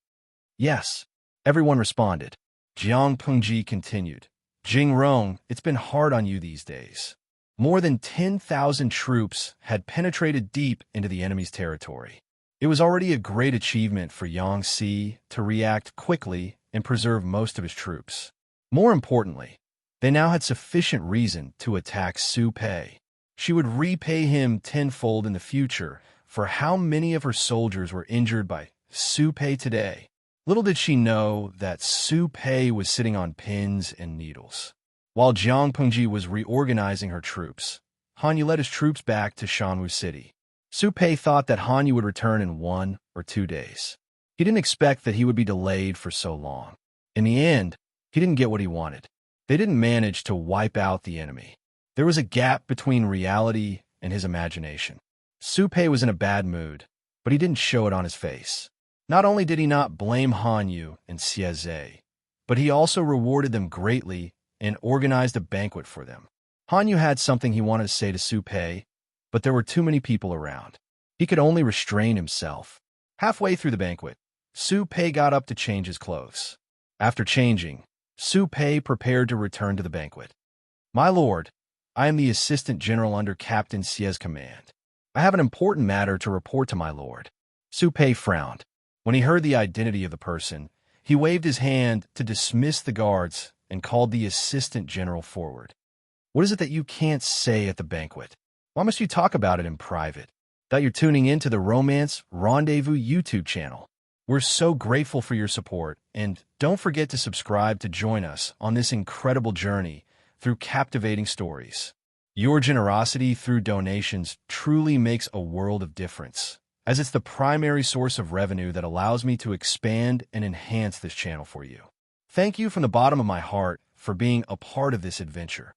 "Yes," everyone responded. Jiang Pengji continued, "Jing Rong, it's been hard on you these days." More than 10,000 troops had penetrated deep into the enemy's territory. It was already a great achievement for Yang Si to react quickly and preserve most of his troops. More importantly, they now had sufficient reason to attack Su Pei. She would repay him tenfold in the future for how many of her soldiers were injured by Su Pei today. Little did she know that Su Pei was sitting on pins and needles. While Jiang Pengji was reorganizing her troops, Hanyu led his troops back to Shanwu City. Su Pei thought that Hanyu would return in 1 or 2 days. He didn't expect that he would be delayed for so long. In the end, he didn't get what he wanted. They didn't manage to wipe out the enemy. There was a gap between reality and his imagination. Su Pei was in a bad mood, but he didn't show it on his face. Not only did he not blame Hanyu and Xieze, but he also rewarded them greatly and organized a banquet for them. Hanyu had something he wanted to say to Su Pei, but there were too many people around. He could only restrain himself. Halfway through the banquet, Su Pei got up to change his clothes. After changing, Su Pei prepared to return to the banquet. "My lord, I am the assistant general under Captain Xie's command. I have an important matter to report to my lord." Su Pei frowned. When he heard the identity of the person, he waved his hand to dismiss the guards and called the assistant general forward. "What is it that you can't say at the banquet? Why must you talk about it in private?" "That you're tuning in to the Romance Rendezvous YouTube channel. We're so grateful for your support, and don't forget to subscribe to join us on this incredible journey through captivating stories. Your generosity through donations truly makes a world of difference, as it's the primary source of revenue that allows me to expand and enhance this channel for you. Thank you from the bottom of my heart for being a part of this adventure.